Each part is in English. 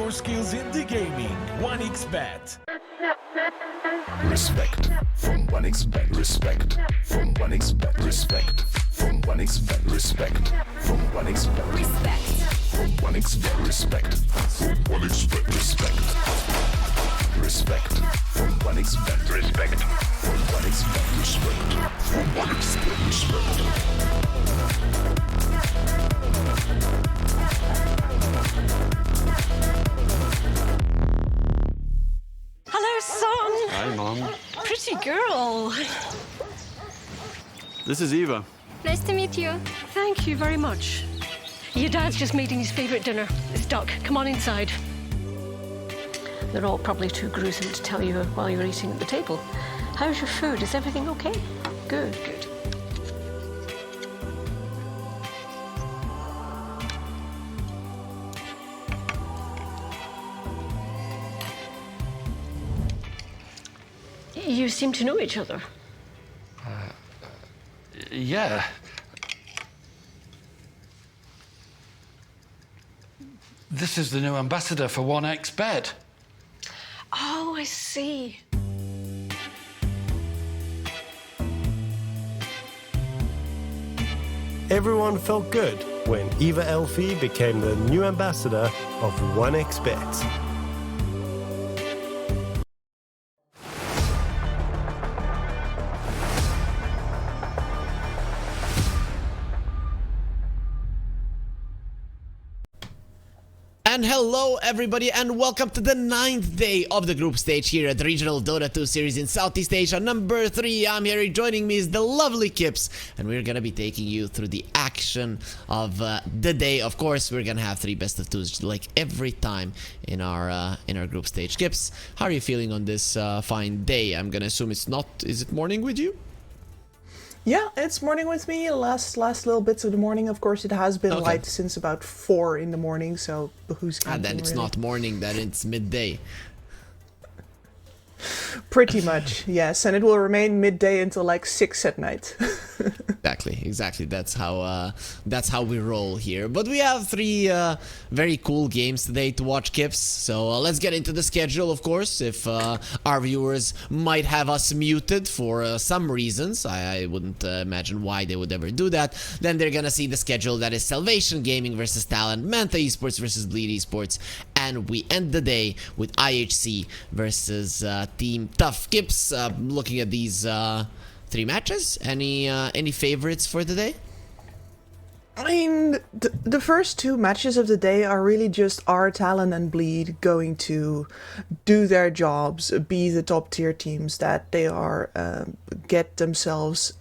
your skills in the gaming. 1xBet. Respect from 1xBet. Respect from 1xBet. Respect from 1xBet. Respect from 1xBet. Respect. From 1xBet. Respect from 1xBet. Respect. Respect from 1xBet. Respect from 1xBet. Respect from 1xBet. Respect. Hello, son. Hi, Mom. Pretty girl. This is Eva. Nice to meet you. Thank you very much. Your dad's just making his favourite dinner. It's duck. Come on inside. They're all probably too gruesome to tell you while you're eating at the table. How's your food? Is everything okay? Good, good. You seem to know each other. Yeah. This is the new ambassador for 1xBet. Oh, I see. Everyone felt good when Eva Elfie became the new ambassador of 1xBet. And hello everybody and welcome to the 9th day of the group stage here at the Regional Dota 2 series in Southeast Asia number 3. I'm here, joining me is the lovely Kips, and we're gonna be taking you through the action of the day. Of course, we're gonna have 3 best of 2s like every time in our group stage. Kips, how are you feeling on this fine day? I'm gonna assume it's not, is it morning with you? Yeah, it's morning with me. Last little bits of the morning. Of course, it has been light since about 4 in the morning. So who's counting? Then it's really? not morning. Then it's midday. Pretty much, yes, and it will remain midday until like 6 at night. Exactly. That's how we roll here. But we have 3 very cool games today to watch, Kips. So let's get into the schedule. Of course, if our viewers might have us muted for some reasons, I wouldn't imagine why they would ever do that. Then they're gonna see the schedule that is Salvation Gaming versus Talon, Manta Esports versus Bleed Esports, and we end the day with IHC versus Team Tough. Kips, looking at these 3 matches, any favorites for the day? I mean, the first 2 matches of the day are really just our Talon and Bleed going to do their jobs, be the top tier teams that they are, get themselves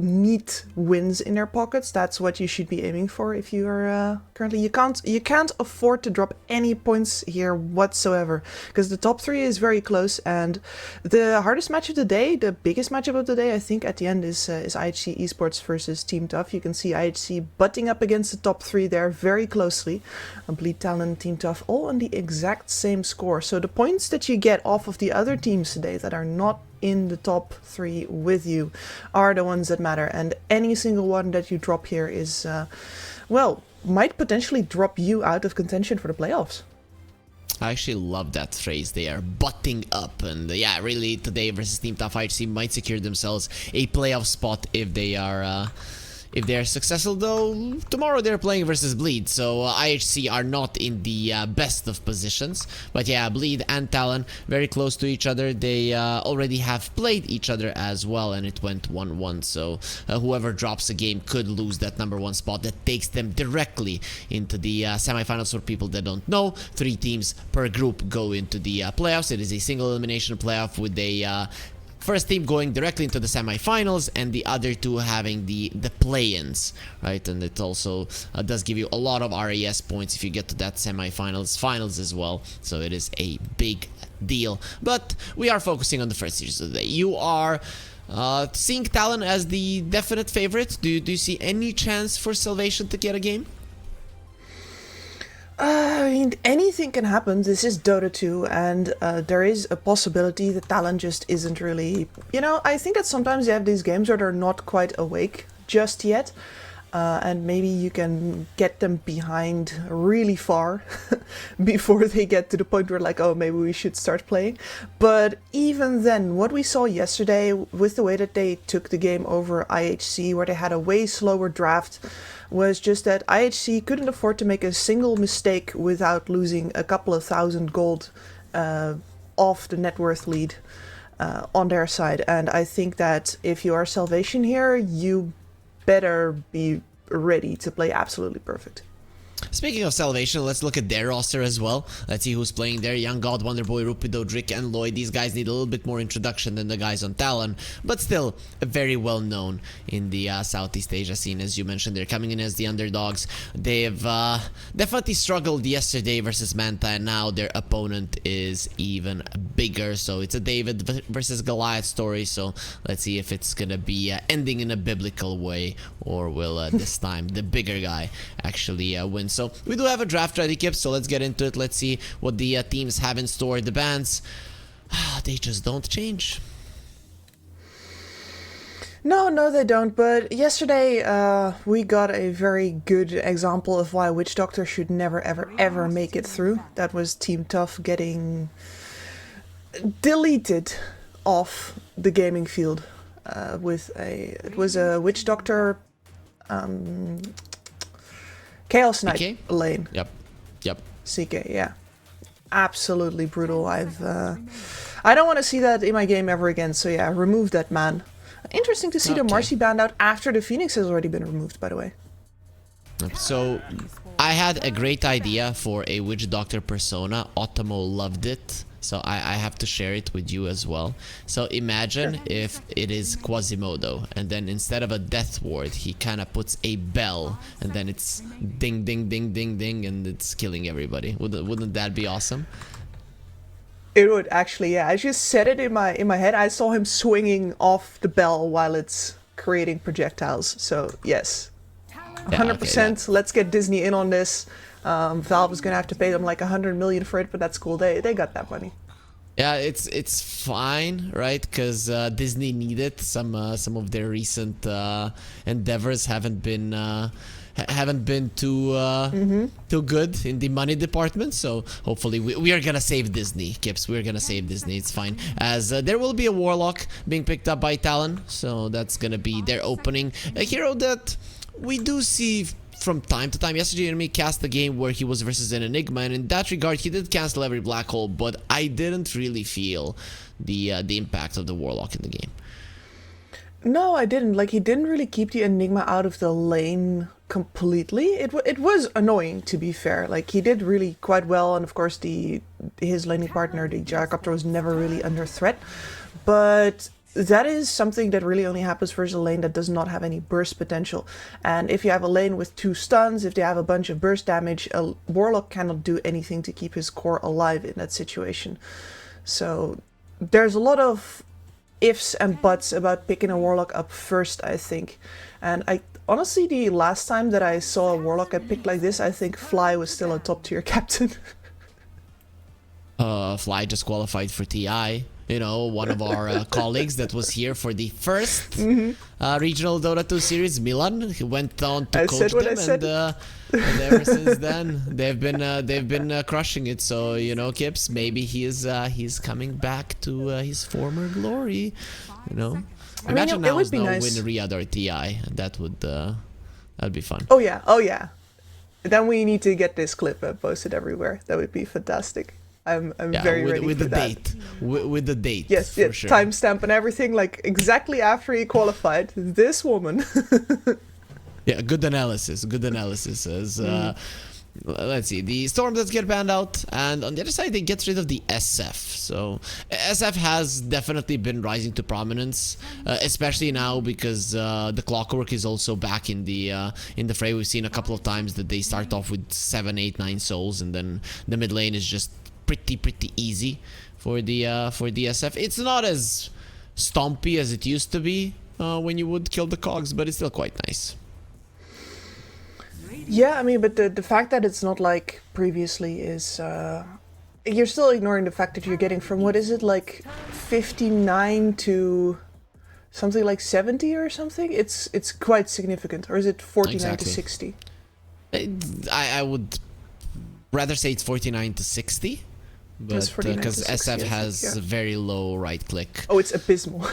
neat wins in their pockets. That's what you should be aiming for if you are currently. You can't afford to drop any points here whatsoever, because the top 3 is very close, and the hardest match of the day, the biggest matchup of the day, I think at the end is IHC Esports versus Team Tough. You can see IHC butting up against the top 3 there very closely. Bleed, Talon, Team Tough all on the exact same score. So the points that you get off of the other teams today that are not in the top 3 with you are the ones that matter, and any single one that you drop here is well, might potentially drop you out of contention for the playoffs. I actually love that phrase. They are butting up, and yeah, really today versus Team Tough, IHC might secure themselves a playoff spot if they are successful. Though tomorrow they're playing versus Bleed, so IHC are not in the best of positions. But yeah, Bleed and Talon very close to each other. They already have played each other as well, and it went 1-1. So whoever drops a game could lose that number 1 spot that takes them directly into the semifinals. For people that don't know, 3 teams per group go into the playoffs. It is a single elimination playoff with a first team going directly into the semifinals and the other 2 having the play-ins, right? And it also does give you a lot of RAS points if you get to that semifinals, finals as well. So it is a big deal. But we are focusing on the first series of the day. You are seeing Talon as the definite favorite. Do you see any chance for Salvation to get a game? I mean, anything can happen. This is Dota 2, and there is a possibility that Talon just isn't really... You know, I think that sometimes you have these games where they're not quite awake just yet. and maybe you can get them behind really far before they get to the point where like, oh, maybe we should start playing. But even then, what we saw yesterday with the way that they took the game over IHC, where they had a way slower draft, was just that IHC couldn't afford to make a single mistake without losing a couple of thousand gold off the net worth lead on their side. And I think that if you are Salvation here, you better be ready to play absolutely perfect. Speaking of Salvation, let's look at their roster as well. Let's see who's playing there. Young God, Wonderboy, Rupido, Drick, and Lloyd. These guys need a little bit more introduction than the guys on Talon, but still very well known in the Southeast Asia scene. As you mentioned, they're coming in as the underdogs. They've definitely struggled yesterday versus Manta, and now their opponent is even bigger. So it's a David versus Goliath story. So let's see if it's gonna be ending in a biblical way, or will this time the bigger guy actually win. So we do have a draft ready, Kip, so let's get into it. Let's see what the teams have in store. The bans, they just don't change. No, they don't. But yesterday we got a very good example of why Witch Doctor should never, ever, ever make it through. That was Team Tough getting deleted off the gaming field it was a Witch Doctor Chaos Knight CK? lane. Yep. CK, yeah. Absolutely brutal. I don't want to see that in my game ever again, so yeah, remove that man. Interesting to see the Marcy banned out after the Phoenix has already been removed, by the way. So I had a great idea for a Witch Doctor persona. Otomo loved it, so I have to share it with you as well. So imagine if it is Quasimodo, and then instead of a death ward, he kind of puts a bell, and then it's ding, ding, ding, ding, ding, and it's killing everybody. Wouldn't that be awesome? It would actually, yeah. I just said it in my head. I saw him swinging off the bell while it's creating projectiles. So yes, 100%. Let's get Disney in on this. Valve is gonna have to pay them like 100 million for it, but that's cool. They got that money. Yeah, it's fine, right? Because Disney needed some of their recent endeavors haven't been too good in the money department. So hopefully we are gonna save Disney, Kips. We're gonna save Disney. It's fine. As there will be a Warlock being picked up by Talon, so that's gonna be their opening. A hero that we do see from time to time. Yesterday, Enemy cast a game where he was versus an Enigma, and in that regard, he did cancel every black hole, but I didn't really feel the impact of the Warlock in the game. No, I didn't. Like, he didn't really keep the Enigma out of the lane completely. It was annoying, to be fair. Like, he did really quite well, and of course, his laning partner, the Gyrocopter, was never really under threat. But that is something that really only happens versus a lane that does not have any burst potential. And if you have a lane with 2 stuns, if they have a bunch of burst damage, a Warlock cannot do anything to keep his core alive in that situation. So there's a lot of ifs and buts about picking a Warlock up first, I think. And I honestly, the last time that I saw a Warlock get picked like this, I think Fly was still a top tier captain. Fly just qualified for TI. You know, one of our colleagues that was here for the first regional Dota 2 series, Milan, he went on to coach them, and ever since then they've been crushing it. So you know, Kips, maybe he's coming back to his former glory. You know, imagine now win Riyadh or TI. That'd be fun. Oh yeah. Then we need to get this clip posted everywhere. That would be fantastic. I'm very ready with for the that. date. With the date. Yes, for sure. Timestamp and everything, like exactly after he qualified. This woman. Yeah, good analysis. As let's see, the Storm does get banned out, and on the other side they get rid of the SF. So SF has definitely been rising to prominence, especially now because the Clockwork is also back in the fray. We've seen a couple of times that they start off with 7, 8, 9 souls, and then the mid lane is just pretty easy for the SF. It's not as stompy as it used to be when you would kill the cogs, but it's still quite nice. Yeah, I mean, but the fact that it's not like previously is you're still ignoring the fact that you're getting from, what is it, like 59 to something like 70 or something. It's quite significant. Or is it 49 Exactly. to 60? I would rather say it's 49 to 60. It's But 49 to because 60, SF I think, has yeah. a very low right click. Oh, it's abysmal.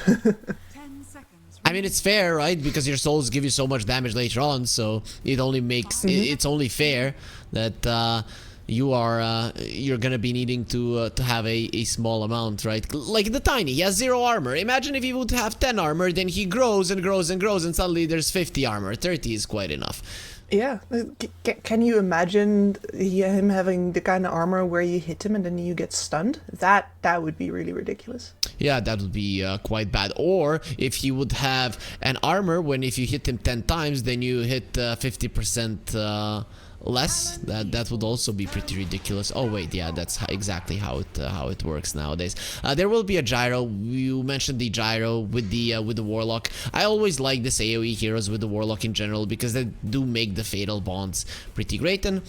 I mean, it's fair, right? Because your souls give you so much damage later on, so it only makes it's only fair that you're gonna be needing to have a small amount, right? Like the Tiny, he has 0 armor. Imagine if he would have 10 armor, then he grows and grows and grows, and suddenly there's 50 armor. 30 is quite enough. Yeah. Can you imagine him having the kind of armor where you hit him and then you get stunned? That would be really ridiculous. Yeah, that would be quite bad. Or if he would have an armor when if you hit him 10 times, then you hit 50% less. That would also be pretty ridiculous. Oh wait, yeah, that's exactly how it works nowadays. There will be a gyro. You mentioned the gyro with the warlock. I always like this AoE heroes with the warlock in general because they do make the fatal bonds pretty great. And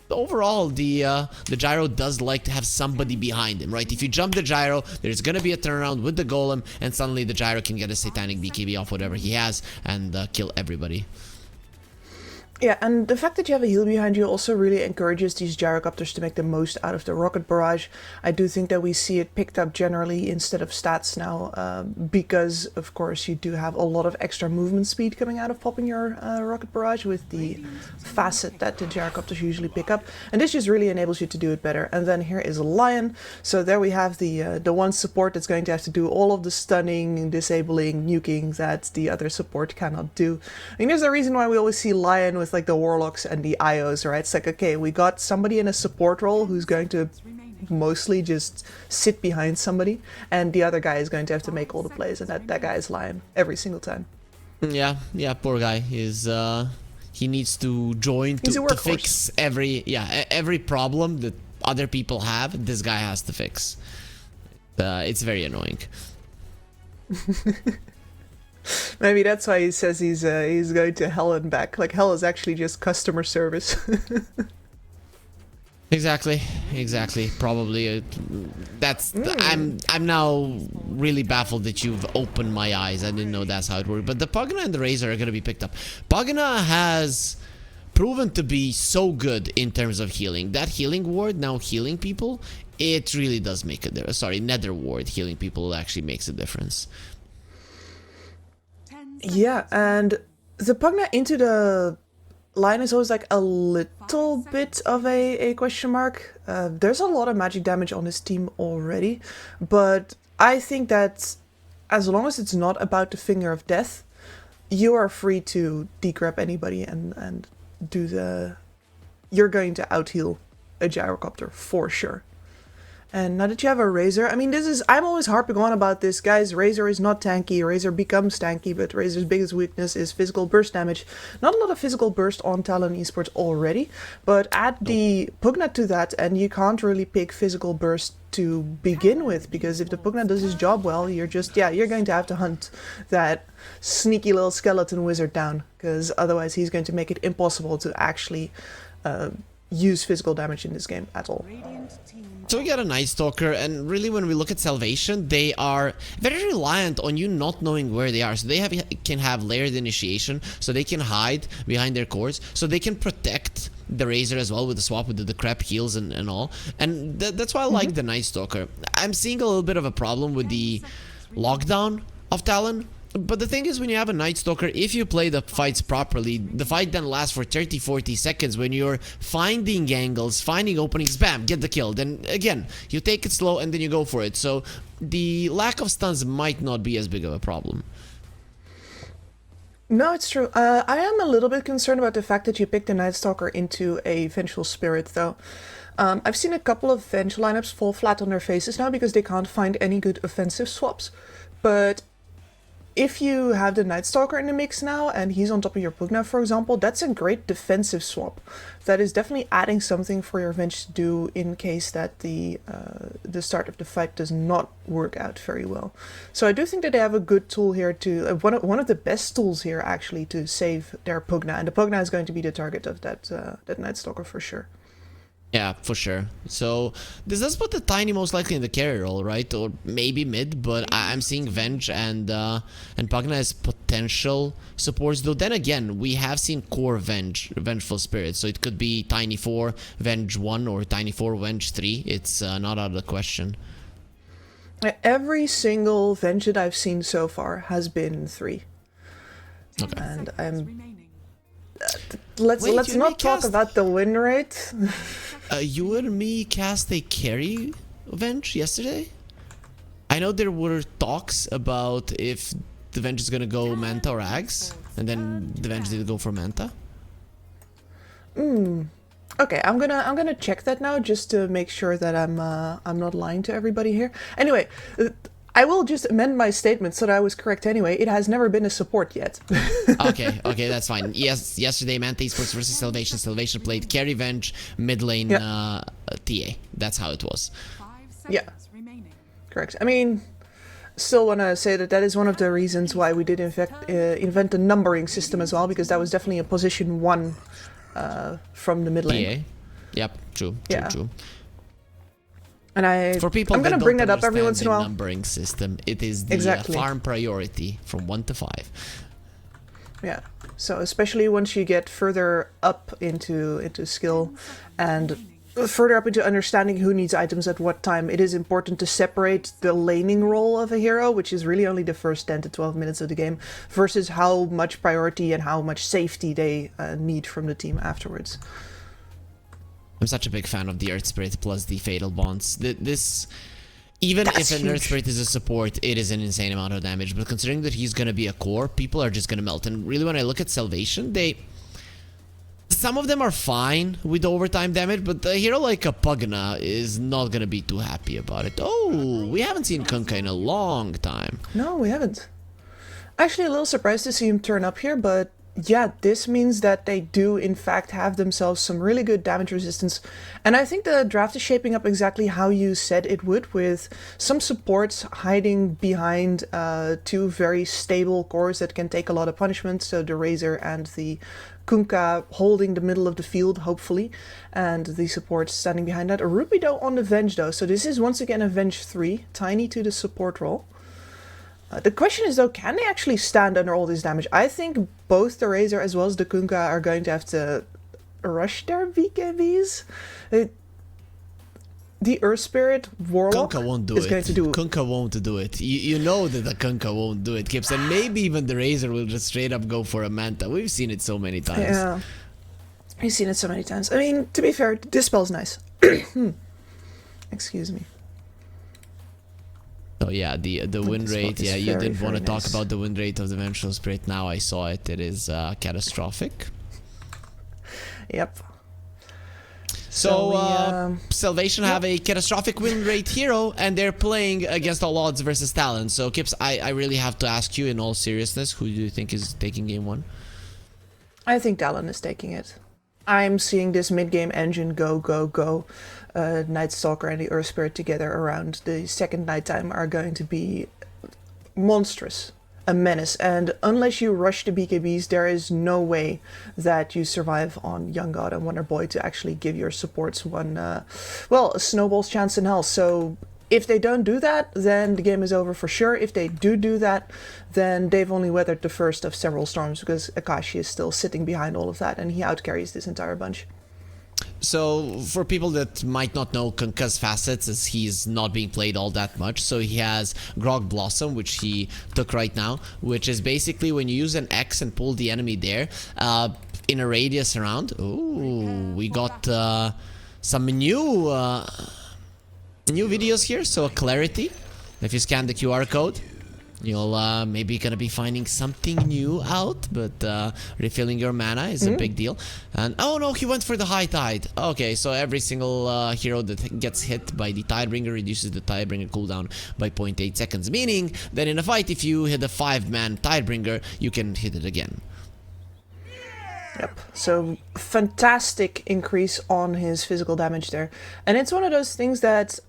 overall, the gyro does like to have somebody behind him, right? If you jump the gyro, there's gonna be a turnaround with the golem, and suddenly the gyro can get a satanic BKB off whatever he has and kill everybody. Yeah, and the fact that you have a heal behind you also really encourages these gyrocopters to make the most out of the rocket barrage. I do think that we see it picked up generally instead of stats now, because of course you do have a lot of extra movement speed coming out of popping your rocket barrage with the facet that the gyrocopters usually pick up, and this just really enables you to do it better. And then here is a lion, so there we have the one support that's going to have to do all of the stunning, disabling, nuking that the other support cannot do. I mean, there's a reason why we always see lion with like the warlocks and the IOs, right? It's like, okay, we got somebody in a support role who's going to mostly just sit behind somebody, and the other guy is going to have to make all the plays, and that guy is lion every single time. Yeah, poor guy is he needs to join to fix every problem that other people have. This guy has to fix. It's very annoying. Maybe that's why he says he's going to hell and back. Like, hell is actually just customer service. Exactly. Probably I'm now really baffled that you've opened my eyes. I didn't know that's how it worked. But the Pugna and the Razor are going to be picked up. Pugna has proven to be so good in terms of healing. That healing ward now healing people, it really does make a difference. Sorry, Nether ward healing people actually makes a difference. Yeah, and the Pugna into the line is always like a little bit of a question mark. There's a lot of magic damage on this team already, but I think that as long as it's not about the finger of death, you are free to degrab anybody and do the... You're going to out-heal a gyrocopter for sure. And now that you have a Razor, I mean, I'm always harping on about this, guys. Razor is not tanky. Razor becomes tanky, but Razor's biggest weakness is physical burst damage. Not a lot of physical burst on Talon Esports already, but add the Pugna to that, and you can't really pick physical burst to begin with, because if the Pugna does his job well, you're going to have to hunt that sneaky little skeleton wizard down, because otherwise he's going to make it impossible to actually use physical damage in this game at all. So we got a Night Stalker, and really when we look at Salvation, they are very reliant on you not knowing where they are. So they can have layered initiation, so they can hide behind their cores, so they can protect the Razor as well with the swap with the crap heals and all. And that's why I like the Night Stalker. I'm seeing a little bit of a problem with the lockdown of Talon. But the thing is, when you have a Night Stalker, if you play the fights properly, the fight then lasts for 30-40 seconds when you're finding angles, finding openings, bam, get the kill. Then again, you take it slow and then you go for it. So the lack of stuns might not be as big of a problem. No, it's true. I am a little bit concerned about the fact that you picked the Night Stalker into a Vengeful Spirit, though. I've seen a couple of Venge lineups fall flat on their faces now because they can't find any good offensive swaps. But if you have the Night Stalker in the mix now, and he's on top of your Pugna, for example, that's a great defensive swap. That is definitely adding something for your Venge to do in case that the start of the fight does not work out very well. So I do think that they have a good tool here to... one of the best tools here, actually, to save their Pugna. And the Pugna is going to be the target of that Night Stalker for sure. Yeah, for sure. So this does put the Tiny most likely in the carry role, right? Or maybe mid, but I'm seeing Venge and Pugna as potential supports. Though then again, we have seen core Vengeful Spirit, so it could be Tiny 4, Venge 1, or Tiny 4, Venge 3. It's not out of the question. Every single Venge that I've seen so far has been 3. Okay. And let's Wait, not talk about the win rate. You and me cast a carry Venge yesterday? I know there were talks about if the Venge is gonna go Manta or Ags, and then the Venge did go for Manta. Okay, I'm gonna check that now just to make sure that I'm not lying to everybody here. Anyway, I will just amend my statement so that I was correct anyway. It has never been a support yet. Okay, that's fine. Yes, yesterday Manta Esports versus Salvation. Salvation played carry Venge, mid lane TA. That's how it was. Yeah, correct. I mean, still want to say that is one of the reasons why we did invent a numbering system as well, because that was definitely a position 1 from the mid lane. TA. Yep, true. And for people I'm that gonna bring that up every understand once in a the while. numbering system, it is the farm priority from 1 to 5. Yeah. So especially once you get further up into skill and further up into understanding who needs items at what time, it is important to separate the laning role of a hero, which is really only the first 10 to 12 minutes of the game, versus how much priority and how much safety they need from the team afterwards. I'm such a big fan of the Earth Spirit plus the Fatal Bonds. This, even That's if an Earth huge. Spirit is a support, it is an insane amount of damage. But considering that he's gonna be a core, people are just gonna melt. And really, when I look at Salvation, some of them are fine with overtime damage, but a hero like a Pugna is not gonna be too happy about it. Oh, we haven't seen Kunkka in a long time. No, we haven't. Actually, a little surprised to see him turn up here, but yeah, this means that they do in fact have themselves some really good damage resistance. And I think the draft is shaping up exactly how you said it would, with some supports hiding behind 2 very stable cores that can take a lot of punishment. So the Razor and the Kunkka holding the middle of the field, hopefully, and the supports standing behind that. A Rupido on the Venge though, so this is once again a Venge 3, Tiny to the support role. The question is though, can they actually stand under all this damage? I think both the Razor as well as the Kunkka are going to have to rush their BKBs. The Earth Spirit Warlock Kunkka won't do is it. going to do... Kunkka won't do it. You know that the Kunkka won't do it, Gibbs. And maybe even the Razor will just straight up go for a Manta. We've seen it so many times. Yeah, we've seen it so many times. I mean, to be fair, this spell's nice. Excuse me. So yeah, the win This rate, is yeah, you very, didn't want to very talk nice. about the win rate of the Vengeful Spirit. Now I saw it. It is catastrophic. Yep. So, we, Salvation have a catastrophic win rate hero, and they're playing against all odds versus Talon. So, Kips, I really have to ask you in all seriousness, who do you think is taking game 1? I think Talon is taking it. I'm seeing this mid-game engine go. Night Stalker and the Earth Spirit together around the second nighttime are going to be monstrous. A menace. And unless you rush the BKBs, there is no way that you survive on Young God and Wonder Boy to actually give your supports a snowball's chance in hell. So if they don't do that, then the game is over for sure. If they do that, then they've only weathered the first of several storms, because Akashi is still sitting behind all of that and he outcarries this entire bunch. So, for people that might not know Kunkka's facets, as he's not being played all that much, so he has Grog Blossom, which he took right now, which is basically when you use an X and pull the enemy there, in a radius around. Ooh, we got some new videos here, so clarity. If you scan the QR code, you'll maybe gonna be finding something new out, but refilling your mana is a big deal. And oh no, he went for the high tide. Okay, so every single hero that gets hit by the Tidebringer reduces the Tidebringer cooldown by 0.8 seconds, meaning that in a fight, if you hit a 5-man Tidebringer, you can hit it again. Yep, so fantastic increase on his physical damage there. And it's one of those things that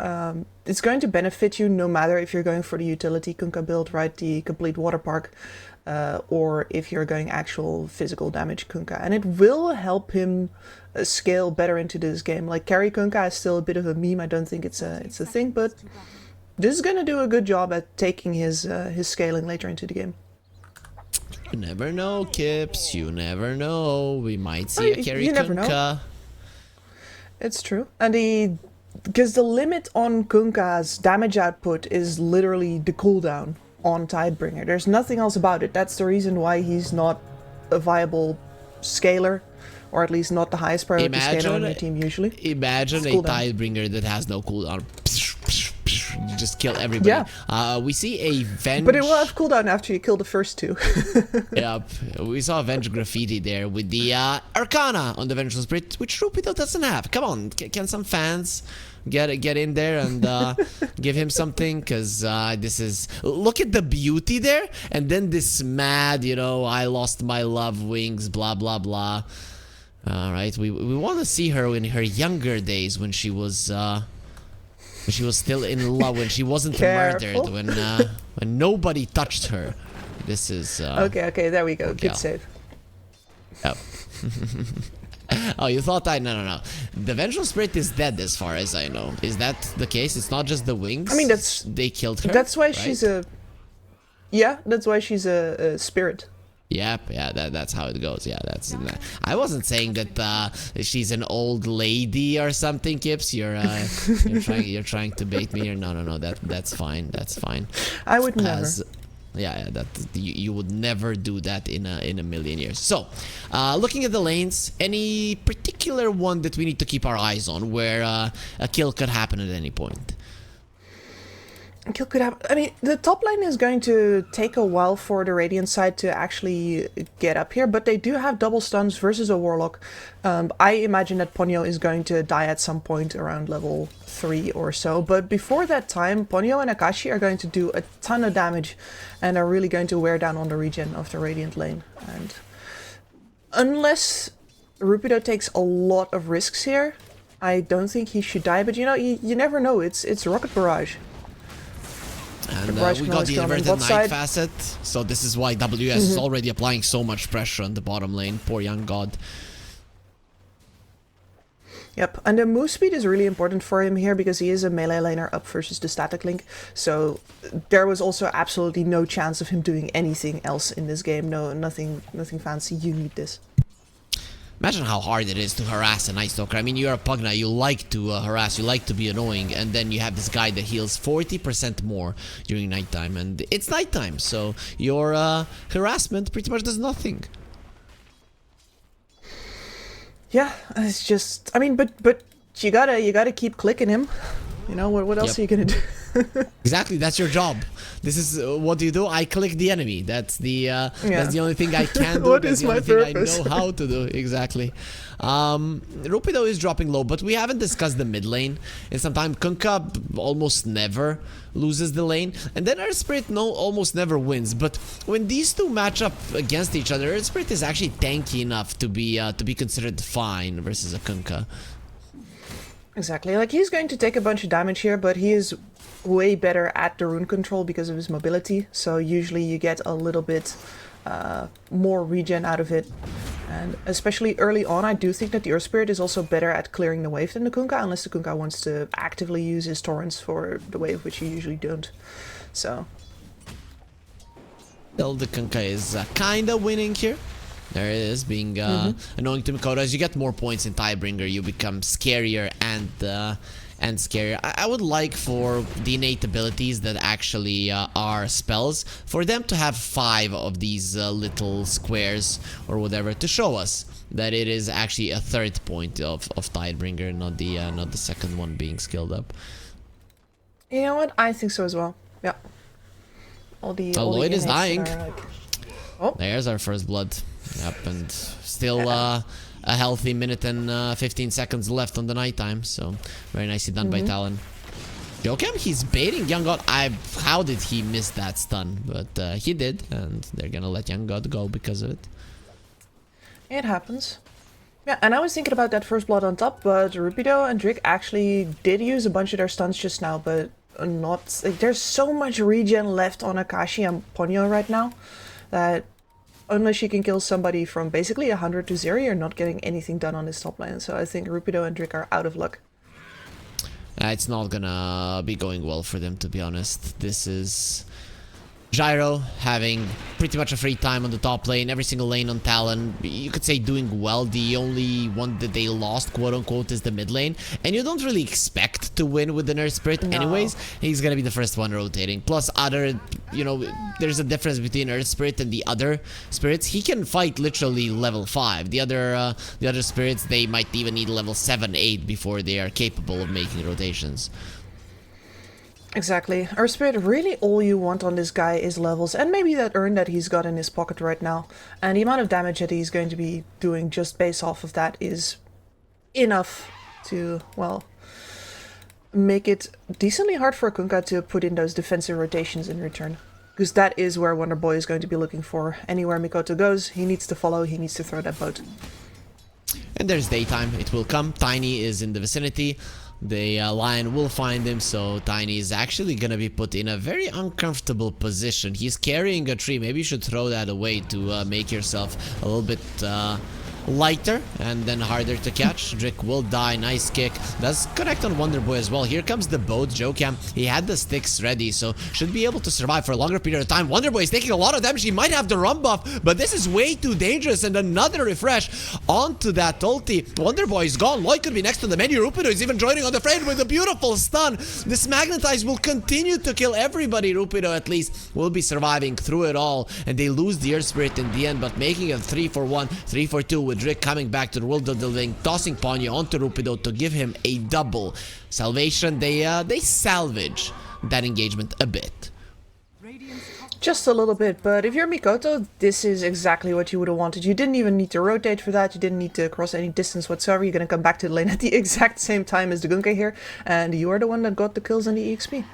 it's going to benefit you no matter if you're going for the utility Kunkka build, right? The complete water park. or if you're going actual physical damage Kunkka. And it will help him scale better into this game. Like, carry Kunkka is still a bit of a meme. I don't think it's a thing, but this is going to do a good job at taking his scaling later into the game. You never know, Kips. You never know. We might see a carry you never know. Kunkka. It's true. And because the limit on Kunkka's damage output is literally the cooldown on Tidebringer. There's nothing else about it. That's the reason why he's not a viable scaler, or at least not the highest priority scaler on your team usually. Imagine a Tidebringer that has no cooldown. You just kill everybody. Yeah. We see a Venge... But it will have cooldown after you kill the first two. Yep. We saw a Venge graffiti there with the Arcana on the Vengeful Spirit, which Rupido doesn't have. Come on, can some fans get in there and give him something? Because this is... Look at the beauty there. And then this mad, I lost my love wings, blah, blah, blah. Alright, we want to see her in her younger days when she was... when she was still in love, when she wasn't murdered, when nobody touched her. This is... Okay, there we go. Good save. Yep. Oh, you thought No. The Vengeful Spirit is dead as far as I know. Is that the case? It's not just the wings? I mean, they killed her? That's why right? she's a... Yeah, that's why she's a spirit. Yep, yeah, that's how it goes. Yeah, I wasn't saying that she's an old lady or something, Kips. You're trying to bait me. Or no, that's fine. That's fine. I would never. Yeah, that you would never do that in a million years. So, looking at the lanes, any particular one that we need to keep our eyes on, where a kill could happen at any point? Kill could happen. I mean, the top lane is going to take a while for the Radiant side to actually get up here, but they do have double stuns versus a Warlock. I imagine that Ponyo is going to die at some point around level 3 or so, but before that time, Ponyo and Akashi are going to do a ton of damage and are really going to wear down on the regen of the Radiant lane. And unless Rupido takes a lot of risks here, I don't think he should die, but you never know. It's Rocket Barrage. And we got the inverted Knight facet, so this is why WS is already applying so much pressure on the bottom lane. Poor young god. Yep, and the move speed is really important for him here because he is a melee laner up versus the static link. So there was also absolutely no chance of him doing anything else in this game. No, nothing fancy. You need this. Imagine how hard it is to harass a Night Stalker. I mean, you're a Pugna, you like to harass, you like to be annoying, and then you have this guy that heals 40% more during nighttime, and it's nighttime, so your harassment pretty much does nothing. Yeah, it's just, I mean, but you gotta keep clicking him. What else are you gonna do? Exactly, that's your job. This is what do you do? I click the enemy. That's the only thing I can do. What that's is the my only thing purpose? I know how to do. Exactly. Rupido is dropping low, but we haven't discussed the mid lane in some time. Kunkka almost never loses the lane, and then Earth Spirit almost never wins. But when these two match up against each other, Earth Spirit is actually tanky enough to be considered fine versus a Kunkka. Exactly, like he's going to take a bunch of damage here, but he is way better at the rune control because of his mobility, so usually you get a little bit more regen out of it. And especially early on, I do think that the Earth Spirit is also better at clearing the wave than the Kunkka, unless the Kunkka wants to actively use his torrents for the wave, which you usually don't. So Still, the Kunkka is kinda winning here. There it is, being annoying to Mikoto. As you get more points in Tidebringer, you become scarier and scarier. I would like for the innate abilities that actually are spells, for them to have 5 of these little squares or whatever to show us that it is actually a third point of Tidebringer, not the second one being skilled up. you know what? I think so as well. Yeah. Lloyd is dying. Oh. There's our first blood. Yep, and still a healthy minute and 15 seconds left on the nighttime, so very nicely done by Talon. Joachim, he's baiting Young God. How did he miss that stun? But he did, and they're gonna let Young God go because of it. It happens. Yeah, and I was thinking about that first blood on top, but Rupido and Drick actually did use a bunch of their stuns just now, but not... Like, there's so much regen left on Akashi and Ponyo right now that unless you can kill somebody from basically 100 to 0, you're not getting anything done on this top lane. So I think Rupido and Drick are out of luck. It's not gonna be going well for them, to be honest. This is Gyro having pretty much a free time on the top lane, every single lane on Talon. You could say doing well. The only one that they lost, quote unquote, is the mid lane. And you don't really expect to win with the Nurse Spirit anyways. He's gonna be the first one rotating. Plus other, you know, there's a difference between Earth Spirit and the other spirits. He can fight literally level 5. The other spirits, they might even need level 7, 8 before they are capable of making rotations. Exactly. Our Spirit, really all you want on this guy is levels, and maybe that urn that he's got in his pocket right now. And the amount of damage that he's going to be doing just based off of that is enough to, well, make it decently hard for Kunkka to put in those defensive rotations in return. Because that is where Wonder Boy is going to be looking for. Anywhere Mikoto goes, he needs to follow, he needs to throw that boat. And there's daytime, it will come. Tiny is in the vicinity. The lion will find him, so Tiny is actually gonna be put in a very uncomfortable position. He's carrying a tree. Maybe you should throw that away to make yourself a little bit lighter and then harder to catch. Drick will die. Nice kick. Does connect on Wonder Boy as well. Here comes the boat. Jokam, he had the sticks ready, so should be able to survive for a longer period of time. Wonder Boy is taking a lot of damage. He might have the run buff, but this is way too dangerous. And another refresh onto that ulti. Wonder Boy is gone. Lloyd could be next on the menu. Rupido is even joining on the frame with a beautiful stun. This Magnetize will continue to kill everybody. Rupido at least will be surviving through it all, and they lose the Earth Spirit in the end, but making a 3-for-1, 3-for-2 with Drick coming back to the world of the living, tossing Ponyo onto Rupido to give him a double. Salvation, they salvage that engagement a bit. Just a little bit, but if you're Mikoto, this is exactly what you would have wanted. You didn't even need to rotate for that, you didn't need to cross any distance whatsoever. You're gonna come back to the lane at the exact same time as the Gunka here, and you are the one that got the kills on the EXP.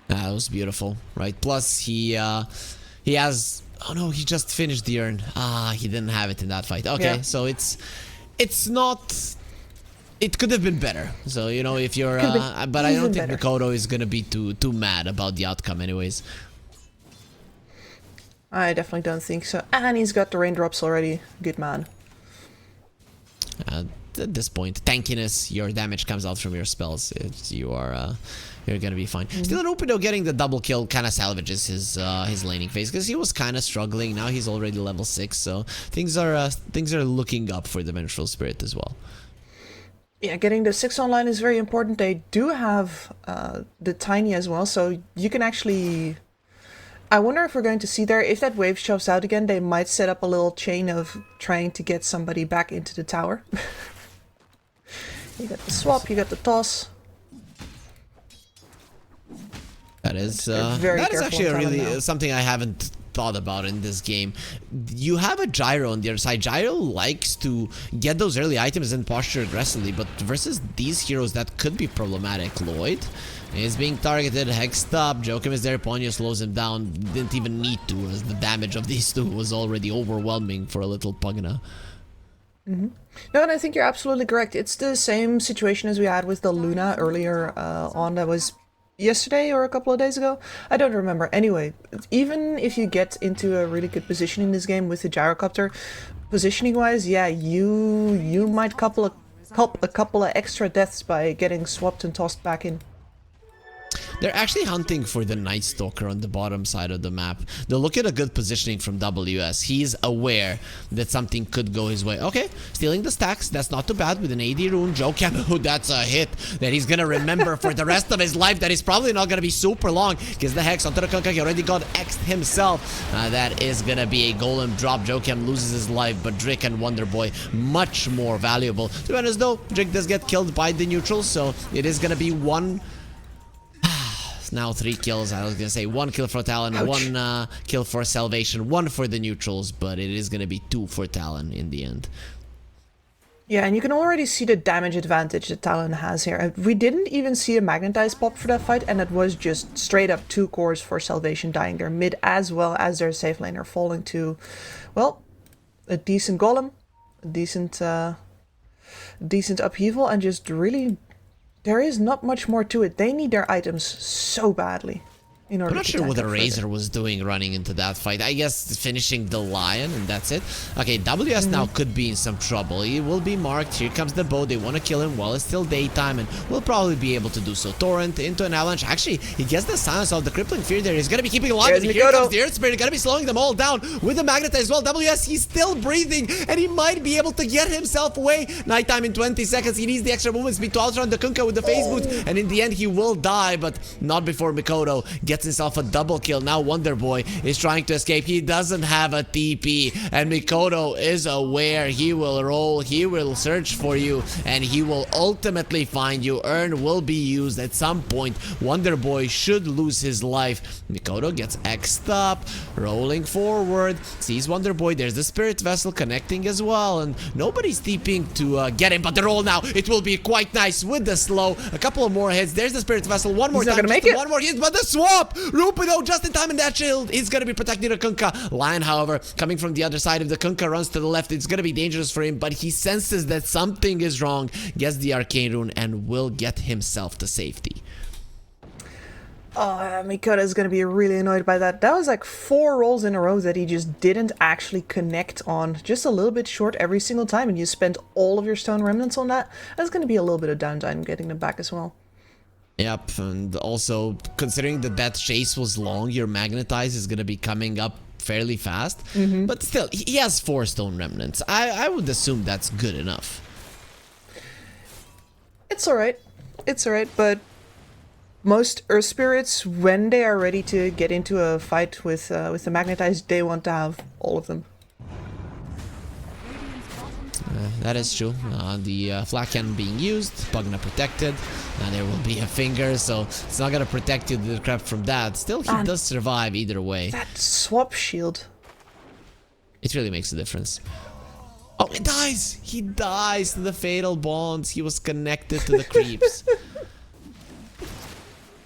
That was beautiful, right? Plus, he has... Oh no, he just finished the urn. He didn't have it in that fight. Okay, yeah. So it's not... It could have been better. So, you know, if you're... but I don't think Mikoto is gonna be too mad about the outcome anyways. I definitely don't think so. And he's got the raindrops already. Good man. At this point, tankiness, your damage comes out from your spells. You're gonna be fine. Still, Rupido getting the double kill kind of salvages his laning phase, because he was kind of struggling. Now he's already level 6, so things are looking up for the Menstrual Spirit as well. Yeah, getting the 6 online is very important. They do have the Tiny as well, so you can actually... I wonder if we're going to see there, if that wave shoves out again, they might set up a little chain of trying to get somebody back into the tower. You got the swap, you got the toss. That is actually a really something I haven't thought about in this game. You have a Gyro on the other side. Gyro likes to get those early items and posture aggressively, but versus these heroes that could be problematic. Lloyd is being targeted, hexed up. Joachim is there. Ponyo slows him down. Didn't even need to, as the damage of these two was already overwhelming for a little Pugna. No, and I think you're absolutely correct. It's the same situation as we had with the Luna earlier on. That was yesterday or a couple of days ago. I don't remember. Anyway, even if you get into a really good position in this game with the gyrocopter, positioning wise, yeah, you might couple a couple of extra deaths by getting swapped and tossed back in. They're actually hunting for the Night Stalker on the bottom side of the map. They'll look at a good positioning from WS. He's aware that something could go his way. Okay, stealing the stacks. That's not too bad with an AD rune. Jokam, that's a hit that he's gonna remember for the rest of his life. That is probably not gonna be super long. Gets the hex onto the Kunkka. He already got X'd himself. That is gonna be a golem drop. Jokam loses his life, but Drick and Wonder Boy much more valuable. To be honest though, Drick does get killed by the neutrals, so it is gonna be one... Now 3 kills. I was gonna say 1 kill for Talon, ouch. 1 kill for Salvation, 1 for the neutrals, but it is gonna be 2 for Talon in the end. Yeah, and you can already see the damage advantage that Talon has here. We didn't even see a Magnetize pop for that fight, and it was just straight up 2 cores for Salvation dying their mid as well as their safe laner falling to, well, a decent golem, a decent upheaval, and just really... There is not much more to it. They need their items so badly. in order I'm not to sure what the tackle Razor further. was doing running into that fight. I guess finishing the Lion and that's it. Okay, WS now could be in some trouble. He will be marked. Here comes the bow. They want to kill him while it's still daytime and will probably be able to do so. Torrent into an avalanche. Actually, he gets the silence of the crippling fear there. He's going to be keeping alive. There's And here Mikoto. comes the Earth Spirit. Going to be slowing them all down with the Magnet as well. WS, he's still breathing and he might be able to get himself away. Nighttime in 20 seconds. He needs the extra movement speed to outrun the Kunkka with the phase boots. And in the end, he will die, but not before Mikoto gets himself a double kill. Now Wonder Boy is trying to escape. He doesn't have a TP, and Mikoto is aware. He will roll, he will search for you, and he will ultimately find you. Urn will be used at some point. Wonder Boy should lose his life. Mikoto gets X'd up, rolling forward, sees Wonder Boy. There's the Spirit Vessel connecting as well, and nobody's TPing to get him, but the roll now, it will be quite nice with the slow. A couple of more hits. There's the Spirit Vessel. One more He's not time. gonna make just it. One more hit, but the swap! Rupido just in time in that shield. He's gonna be protecting the Kunkka. Lion, however, coming from the other side. If the Kunkka runs to the left, it's gonna be dangerous for him, but he senses that something is wrong, gets the Arcane Rune, and will get himself to safety. Oh, Mikoto is going to be really annoyed by that. That was like 4 rolls in a row that he just didn't actually connect on. Just a little bit short every single time, and you spent all of your stone remnants on that. That's going to be a little bit of downtime getting them back as well. Yep, and also, considering that that chase was long, your Magnetize is gonna be coming up fairly fast. But still, he has 4 stone remnants. I would assume that's good enough. It's alright. It's alright, but most Earth Spirits, when they are ready to get into a fight with the Magnetized, they want to have all of them. That is true. The flak cannon being used, Pugna protected. Now there will be a finger, so it's not gonna protect you the crap from that. Still, he does survive either way. That swap shield. It really makes a difference. Oh, he dies! He dies to the fatal bonds. He was connected to the creeps.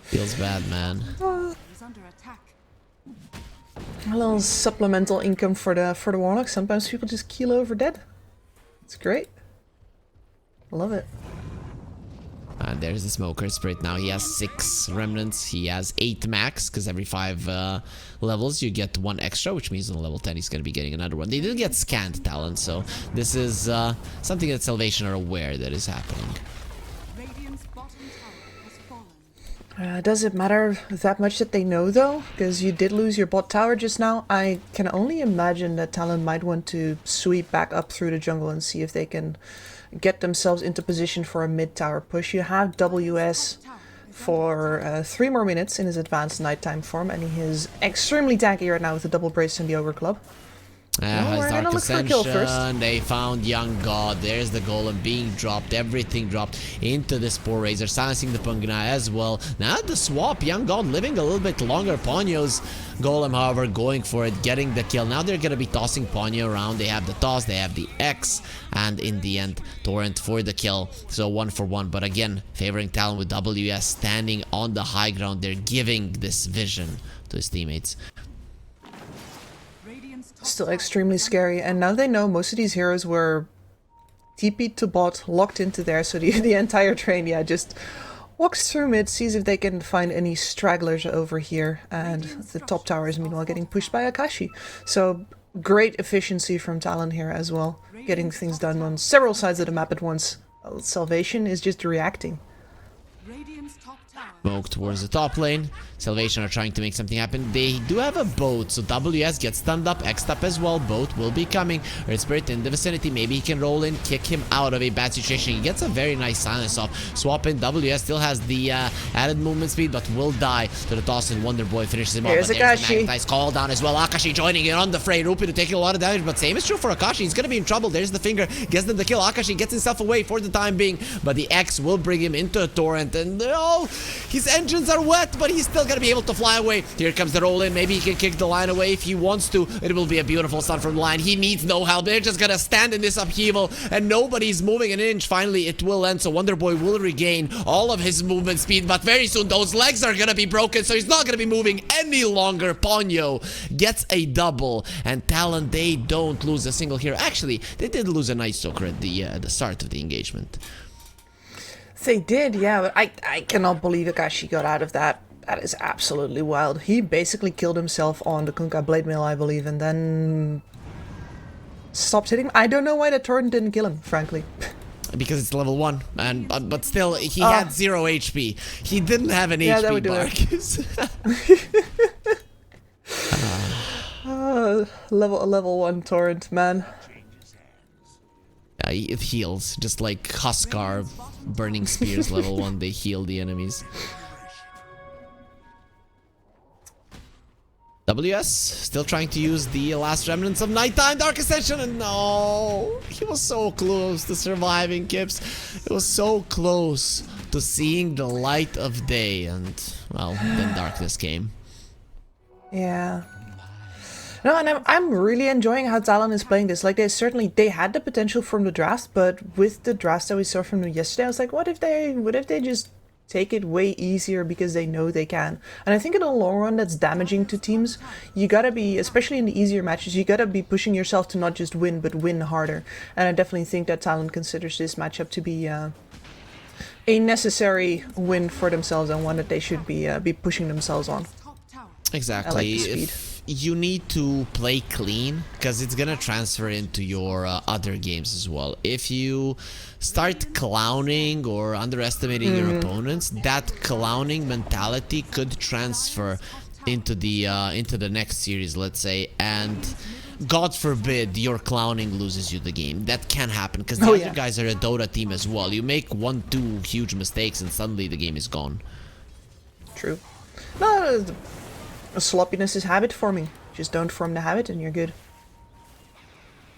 Feels bad, man. A little supplemental income for the Warlock. Sometimes people just keel over dead. It's great. Love it. And there's the Smoker Spirit. Now he has 6 remnants. He has 8 max, because every 5 levels you get 1 extra, which means on level 10 he's going to be getting another one. They didn't get scanned Talon, so this is something that Salvation are aware that is happening. Does it matter that much that they know, though? Because you did lose your bot tower just now. I can only imagine that Talon might want to sweep back up through the jungle and see if they can get themselves into position for a mid-tower push. You have WS for 3 more minutes in his advanced nighttime form, and he is extremely tanky right now with the double brace and the Ogre Club. His we're Dark gonna look for a kill first. Ascension, they found Young God, there's the Golem being dropped, everything dropped into the Spore Razor, silencing the Pungana as well. Now the swap, Young God living a little bit longer, Ponyo's Golem however going for it, getting the kill. Now they're gonna be tossing Ponyo around, they have the toss, they have the X, and in the end, Torrent for the kill. So 1 for 1, but again, favoring Talon with WS standing on the high ground, they're giving this vision to his teammates. Still extremely scary, and now they know most of these heroes were TP'd to bot, locked into there, so the entire train, yeah, just walks through mid, sees if they can find any stragglers over here, and the top tower is meanwhile getting pushed by Akashi. So great efficiency from Talon here as well, getting things done on several sides of the map at once. Salvation is just reacting. Smoke towards the top lane. Salvation are trying to make something happen. They do have a boat, so WS gets stunned up, X'd up as well. Boat will be coming. Earth Spirit in the vicinity. Maybe he can roll in, kick him out of a bad situation. He gets a very nice silence off. Swap in. WS still has the added movement speed, but will die to the toss, and Wonder Boy finishes him off. Here's But there's the Akashi. Magnetize call down as well. Akashi joining in on the fray. Rupido taking a lot of damage, but same is true for Akashi. He's gonna be in trouble. There's the finger. Gets them the kill. Akashi gets himself away for the time being, but the X will bring him into a torrent, and oh, his engines are wet, but he's still gonna be able to fly away. Here comes the roll in. Maybe he can kick the line away if he wants to. It will be a beautiful stun from the line. He needs no help. They're just gonna stand in this upheaval, and nobody's moving an inch. Finally, it will end, so Wonder Boy will regain all of his movement speed, but very soon those legs are gonna be broken, so he's not gonna be moving any longer. Ponyo gets a double, and Talon, they don't lose a single hero. Actually, they did lose a Night Stalker at the start of the engagement. They did, yeah, but I cannot believe Akashi got out of that. That is absolutely wild. He basically killed himself on the Kunkka Blade Mail, I believe, and then stopped hitting. I don't know why the torrent didn't kill him, frankly. Because it's level 1, and but still, he had 0 HP. He didn't have an Yeah, that HP would do bar. Level 1 torrent, man. It heals, just like Huskar burning spears level 1, they heal the enemies. WS still trying to use the last remnants of nighttime Dark Ascension, and no, he was so close to surviving, Kips. It was so close to seeing the light of day, and well, then darkness came. Yeah. No, and I'm really enjoying how Talon is playing this. Like, they had the potential from the draft, but with the draft that we saw from them yesterday, I was like, what if they just take it way easier because they know they can? And I think in the long run, that's damaging to teams. You gotta be, especially in the easier matches, you gotta be pushing yourself to not just win, but win harder. And I definitely think that Talon considers this matchup to be a necessary win for themselves, and one that they should be pushing themselves on. Exactly. I like the speed. You need to play clean, because it's gonna transfer into your other games as well. If you start clowning or underestimating your opponents, that clowning mentality could transfer into the next series, let's say, and God forbid your clowning loses you the game. That can happen, because the other guys are a Dota team as well. You make 1-2 huge mistakes and suddenly the game is gone. True. No, sloppiness is habit forming. Just don't form the habit and you're good.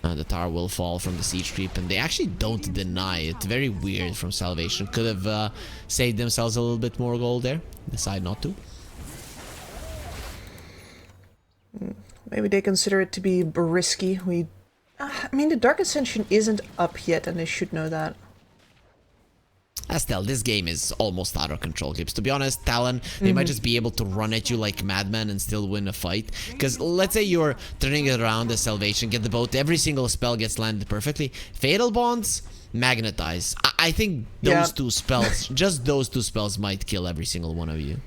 The tower will fall from the siege creep, and they actually don't deny it. Very weird from Salvation. Could have saved themselves a little bit more gold there. Decide not to. Maybe they consider it to be risky. I mean, the Dark Ascension isn't up yet, and they should know that. Still, this game is almost out of control, Gibbs. To be honest, Talon, they might just be able to run at you like madmen and still win a fight. Because let's say you're turning it around the Salvation, get the boat, every single spell gets landed perfectly. Fatal Bonds, Magnetize. I think those two spells, just those two spells might kill every single one of you.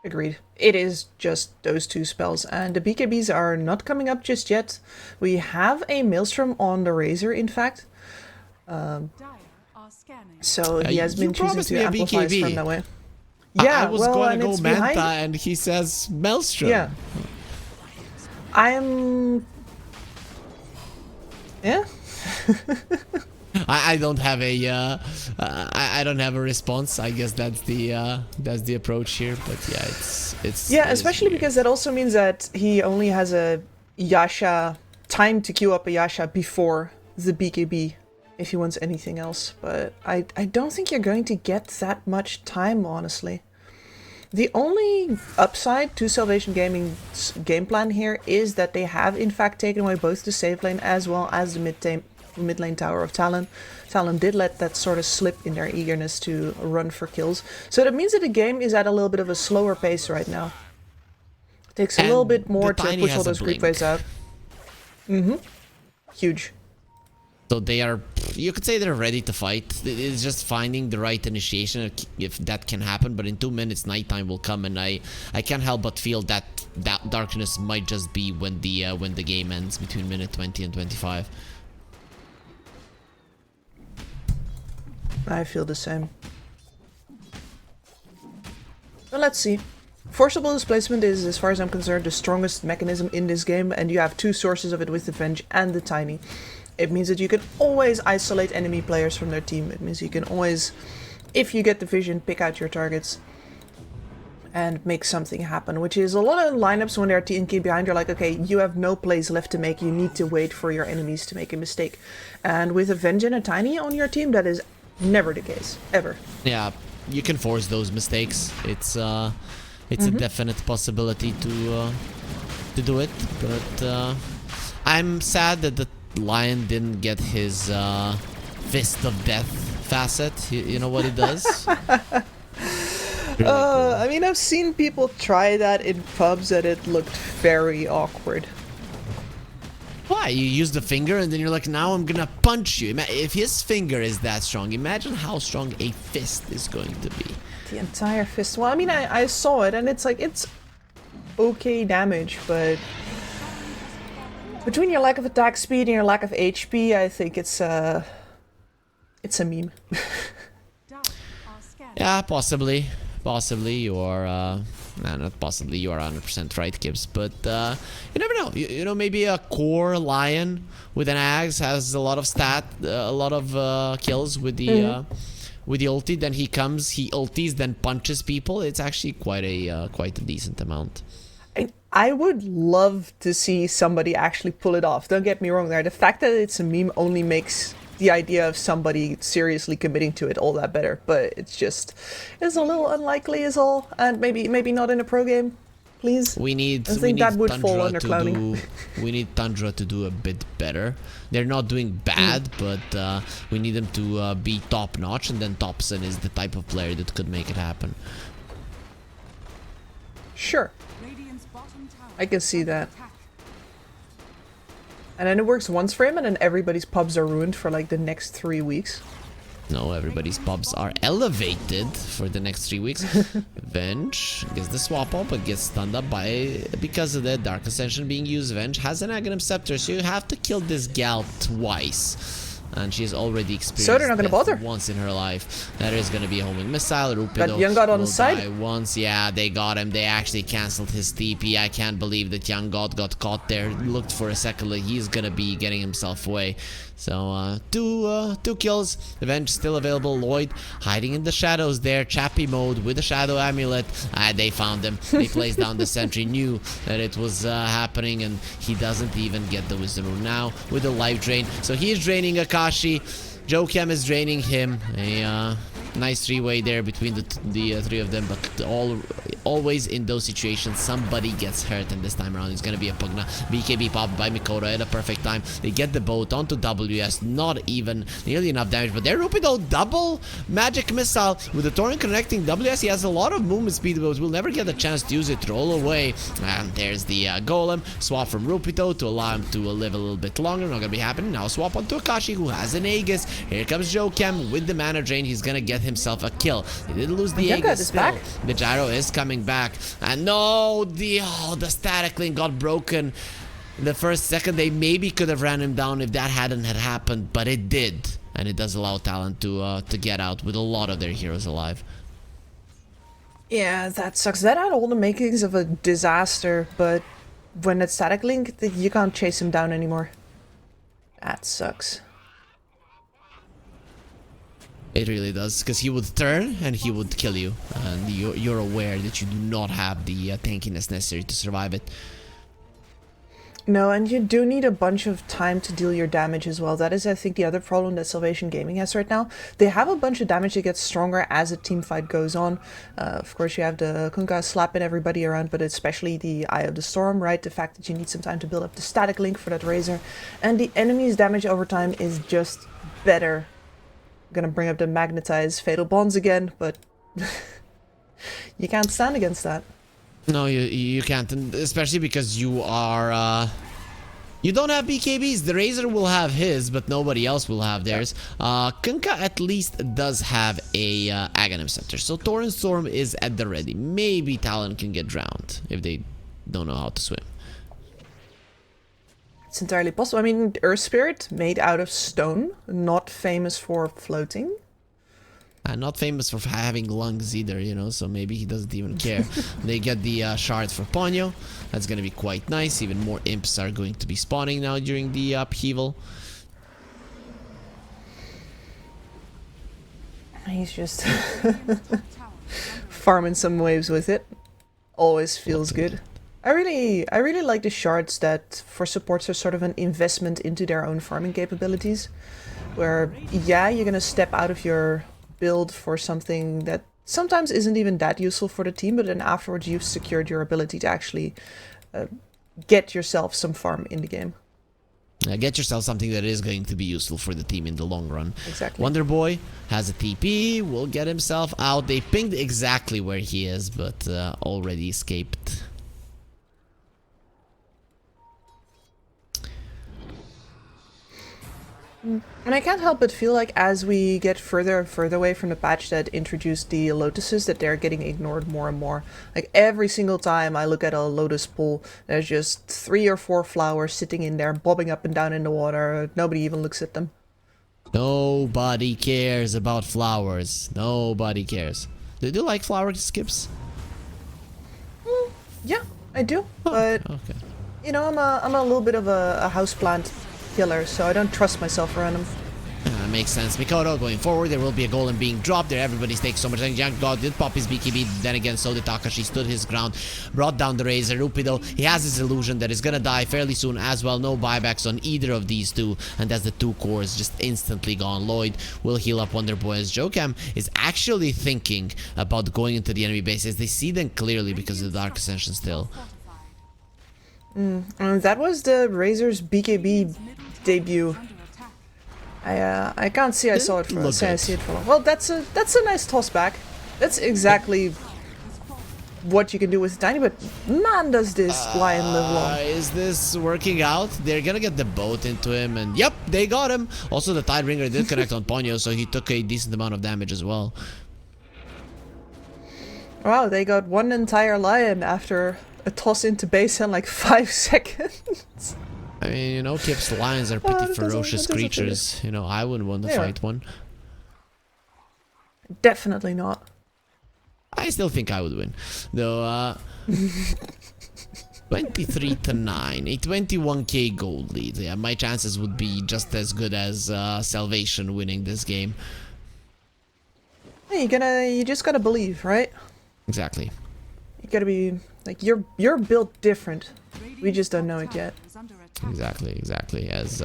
Agreed. It is just those two spells, and the BKBs are not coming up just yet. We have a Maelstrom on the Razor, in fact. So he has been choosing to amplify his friend that way. Yeah, I was going to go Manta, and he says Maelstrom. Yeah. Yeah. I don't have a I don't have a response. I guess that's the approach here. But yeah, it's yeah, especially because that also means that he only has a Yasha time to queue up a Yasha before the BKB if he wants anything else. But I don't think you're going to get that much time, honestly. The only upside to Salvation Gaming's game plan here is that they have in fact taken away both the save lane as well as the mid lane tower of Talon. Talon did let that sort of slip in their eagerness to run for kills. So that means that the game is at a little bit of a slower pace right now. It takes a little bit more to push all those creep waves out. Huge. So they are, you could say they're ready to fight. It's just finding the right initiation if that can happen. But in 2 minutes, nighttime will come, and I can't help but feel that darkness might just be when the game ends between minute 20 and 25. I feel the same. Well, let's see. Forcible displacement is, as far as I'm concerned, the strongest mechanism in this game, and you have two sources of it with the Venge and the Tiny. It means that you can always isolate enemy players from their team. It means you can always, if you get the vision, pick out your targets and make something happen, which is a lot of lineups when they're TNK behind, you're like, okay, you have no plays left to make, you need to wait for your enemies to make a mistake. And with a Venge and a Tiny on your team, that is never the case, ever. Yeah, you can force those mistakes. It's a definite possibility to do it, but I'm sad that the Lion didn't get his Fist of Death facet. You know what he does? Really cool. I mean, I've seen people try that in pubs and it looked very awkward. Why? You use the finger and then you're like, now I'm gonna punch you. If his finger is that strong, imagine how strong a fist is going to be. The entire fist. Well, I mean, I saw it, and it's like, it's okay damage, but between your lack of attack speed and your lack of HP, I think it's a meme. Yeah, possibly. Possibly you are, nah, not possibly, you are 100% right, Gibbs, but you never know. You know, maybe a core lion with an axe has a lot of a lot of kills with the ulti. Then he comes, he ultis, then punches people. It's actually quite a decent amount. I would love to see somebody actually pull it off. Don't get me wrong there. The fact that it's a meme only makes the idea of somebody seriously committing to it all that better. But it's a little unlikely is all. And maybe not in a pro game, please. We need that would fall Tundra under clowning. we need Tundra to do a bit better. They're not doing bad, but we need them to be top notch, and then Thompson is the type of player that could make it happen. Sure. I can see that. And then it works once for him, and then everybody's pubs are ruined for like the next 3 weeks. No, everybody's pubs are elevated for the next 3 weeks. Venge gets the swap up, but gets stunned up because of the Dark Ascension being used. Venge has an Aghanim Scepter, so you have to kill this gal twice. And she's already experienced so they're not gonna bother once in her life. That is gonna be a homing missile. Rupido got Young God on the side. die once. Yeah, they got him. They actually cancelled his TP. I can't believe that Young God got caught there. Looked for a second like he's gonna be getting himself away. So two kills. Revenge still available. Lloyd hiding in the shadows there. Chappy mode with the shadow amulet. They found him. They placed down the sentry. Knew that it was happening, and he doesn't even get the wisdom rune now with the life drain. So he is draining Akashi. Jokem is draining him. A nice three-way there between the three of them, but always in those situations somebody gets hurt, and this time around it's gonna be a Pugna. BKB popped by Mikota at a perfect time. They get the boat onto WS, not even nearly enough damage, but they're Rupido double magic missile with the Torrent connecting WS. He has a lot of movement speed, but will never get a chance to use it. Roll away, and there's the golem swap from Rupido to allow him to live a little bit longer. Not gonna be happening now. Swap onto Akashi, who has an Aegis. Here comes Jokem with the mana drain. He's gonna get himself a kill. He did lose the Aegis still. The gyro is coming back, and no, the static link got broken in the first second. They maybe could have ran him down if that hadn't had happened, but it did, and it does allow Talon to get out with a lot of their heroes alive. Yeah, that sucks. That had all the makings of a disaster, but when it's static link, you can't chase him down anymore. That sucks. It really does, because he would turn and he would kill you, and you're aware that you do not have the tankiness necessary to survive it. No, and you do need a bunch of time to deal your damage as well. That is, I think, the other problem that Salvation Gaming has right now. They have a bunch of damage that gets stronger as a team fight goes on. Of course, you have the Kunkka slapping everybody around, but especially the Eye of the Storm, right? The fact that you need some time to build up the static link for that Razor. And the enemy's damage over time is just better. I'm gonna bring up the Magnetize Fatal Bonds again, but you can't stand against that. No, you can't, and especially because you are you don't have BKBs. The Razor will have his, but nobody else will have theirs. Kunkka at least does have a Aghanim Scepter, so Torrent Storm is at the ready. Maybe Talon can get drowned if they don't know how to swim. It's entirely possible. I mean, Earth Spirit made out of stone, not famous for floating. Not famous for having lungs either, you know, so maybe he doesn't even care. They get the shard for Ponyo. That's going to be quite nice. Even more imps are going to be spawning now during the upheaval. He's just farming some waves with it. Always feels good. I really like the shards that for supports are sort of an investment into their own farming capabilities. Where, yeah, you're going to step out of your build for something that sometimes isn't even that useful for the team, but then afterwards you've secured your ability to actually get yourself some farm in the game. Get yourself something that is going to be useful for the team in the long run. Exactly. Wonder Boy has a TP, will get himself out. They pinged exactly where he is, but already escaped. And I can't help but feel like as we get further and further away from the patch that introduced the lotuses, that they're getting ignored more and more. Like every single time I look at a lotus pool, there's just 3 or 4 flowers sitting in there, bobbing up and down in the water. Nobody even looks at them. Nobody cares about flowers. Nobody cares. Do you like flower skips? Yeah, I do, but Okay. you know, I'm a little bit of a houseplant killer, so I don't trust myself around them. Makes sense. Mikoto going forward, there will be a golem being dropped there. Everybody's taking so much damage. Young God did pop his BKB, then again so did Takashi, stood his ground, brought down the Razor. Rupido, he has his illusion that is gonna die fairly soon as well. No buybacks on either of these two, and that's the 2 cores just instantly gone. Lloyd will heal up Wonder Boy as Jokam is actually thinking about going into the enemy bases. They see them clearly because of the Dark Ascension still. That was the Razor's BKB debut. I can't see I saw it for Look I good. see it for well, that's a nice toss back. That's exactly what you can do with Tiny, but man, does this lion live long. Is this working out? They're gonna get the boat into him, and yep, they got him. Also, the Tidebringer did connect on Ponyo, so he took a decent amount of damage as well. Wow, they got one entire lion after a toss into base in like 5 seconds. I mean, you know, Kip's lions are that pretty doesn't- ferocious that doesn't creatures. You know, I wouldn't want to Yeah. fight one. Definitely not. I still think I would win. Though, 23 to 9, a 21k gold lead. Yeah, my chances would be just as good as Salvation winning this game. Hey, you just gotta believe, right? Exactly. You gotta be like you're built different. We just don't know it yet. Exactly. As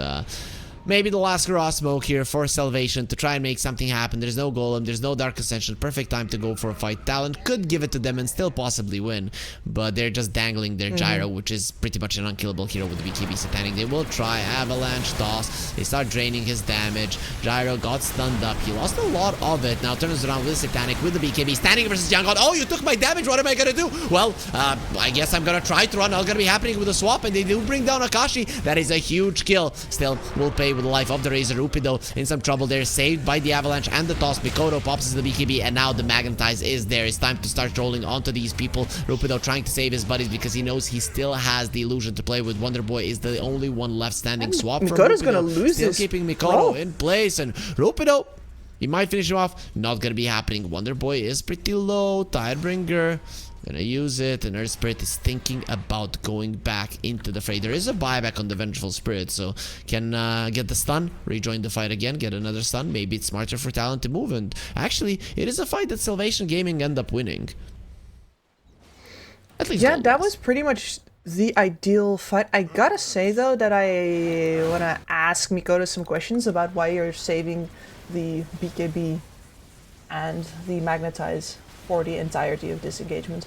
maybe the last raw smoke here for Salvation to try and make something happen. There's no golem, there's no Dark Ascension. Perfect time to go for a fight. Talon could give it to them and still possibly win, but they're just dangling their gyro, which is pretty much an unkillable hero with the BKB Satanic. They will try Avalanche Toss. They start draining his damage. Gyro got stunned up. He lost a lot of it. Now turns around with Satanic with the BKB. Standing versus Young God. Oh, you took my damage. What am I gonna do? Well, I guess I'm gonna try to run. All gonna be happening with a swap, and they do bring down Akashi. That is a huge kill. Still, will pay with the life of the Razor. Upido in some trouble there, saved by the Avalanche and the toss. Mikoto pops the BKB, and now the Magnetize is there. It's time to start rolling onto these people. Rupido trying to save his buddies because he knows he still has the illusion to play with. Wonder Boy is the only one left standing. Swap from Mikoto's Rupido, gonna lose still this keeping Mikoto roll. in place, and Rupido, he might finish him off. Not gonna be happening. Wonder Boy is pretty low. Tidebringer gonna use it, and Earth Spirit is thinking about going back into the fray. There is a buyback on the Vengeful Spirit, so can get the stun, rejoin the fight again, get another stun. Maybe it's smarter for Talon to move, and actually, it is a fight that Salvation Gaming end up winning. At least Yeah, gold that wise. was pretty much the ideal fight. I gotta say though that I wanna ask Mikoto some questions about why you're saving the BKB and the Magnetize for the entirety of this engagement.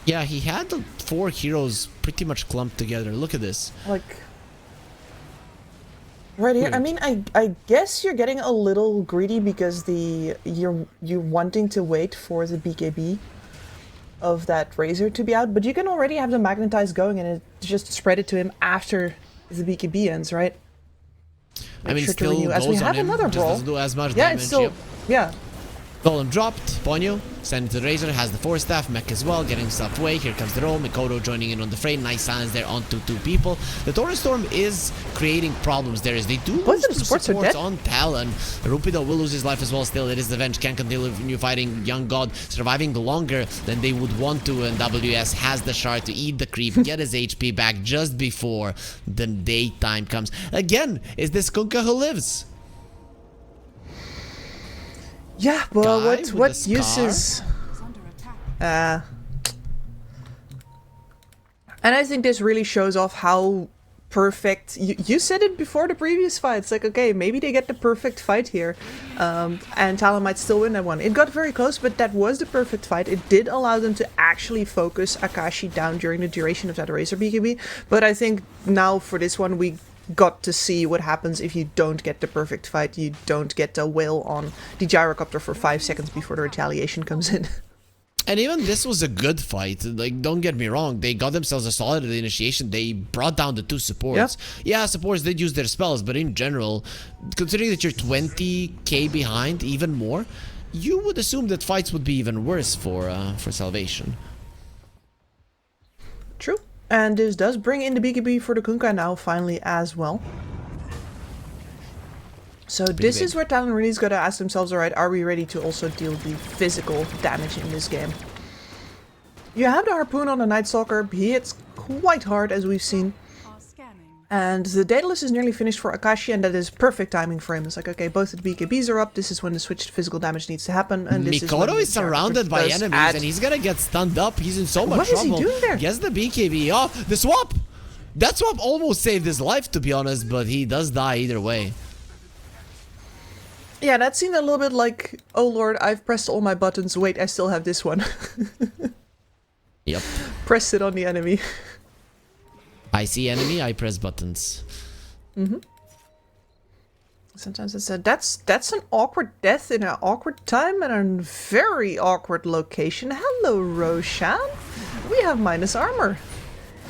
Yeah, he had the 4 heroes pretty much clumped together. Look at this. Like right here. I mean, I guess you're getting a little greedy because you're wanting to wait for the BKB of that Razor to be out, but you can already have the Magnetize going and just spread it to him after the BKB ends, right? I mean, sure to still renew as we goes on have him, another just brawl. doesn't do as much Yeah, damage. it's still Yep. yeah. Golem dropped. Ponyo sending to the Razor, has the 4 staff. Mech as well, getting himself away. Here comes the roll. Mikoto joining in on the fray. Nice silence there onto 2 people. The Torrent Storm is creating problems there as they do Both lose of the 2 supports are supports dead. on Talon. Rupido will lose his life as well. Still, it is the Venge. Can't continue fighting. Young God surviving longer than they would want to, and WS has the shard to eat the creep, get his HP back just before the daytime comes. Again, is this Kunkka who lives? Yeah, but Guy what with the use scar? is and I think this really shows off how perfect you said it before the previous fight. It's like, okay, maybe they get the perfect fight here, and Talon might still win that one. It got very close, but that was the perfect fight. It did allow them to actually focus Akashi down during the duration of that Razor BKB, but I think now for this one we got to see what happens if you don't get the perfect fight. You don't get the whale on the gyrocopter for 5 seconds before the retaliation comes in. And even this was a good fight. Like, don't get me wrong, they got themselves a solid at the initiation. They brought down the 2 supports. Yeah, supports did use their spells, but in general, considering that you're 20k behind, even more, you would assume that fights would be even worse for Salvation. True. And this does bring in the BKB for the Kunkka now, finally, as well. So this is where Talon really's got to ask themselves, alright, are we ready to also deal the physical damage in this game? You have the Harpoon on the Night Stalker, he hits quite hard as we've seen. And the Daedalus is nearly finished for Akashi, and that is perfect timing for him. It's like, okay, both the BKBs are up, this is when the switch to physical damage needs to happen, and this Mikoto is surrounded by enemies, and he's gonna get stunned up. He's in so much trouble. What is he doing there? Gets the BKB off. The swap! That swap almost saved his life, to be honest, but he does die either way. Yeah, that seemed a little bit like, oh lord, I've pressed all my buttons, wait, I still have this one. Yep. Pressed it on the enemy. I see enemy, I press buttons. Sometimes I said, that's an awkward death in an awkward time and a very awkward location. Hello, Roshan. We have minus armor.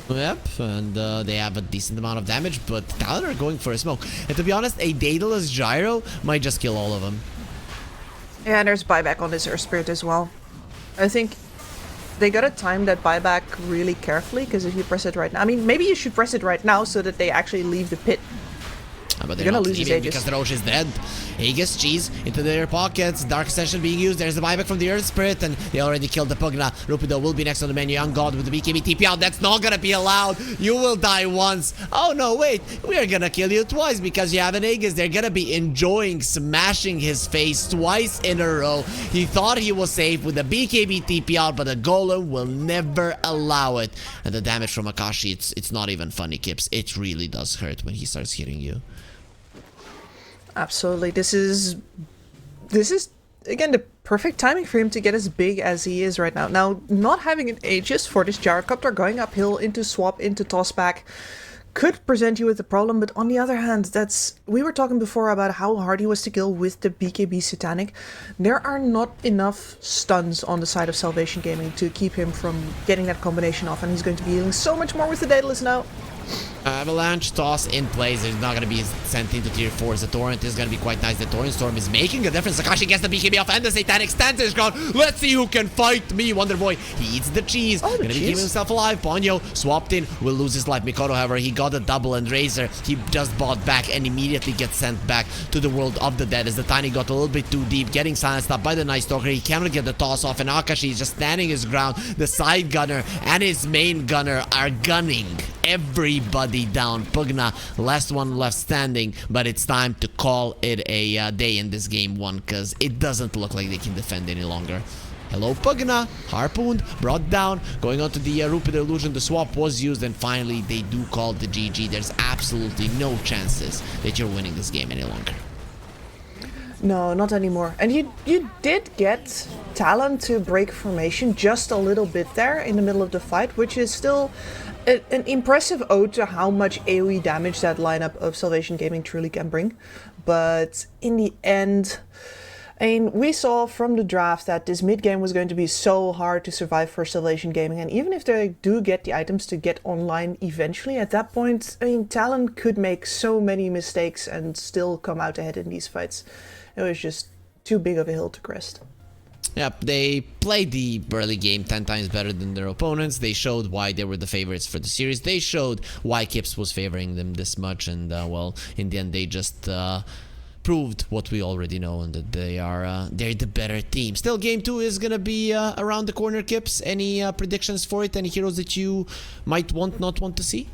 Yep, and they have a decent amount of damage, but Talon are going for a smoke. And to be honest, a Daedalus Gyro might just kill all of them. Yeah, and there's buyback on this Earth Spirit as well. I think they gotta time that buyback really carefully, because if you press it right now... I mean, maybe you should press it right now so that they actually leave the pit. But they're not leaving because the Roche is dead. Aegis cheese into their pockets. Dark Session being used. There's the buyback from the Earth Spirit, and they already killed the Pugna. Rupido will be next on the menu. Young God with the BKB TP out. That's not gonna be allowed. You will die once. Oh no, wait. We are gonna kill you twice because you have an Aegis. They're gonna be enjoying smashing his face twice in a row. He thought he was safe with the BKB TP out, but the Golem will never allow it. And the damage from Akashi, it's not even funny, Kips. It really does hurt when he starts hitting you. Absolutely. This is again the perfect timing for him to get as big as he is right now. Now, not having an Aegis for this Gyrocopter going uphill into swap into tossback could present you with a problem, but on the other hand, we were talking before about how hard he was to kill with the BKB Satanic. There are not enough stuns on the side of Salvation Gaming to keep him from getting that combination off, and he's going to be healing so much more with the Daedalus now. Avalanche toss in place. There's not going to be sent into tier 4. The Torrent is going to be quite nice. The Torrent Storm is making a difference. Akashi gets the BKB off and the Satanic stands his ground. Let's see who can fight me. Wonder Boy, he eats the cheese. Gonna be keeping himself alive. Ponyo swapped in, will lose his life. Mikoto, however, he got a double, and Razor, he just bought back and immediately gets sent back to the world of the dead as the Tiny got a little bit too deep, getting silenced up by the Night Stalker. He cannot get the toss off, and Akashi is just standing his ground. The side gunner and his main gunner are gunning everybody down. Pugna, last one left standing, but it's time to call it a day in this game 1, because it doesn't look like they can defend any longer. Hello, Pugna, harpooned, brought down, going on to the Rupido Illusion. The swap was used, and finally they do call the GG. There's absolutely no chances that you're winning this game any longer. No, not anymore. And you did get Talon to break formation just a little bit there in the middle of the fight, which is still an impressive ode to how much AoE damage that lineup of Salvation Gaming truly can bring. But in the end, I mean, we saw from the draft that this mid-game was going to be so hard to survive for Salvation Gaming, and even if they do get the items to get online eventually, at that point, I mean, Talon could make so many mistakes and still come out ahead in these fights. It was just too big of a hill to crest. Yep, they played the early game 10 times better than their opponents. They showed why they were the favorites for the series. They showed why Kips was favoring them this much, and well, in the end, they just proved what we already know, and that they're the better team. Still, game 2 is gonna be around the corner, Kips. Any predictions for it? Any heroes that you might not want to see?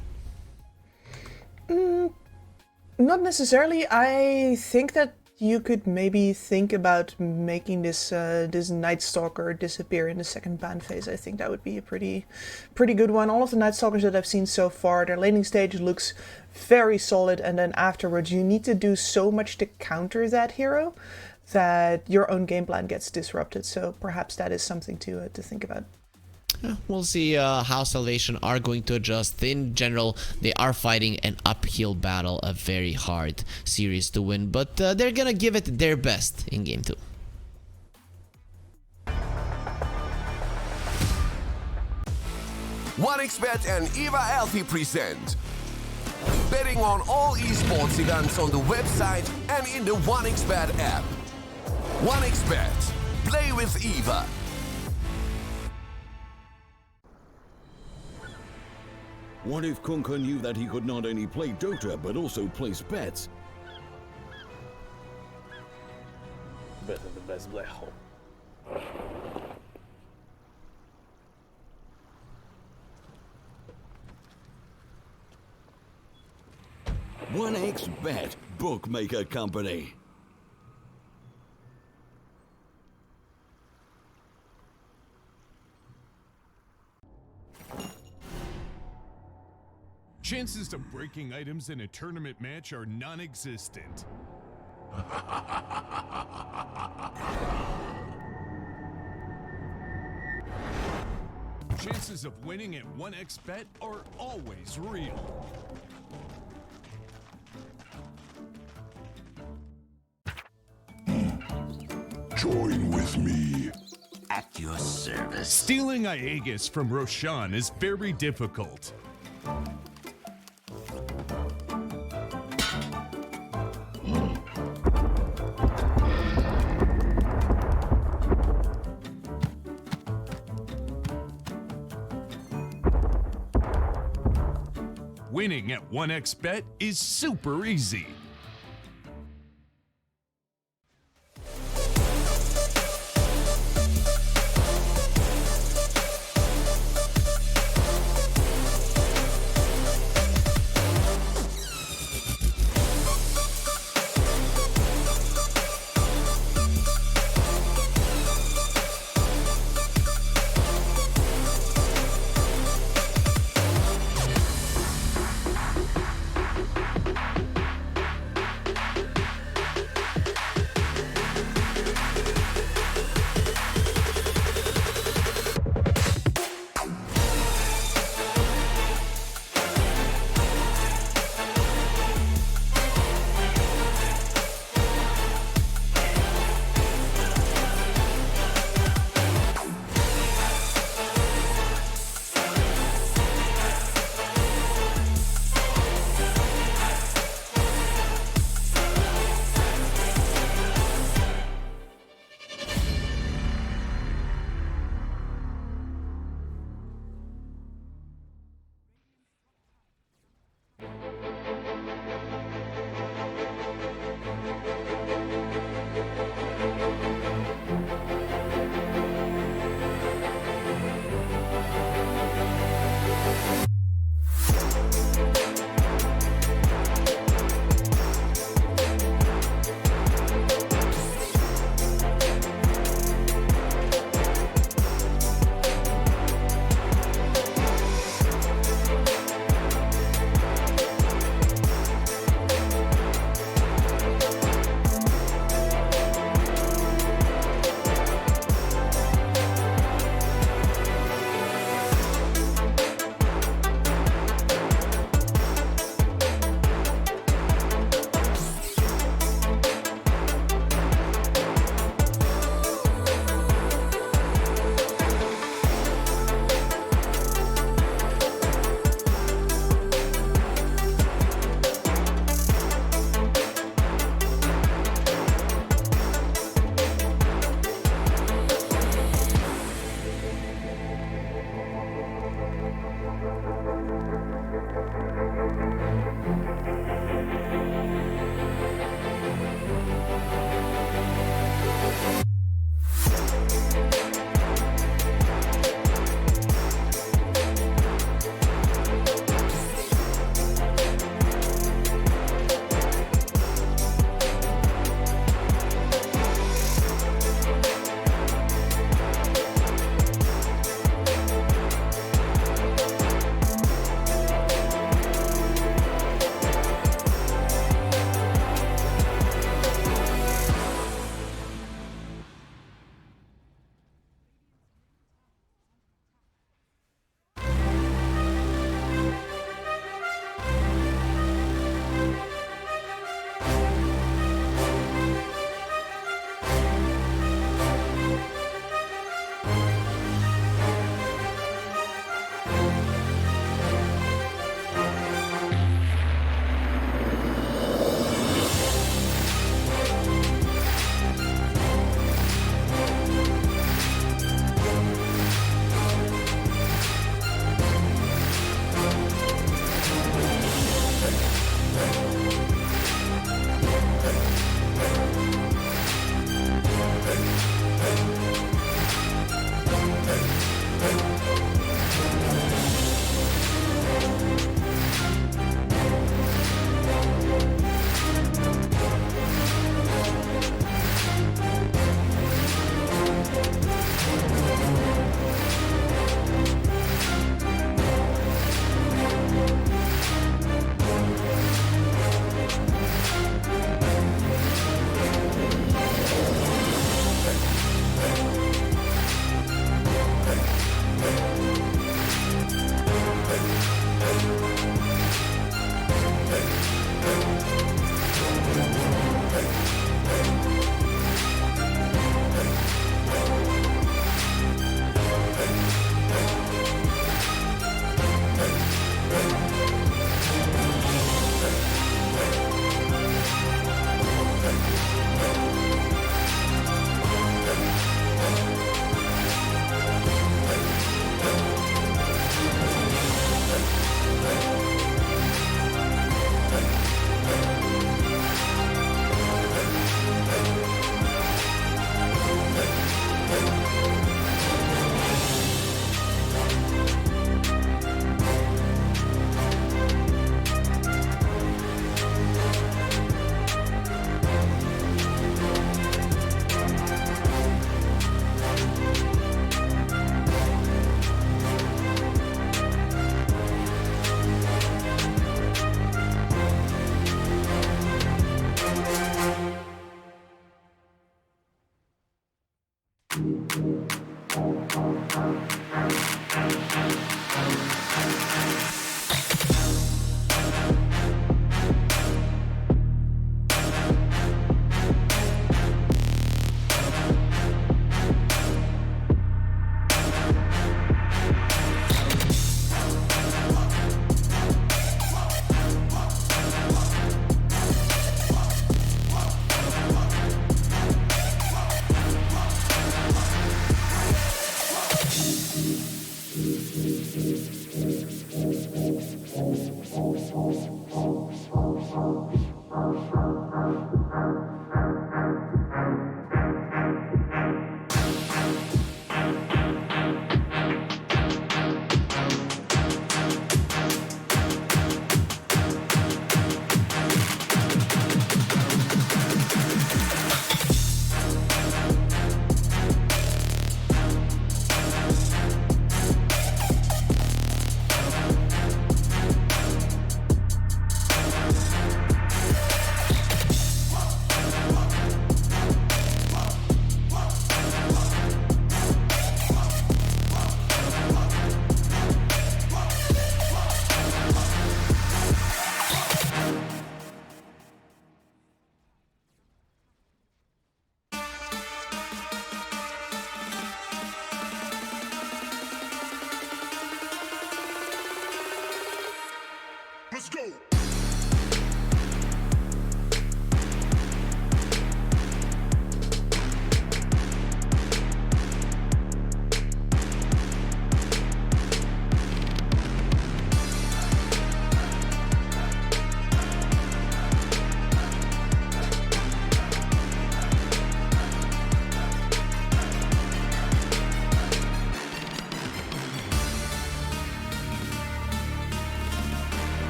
Not necessarily. I think that you could maybe think about making this this Night Stalker disappear in the second ban phase. I think that would be a pretty good one. All of the Night Stalkers that I've seen so far, their laning stage looks very solid, and then afterwards you need to do so much to counter that hero that your own game plan gets disrupted. So perhaps that is something to think about. Yeah, we'll see how Salvation are going to adjust. In general, they are fighting an uphill battle, a very hard series to win, but they're gonna give it their best in game 2. 1xBet and Eva Alfie present betting on all esports events on the website and in the 1xBet app. 1xBet. Play with Eva. What if Kunka knew that he could not only play Dota but also place bets? Better the best black hole. 1xBet, bookmaker company. Chances of breaking items in a tournament match are non-existent. Chances of winning at 1xBet are always real. Join with me. At your service. Stealing Aegis from Roshan is very difficult. Winning at 1xBet is super easy.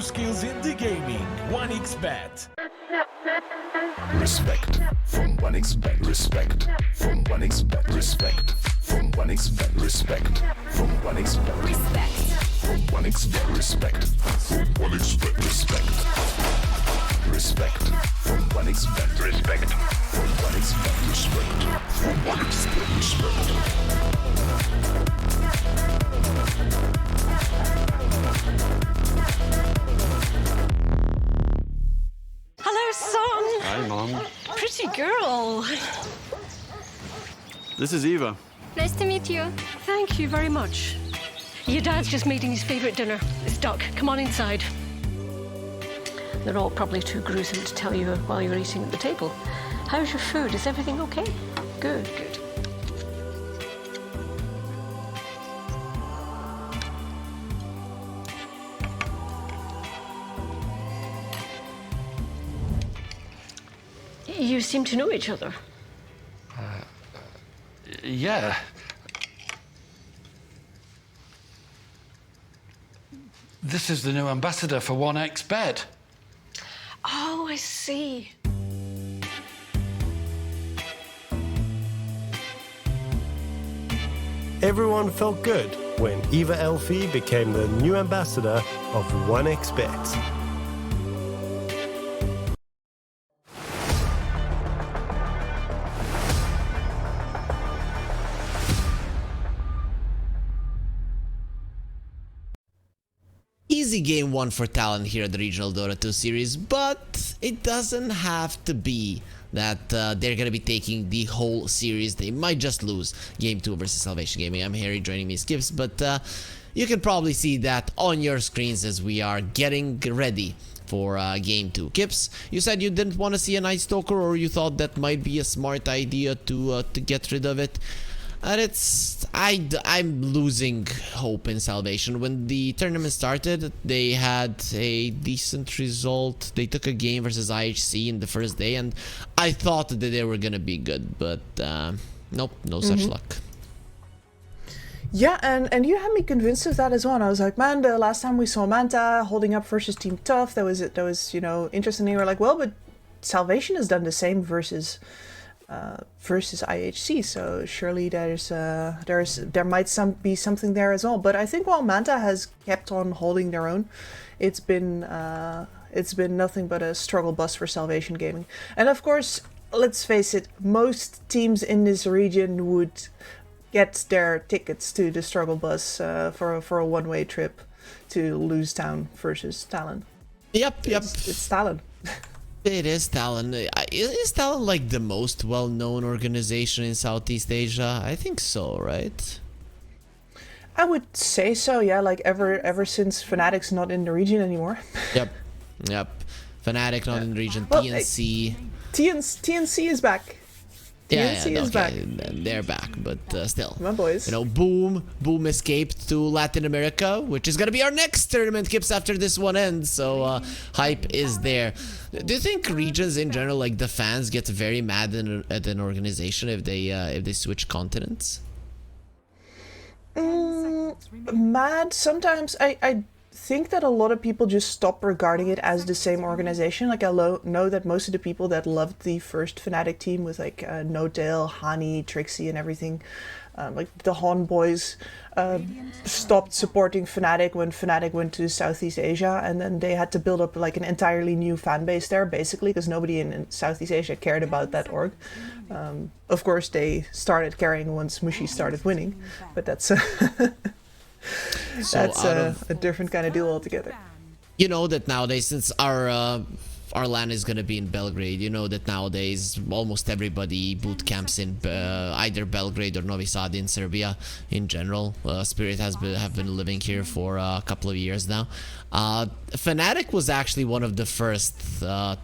your skills into gaming. 1xBet. Respect from 1xBet. Respect from 1xBet. Respect from 1xBet. Respect from 1xBet. Respect from 1xBet. Respect from 1xBet. Respect. Respect from 1xBet. Respect from 1xBet. Respect from 1xBet. Respect. Hello, son. Hi, Mom. Pretty girl. This is Eva. Nice to meet you. Thank you very much. Your dad's just making his favourite dinner. It's duck. Come on inside. They're all probably too gruesome to tell you while you're eating at the table. How's your food? Is everything okay? Good, good. You seem to know each other. Yeah. This is the new ambassador for 1xBet. Oh, I see. Everyone felt good when Eva Elfie became the new ambassador of 1xBet. Easy game 1 for Talon here at the Regional Dota 2 series, but it doesn't have to be that they're gonna be taking the whole series. They might just lose game 2 versus Salvation Gaming. I'm Harry, joining me is Gibbs, but you can probably see that on your screens as we are getting ready for game 2. Kips, you said you didn't want to see a Night Stalker, or you thought that might be a smart idea to get rid of it. And I'm losing hope in Salvation. When the tournament started, they had a decent result. They took a game versus IHC in the first day, and I thought that they were gonna be good, but nope, no such luck. Yeah, and you had me convinced of that as well. And I was like, man, the last time we saw Manta holding up versus Team Tough, that was interesting. And you were like, well, but Salvation has done the same versus IHC, so surely there might be something there as well. But I think while Manta has kept on holding their own, it's been nothing but a struggle bus for Salvation Gaming. And of course, let's face it, most teams in this region would get their tickets to the struggle bus for a one-way trip to Lose Town versus Talon. Yep. It's Talon. It is Talon. Is Talon like the most well-known organization in Southeast Asia? I think so, right? I would say so, yeah. Like ever since Fnatic's not in the region anymore. Yep. Fnatic not in the region. Well, TNC. TNC is back. TNC is back. They're back, but still. Come on, boys. You know, Boom escaped to Latin America, which is gonna be our next tournament, Kips, after this one ends. So hype is there. Do you think regions in general, like the fans, get very mad at an organization if they switch continents? Mad sometimes. I think that a lot of people just stop regarding it as the same organization. Like I know that most of the people that loved the first Fnatic team with like No-Tail, Hani, Trixie and everything, like the Han boys, stopped supporting Fnatic when Fnatic went to Southeast Asia, and then they had to build up like an entirely new fan base there, basically, because nobody in Southeast Asia cared about that org. Of course, they started caring once Mushi started winning, but that's that's a different kind of deal altogether. You know that nowadays, since our LAN is gonna be in Belgrade, you know that nowadays almost everybody boot camps in either Belgrade or Novi Sad in Serbia in general. Spirit have been living here for a couple of years now. Fnatic was actually one of the first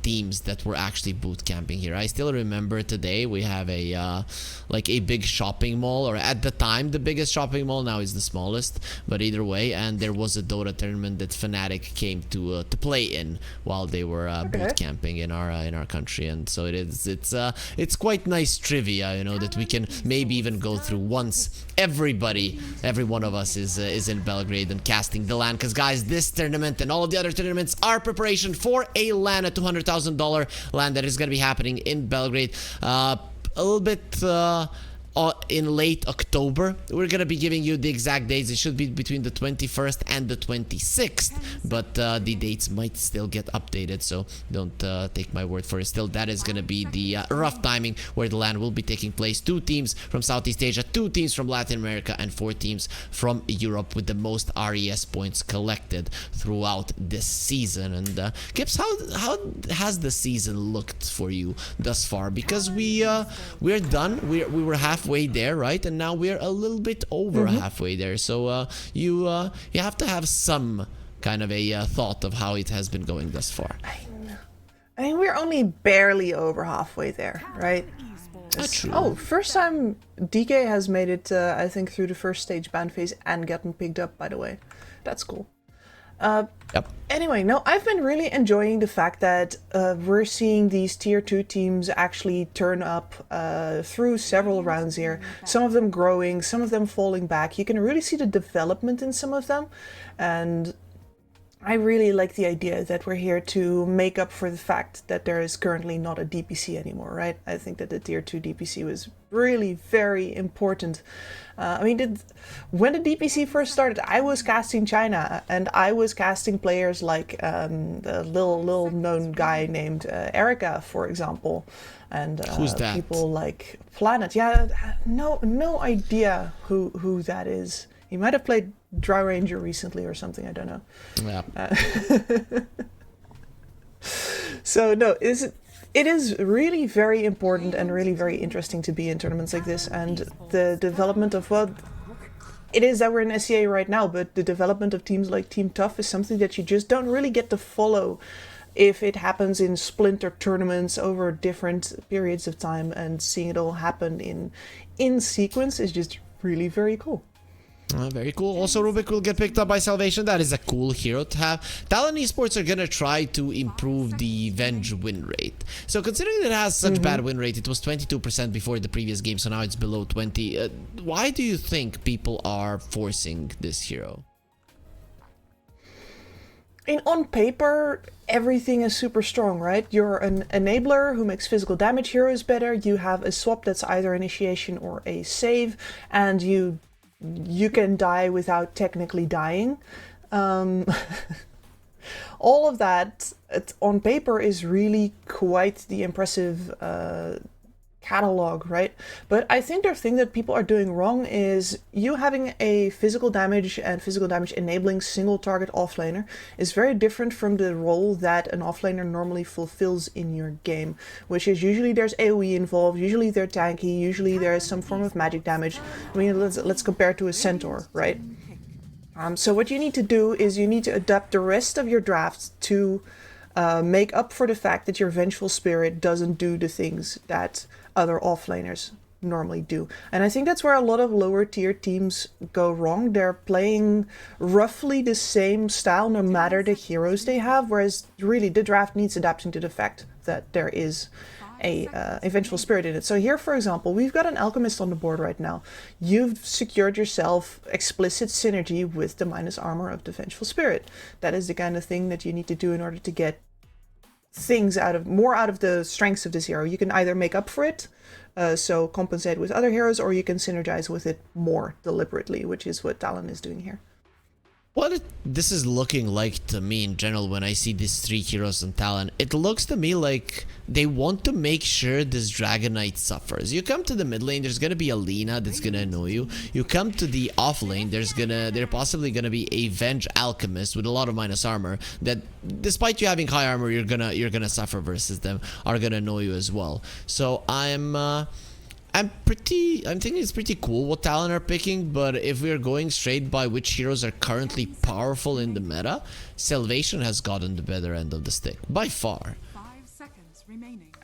teams that were actually boot camping here. I still remember today we have a like a big shopping mall, or at the time the biggest shopping mall. Now is the smallest, but either way. And there was a Dota tournament that Fnatic came to play in while they were boot camping in our country, and so it's quite nice trivia, you know, that we can maybe even go through once every one of us is in Belgrade and casting the LAN, because guys, this tournament and all of the other tournaments are preparation for a LAN, a $200,000 LAN that is going to be happening in Belgrade a little bit in late October. We're gonna be giving you the exact dates. It should be between the 21st and the 26th, but the dates might still get updated, so don't take my word for it. Still, that is gonna be the rough timing where the LAN will be taking place. 2 teams from Southeast Asia, 2 teams from Latin America, and 4 teams from Europe, with the most RES points collected throughout this season. And Gibbs, how has the season looked for you thus far? Because we're done. We were halfway there, right? And now we're a little bit over halfway there. So you have to have some kind of a thought of how it has been going thus far. I mean, we're only barely over halfway there, right? True. Oh, first time DK has made it, I think, through the first stage ban phase and gotten picked up, by the way. That's cool. Yep. Anyway, no, I've been really enjoying the fact that we're seeing these tier 2 teams actually turn up through several rounds here. Some of them growing, some of them falling back. You can really see the development in some of them. And I really like the idea that we're here to make up for the fact that there is currently not a DPC anymore, right? I think that the tier 2 DPC was really very important. I mean, when the DPC first started, I was casting China, and I was casting players like the little known guy named Erica, for example, and who's that? People like Planet. Yeah, no idea who that is. He might have played Dry Ranger recently or something. I don't know. Yeah. So no, it is really very important and really very interesting to be in tournaments like this, and the development of, well, it is that we're in SCA right now, but the development of teams like Team Tough is something that you just don't really get to follow if it happens in splinter tournaments over different periods of time, and seeing it all happen in sequence is just really very cool. Very cool. Also, Rubik will get picked up by Salvation. That is a cool hero to have. Talon Esports are gonna try to improve the Venge win rate. So considering that it has such bad win rate, it was 22% before the previous game, so now it's below 20. Why do you think people are forcing this hero? On paper, everything is super strong, right? You're an enabler who makes physical damage heroes better. You have a swap that's either initiation or a save, and you can die without technically dying. All of that on paper is really quite the impressive catalog, right? But I think the thing that people are doing wrong is you having a physical damage and physical damage enabling single target offlaner is very different from the role that an offlaner normally fulfills in your game, which is usually there's AoE involved, usually they're tanky, usually there is some form of magic damage. I mean, let's compare to a centaur, right? So what you need to do is you need to adapt the rest of your draft to make up for the fact that your Vengeful Spirit doesn't do the things that other offlaners normally do. And I think that's where a lot of lower tier teams go wrong. They're playing roughly the same style no matter the heroes they have, whereas really the draft needs adapting to the fact that there is a Vengeful Spirit in it. So here, for example, we've got an Alchemist on the board right now. You've secured yourself explicit synergy with the minus armor of the Vengeful Spirit. That is the kind of thing that you need to do in order to get things more out of the strengths of this hero. You can either make up for it, so compensate with other heroes, or you can synergize with it more deliberately, which is what Talon is doing here. What this is looking like to me in general when I see these 3 heroes on Talon, it looks to me like they want to make sure this Dragon Knight suffers. You come to the mid lane, there's gonna be a Lina that's gonna annoy you. You come to the off lane, there's possibly gonna be a Venge Alchemist with a lot of minus armor that, despite you having high armor, you're gonna suffer versus them, are gonna annoy you as well. So I'm thinking it's pretty cool what Talon are picking, but if we're going straight by which heroes are currently powerful in the meta, Salvation has gotten the better end of the stick, by far.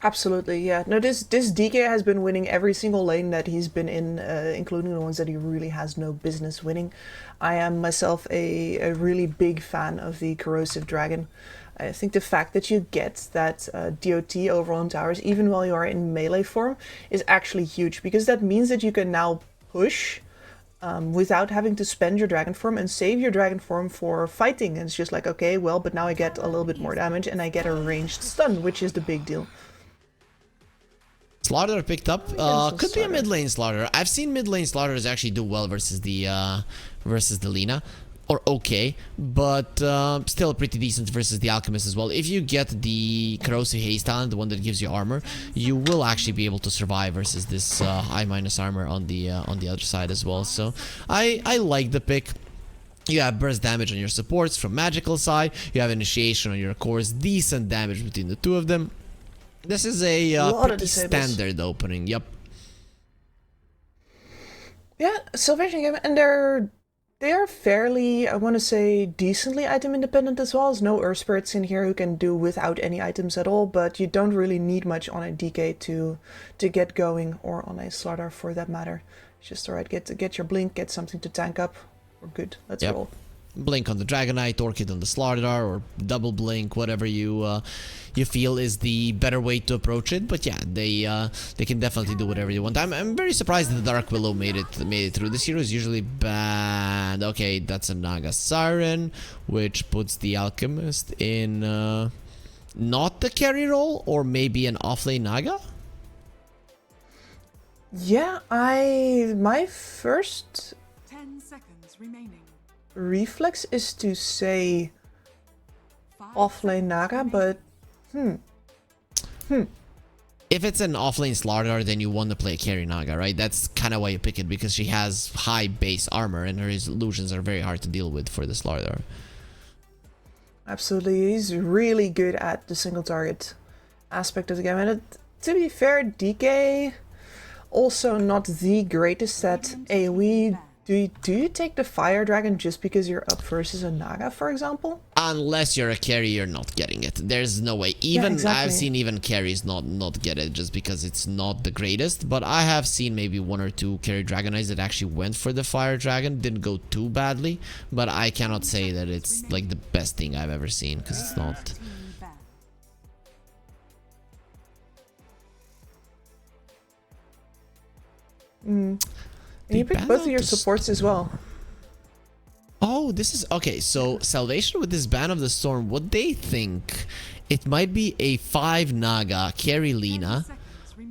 Absolutely, yeah. No, this DK has been winning every single lane that he's been in, including the ones that he really has no business winning. I am myself a really big fan of the Corrosive Dragon. I think the fact that you get that DOT over on towers, even while you are in melee form, is actually huge, because that means that you can now push without having to spend your dragon form and save your dragon form for fighting. And it's just like, okay, well, but now I get a little bit more damage and I get a ranged stun, which is the big deal. Slaughter picked up. Could be a mid lane Slaughter. I've seen mid lane Slaughters actually do well versus the Lina, or okay, but still pretty decent versus the Alchemist as well. If you get the Corrosive Haze talent, the one that gives you armor, you will actually be able to survive versus this high minus armor on the other side as well. So I like the pick. You have burst damage on your supports from magical side. You have initiation on your cores. Decent damage between the two of them. This is a pretty standard opening. Yep. Yeah, Salvation game, and they are fairly, I want to say, decently item independent as well. There's no Earth Spirits in here who can do without any items at all, but you don't really need much on a DK to get going, or on a Slaughter for that matter. It's just alright, get your blink, get something to tank up. We're good. Let's roll. Blink on the Dragonite, Orchid on the Slaughter, or double blink, whatever you feel is the better way to approach it. But yeah, they can definitely do whatever they want. I'm very surprised that the Dark Willow made it through. This hero is usually bad. Okay, that's a Naga Siren, which puts the Alchemist in not the carry role, or maybe an offlane Naga. Yeah, my first 10 seconds remaining. Reflex is to say offlane Naga, but If it's an offlane Slaughter, then you want to play carry Naga, right? That's kind of why you pick it, because she has high base armor and her illusions are very hard to deal with for the Slaughter. Absolutely, he's really good at the single target aspect of the game. And to be fair, DK also not the greatest at AoE. Do you take the Fire Dragon just because you're up versus a Naga, for example? Unless you're a carry, you're not getting it. There's no way. Even exactly. I've seen even carries not get it just because it's not the greatest. But I have seen maybe one or two carry Dragonites that actually went for the Fire Dragon. Didn't go too badly. But I cannot say that it's like the best thing I've ever seen, because it's not. And you picked both of your supports as well. Oh, this is okay. So Salvation with this Ban of the Storm, what they think, it might be a 5 Naga carry Lina,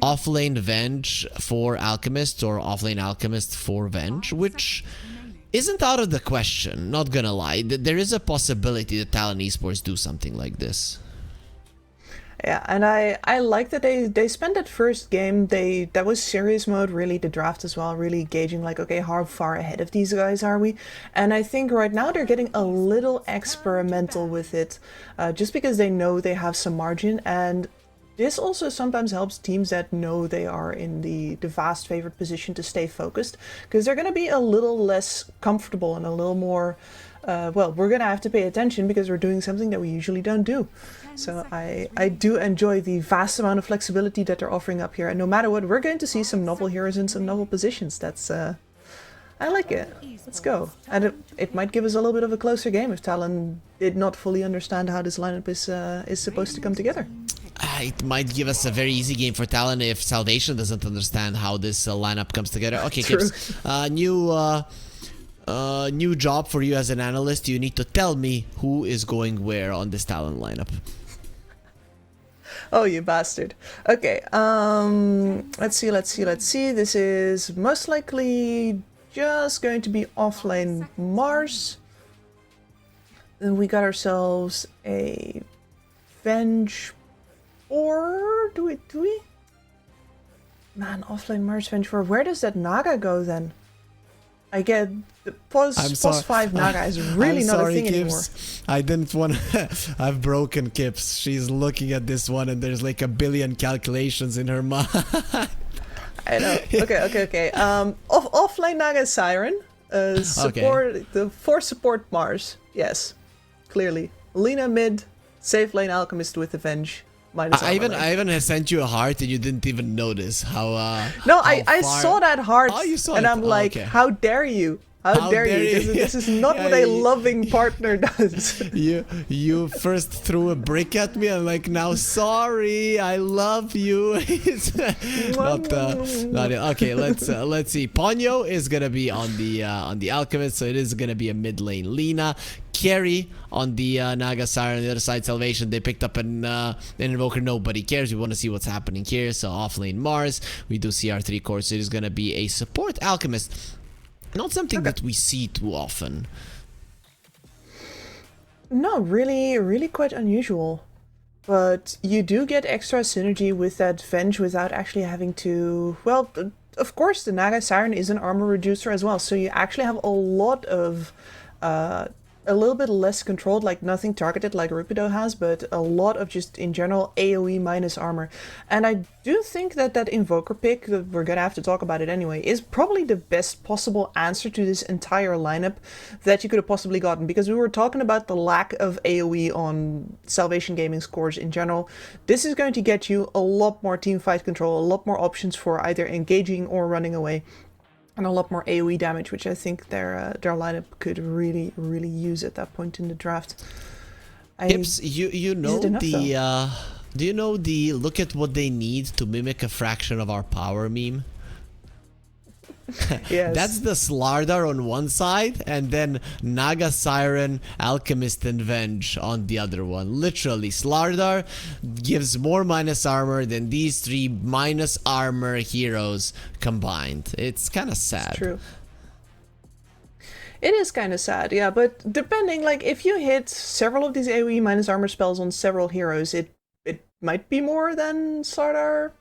offlane Venge for Alchemist, or offlane Alchemist for Venge, which isn't out of the question, not gonna lie. There is a possibility that Talon Esports do something like this. Yeah, and I like that they spent that first game, that was serious mode, really, the draft as well, really gauging like, okay, how far ahead of these guys are we? And I think right now they're getting a little experimental with it, just because they know they have some margin, and this also sometimes helps teams that know they are in the vast favored position to stay focused, because they're going to be a little less comfortable and a little more, well, we're going to have to pay attention because we're doing something that we usually don't do. So I do enjoy the vast amount of flexibility that they're offering up here. And no matter what, we're going to see some novel heroes in some novel positions. That's, I like it. Let's go. And it might give us a little bit of a closer game if Talon did not fully understand how this lineup is supposed to come together. It might give us a very easy game for Talon if Salvation doesn't understand how this lineup comes together. Okay, Kips, new job for you as an analyst. You need to tell me who is going where on this Talon lineup. Oh, you bastard. Okay, let's see. This is most likely just going to be offlane Mars. Then we got ourselves a Venge, or do we? Man, offlane Mars Venge 4. Where does that Naga go then? I get the plus 5 Naga is really not a thing anymore. I didn't want to. I've broken Kips. She's looking at this one and there's like a billion calculations in her mind. I know. Okay. Offlane Naga Siren. Support the 4 support Mars. Yes, clearly. Lina mid, safe lane Alchemist with Avenge. minus I armor. even sent you a heart and you didn't even notice how. No, how I far- saw that heart, Oh, you saw and it. I'm Oh, like, okay. how dare you? How dare you? This is not what a loving partner does. You first threw a brick at me. I'm like, now sorry, I love you. It's not it. Okay, let's see. Ponyo is gonna be on the Alchemist, so it is gonna be a mid lane Lina. Carry on the Naga Siren. On the other side, Salvation. They picked up an Invoker. Nobody cares. We want to see what's happening here. So off lane Mars. We do see our 3 cores. So it is gonna be a support Alchemist. Not something that we see too often. No, really quite unusual. But you do get extra synergy with that Venge without actually having to... Well, of course, the Naga Siren is an armor reducer as well. So you actually have a lot of... a little bit less controlled, like nothing targeted like Rupido has, but a lot of just in general AoE minus armor. And I do think that that Invoker pick, that we're gonna have to talk about it anyway, is probably the best possible answer to this entire lineup that you could have possibly gotten, because we were talking about the lack of AoE on Salvation Gaming's cores in general. This is going to get you a lot more team fight control, a lot more options for either engaging or running away, and a lot more AoE damage, which I think their lineup could really use at that point in the draft. Gibbs, you know the do you know the look at what they need to mimic a fraction of our power meme? Yes. That's the Slardar on one side, and then Naga Siren, Alchemist, and Venge on the other one. Literally, Slardar gives more minus armor than these 3 minus armor heroes combined. It's kind of sad. It's true. It is kind of sad, yeah, but depending, like, if you hit several of these AoE minus armor spells on several heroes, it might be more than Slardar.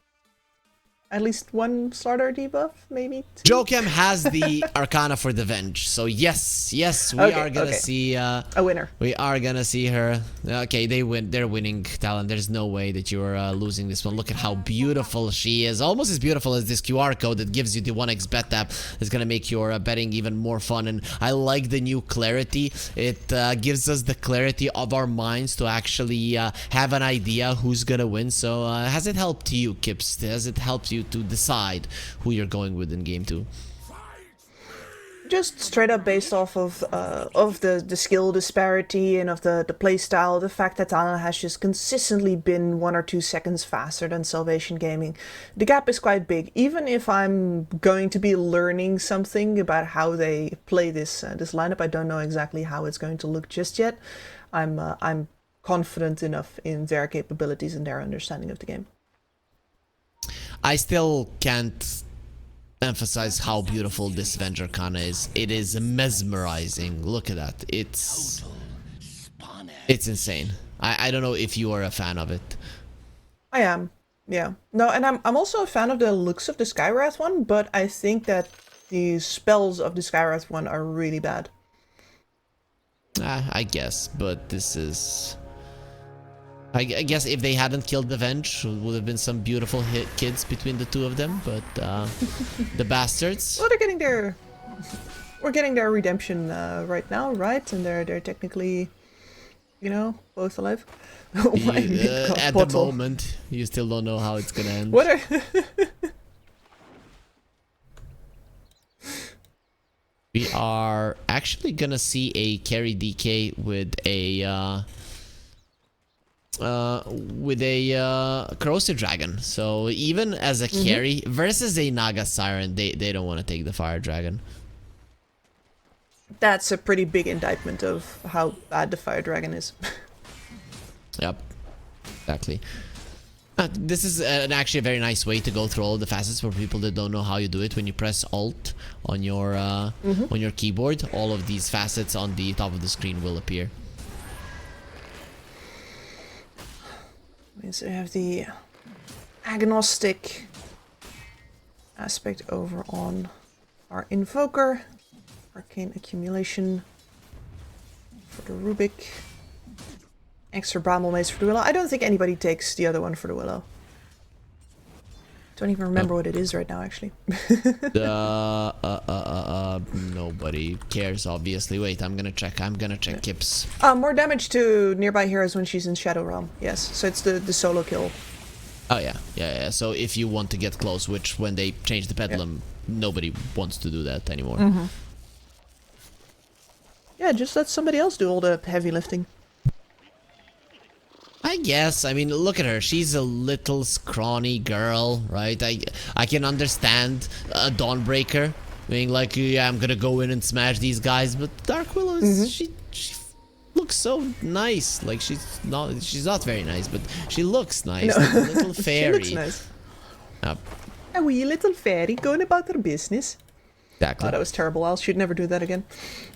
At least 1 Slardar debuff, maybe 2? Jokem has the Arcana for the Venge, so yes, we are gonna see a winner. We are gonna see her. Okay, they win. They're winning, Talon. There's no way that you're losing this one. Look at how beautiful she is. Almost as beautiful as this QR code that gives you the 1x bet app. Is gonna make your betting even more fun. And I like the new clarity. It gives us the clarity of our minds to actually have an idea who's gonna win. So has it helped you, Kips? Has it helped you to decide who you're going with in game 2? Just straight up based off of the skill disparity and of the play style, the fact that Talon has just consistently been 1 or 2 seconds faster than Salvation Gaming. The gap is quite big. Even if I'm going to be learning something about how they play this lineup, I don't know exactly how it's going to look just yet. I'm confident enough in their capabilities and their understanding of the game. I still can't emphasize how beautiful this Venge Arcana is. It is mesmerizing. Look at that. It's insane. I don't know if you are a fan of it. I am. Yeah. No, and I'm also a fan of the looks of the Skywrath one, but I think that the spells of the Skywrath one are really bad. I guess, but this is... I guess if they hadn't killed the Venge, would have been some beautiful kids between the 2 of them, but the bastards. Well, we're getting their redemption right now, right? And they're technically, you know, both alive. Oh my God, at the moment, you still don't know how it's gonna end. What are... We are actually gonna see a carry DK with a corrosive dragon. So even as a carry versus a Naga Siren, they don't want to take the fire dragon. That's a pretty big indictment of how bad the fire dragon is. Yep, exactly. This is actually a very nice way to go through all the facets for people that don't know how you do it. When you press Alt on your keyboard, all of these facets on the top of the screen will appear. So we have the agnostic aspect over on our Invoker, Arcane Accumulation for the Rubik, extra Bramble Mace for the Willow. I don't think anybody takes the other one for the Willow, Don't even remember what it is right now, actually. Nobody cares, obviously. Wait, I'm gonna check. Kips. More damage to nearby heroes when she's in Shadow Realm. Yes, so it's the solo kill. Oh yeah. So if you want to get close, which when they change the pedalum, nobody wants to do that anymore. Yeah, just let somebody else do all the heavy lifting. I guess. I mean, look at her. She's a little scrawny girl, right? I can understand a Dawnbreaker being like, yeah, I'm gonna go in and smash these guys, but Dark Willow is she looks so nice. Like she's not very nice, but she looks nice. No. Like a little fairy. She looks nice. A wee little fairy going about her business. Exactly. Oh, that was terrible. I should never do that again.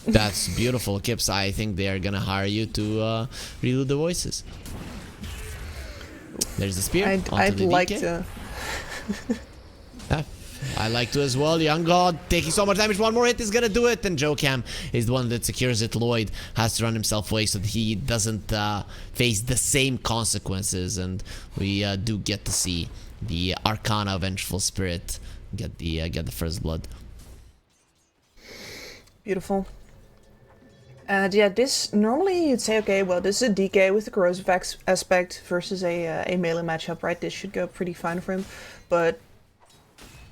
That's beautiful, Kips. I think they are gonna hire you to redo the voices. There's the spear. I'd like to. I like to as well. Young God taking so much damage. One more hit is gonna do it. And Jokam is the one that secures it. Lloyd has to run himself away so that he doesn't face the same consequences. And we do get to see the Arcana Vengeful Spirit get the first blood. Beautiful. And yeah, this normally you'd say, okay, well, this is a DK with the corrosive aspect versus a melee matchup, right? This should go pretty fine for him. But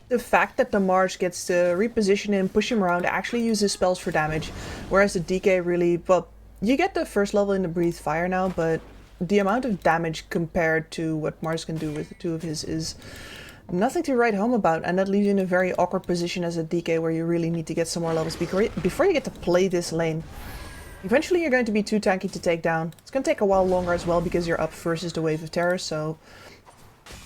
the fact that the Mars gets to reposition him, push him around, actually uses spells for damage, whereas the DK really, well, you get the first level in the Breathe Fire now, but the amount of damage compared to what Mars can do with the two of his is nothing to write home about, and that leaves you in a very awkward position as a DK where you really need to get some more levels before you get to play this lane. Eventually you're going to be too tanky to take down. It's going to take a while longer as well because you're up versus the Wave of Terror, so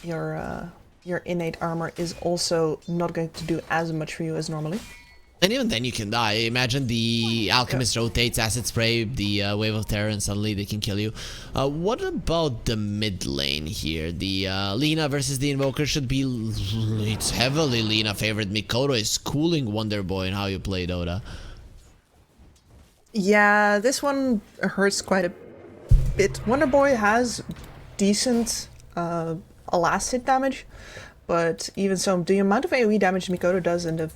your innate armor is also not going to do as much for you as normally. And even then you can die. Imagine the Alchemist rotates Acid Spray, the Wave of Terror, and suddenly they can kill you. What about the mid lane here? The Lina versus the Invoker should be... It's heavily Lina favored. Mikoto is schooling Wonder Boy in how you play Dota. Yeah, this one hurts quite a bit. Wonder Boy has decent last hit damage, but even so, the amount of AoE damage Mikoto does and the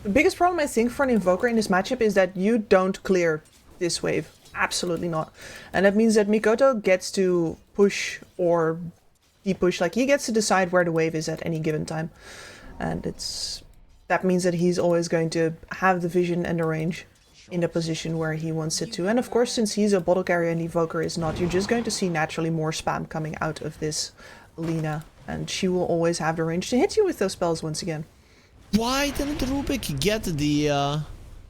biggest problem I think for an Invoker in this matchup is that you don't clear this wave. Absolutely not. And that means that Mikoto gets to push or de-push, like he gets to decide where the wave is at any given time. And that means that he's always going to have the vision and the range in the position where he wants it to. And of course, since he's a bottle carrier and the Evoker is not, you're just going to see naturally more spam coming out of this Lina. And she will always have the range to hit you with those spells once again. Why didn't Rubik get the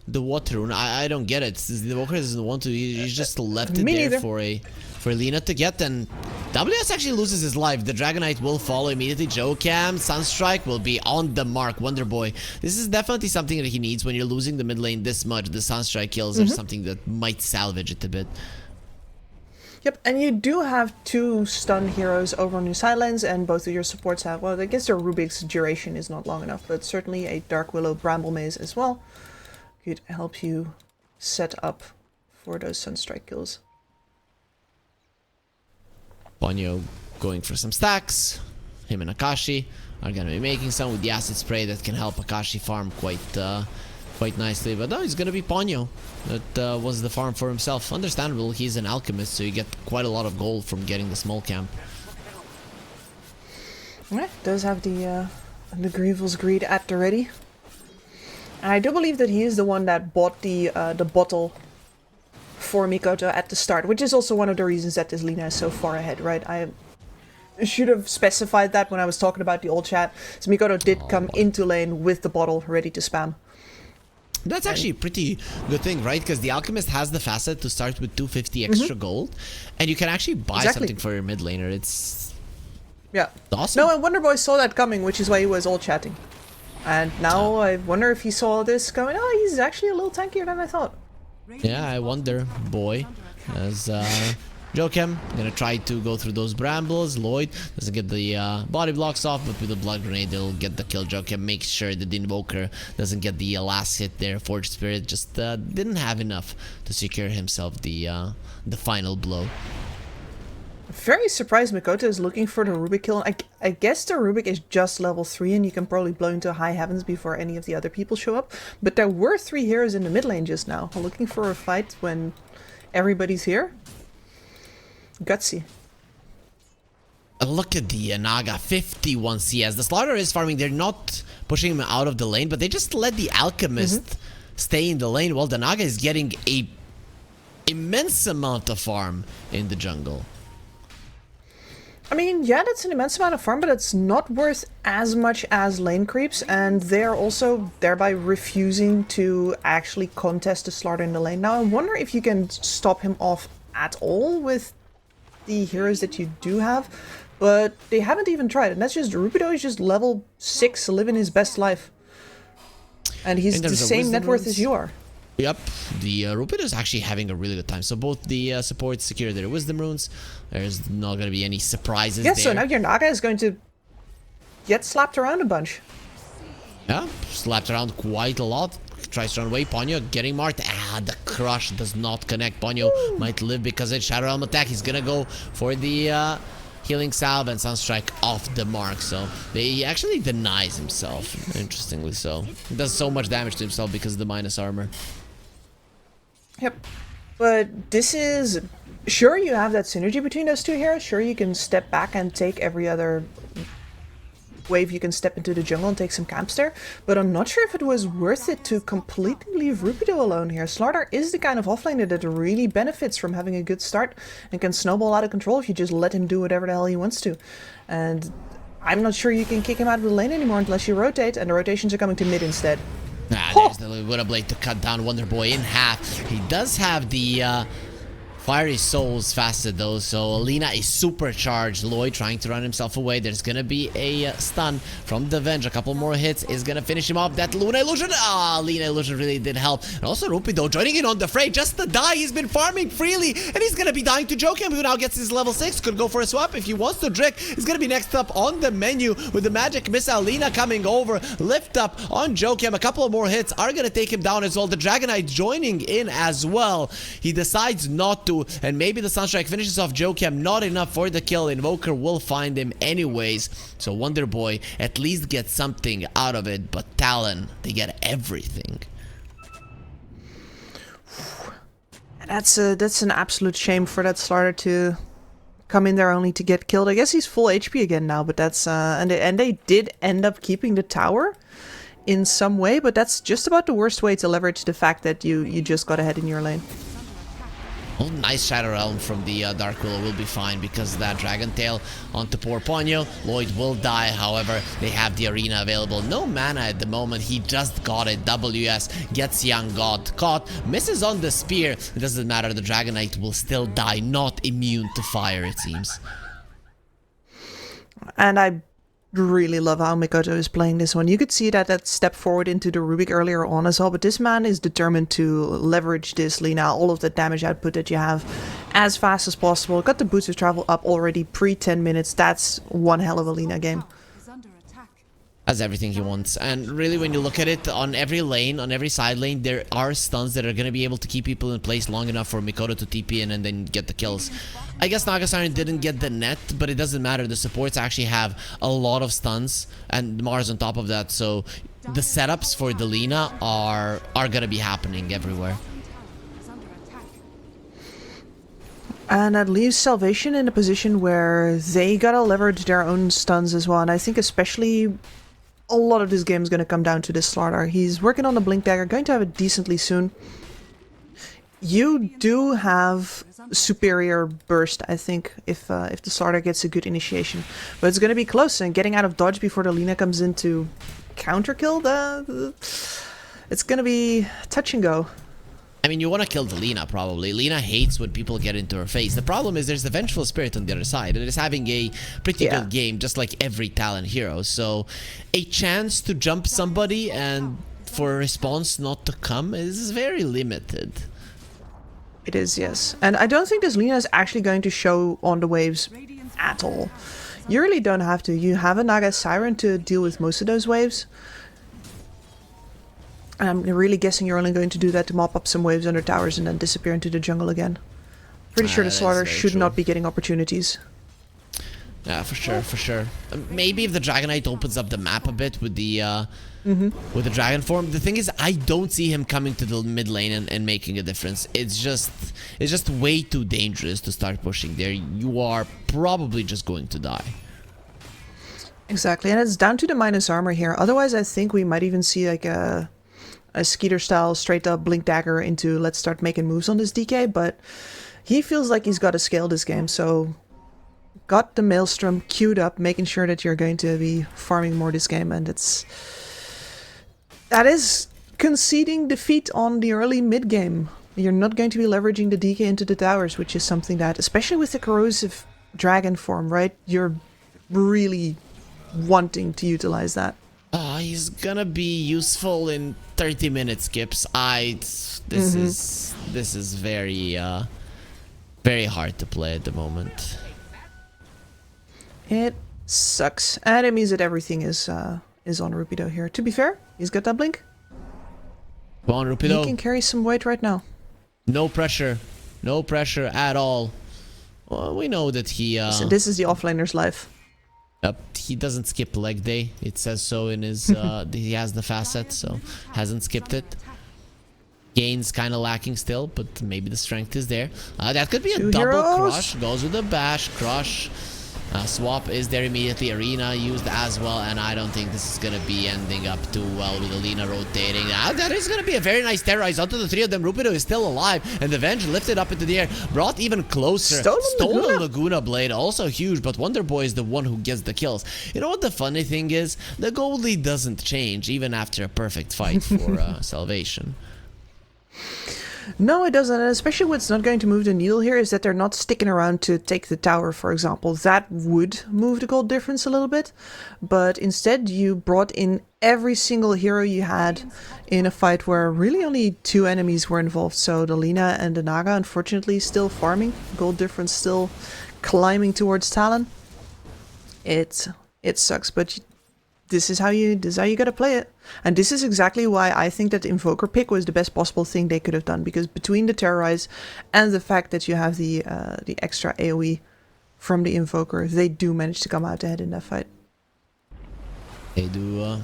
water rune? I don't get it. The Evoker doesn't want to. He's just left it there for Lina to get, and WS actually loses his life. The Dragonite will follow immediately. Jokam, Sunstrike will be on the mark. Wonder Boy. This is definitely something that he needs when you're losing the mid lane this much. The Sunstrike kills are something that might salvage it a bit. Yep, and you do have two stun heroes over on your sidelines, and both of your supports have, well, I guess their Rubik's duration is not long enough, but certainly a Dark Willow Bramble Maze as well could help you set up for those Sunstrike kills. Ponyo going for some stacks. Him and Akashi are going to be making some with the Acid Spray that can help Akashi farm quite nicely. But no, it's going to be Ponyo that was the farm for himself. Understandable, he's an alchemist, so you get quite a lot of gold from getting the small camp. Yeah, does have the Grievel's Greed at the ready. And I do believe that he is the one that bought the bottle for Mikoto at the start, which is also one of the reasons that this Lina is so far ahead, right? I should have specified that when I was talking about the old chat. So Mikoto did come into lane with the bottle ready to spam. That's actually a pretty good thing, right? Because the Alchemist has the facet to start with 250 extra gold, and you can actually buy something for your mid laner. It's awesome. No, and Wonder Boy saw that coming, which is why he was all chatting. And now I wonder if he saw this going, oh, he's actually a little tankier than I thought. Yeah, I wonder, boy. As Jokem gonna try to go through those brambles. Lloyd doesn't get the body blocks off, but with the blood grenade they'll get the kill. Jokem makes sure that the Invoker doesn't get the last hit there. Forged Spirit just didn't have enough to secure himself the final blow. very surprised Makoto is looking for the Rubik kill. I guess the Rubik is just level 3 and you can probably blow into high heavens before any of the other people show up. But there were 3 heroes in the mid lane just now, looking for a fight when everybody's here. Gutsy. Look at the Naga, 51 CS. The Slaughter is farming. They're not pushing him out of the lane, but they just let the Alchemist stay in the lane while the Naga is getting a immense amount of farm in the jungle. I mean, yeah, that's an immense amount of farm, but it's not worth as much as lane creeps, and they're also thereby refusing to actually contest the Slaughter in the lane. Now, I wonder if you can stop him off at all with the heroes that you do have, but they haven't even tried, and that's just Rupido is just level 6, living his best life. And he's the same net worth as you are. Yep, the Rupido is actually having a really good time. So both the supports secure their wisdom runes. There's not going to be any surprises there. So now your Naga is going to get slapped around a bunch. Yeah, slapped around quite a lot. Tries to run away. Ponyo getting marked. The crush does not connect. Ponyo might live because it's Shadow Realm attack. He's going to go for the healing salve and Sunstrike off the mark. So he actually denies himself, interestingly so. He does so much damage to himself because of the minus armor. Yep. But this is... Sure, you have that synergy between those two heroes. Sure, you can step back and take every other wave. You can step into the jungle and take some camps there. But I'm not sure if it was worth it to completely leave Rupido alone here. Slardar is the kind of offlaner that really benefits from having a good start and can snowball out of control if you just let him do whatever the hell he wants to. And I'm not sure you can kick him out of the lane anymore unless you rotate, and the rotations are coming to mid instead. There's the Widowblade to cut down Wonder Boy in half. He does have the Fiery Souls fasted though, so Alina is supercharged. Lloyd trying to run himself away. There's gonna be a stun from the Venge. A couple more hits is gonna finish him off. That Luna Illusion, Luna Illusion really did help. And also Rupido joining in on the fray just to die. He's been farming freely, and he's gonna be dying to Jokem, who now gets his level 6. Could go for a swap if he wants to. Drick is gonna be next up on the menu with the magic missile. Lina coming over, lift up on Jokem. A couple of more hits are gonna take him down as well. The Dragonite joining in as well. He decides not to, and maybe the Sunstrike finishes off Jokem. Not enough for the kill. Invoker will find him anyways, so Wonder Boy at least gets something out of it, but Talon, they get everything. That's an absolute shame for that Slardar to come in there only to get killed. I guess he's full HP again now, but that's and they did end up keeping the tower in some way, but that's just about the worst way to leverage the fact that you just got ahead in your lane. Oh, nice Shadow Realm from the Dark Willow will be fine because of that Dragon Tail onto poor Ponyo. Lloyd will die, however, they have the arena available. No mana at the moment, he just got it. WS gets Young God caught, misses on the spear. It doesn't matter, the Dragonite will still die, not immune to fire it seems. And I really love how Makoto is playing this one. You could see that step forward into the Rubik earlier on as well, but this man is determined to leverage this Lina, all of the damage output that you have, as fast as possible. Got the boots of travel up already pre 10 minutes. That's one hell of a Lina game. Has everything he wants, and really when you look at it, on every lane, on every side lane, there are stuns that are going to be able to keep people in place long enough for Makoto to TP in and then get the kills. I guess Naga Siren didn't get the net, but it doesn't matter. The supports actually have a lot of stuns and Mars on top of that, so the setups for the Lina are going to be happening everywhere. And that leaves Salvation in a position where they gotta leverage their own stuns as well, and I think especially a lot of this game is going to come down to this Slardar. He's working on the Blink Dagger, going to have it decently soon. You do have superior burst, I think, if the Slardar gets a good initiation. But it's going to be close, and getting out of dodge before the Lina comes in to counter kill, it's going to be touch and go. I mean, you want to kill the Lina, probably. Lina hates when people get into her face. The problem is there's the Vengeful Spirit on the other side, and it is having a pretty good game, just like every Talon hero. So, a chance to jump somebody and for a response not to come is very limited. It is, yes. And I don't think this Lina is actually going to show on the waves at all. You really don't have to. You have a Naga Siren to deal with most of those waves. And I'm really guessing you're only going to do that to mop up some waves under towers and then disappear into the jungle again. Pretty sure the That is Slaughter very should true. not be getting opportunities. Yeah, for sure, for sure. Maybe if the Dragon Knight opens up the map a bit with the Dragon form. The thing is, I don't see him coming to the mid lane and making a difference. It's just way too dangerous to start pushing there. You are probably just going to die. Exactly, and it's down to the minus armor here. Otherwise, I think we might even see like a Skeeter style straight up blink dagger into let's start making moves on this DK. But he feels like he's got to scale this game, so got the Maelstrom queued up, making sure that you're going to be farming more this game, and that is conceding defeat on the early mid game. You're not going to be leveraging the DK into the towers, which is something that, especially with the corrosive dragon form, right? You're really wanting to utilize that. He's gonna be useful in 30 minute skips. This is very very hard to play at the moment. It sucks, and it means that everything is on Rupido here. To be fair, he's got that blink. Come on, Rupido. He can carry some weight right now. No pressure at all. Well, we know that he. So this is the offlaner's life. Yep, he doesn't skip leg day. It says so in his. He has the facet, so hasn't skipped it. Gain's kind of lacking still, but maybe the strength is there. That could be a double crush. Goes with a bash crush. Swap is there immediately. Arena used as well, and I don't think this is gonna be ending up too well with Alina rotating. That is gonna be a very nice terrorize onto the three of them. Rupido is still alive, and the Venge lifted up into the air, brought even closer. Stolen Laguna Blade, also huge, but Wonder Boy is the one who gets the kills. You know what the funny thing is? The gold lead doesn't change even after a perfect fight for Salvation. No, it doesn't, and especially what's not going to move the needle here is that they're not sticking around to take the tower, for example. That would move the gold difference a little bit, but instead you brought in every single hero you had in a fight where really only 2 enemies were involved. So the Lina and the Naga, unfortunately, still farming. Gold difference still climbing towards Talon. It sucks, but this is how you gotta play it. And this is exactly why I think that the Invoker pick was the best possible thing they could have done, because between the Terrorize and the fact that you have the extra AoE from the Invoker, they do manage to come out ahead in that fight. They do,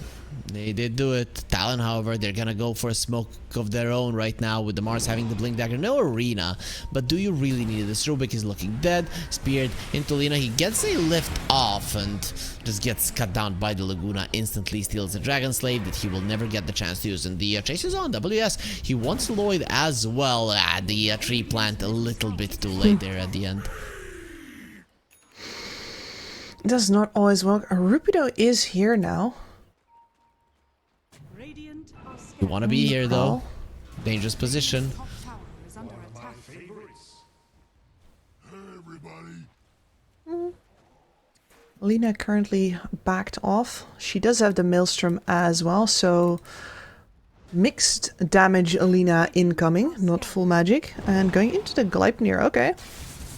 they did do it. Talon, however, they're gonna go for a smoke of their own right now with the Mars having the blink dagger. No Arena, but do you really need this? Rubik is looking dead. Speared into Lina. He gets a lift off and just gets cut down by the Laguna. Instantly steals the Dragon Slave that he will never get the chance to use. And the chase is on. WS, he wants Lloyd as well. The tree plant a little bit too late there at the end. Does not always work. Rupido is here now. You want to be here though. Dangerous position. Lina currently backed off. She does have the Maelstrom as well, so mixed damage Alina incoming, not full magic. And going into the Gleipnir, okay.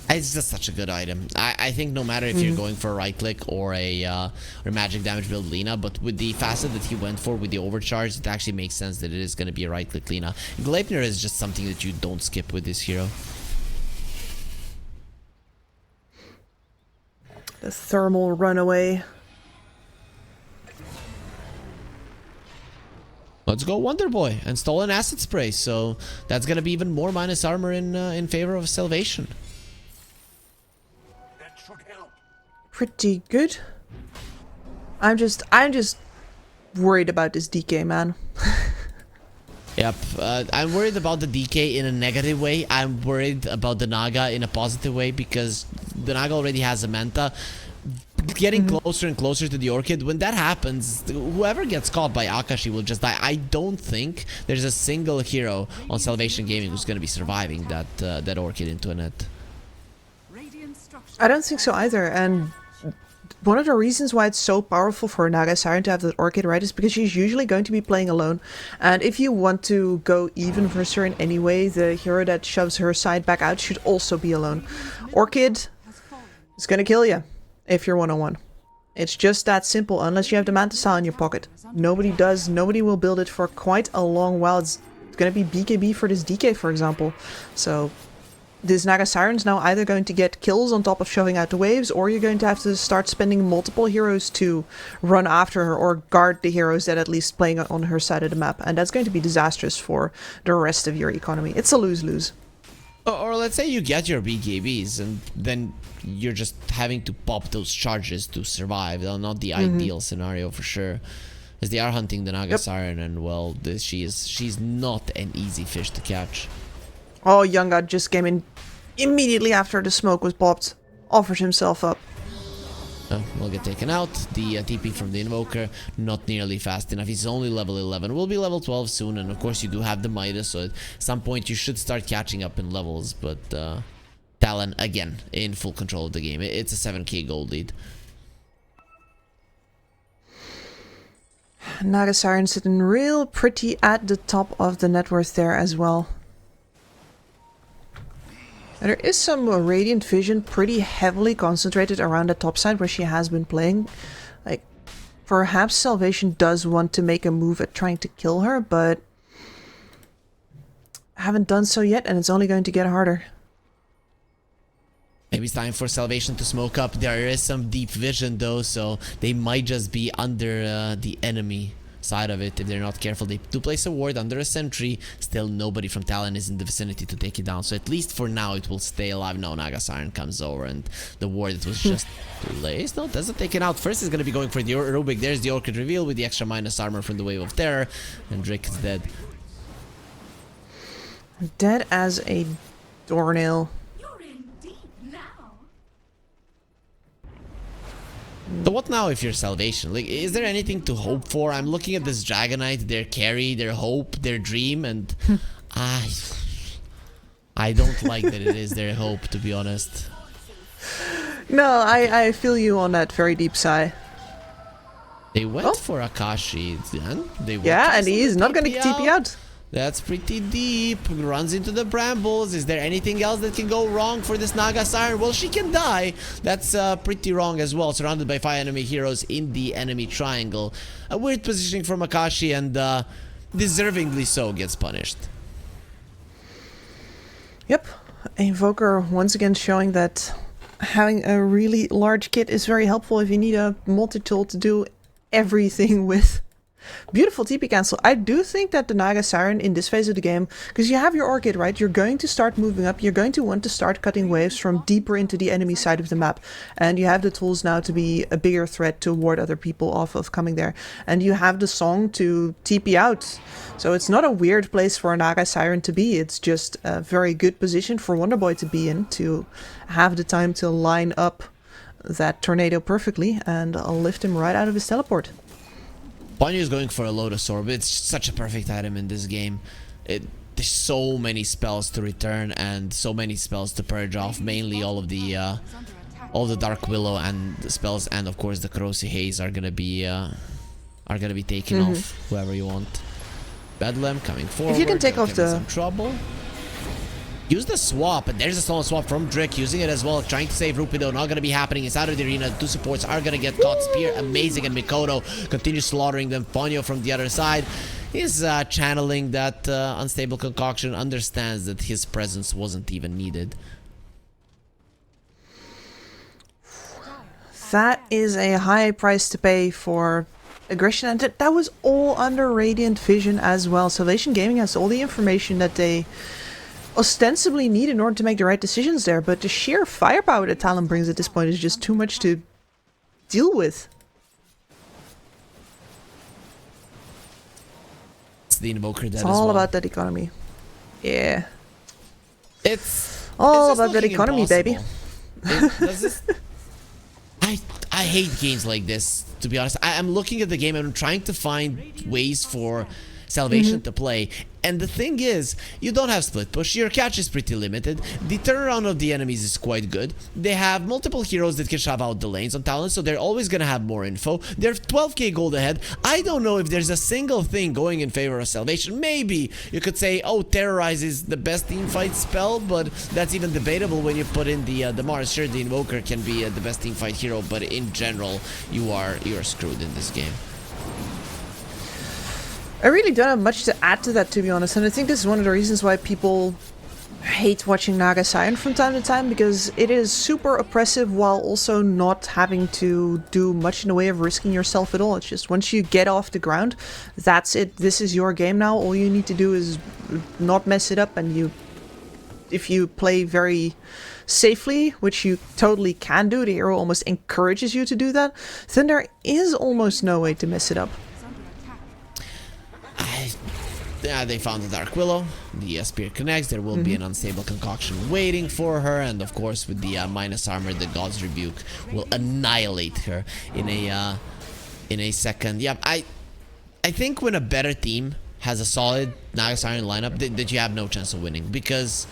It's just such a good item. I think no matter if you're going for a right click or a magic damage build Lina, but with the facet that he went for with the overcharge, it actually makes sense that it is going to be a right click Lina. Gleipnir is just something that you don't skip with this hero. The thermal runaway. Let's go Wonder Boy and stolen acid spray. So that's going to be even more minus armor in favor of Salvation. Pretty good. I'm just worried about this DK, man. Yep, I'm worried about the DK in a negative way. I'm worried about the Naga in a positive way because the Naga already has a Manta. Getting closer and closer to the Orchid, when that happens, whoever gets caught by Akashi will just die. I don't think there's a single hero on Salvation Gaming who's going to be surviving that Orchid into a net. I don't think so either, and one of the reasons why it's so powerful for Naga Siren to have that Orchid, right, is because she's usually going to be playing alone. And if you want to go even versus her in any way, the hero that shoves her side back out should also be alone. Orchid is going to kill you if you're one-on-one. It's just that simple, unless you have the Manta Style in your pocket. Nobody does, nobody will build it for quite a long while. It's going to be BKB for this DK, for example. So this Naga Siren's now either going to get kills on top of shoving out the waves, or you're going to have to start spending multiple heroes to run after her or guard the heroes that at least playing on her side of the map. And that's going to be disastrous for the rest of your economy. It's a lose-lose. Or let's say you get your BKBs and then you're just having to pop those charges to survive. Not the ideal scenario for sure. As they are hunting the Naga Siren, and well, she's not an easy fish to catch. Oh, Young God just came in immediately after the smoke was popped. Offers himself up. Will get taken out. The TP from the Invoker, not nearly fast enough. He's only level 11. Will be level 12 soon, and of course you do have the Midas, so at some point you should start catching up in levels. But Talon, again, in full control of the game. It's a 7k gold lead. Naga Siren sitting real pretty at the top of the net worth there as well. And there is some Radiant Vision pretty heavily concentrated around the top side where she has been playing. Like, perhaps Salvation does want to make a move at trying to kill her, but haven't done so yet, and it's only going to get harder. Maybe it's time for Salvation to smoke up. There is some deep vision though, so they might just be under the enemy side of it if they're not careful. They do place a ward under a sentry. Still nobody from Talon is in the vicinity to take it down, so at least for now it will stay alive. No, Naga Siren comes over and the ward that was just placed, no, doesn't take it out. First is going to be going for the Rubik. There's the Orchid reveal with the extra minus armor from the Wave of Terror, and Drake is dead. Dead as a doornail. So what now if you're Salvation? Like, is there anything to hope for? I'm looking at this Dragonite, their carry, their hope, their dream, and I don't like that it is their hope, to be honest. No, I feel you on that very deep sigh. They went for Akashi, and they went and he is not going to TP out. That's pretty deep. Runs into the brambles. Is there anything else that can go wrong for this Naga Siren? Well, she can die. That's pretty wrong as well. Surrounded by 5 enemy heroes in the enemy triangle. A weird positioning from Akashi, and deservingly so gets punished. Yep. Invoker once again showing that having a really large kit is very helpful if you need a multi-tool to do everything with. Beautiful TP cancel. I do think that the Naga Siren in this phase of the game, because you have your Orchid, right? You're going to start moving up. You're going to want to start cutting waves from deeper into the enemy side of the map. And you have the tools now to be a bigger threat to ward other people off of coming there. And you have the song to TP out. So it's not a weird place for a Naga Siren to be. It's just a very good position for Wonderboy to be in, to have the time to line up that tornado perfectly and lift him right out of his teleport. Ponyo is going for a Lotus Orb. It's such a perfect item in this game. There's so many spells to return and so many spells to purge off. Mainly all of the Dark Willow and the spells, and of course the Corrosive Haze are gonna be taken off. Whoever you want. Bedlam coming forward. If you can take off the some trouble. Use the swap, and there's a stolen swap from Drake, using it as well, trying to save Rupido. Not gonna be happening inside of the arena. The 2 supports are gonna get caught. Spear, amazing, and Mikoto continues slaughtering them. Ponyo from the other side is channeling that unstable concoction, understands that his presence wasn't even needed. That is a high price to pay for aggression, and that was all under Radiant Vision as well. Salvation Gaming has all the information that they ostensibly need in order to make the right decisions there, but the sheer firepower that Talon brings at this point is just too much to deal with. It's the Invoker that it's all about that economy. Yeah. It's all about that economy, baby. I hate games like this, to be honest. I'm looking at the game and I'm trying to find ways for Salvation to play, and the thing is, you don't have split push, your catch is pretty limited, the turnaround of the enemies is quite good, they have multiple heroes that can shove out the lanes on Talon, so they're always gonna have more info, they're 12k gold ahead. I don't know if there's a single thing going in favor of Salvation. Maybe you could say, oh, Terrorize is the best teamfight spell, but that's even debatable when you put in the Mars. Sure, the Invoker can be the best teamfight hero, but in general, you're screwed in this game. I really don't have much to add to that, to be honest, and I think this is one of the reasons why people hate watching Naga Siren from time to time because it is super oppressive while also not having to do much in the way of risking yourself at all. It's just once you get off the ground, that's it. This is your game now. All you need to do is not mess it up, and if you play very safely, which you totally can do, the hero almost encourages you to do that, then there is almost no way to mess it up. Yeah, they found the Dark Willow. The spear connects. There will be an unstable concoction waiting for her, and of course, with the minus armor, the God's Rebuke will annihilate her in a second. Yeah, I think when a better team has a solid Naga Siren lineup, that you have no chance of winning, because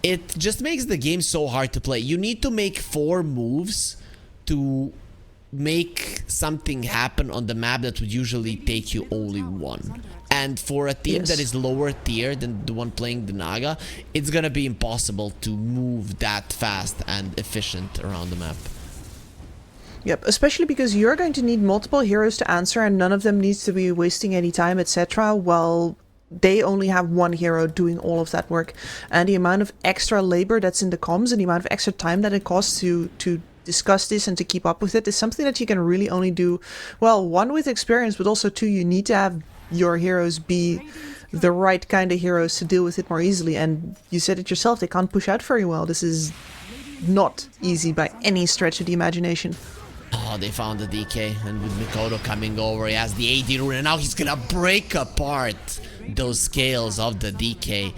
it just makes the game so hard to play. You need to make 4 moves to make something happen on the map that would usually take you only 1. And for a team that is lower tier than the one playing the Naga, it's gonna be impossible to move that fast and efficient around the map. Yep, especially because you're going to need multiple heroes to answer, and none of them needs to be wasting any time, etc. While they only have one hero doing all of that work. And the amount of extra labor that's in the comms and the amount of extra time that it costs to discuss this and to keep up with it is something that you can really only do, well, 1, with experience, but also 2, you need to have your heroes be the right kind of heroes to deal with it more easily. And you said it yourself, they can't push out very well. This is not easy by any stretch of the imagination. Oh, they found the DK, and with Mikoto coming over, he has the AD rune, and now he's gonna break apart those scales of the DK.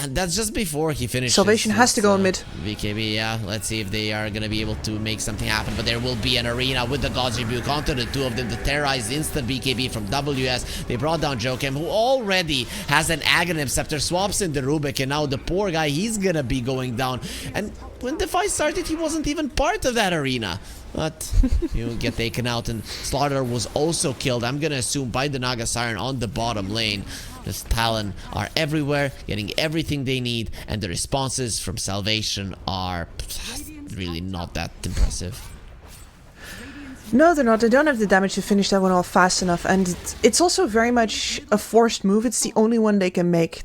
And that's just before he finishes. Salvation has to go in mid. BKB, yeah. Let's see if they are going to be able to make something happen. But there will be an arena with the God's Rebuke onto the 2 of them. The terrorized instant BKB from WS. They brought down Jokem, who already has an Aghanim Scepter. Swaps in the Rubik. And now the poor guy, he's going to be going down. And when the fight started, he wasn't even part of that arena. But you get taken out, and Slaughter was also killed, I'm gonna assume, by the Naga Siren on the bottom lane. Just Talon are everywhere, getting everything they need, and the responses from Salvation are really not that impressive. No, they're not. They don't have the damage to finish that one off fast enough, and it's also very much a forced move. It's the only one they can make.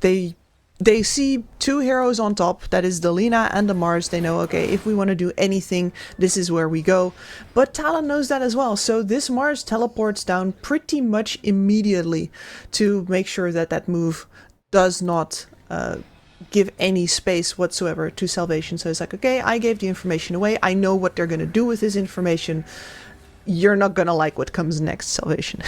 They see 2 heroes on top, that is the Lina and the Mars. They know, okay, if we want to do anything, this is where we go. But Talon knows that as well, so this Mars teleports down pretty much immediately to make sure that that move does not give any space whatsoever to Salvation. So it's like, okay, I gave the information away, I know what they're going to do with this information. You're not going to like what comes next, Salvation.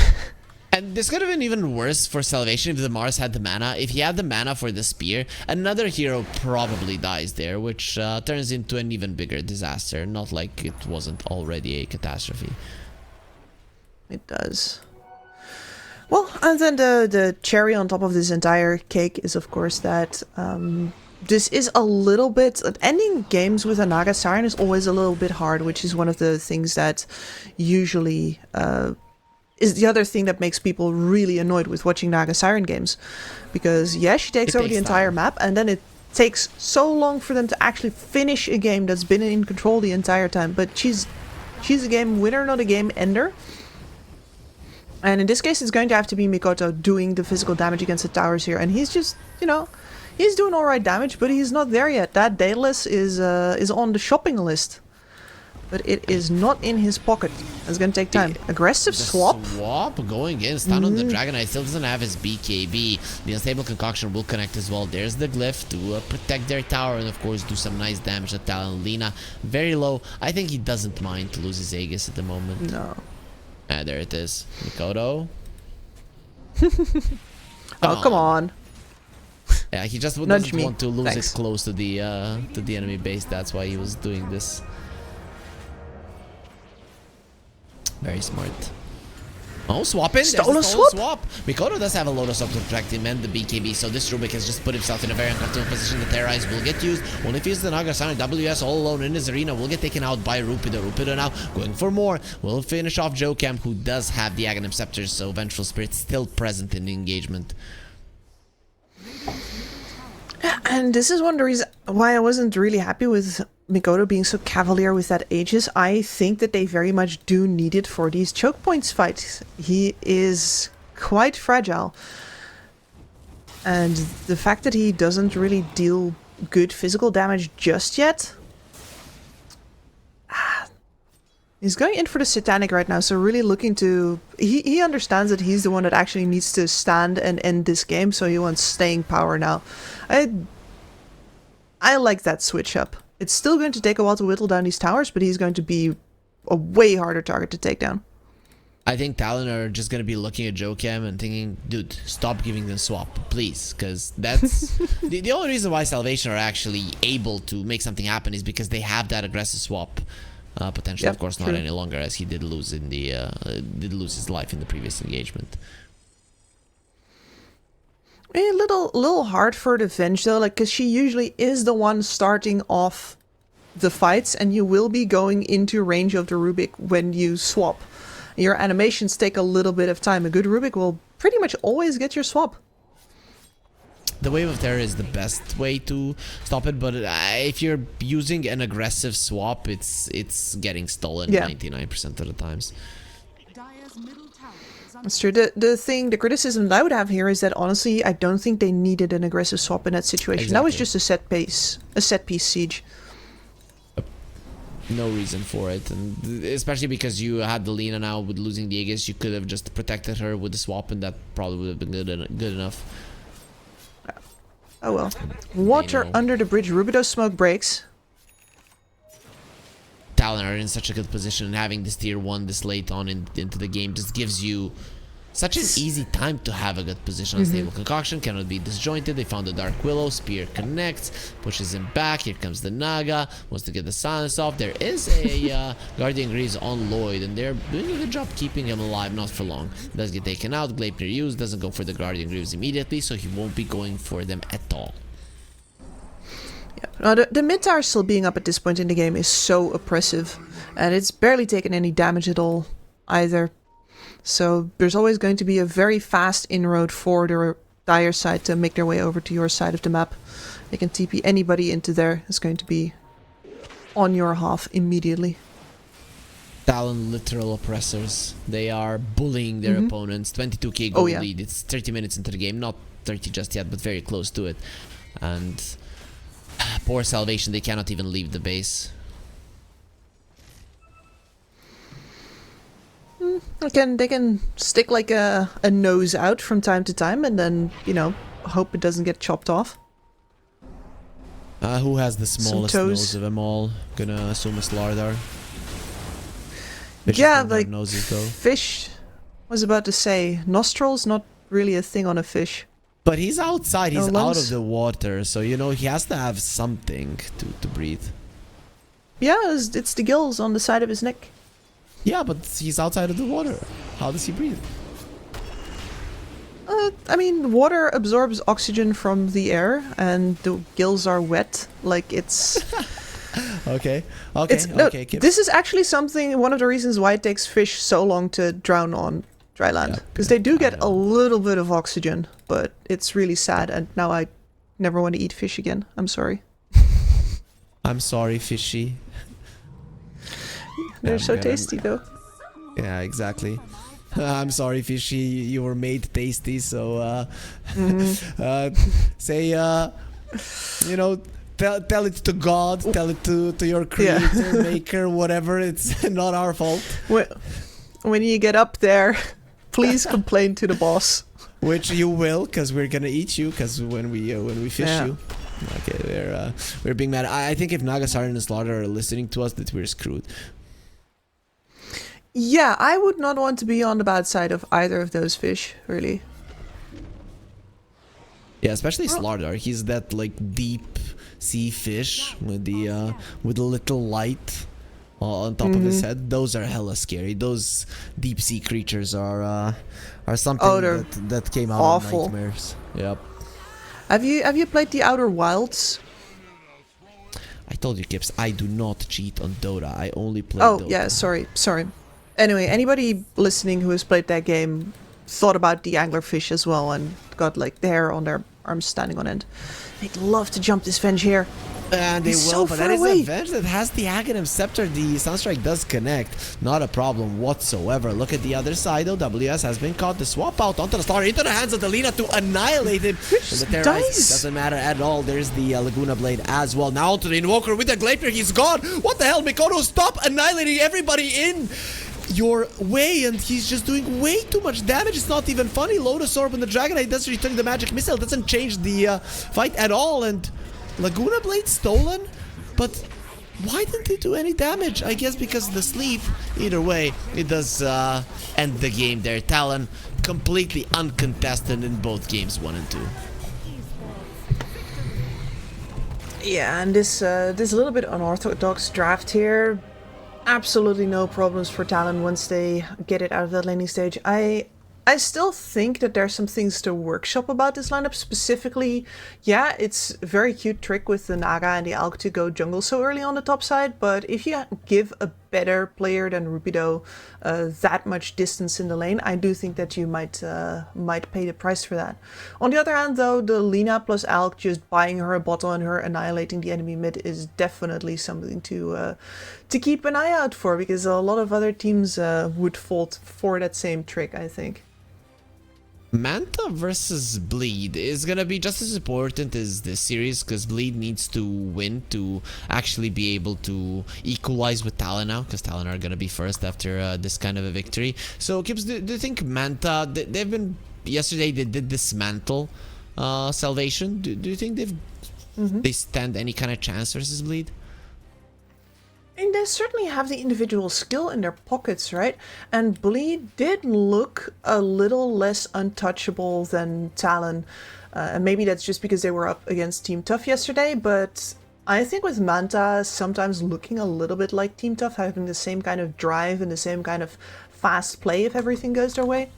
And this could have been even worse for Salvation if the Mars had the mana. If he had the mana for the spear, another hero probably dies there, which turns into an even bigger disaster. Not like it wasn't already a catastrophe. It does. Well, and then the cherry on top of this entire cake is, of course, that this is a little bit... Ending games with a Naga Siren is always a little bit hard, which is one of the things that usually... is the other thing that makes people really annoyed with watching Naga Siren games. Because, yeah, she takes over the entire map, and then it takes so long for them to actually finish a game that's been in control the entire time. But she's a game winner, not a game ender. And in this case, it's going to have to be Mikoto doing the physical damage against the towers here. And he's just, you know, he's doing alright damage, but he's not there yet. That Daedalus is on the shopping list. But it is not in his pocket. It's going to take time. Aggressive swap. Swap going in. Stun on the Dragonite. Still doesn't have his BKB. The Unstable Concoction will connect as well. There's the Glyph to protect their tower. And of course do some nice damage to Talon. Lina very low. I think he doesn't mind to lose his Aegis at the moment. No. Ah, there it is. Mikoto. Come on. Yeah, he just doesn't want to lose it close to the enemy base. That's why he was doing this. Very smart. Oh, swapping. Stolen swap. Mikoto does have a Lotus up to protect him and the BKB, so this Rubik has just put himself in a very uncomfortable position. The Terrorize will get used. Only if he's the Naga Siren, WS all alone in his arena will get taken out by Rupido. Rupido now going for more. Will finish off Jokem, who does have the Aghanim Scepters, so Vengeful Spirit still present in the engagement. And this is one of the reasons why I wasn't really happy with Mikoto being so cavalier with that Aegis. I think that they very much do need it for these choke points fights. He is quite fragile. And the fact that he doesn't really deal good physical damage just yet. He's going in for the Satanic right now, so really looking to... He understands that he's the one that actually needs to stand and end this game, so he wants staying power now. I like that switch up. It's still going to take a while to whittle down these towers, but he's going to be a way harder target to take down. I think Talon are just going to be looking at Jocam and thinking, dude, stop giving them swap, please. Because that's... the only reason why Salvation are actually able to make something happen is because they have that aggressive swap potential. Yep, of course, not any longer, as he did lose in the did lose his life in the previous engagement. A little hard for the Venge though, like, because she usually is the one starting off the fights, and you will be going into range of the Rubik when you swap. Your animations take a little bit of time. A good Rubik will pretty much always get your swap. The Wave of Terror is the best way to stop it, but if you're using an aggressive swap, it's getting stolen 99% of the times. That's true. The criticism that I would have here is that honestly, I don't think they needed an aggressive swap in that situation. Exactly. That was just a set piece siege. No reason for it, and especially because you had the Lena now with losing the Aegis, you could have just protected her with the swap, and that probably would have been good enough. Oh well. Water under the bridge. Rubido's smoke breaks. Talon are in such a good position, and having this tier 1 this late on into the game just gives you such an easy time to have a good position. Unstable Concoction cannot be disjointed. They found the Dark Willow. Spear connects, pushes him back. Here comes the Naga. Wants to get the silence off. There is a Guardian Greaves on Lloyd, and they're doing a good job keeping him alive, not for long. Does get taken out. Gleipnir used. Doesn't go for the Guardian Greaves immediately, so he won't be going for them at all. Yeah. No, the mid tower still being up at this point in the game is so oppressive, and it's barely taken any damage at all either. So there's always going to be a very fast inroad for the Dire side to make their way over to your side of the map. They can TP anybody into there. It's going to be on your half immediately. Talon literal oppressors. They are bullying their opponents. 22k goal lead. It's 30 minutes into the game. Not 30 just yet, but very close to it. And poor Salvation, they cannot even leave the base. They can stick like a nose out from time to time, and then, you know, hope it doesn't get chopped off. Who has the smallest nose of them all? Gonna assume it's Lardar. Yeah, like fish. Was about to say nostrils, not really a thing on a fish. But he's outside. He's out of the water, so you know he has to have something to breathe. Yeah, it's the gills on the side of his neck. Yeah, but he's outside of the water. How does he breathe? I mean, water absorbs oxygen from the air, and the gills are wet. Like, it's... Okay. This is actually one of the reasons why it takes fish so long to drown on dry land. Because they do get a little bit of oxygen, but it's really sad, and now I never want to eat fish again. I'm sorry. I'm sorry, fishy. They're so tasty, though. Yeah, exactly. I'm sorry, fishy. You were made tasty, so say, you know, tell it to God, tell it to your creator, maker, whatever. It's not our fault. When you get up there, please complain to the boss. Which you will, because we're gonna eat you. Because when we fish you, okay, we're being mad. I think if Nagasar and Slaughter are listening to us, that we're screwed. Yeah, I would not want to be on the bad side of either of those fish, really. Yeah, especially Slardar. He's that like deep sea fish with the little light on top of his head. Those are hella scary. Those deep sea creatures are something that came out awful. of nightmares. Yep. Have you played the Outer Wilds? I told you, Kips, I do not cheat on Dota. I only play Dota. Oh, yeah, sorry. Anyway, anybody listening who has played that game thought about the anglerfish as well and got like the hair on their arms standing on end. They'd love to jump this Venge here. And they He's will, so but that far is away. a Venge that has the Aghanim Scepter. The Sunstrike does connect. Not a problem whatsoever. Look at the other side, though. WS has been caught. The swap out onto the star, into the hands of the Lina to annihilate him. And the Terrorize, it doesn't matter at all. There's the Laguna Blade as well. Now onto the Invoker with the Glacier. He's gone. What the hell, Mikoto? Stop annihilating everybody in your way, and he's just doing way too much damage. It's not even funny. Lotus Orb and the Dragonite does return the Magic Missile. Doesn't change the fight at all, and Laguna Blade stolen, but why didn't they do any damage? I guess because of the sleep. Either way, it does end the game there. Talon completely uncontested in both games 1 and 2. Yeah, and this little bit unorthodox draft here, absolutely no problems for Talon once they get it out of that laning stage. I still think that there's some things to workshop about this lineup. Specifically, yeah, it's a very cute trick with the Naga and the Alk to go jungle so early on the top side, but if you give a better player than Rupido that much distance in the lane, I do think that you might pay the price for that. On the other hand, though, the Lina plus Alk just buying her a bottle and her annihilating the enemy mid is definitely something to keep an eye out for, because a lot of other teams would fall for that same trick, I think. Manta versus Bleed is gonna be just as important as this series, because Bleed needs to win to actually be able to equalize with Talon now, because Talon are gonna be first after this kind of a victory. So, Kips, do you think Manta, they've been, yesterday they did dismantle Salvation. Do you think they stand any kind of chance versus Bleed? And they certainly have the individual skill in their pockets, right? And Bleed did look a little less untouchable than Talon. And maybe that's just because they were up against Team Tough yesterday, but I think with Manta sometimes looking a little bit like Team Tough, having the same kind of drive and the same kind of fast play if everything goes their way,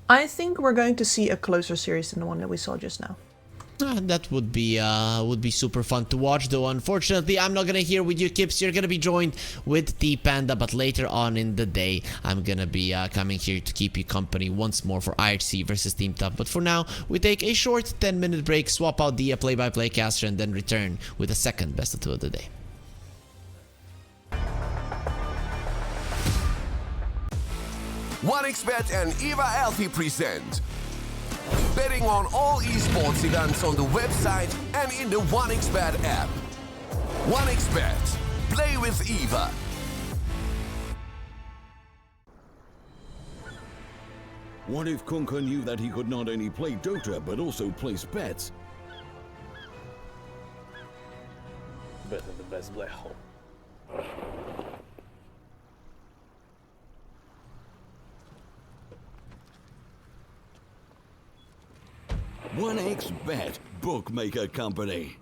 I think we're going to see a closer series than the one that we saw just now. That would be super fun to watch, though unfortunately I'm not gonna hear with you, Kips. You're gonna be joined with T-Panda, but later on in the day I'm gonna be coming here to keep you company once more for IHC versus Team Tough. But for now, we take a short 10-minute break, swap out the play-by-play caster, and then return with the second best of two of the day. OneXBet and Eva Alfie present betting on all esports events on the website and in the OneXBet app. OneXBet. Play with Eva. What if Kunka knew that he could not only play Dota but also place bets? Better the best black hole. 1xBet Bookmaker Company.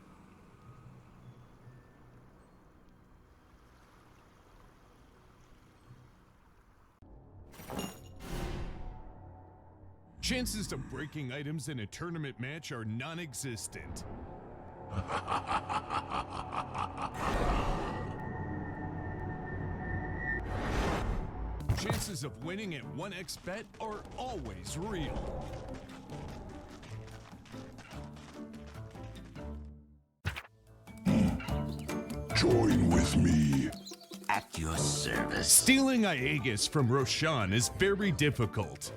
Chances of breaking items in a tournament match are non-existent. Chances of winning at 1xBet are always real. Join with me. At your service. Stealing Aegis from Roshan is very difficult.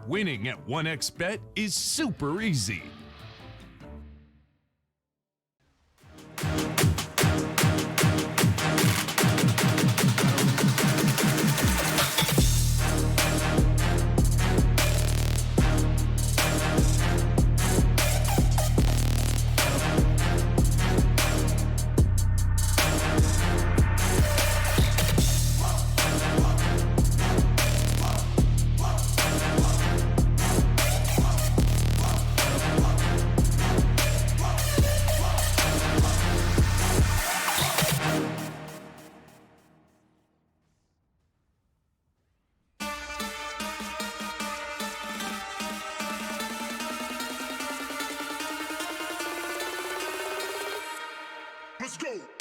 Winning at 1xBet is super easy. Let's go.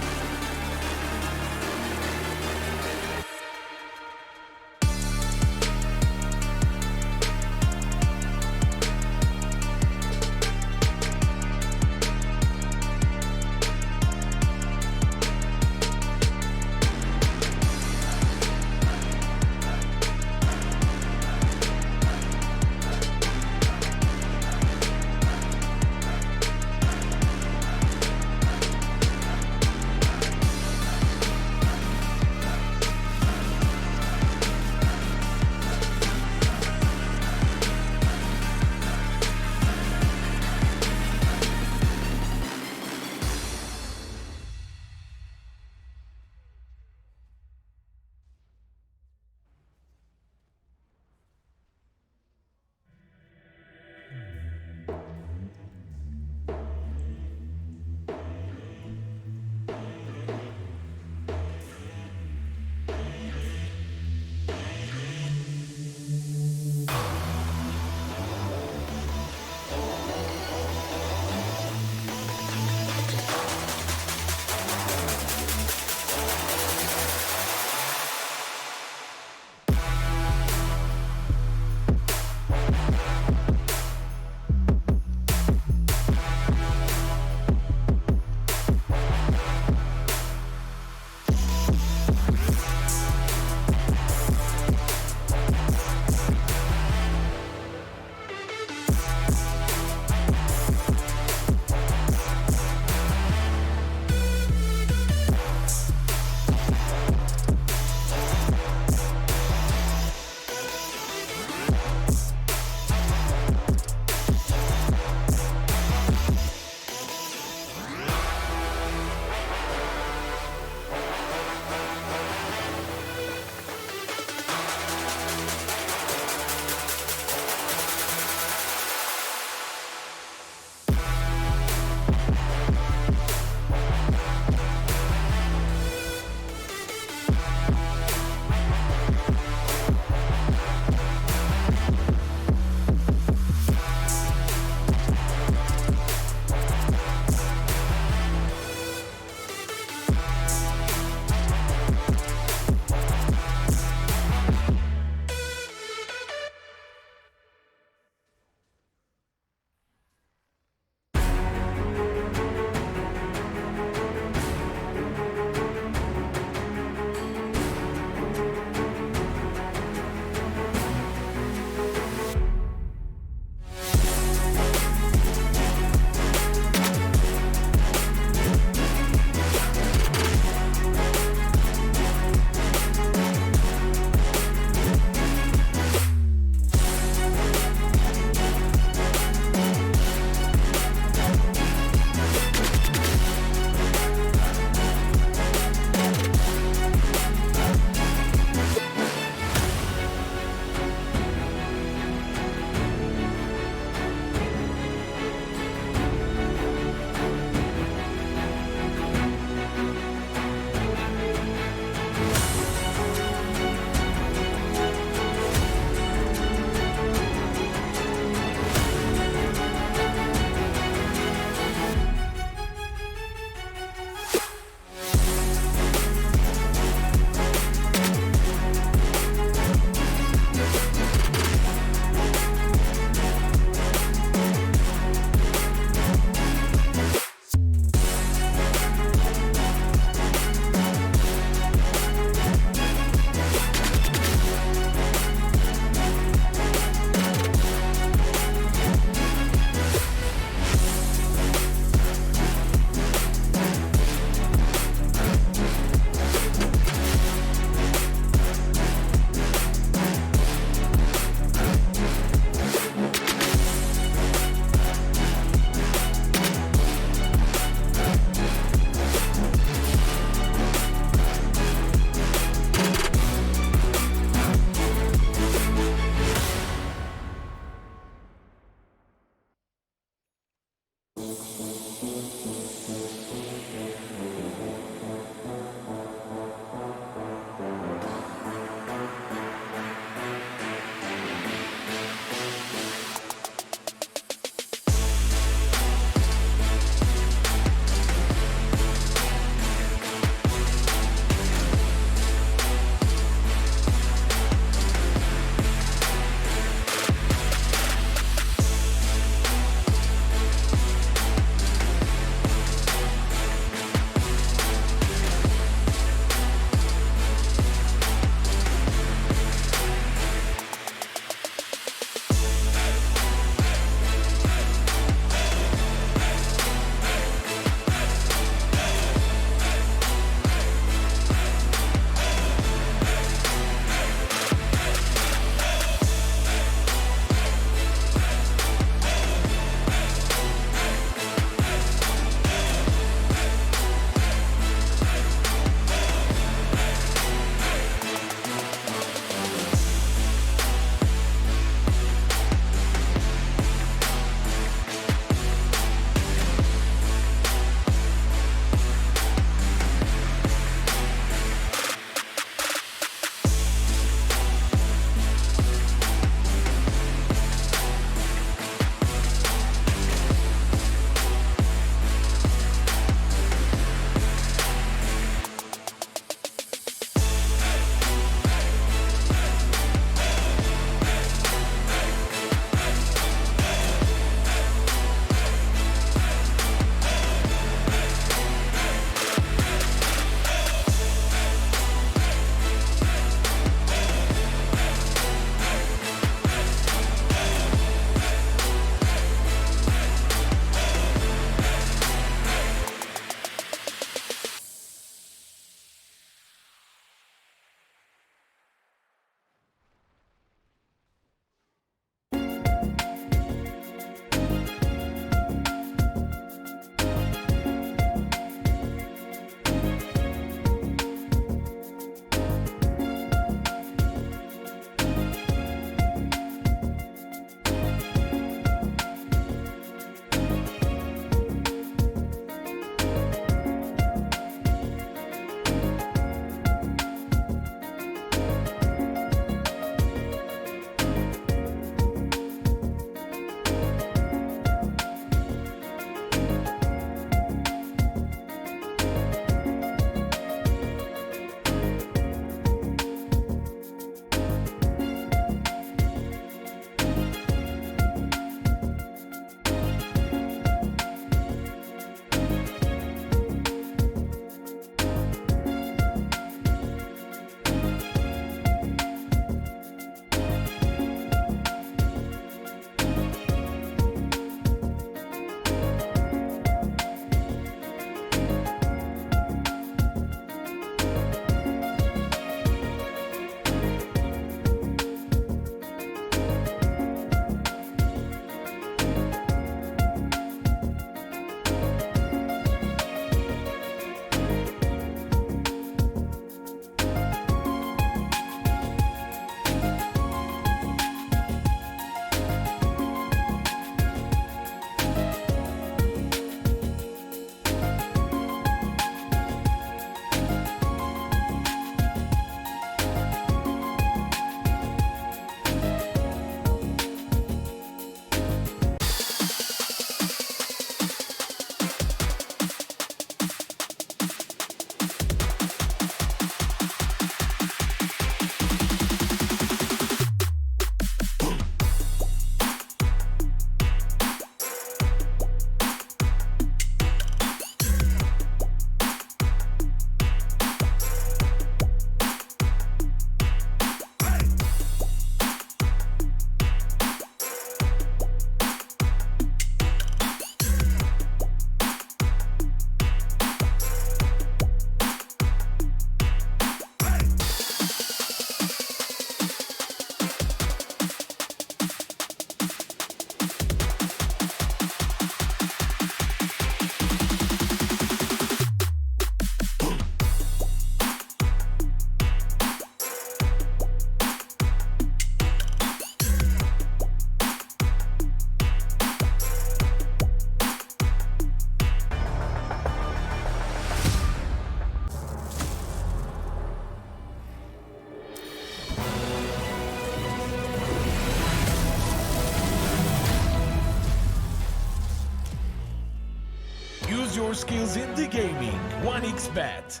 Use your skills in the gaming. 1xBet.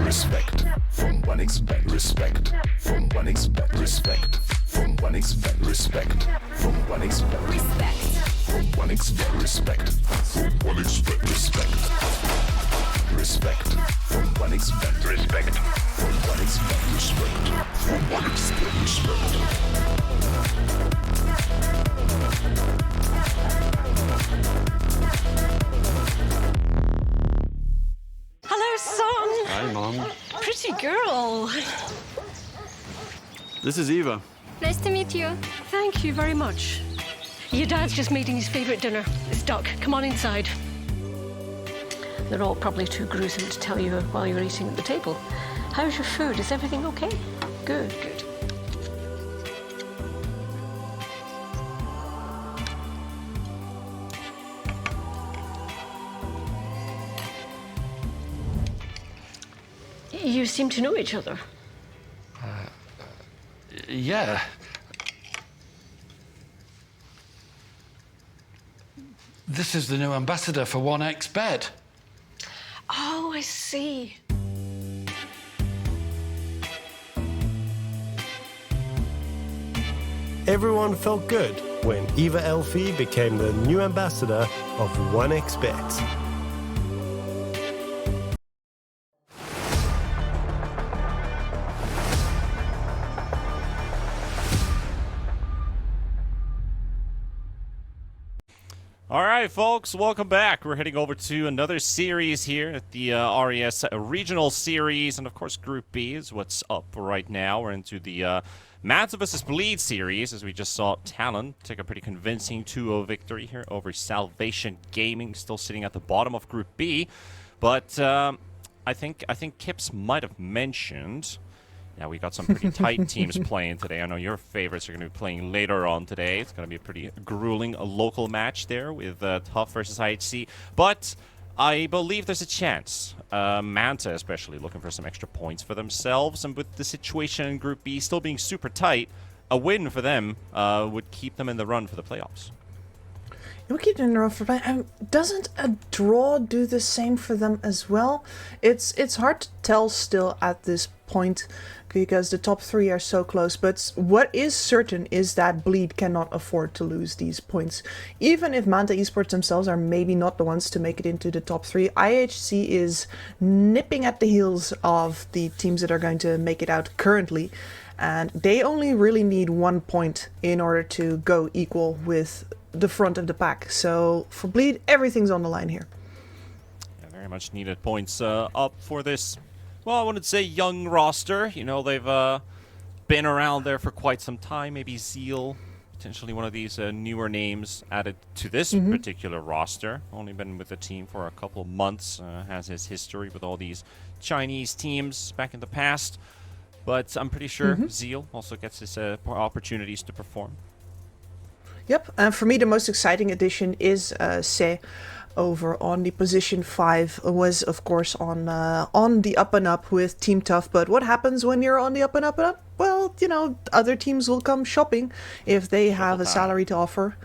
Respect from 1xBet. Respect from 1xBet. Respect from 1xBet. Respect from 1xBet. Respect. From 1xBet. Respect from 1xBet. Respect. Respect from 1xBet. Respect from 1xBet. Respect from 1xBet. Respect. Hello, son. Hi, Mom. Pretty girl. This is Eva. Nice to meet you. Thank you very much. Your dad's just making his favourite dinner. It's duck. Come on inside. They're all probably too gruesome to tell you while you're eating at the table. How's your food? Is everything okay? Good, good. You seem to know each other. Yeah. This is the new ambassador for 1xBet. Oh, I see. Everyone felt good when Eva Elfie became the new ambassador of 1xBet. All right, folks, welcome back. We're heading over to another series here at the RES Regional Series, and of course, Group B is what's up right now. We're into the Manta vs. Bleed series, as we just saw Talon take a pretty convincing 2-0 victory here over Salvation Gaming, still sitting at the bottom of Group B. But I think Kips might have mentioned. Yeah, we got some pretty tight teams playing today. I know your favorites are going to be playing later on today. It's going to be a pretty grueling local match there with Tough versus IHC. But I believe there's a chance. Manta especially looking for some extra points for themselves. And with the situation in Group B still being super tight, a win for them would keep them in the run for the playoffs. It would keep them in the run for play. Doesn't a draw do the same for them as well? It's hard to tell still at this point, because the top three are so close, but what is certain is that Bleed cannot afford to lose these points. Even if Manta Esports themselves are maybe not the ones to make it into the top three, IHC is nipping at the heels of the teams that are going to make it out currently, and they only really need 1 point in order to go equal with the front of the pack. So for Bleed, everything's on the line here. Yeah, very much needed points up for this. Well, I wouldn't say young roster. You know, they've been around there for quite some time. Maybe Zeal, potentially one of these newer names added to this particular roster. Only been with the team for a couple of months. Has his history with all these Chinese teams back in the past. But I'm pretty sure Zeal also gets his opportunities to perform. Yep, and for me the most exciting addition is Se. Over on the position 5 was of course on the up and up with Team Tough. But what happens when you're on the up and up and up? Well, you know, other teams will come shopping if they have a salary to offer.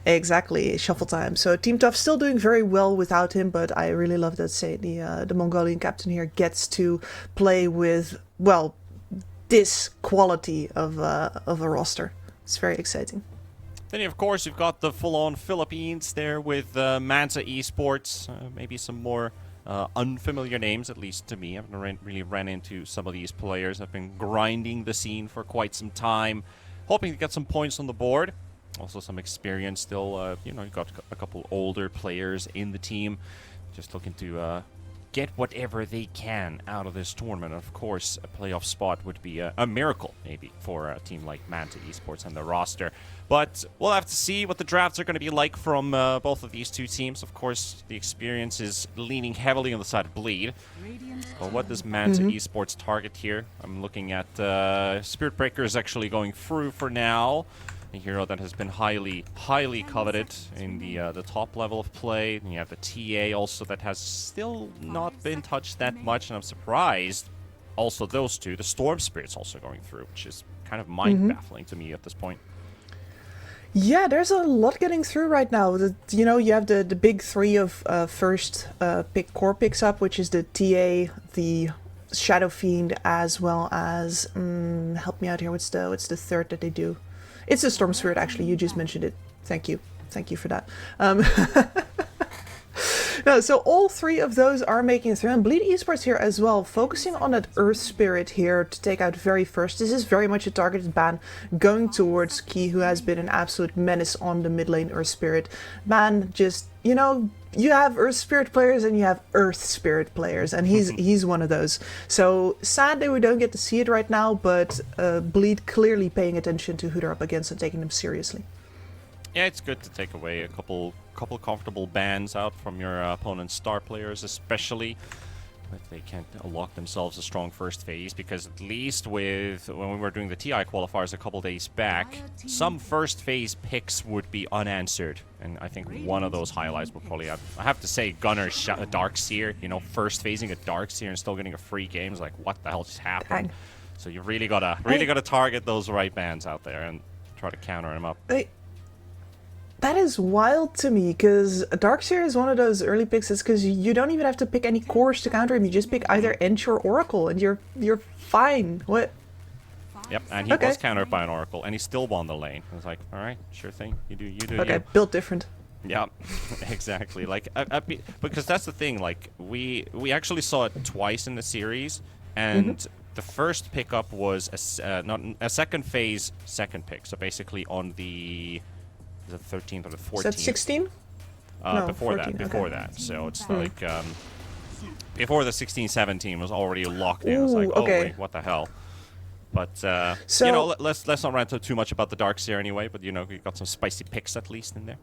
Exactly, shuffle time. So Team Tough still doing very well without him, but I really love that Say the Mongolian captain here gets to play with, well, this quality of a roster. It's very exciting. Then, of course, you've got the full-on Philippines there with Manta Esports. Maybe some more unfamiliar names, at least to me. I haven't really ran into some of these players. I've been grinding the scene for quite some time, hoping to get some points on the board. Also some experience still. You know, you've got a couple older players in the team. Just looking to get whatever they can out of this tournament. Of course, a playoff spot would be a miracle, maybe, for a team like Manta Esports and the roster. But we'll have to see what the drafts are going to be like from both of these two teams. Of course, the experience is leaning heavily on the side of Bleed. Well, what does Manta Esports target here? I'm looking at Spirit Breaker is actually going through for now. A hero that has been highly coveted in the top level of play. And you have the TA also that has still not been touched that much, and I'm surprised. Also, those two, the Storm Spirit's also going through, which is kind of mind-baffling to me at this point. Yeah, there's a lot getting through right now. You have the big three of first pick core picks up, which is the TA, the Shadow Fiend, as well as help me out here. What's the third that they do? It's the Storm Spirit. Actually, you just mentioned it. Thank you for that. No, so all three of those are making it through, and Bleed Esports here as well, focusing on that Earth Spirit here to take out very first. This is very much a targeted ban going towards Key, who has been an absolute menace on the mid lane Earth Spirit. Man, just, you have Earth Spirit players and you have Earth Spirit players, and he's one of those. So sad that we don't get to see it right now, but Bleed clearly paying attention to who they're up against and taking them seriously. Yeah, it's good to take away a couple comfortable bans out from your opponent's star players, especially if they can't unlock themselves a strong first phase, because at least when we were doing the TI qualifiers a couple days back, some first phase picks would be unanswered, and I think one of those highlights would probably I have to say Gunner's Darkseer, first phasing a Darkseer and still getting a free game is like, what the hell just happened? Dang. So you really gotta target those right bans out there and try to counter them up. That is wild to me, because Darkseer is one of those early picks. It's because you don't even have to pick any cores to counter him. You just pick either Ench or Oracle, and you're fine. What? Yep, and he was countered by an Oracle, and he still won the lane. I was like, all right, sure thing. You do. Okay, built different. Yeah, exactly. Like, because that's the thing. Like, we actually saw it twice in the series, and the first pickup was a second phase second pick. So basically on the 13th or the 14th. Is that 16? No, before 14, before that. So it's like before the 16-17 was already locked in. I was like, oh wait, what the hell? But so, let's not rant too much about the Darkseer anyway. But you got some spicy picks at least in there.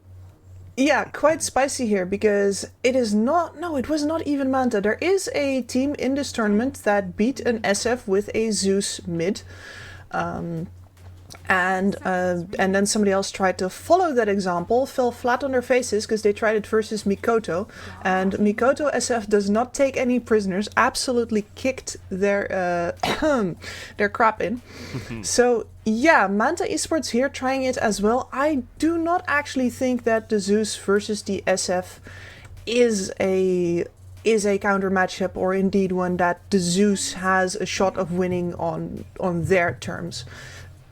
Yeah, quite spicy here, because it was not even Manta. There is a team in this tournament that beat an SF with a Zeus mid. And then somebody else tried to follow that example, fell flat on their faces because they tried it versus Mikoto, and Mikoto SF does not take any prisoners, absolutely kicked their crap in. So yeah, Manta Esports here trying it as well. I do not actually think that the Zeus versus the SF is a counter matchup, or indeed one that the Zeus has a shot of winning on their terms.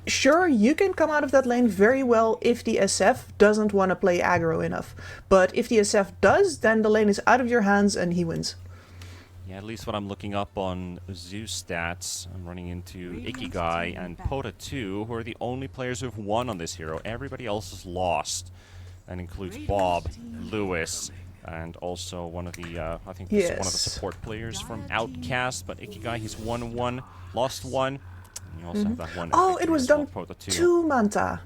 Sure, you can come out of that lane very well if the SF doesn't want to play aggro enough. But if the SF does, then the lane is out of your hands and he wins. Yeah, at least what I'm looking up on Zeus stats, I'm running into Ikigai and Pota 2, who are the only players who have won on this hero. Everybody else has lost. That includes Bob, Lewis, and also one of the, I think one of the support players from Outcast. But Ikigai, he's won one, lost one. You also have that one. Oh, it was done to Manta.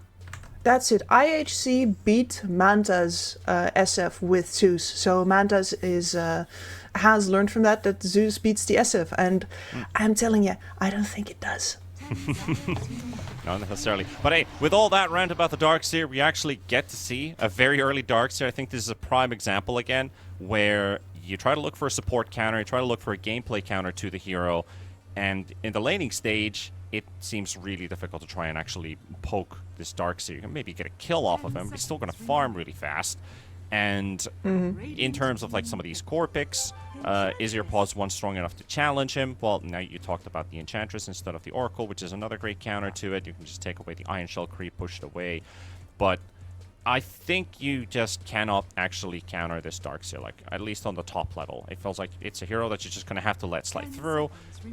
That's it. IHC beat Manta's SF with Zeus. So Manta's has learned from that Zeus beats the SF. And I'm telling you, I don't think it does. Not necessarily. But hey, with all that rant about the Darkseer, we actually get to see a very early Darkseer. I think this is a prime example again, where you try to look for a support counter, you try to look for a gameplay counter to the hero, and in the laning stage, it seems really difficult to try and actually poke this Darkseer. You can maybe get a kill off of him, but he's still going to farm really fast. And in terms of like some of these core picks, is your pause one strong enough to challenge him? Well, now you talked about the Enchantress instead of the Oracle, which is another great counter to it. You can just take away the Iron Shell creep, push it away. But I think you just cannot actually counter this Darkseer, like, at least on the top level. It feels like it's a hero that you're just going to have to let slide through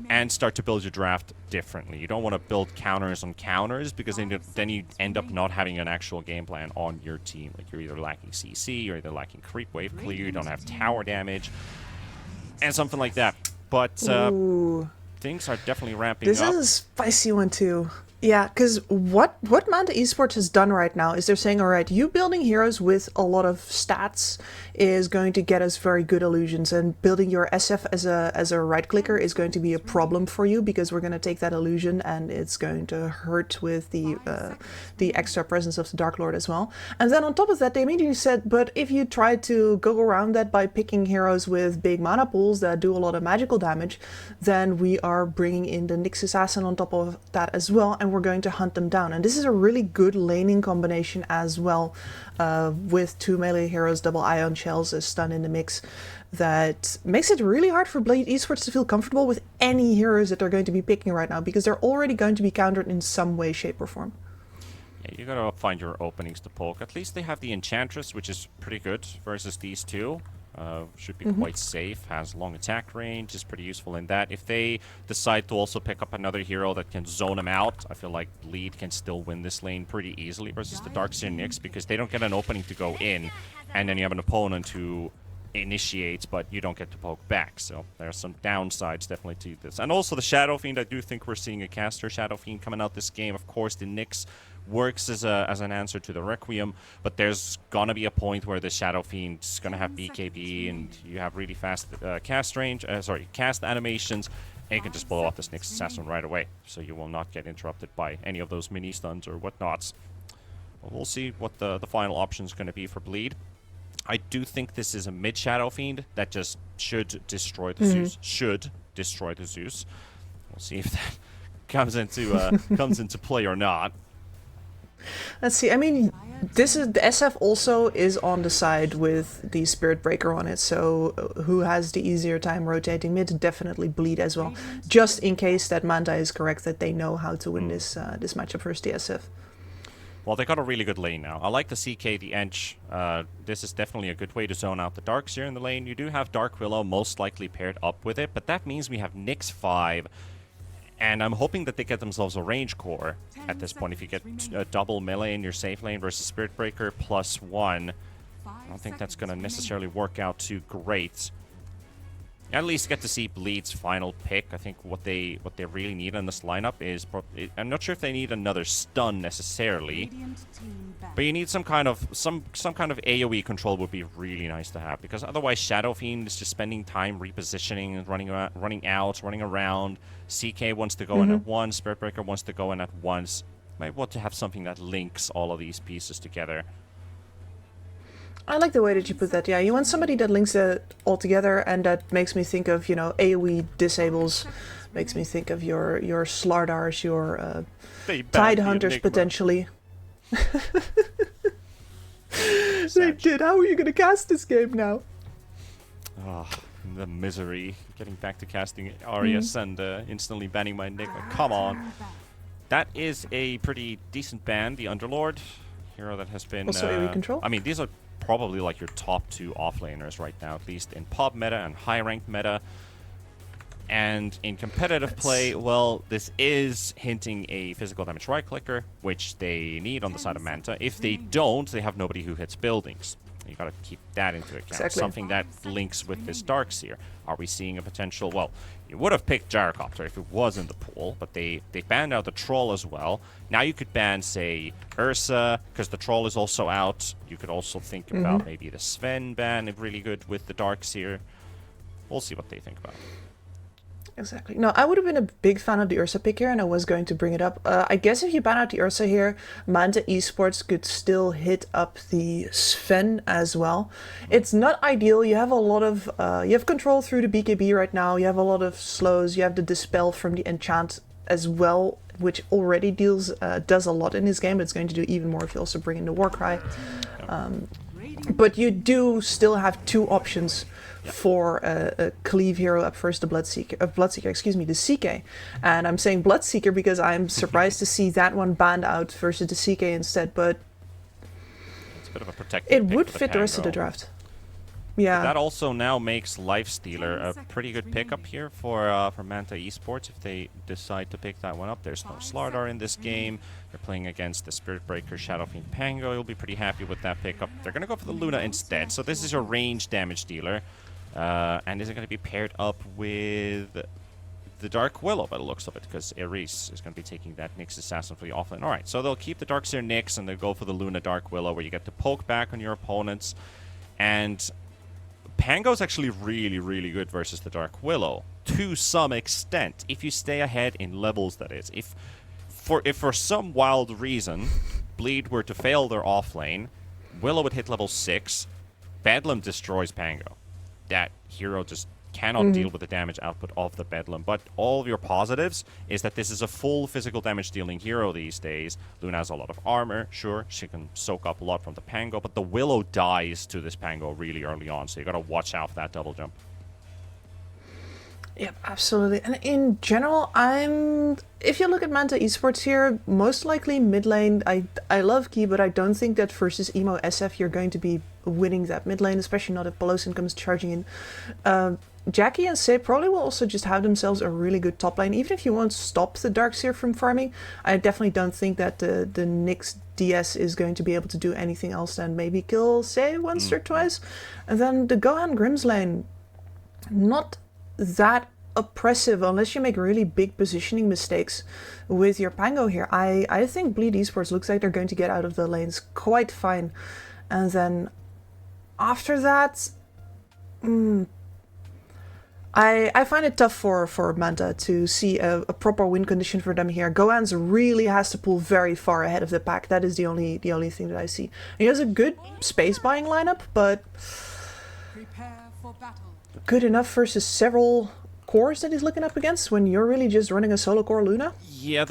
and start to build your draft differently. You don't want to build counters on counters, because then you end up not having an actual game plan on your team. Like, you're either lacking CC, you're either lacking creep wave clear, you don't have tower damage, and something like that. But things are definitely ramping up. This is a spicy one too. Yeah, because what Manta Esports has done right now is they're saying, all right, you building heroes with a lot of stats is going to get us very good illusions, and building your SF as a right clicker is going to be a problem for you, because we're going to take that illusion and it's going to hurt with the extra presence of the Dark Lord as well. And then on top of that, they immediately said, but if you try to go around that by picking heroes with big mana pools that do a lot of magical damage, then we are bringing in the Nyx Assassin on top of that as well. And and we're going to hunt them down. And this is a really good laning combination as well, with 2 melee heroes, double ion shells, a stun in the mix, that makes it really hard for Blade Esports to feel comfortable with any heroes that they're going to be picking right now, because they're already going to be countered in some way, shape, or form. Yeah, you gotta find your openings to poke. At least they have the Enchantress, which is pretty good versus these two. Should be quite safe, has long attack range, is pretty useful in that. If they decide to also pick up another hero that can zone them out, I feel like Bleed can still win this lane pretty easily versus the Darkseer Nyx, because they don't get an opening to go in, and then you have an opponent who initiates, but you don't get to poke back. So there are some downsides definitely to this. And also the Shadow Fiend, I do think we're seeing a caster Shadow Fiend coming out this game. Of course, the Nyx works as an answer to the Requiem, but there's gonna be a point where the Shadow Fiend's gonna have BKB, and you have really fast cast animations, and you can just blow up this Nyx Assassin right away, so you will not get interrupted by any of those mini stuns or whatnots. But we'll see what the final option is gonna be for Bleed. I do think this is a mid Shadow Fiend that just should destroy the Zeus. Should destroy the Zeus. We'll see if that comes into play or not. Let's see. I mean, this is the SF also is on the side with the Spirit Breaker on it. So who has the easier time rotating mid? Definitely Bleed as well. Just in case that Manta is correct, that they know how to win this matchup versus the SF. Well, they got a really good lane now. I like the CK, the Ench. This is definitely a good way to zone out the Darks here in the lane. You do have Dark Willow most likely paired up with it, but that means we have Nyx 5. And I'm hoping that they get themselves a range core at this point. If you get a double melee in your safe lane versus Spirit Breaker +1, I don't think that's going to necessarily work out too great. At least get to see Bleed's final pick. I think what they really need in this lineup is... I'm not sure if they need another stun necessarily, but you need some kind of AoE control would be really nice to have, because otherwise Shadow Fiend is just spending time repositioning and running out, running around. CK wants to go in at once, Spirit Breaker wants to go in at once. Might want to have something that links all of these pieces together. I like the way that you put that. Yeah, you want somebody that links it all together, and that makes me think of, AoE disables. Makes me think of your Slardars, your Tide Hunters potentially. They did. How are you going to cast this game now? Oh, the misery. Getting back to casting Arius and instantly banning my Nick. Come on. That is a pretty decent ban. The Underlord, hero that has been... Also AoE control? I mean, these are probably like your top 2 offlaners right now, at least in pop meta and high ranked meta. And in competitive play, well, this is hinting a physical damage right clicker, which they need on the side of Manta. If they don't, they have nobody who hits buildings. You gotta keep that into account. Exactly. Something that links with this Darkseer. Are we seeing a potential... Well, you would have picked Gyrocopter if it was in the pool, but they banned out the Troll as well. Now you could ban, say, Ursa, because the Troll is also out. You could also think about maybe the Sven ban, if really good with the Darkseer. We'll see what they think about it. Exactly. No, I would have been a big fan of the Ursa pick here, and I was going to bring it up. I guess if you ban out the Ursa here, Manta Esports could still hit up the Sven as well. It's not ideal. You have a lot of... you have control through the BKB right now. You have a lot of slows. You have the Dispel from the Enchant as well, which already does a lot in this game. It's going to do even more if you also bring in the Warcry. But you do still have 2 options for a cleave hero up first, the Bloodseeker, the CK. And I'm saying Bloodseeker because I'm surprised to see that one banned out versus the CK instead, but it's a bit of a protective it would fit the rest of the draft. Yeah. But that also now makes Lifestealer a pretty good pickup here for Manta Esports if they decide to pick that one up. There's no Slardar in this game. They're playing against the Spirit Breaker Shadow Fiend Pango. You'll be pretty happy with that pickup. They're going to go for the Luna instead. So this is your range damage dealer. And is it going to be paired up with the Dark Willow by the looks of it? Because Eris is going to be taking that Nyx Assassin for the offlane. Alright, so they'll keep the Darkseer Nyx and they'll go for the Luna Dark Willow where you get to poke back on your opponents. And Pango's actually really, really good versus the Dark Willow to some extent, if you stay ahead in levels, that is. If for some wild reason Bleed were to fail their offlane, Willow would hit level 6, Bedlam destroys Pango. That hero just cannot deal with the damage output of the Bedlam. But all of your positives is that this is a full physical damage dealing hero these days. Luna has a lot of armor, sure, she can soak up a lot from the Pango, but the Willow dies to this Pango really early on, so you gotta watch out for that double jump. Yep, absolutely. And in general, if you look at Manta Esports here, most likely mid lane, I love Key, but I don't think that versus Emo SF you're going to be winning that mid lane, especially not if Bolosin comes charging in. Jackie and Sey probably will also just have themselves a really good top lane. Even if you won't stop the Darkseer from farming, I definitely don't think that the Nyx DS is going to be able to do anything else than maybe kill Sey once or twice. And then the Gohan Grimm's lane, not that oppressive unless you make really big positioning mistakes with your Pango here. I think Bleed Esports looks like they're going to get out of the lanes quite fine. And then after that, I find it tough for Manta to see a proper win condition for them here. Gohan's really has to pull very far ahead of the pack. That is the only thing that I see. He has a good space buying lineup, but Prepare for battle. Good enough versus several cores that he's looking up against when you're really just running a solo core Luna? Yeah,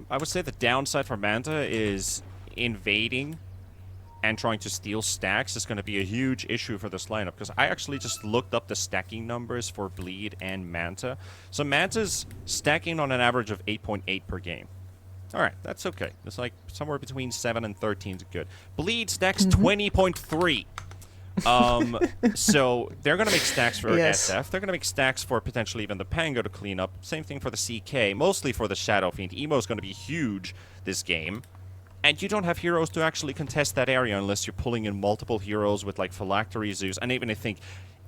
I would say the downside for Manta is invading and trying to steal stacks is going to be a huge issue for this lineup, because I actually just looked up the stacking numbers for Bleed and Manta. So Manta's stacking on an average of 8.8 per game. Alright, that's okay. It's like somewhere between 7 and 13 is good. Bleed stacks 20.3. So they're going to make stacks for SF. They're going to make stacks for potentially even the Pango to clean up. Same thing for the CK, mostly for the Shadow Fiend. Emo is going to be huge this game. And you don't have heroes to actually contest that area unless you're pulling in multiple heroes with like Phylactery, Zeus. And even I think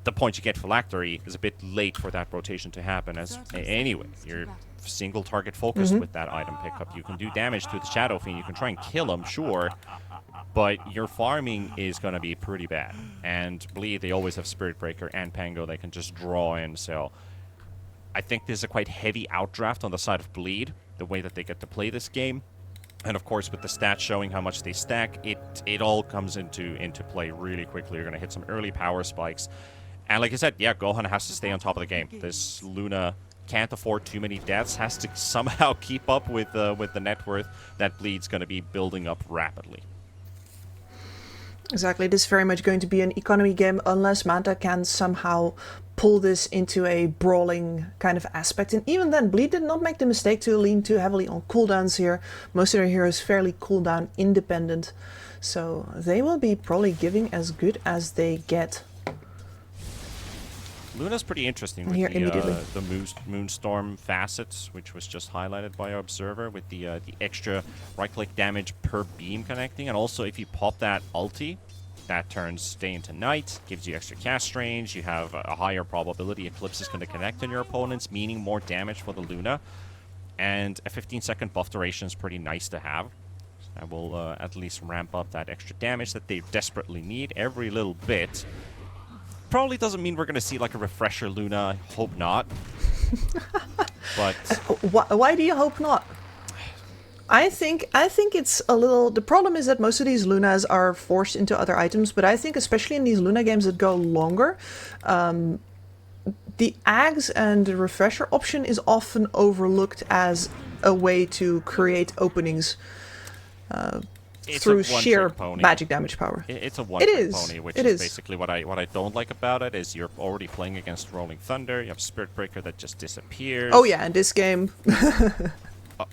the point you get Phylactery is a bit late for that rotation to happen. As anyway, you're single target focused with that item pickup. You can do damage to the Shadow Fiend. You can try and kill him, sure. But your farming is going to be pretty bad. And Bleed, they always have Spirit Breaker and Pango they can just draw in. So I think there's a quite heavy outdraft on the side of Bleed, the way that they get to play this game. And of course, with the stats showing how much they stack, it all comes into play really quickly. You're going to hit some early power spikes. And like I said, yeah, Gohan has to stay on top of the game. This Luna can't afford too many deaths, has to somehow keep up with the net worth that Bleed's going to be building up rapidly. Exactly, this is very much going to be an economy game unless Manta can somehow pull this into a brawling kind of aspect. And even then, Bleed did not make the mistake to lean too heavily on cooldowns here. Most of their heroes fairly cooldown independent. So they will be probably giving as good as they get. Luna's pretty interesting with the Moonstorm facets, which was just highlighted by our observer, with the extra right-click damage per beam connecting, and also if you pop that ulti, that turns day into night, gives you extra cast range, you have a higher probability Eclipse is going to connect on your opponents, meaning more damage for the Luna, and a 15-second buff duration is pretty nice to have. That will at least ramp up that extra damage that they desperately need every little bit. Probably doesn't mean we're going to see like a refresher Luna. I hope not. But why do you hope not? I think it's a little. The problem is that most of these Lunas are forced into other items, but I think especially in these Luna games that go longer, the Ags and the refresher option is often overlooked as a way to create openings. Through sheer magic damage power. It's a one-trick pony, which is basically what I don't like about it, is you're already playing against Rolling Thunder, you have Spirit Breaker that just disappears. Oh yeah, in this game.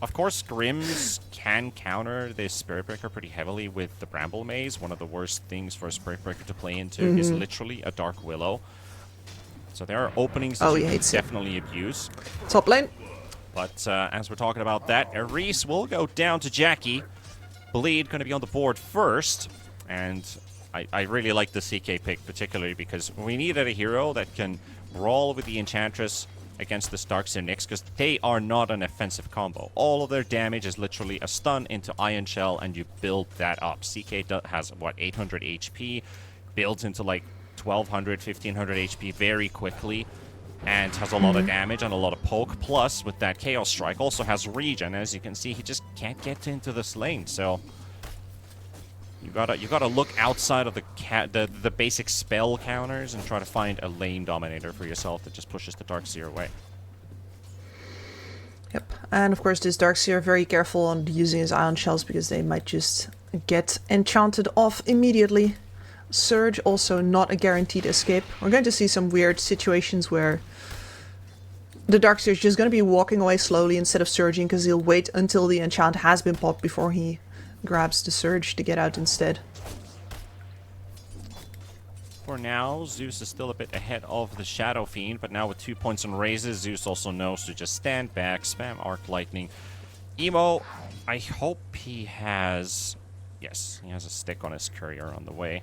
Of course, Grims can counter this Spirit Breaker pretty heavily with the Bramble Maze. One of the worst things for a Spirit Breaker to play into is literally a Dark Willow. So there are openings that you can definitely abuse. Top lane. But as we're talking about that, Reese will go down to Jackie. Bleed going to be on the board first, and I really like the CK pick particularly because we needed a hero that can brawl with the Enchantress against the Darkseer Nyx, because they are not an offensive combo. All of their damage is literally a stun into Ion Shell, and you build that up. CK has, what, 800 HP, builds into like 1200, 1500 HP very quickly, and has a lot of damage and a lot of poke. Plus, with that Chaos Strike, also has regen. As you can see, he just can't get into this lane, so You gotta look outside of the basic spell counters and try to find a lane dominator for yourself that just pushes the Darkseer away. Yep, and of course this Darkseer, very careful on using his ion shells because they might just get enchanted off immediately. Surge, also not a guaranteed escape. We're going to see some weird situations where the Darkseer is just going to be walking away slowly instead of surging because he'll wait until the enchant has been popped before he grabs the surge to get out instead. For now, Zeus is still a bit ahead of the Shadow Fiend, but now with 2 points on raises, Zeus also knows to just stand back, spam Arc Lightning. Emo, I hope he has... Yes, he has a stick on his courier on the way.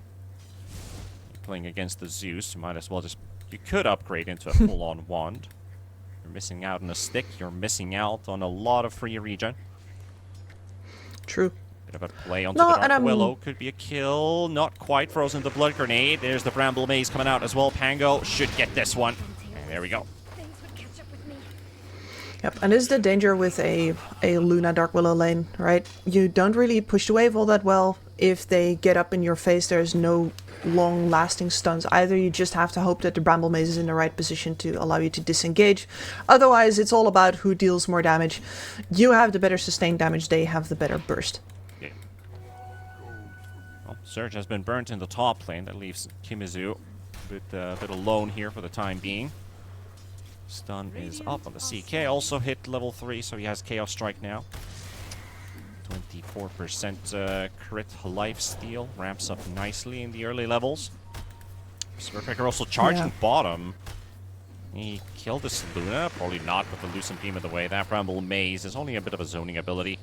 Playing against the Zeus, you might as well just... You could upgrade into a full-on wand. You're missing out on a stick, you're missing out on a lot of free regen. True. Bit of a play onto the Dark Willow. Could be a kill. Not quite. Frozen the Blood Grenade. There's the Bramble Maze coming out as well. Pango should get this one. And there we go. Yep, and this is the danger with a Luna Dark Willow lane, right? You don't really push the wave all that well. If they get up in your face, there's no long-lasting stuns either. You just have to hope that the Bramble Maze is in the right position to allow you to disengage. Otherwise, it's all about who deals more damage. You have the better sustained damage, they have the better burst. Surge has been burnt in the top lane. That leaves Kimizu a bit alone here for the time being. Stun is up on the CK. Also hit level 3, so he has Chaos Strike now. 24% crit life steal. Ramps up nicely in the early levels. Smirpecker also charging bottom. He killed this Luna. Probably not with the Lucent Beam in the way. That Bramble Maze is only a bit of a zoning ability.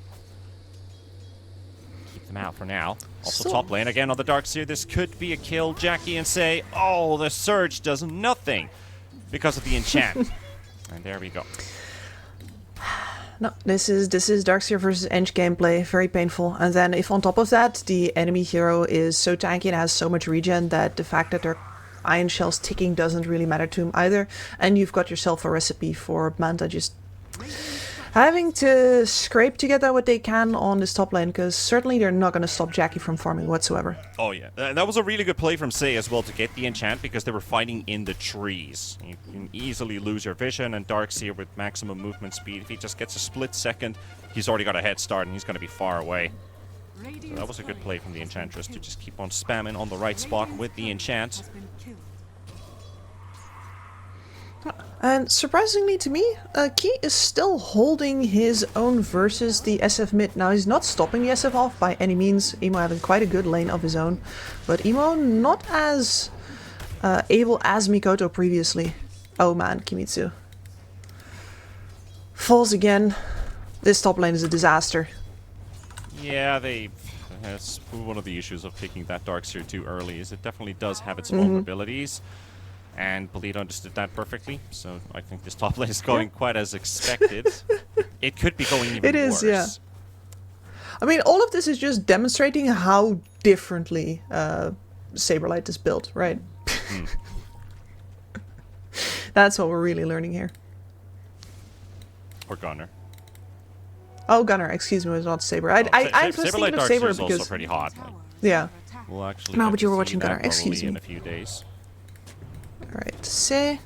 Them out for now. Also top lane again on the Darkseer. This could be a kill. Jackie and say, oh, the Surge does nothing because of the enchant. And there we go. No, this is Darkseer versus Eng gameplay. Very painful. And then if on top of that the enemy hero is so tanky and has so much regen that the fact that their ion shells ticking doesn't really matter to him either. And you've got yourself a recipe for Manta just having to scrape together what they can on this top lane, because certainly they're not going to stop Jackie from farming whatsoever. Oh yeah, that was a really good play from Sei as well to get the enchant, because they were fighting in the trees. You can easily lose your vision, and Darkseer with maximum movement speed, if he just gets a split second, he's already got a head start and he's going to be far away. So that was a good play from the Enchantress to just keep on spamming on the right spot with the enchant. And surprisingly to me, Key is still holding his own versus the SF mid. Now he's not stopping the SF off by any means. Emo having quite a good lane of his own, but Emo not as able as Mikoto previously. Oh man, Kimitsu falls again. This top lane is a disaster. Yeah, that's one of the issues of picking that Darkseer too early, is it definitely does have its vulnerabilities. And Polito understood that perfectly, so I think this top lane is going quite as expected. It could be going even worse. It is, yeah. I mean, all of this is just demonstrating how differently Saberlight is built, right? That's what we're really learning here. Or Gunner. Oh, Gunner, excuse me, it was not Saber. I'm just thinking of Saber because... also pretty hot. Yeah. We'll actually no, but you were watching Gunner, excuse me. In a few days. Alright, say.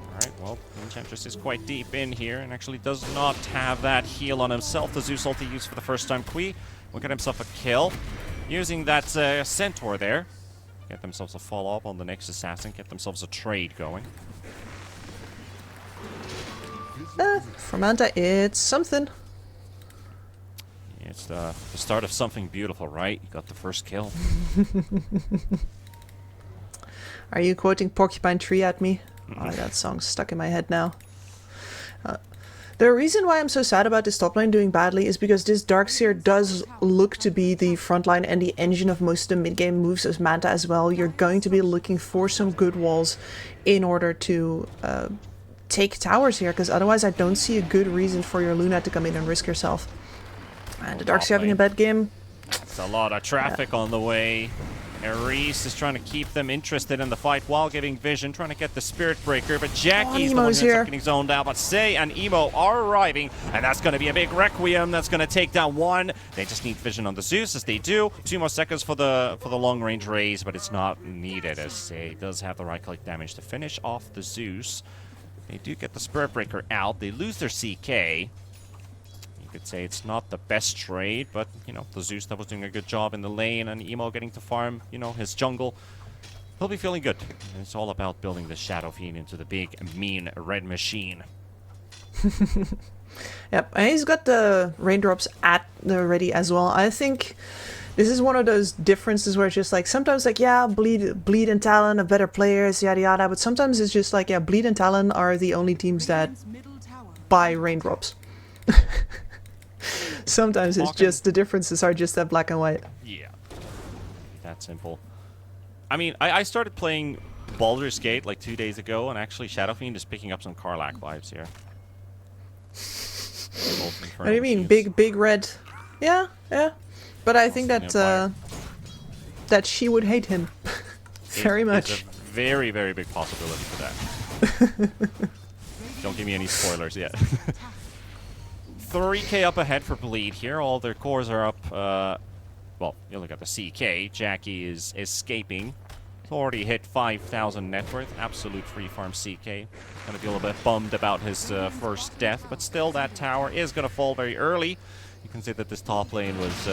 Alright, well, Enchantress is quite deep in here and actually does not have that heal on himself. The Zeus ulti used for the first time. Kui will get himself a kill using that Centaur there. Get themselves a follow-up on the next assassin, get themselves a trade going. For Manta, it's something. It's the start of something beautiful, right? You got the first kill. Are you quoting Porcupine Tree at me? Oh, that song's stuck in my head now. The reason why I'm so sad about this top lane doing badly is because this Darkseer does look to be the front line and the engine of most of the mid-game moves as Manta as well. You're going to be looking for some good walls in order to take towers here, because otherwise I don't see a good reason for your Luna to come in and risk yourself. And the Darkseer having a bad game. It's a lot of traffic on the way. Ares is trying to keep them interested in the fight while giving vision, trying to get the Spirit Breaker, but Jackie's the one who ends up getting zoned out. But Sei and Emo are arriving, and that's going to be a big Requiem that's going to take down one. They just need vision on the Zeus, as they do. 2 more seconds for the long-range raise, but it's not needed, as Sei does have the right-click damage to finish off the Zeus. They do get the Spirit Breaker out. They lose their CK. You could say it's not the best trade, but, you know, the Zeus that was doing a good job in the lane and Emo getting to farm, you know, his jungle. He'll be feeling good. It's all about building the Shadow Fiend into the big, mean red machine. Yep, and he's got the raindrops at the ready as well. I think this is one of those differences where it's just like, sometimes like, yeah, Bleed and Talon are better players, yada yada, but sometimes it's just like, yeah, Bleed and Talon are the only teams that buy raindrops. Sometimes it's just, the differences are just that black and white. Yeah, that simple. I mean, I started playing Baldur's Gate like 2 days ago, and actually Shadow Fiend is picking up some Karlach vibes here. What do you mean? Big red? Yeah, yeah. But I think that that she would hate him very much. It's a very, very big possibility for that. Don't give me any spoilers yet. 3k up ahead for Bleed here. All their cores are up. Well, you look at the CK. Jackie is escaping. He's already hit 5,000 net worth. Absolute free farm CK. Gonna be a little bit bummed about his first death, but still that tower is gonna fall very early. You can see that this top lane was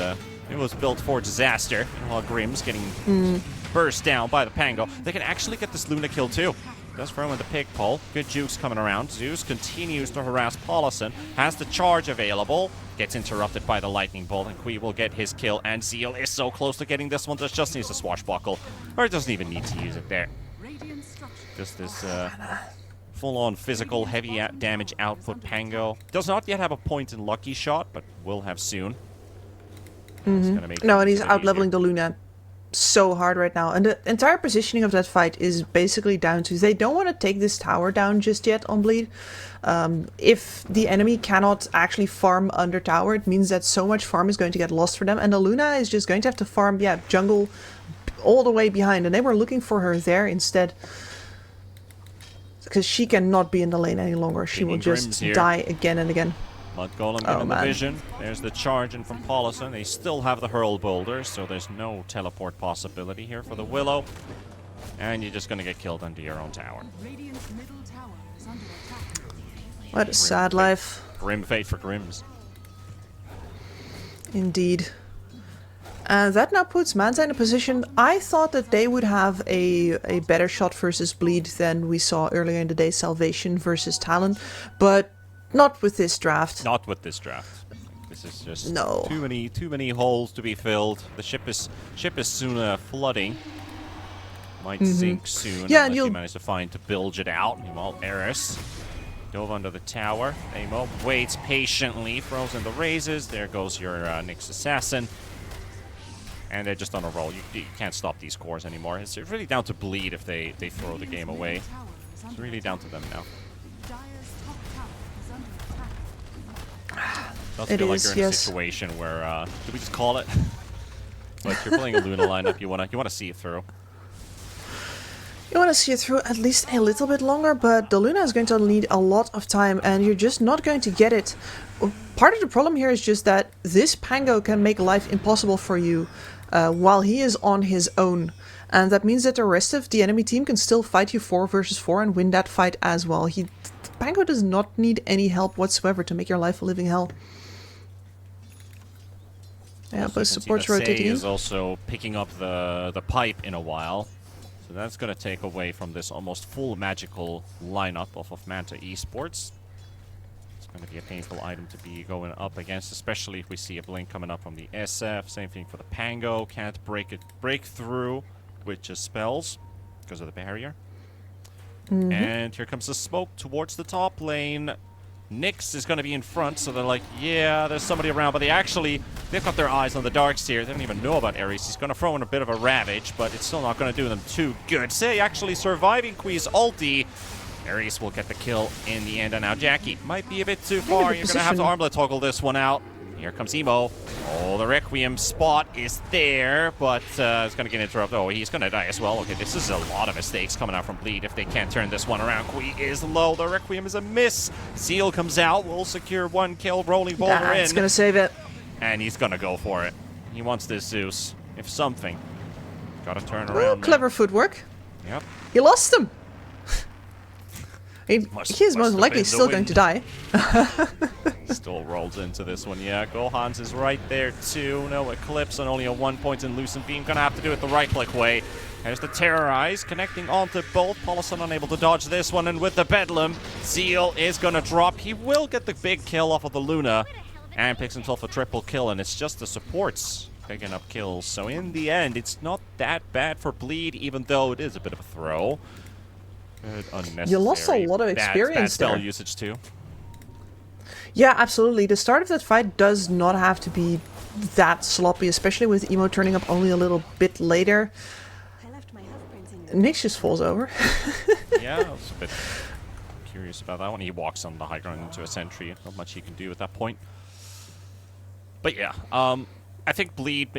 it was built for disaster. While Grimm's getting burst down by the Pango. They can actually get this Luna kill too. Does throw in the pig pole. Good jukes coming around. Zeus continues to harass Paulison. Has the charge available. Gets interrupted by the lightning bolt, and Kui will get his kill. And Zeal is so close to getting this one. Just needs a swashbuckle, or it doesn't even need to use it there. Just this full-on physical, heavy damage output Pango. Does not yet have a point in Lucky Shot, but will have soon. No, and he's out-leveling the Luna so hard right now, and the entire positioning of that fight is basically down to they don't want to take this tower down just yet on Bleed. If the enemy cannot actually farm under tower, it means that so much farm is going to get lost for them, and the Luna is just going to have to farm, yeah, jungle all the way behind, and they were looking for her there instead, because she cannot be in the lane any longer. She will just die again and again. Mud Golem given the vision. There's the charge in from Paulison. They still have the Hurl Boulder, so there's no teleport possibility here for the Willow. And you're just going to get killed under your own tower. What a sad life. Grim fate for Grims. Indeed. That now puts Manza in a position. I thought that they would have a better shot versus Bleed than we saw earlier in the day, Salvation versus Talon, but not with this draft. Not with this draft. This is just no. Too many holes to be filled. The ship is soon flooding. Might sink soon. Yeah, unless you manage to find to bilge it out. Meanwhile, Eris dove under the tower. Amo waits patiently, throws in the raises. There goes your Nyx Assassin. And they're just on a roll. You can't stop these cores anymore. It's really down to Bleed if they throw the game away. It's really down to them now. Does feel like you're in a situation where, do we just call it? Like you're playing a Luna lineup, you wanna see it through. You want to see it through at least a little bit longer, but the Luna is going to need a lot of time, and you're just not going to get it. Part of the problem here is just that this Pango can make life impossible for you while he is on his own. And that means that the rest of the enemy team can still fight you 4 versus 4 and win that fight as well. Pango does not need any help whatsoever to make your life a living hell. Yeah, but support's rotating in. Is also picking up the pipe in a while. So that's going to take away from this almost full magical lineup of Manta Esports. It's going to be a painful item to be going up against, especially if we see a blink coming up from the SF. Same thing for the Pango. Can't break through with just spells because of the barrier. And here comes the smoke towards the top lane. Nyx is going to be in front, so they're like, yeah, there's somebody around, but they've got their eyes on the darks here. They don't even know about Ares. He's going to throw in a bit of a Ravage, but it's still not going to do them too good. Sei actually surviving Kui's ulti. Ares will get the kill in the end, and now Jackie might be a bit too far. You're going to have to armlet toggle this one out. Here comes Emo. Oh, the Requiem spot is there, but it's going to get interrupted. Oh, he's going to die as well. Okay, this is a lot of mistakes coming out from Bleed if they can't turn this one around. Kui is low. The Requiem is a miss. Seal comes out. Will secure 1 kill. Rolling Boulder in. That's going to save it. And he's going to go for it. He wants this Zeus. If something. Got to turn around. Clever footwork. Yep. He lost him. He's most likely still going to die. Still rolls into this one. Yeah, Gohan's is right there too. No Eclipse and only a 1 point in Lucent Beam. Gonna have to do it the right-click way. There's the Terrorize connecting onto both. Paulson unable to dodge this one, and with the Bedlam, Zeal is gonna drop. He will get the big kill off of the Luna and picks himself a triple kill, and it's just the supports picking up kills. So in the end, it's not that bad for Bleed, even though it is a bit of a throw. Good, unnecessary. You lost a lot of experience bad spell there. Usage too. Yeah, absolutely. The start of that fight does not have to be that sloppy, especially with Emo turning up only a little bit later. Nyx just falls over. Yeah, I was a bit curious about that one. He walks on the high ground into a sentry. Not much he can do at that point. But yeah, I think Bleed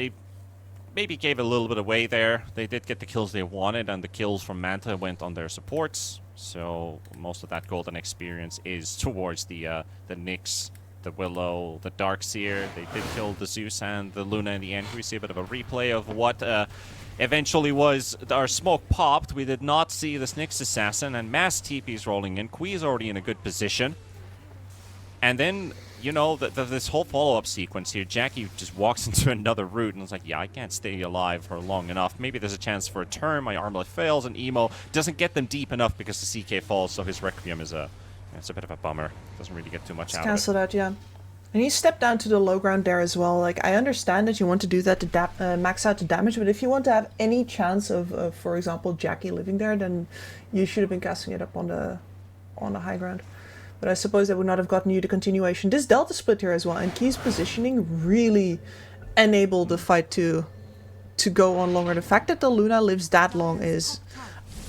maybe gave a little bit away there. They did get the kills they wanted, and the kills from Manta went on their supports. So most of that golden experience is towards the Nyx, the Willow, the Darkseer. They did kill the Zeus and the Luna in the end. We see a bit of a replay of what eventually was our smoke popped. We did not see this Nyx assassin, and mass TP's rolling in. Kui is already in a good position. And then, you know, this whole follow-up sequence here, Jackie just walks into another route and is like, yeah, I can't stay alive for long enough. Maybe there's a chance for a turn. My armlet fails, and Emo doesn't get them deep enough because the CK falls, so his Requiem is it's a bit of a bummer. Doesn't really get too much out of it. Cancelled out, yeah. And he stepped down to the low ground there as well. Like, I understand that you want to do that to max out the damage, but if you want to have any chance of, for example, Jackie living there, then you should have been casting it up on the high ground. But I suppose they would not have gotten you the continuation. This Delta split here as well, and Key's positioning really enabled the fight to go on longer. The fact that the Luna lives that long is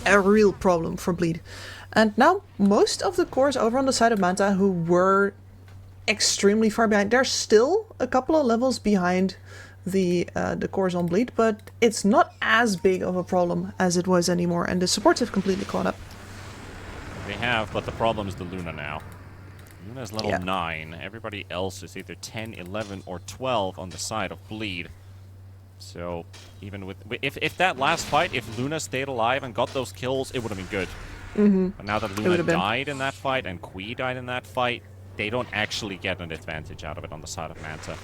a real problem for Bleed. And now most of the cores over on the side of Manta who were extremely far behind, they're still a couple of levels behind the cores on Bleed, but it's not as big of a problem as it was anymore, and the supports have completely caught up. They have, but the problem is the Luna now. Luna's level 9. Everybody else is either 10, 11, or 12 on the side of Bleed. So, even with... If that last fight, if Luna stayed alive and got those kills, it would have been good. But now that Luna died in that fight and Kui died in that fight, they don't actually get an advantage out of it on the side of Manta.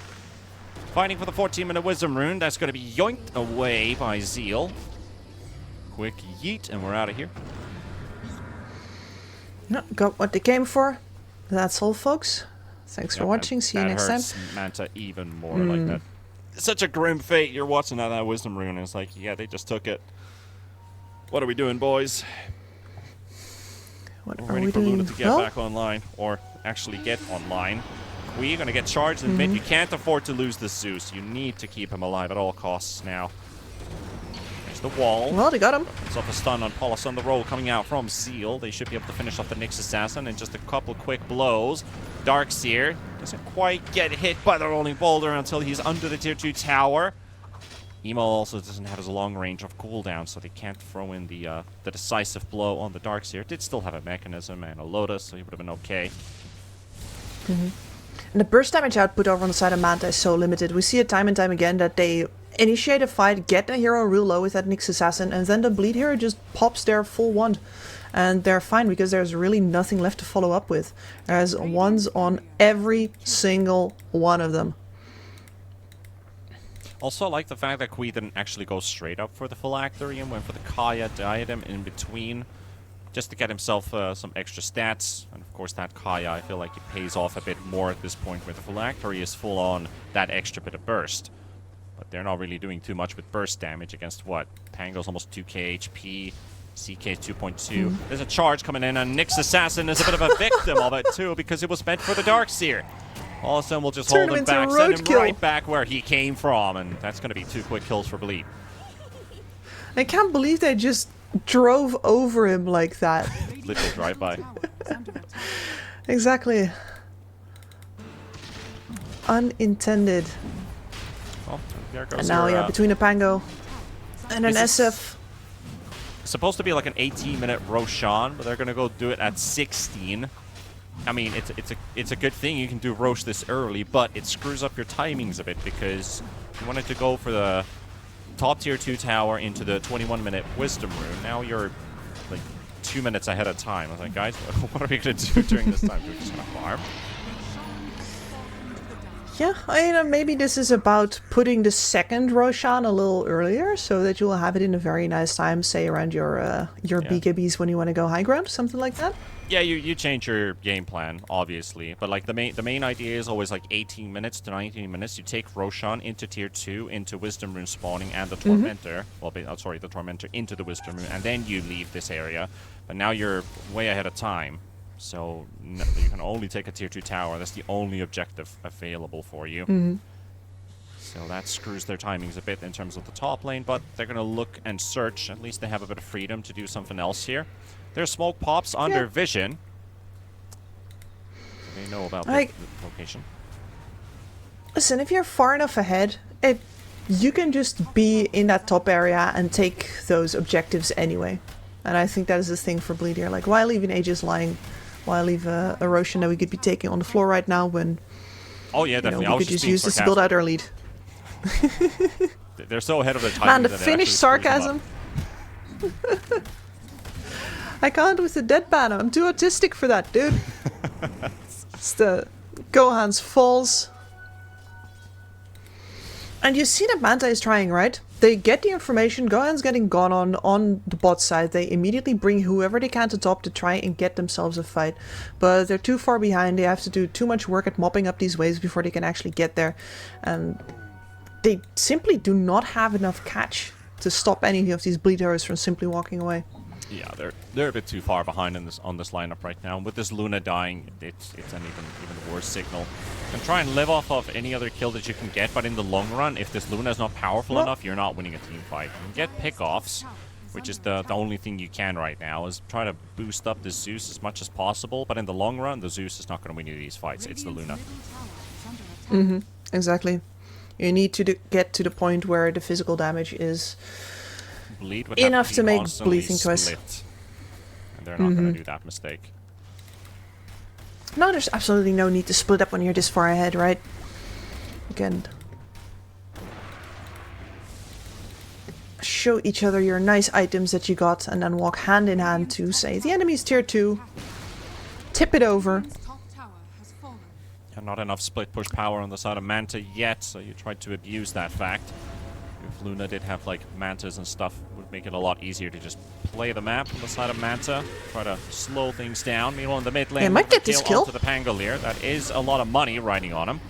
Fighting for the 14-minute Wisdom Rune. That's going to be yoinked away by Zeal. Quick yeet, and we're out of here. No, got what they came for. That's all, folks. Thanks for watching. See you next time. Manta even more like that. It's such a grim fate. You're watching that Wisdom Rune, and it's like, yeah, they just took it. What are we doing, boys? What We're are waiting we for doing? Luna to get back online, or actually get online. We're going to get charged in mid. You can't afford to lose this Zeus. You need to keep him alive at all costs now. There's the wall. Well, they got him. It's off a stun on Paulus on the roll coming out from Zeal. They should be able to finish off the Nyx assassin in just a couple quick blows. Darkseer doesn't quite get hit by the rolling boulder until he's under the tier 2 tower. Emo also doesn't have as long range of cooldown, so they can't throw in the decisive blow on the Darkseer. Did still have a mechanism and a Lotus, so he would have been okay. And the burst damage output over on the side of Manta is so limited. We see it time and time again that they initiate a fight, get the hero real low with that Nyx assassin, and then the bleed hero just pops their full wand. And they're fine because there's really nothing left to follow up with. There's ones on every single one of them. Also, I like the fact that Kui didn't actually go straight up for the phylactery and went for the Kaya diadem in between, just to get himself some extra stats. And of course, that Kaya, I feel like it pays off a bit more at this point, where the phylactery is full on that extra bit of burst. But they're not really doing too much with burst damage against what? Pango's almost 2k HP, CK 2.2. There's a charge coming in, and Nyx Assassin is a bit of a victim of it too, because it was meant for the Darkseer. All of a sudden, we'll just hold him back, send him right back where he came from, and that's going to be 2 quick kills for Bleed. I can't believe they just drove over him like that. Literal drive-by. Exactly. unintended. Well, there goes And now, your, yeah, between a Pango and an SF. It's supposed to be like an 18-minute Roshan, but they're gonna go do it at 16. I mean, it's a good thing you can do Rosh this early, but it screws up your timings a bit because you wanted to go for the top tier 2 tower into the 21-minute Wisdom Rune. Now you're like 2 minutes ahead of time. I was like, guys, what are we gonna do during this time? We're just gonna farm. Yeah, I mean, maybe this is about putting the second Roshan a little earlier so that you will have it in a very nice time, say around your BKBs when you want to go high ground, something like that. Yeah, you change your game plan, obviously, but like the main idea is always like 18 minutes to 19 minutes. You take Roshan into tier 2, into Wisdom Rune spawning, and the Tormentor. Well, sorry, the Tormentor into the Wisdom Rune, and then you leave this area. But now you're way ahead of time. So you can only take a tier 2 tower. That's the only objective available for you. So that screws their timings a bit in terms of the top lane, but they're going to look and search. At least they have a bit of freedom to do something else here. There's smoke pops under vision. So they know about the location. Listen, if you're far enough ahead, you can just be in that top area and take those objectives anyway. And I think that is the thing for Bleed here. Like, why leave an Aegis lying? Why leave a Roshan that we could be taking on the floor right now when we could just use this to build out our lead? They're so ahead of their time. Man, the Finnish sarcasm. I can't with the deadpan. I'm too autistic for that, dude. It's the Gohan's falls. And you see that Manta is trying, right? They get the information, Gohan's getting gone on the bot side. They immediately bring whoever they can to top to try and get themselves a fight. But they're too far behind. They have to do too much work at mopping up these waves before they can actually get there. And they simply do not have enough catch to stop any of these bleed heroes from simply walking away. Yeah, they're a bit too far behind on this lineup right now. With this Luna dying, it's an even worse signal. And try and live off of any other kill that you can get, but in the long run, if this Luna is not powerful enough, you're not winning a team fight. You can get pick-offs, which is the only thing you can right now, is try to boost up the Zeus as much as possible, but in the long run, the Zeus is not going to win you these fights. It's the Luna. Exactly. You need to get to the point where the physical damage is enough to make Bleed think twice. And they're not going to do that mistake. No, there's absolutely no need to split up when you're this far ahead, right? You can show each other your nice items that you got and then walk hand in hand to say the enemy's tier 2. Tip it over. And not enough split push power on the side of Manta yet, so you tried to abuse that fact. If Luna did have like Mantas and stuff, it would make it a lot easier to just play the map on the side of Manta, try to slow things down. Meanwhile, in the mid lane, they might get this kill onto the Pangolier. That is a lot of money riding on him.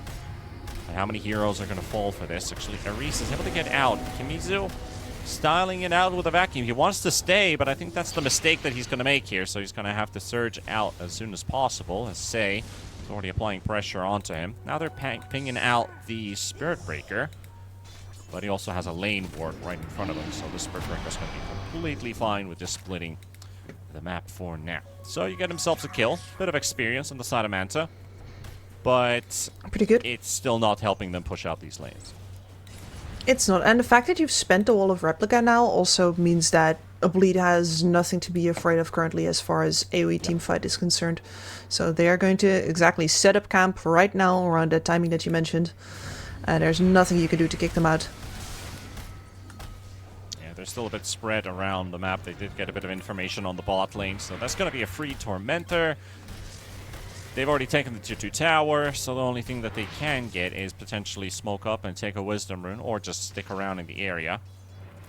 And how many heroes are going to fall for this? Actually, Aris is able to get out. Kimizu styling it out with a vacuum. He wants to stay, but I think that's the mistake that he's going to make here. So he's going to have to surge out as soon as possible. As Sei is already applying pressure onto him. Now they're pinging out the Spirit Breaker. But he also has a lane ward right in front of him, so the Spirit Breaker is going to be completely fine with just splitting the map for now. So you get himself a kill. Bit of experience on the side of Manta. But pretty good. It's still not helping them push out these lanes. It's not. And the fact that you've spent the wall of replica now also means that a Bleed has nothing to be afraid of currently as far as AoE teamfight is concerned. So they are going to exactly set up camp right now around that timing that you mentioned. And there's nothing you can do to kick them out. Yeah, they're still a bit spread around the map. They did get a bit of information on the bot lane, so that's going to be a free Tormentor. They've already taken the tier 2 tower, so the only thing that they can get is potentially smoke up and take a Wisdom Rune, or just stick around in the area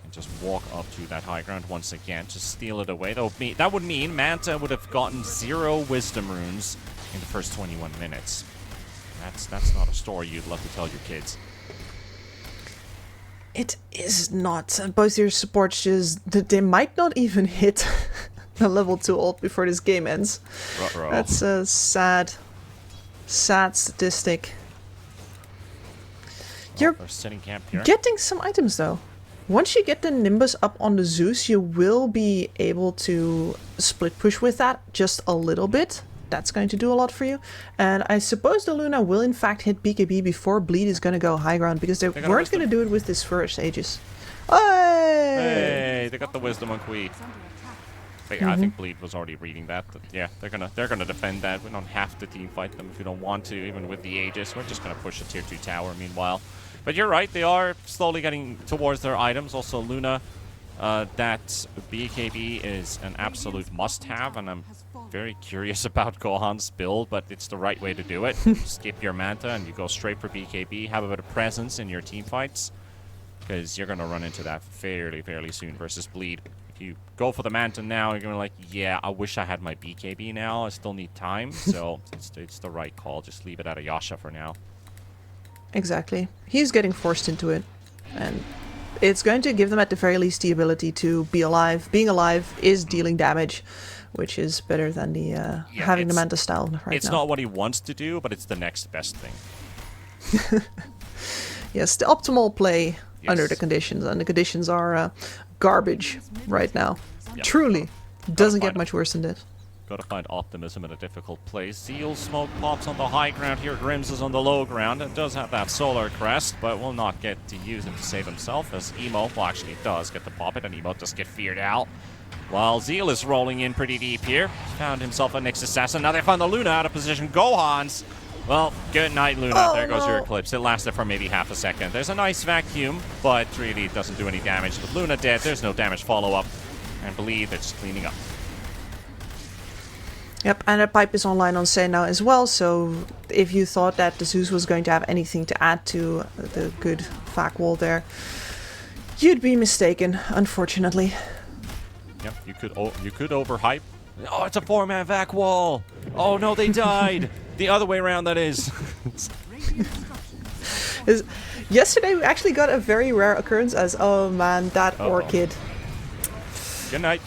and just walk up to that high ground once again to steal it away. That would mean Manta would have gotten 0 Wisdom Runes in the first 21 minutes. That's not a story you'd love to tell your kids. It is not. Both your supports they might not even hit a level 2 ult before this game ends. Ruh-roh. That's a sad statistic. You're setting camp here. Getting some items though. Once you get the Nimbus up on the Zeus, you will be able to split push with that just a little bit. that's going to do a lot for you. And I suppose the Luna will in fact hit BKB before Bleed is going to go high ground, because they weren't going to do it with this first Aegis. Hey, they got the wisdom on Kui. But yeah, I think Bleed was already reading that. But yeah, they're gonna defend that. We don't have to team fight them if we don't want to, even with the Aegis. We're just gonna push a tier 2 tower meanwhile. But you're right, they are slowly getting towards their items. Also, Luna, that BKB is an absolute must-have, and I'm very curious about Gohan's build, but it's the right way to do it. Skip your Manta and you go straight for BKB. Have a bit of presence in your team fights, because you're going to run into that fairly soon versus Bleed. If you go for the Manta now, you're going to be like, yeah, I wish I had my BKB now. I still need time, so it's the right call. Just leave it at a Yasha for now. Exactly. He's getting forced into it, and it's going to give them at the very least the ability to be alive. Being alive is dealing damage, which is better than the having the Manta style right now. It's not what he wants to do, but it's the next best thing. Yes, the optimal play under the conditions, and the conditions are garbage right now. Yep. Truly, doesn't get much worse than this. Gotta find optimism in a difficult place. Zeal smoke pops on the high ground here. Grims is on the low ground. It does have that solar crest, but will not get to use him to save himself, as Emo actually does get to pop it, and Emo does get feared out. While Zeal is rolling in pretty deep here. Found himself a Nyx Assassin. Now they found the Luna out of position. Gohan's. Well, good night, Luna. Oh, there goes your Eclipse. It lasted for maybe half a second. There's a nice vacuum, but really doesn't do any damage. With Luna dead, there's no damage follow-up. And Bleed, they're just cleaning up. Yep, and a pipe is online on Sen now as well, so if you thought that the Zeus was going to have anything to add to the good vac wall there, you'd be mistaken, unfortunately. Yep, you could overhype. Oh, it's a 4-man vac wall! Oh no, they died! The other way around, that is. Yesterday we actually got a very rare occurrence as, oh man, that Orchid. Good night.